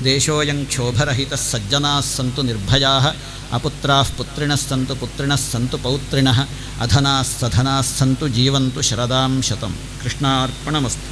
ದೇಶೋಯಂ ಕ್ಷೋಭರಹಿತಃ ಸಜ್ಜನಾಃ ಸಂತು ನಿರ್ಭಯಾಃ. ಅಪುತ್ರಾಃ ಪುತ್ರಿಣಃ ಸಂತು ಪುತ್ರಿಣಃ ಸಂತು ಪೌತ್ರಿಣಃ. ಅಧನಾಃ ಸಧನಾಃ ಸಂತು ಜೀವಂತು ಶರದಾಂ ಶತಂ. ಕೃಷ್ಣಾರ್ಪಣಮಸ್ತು.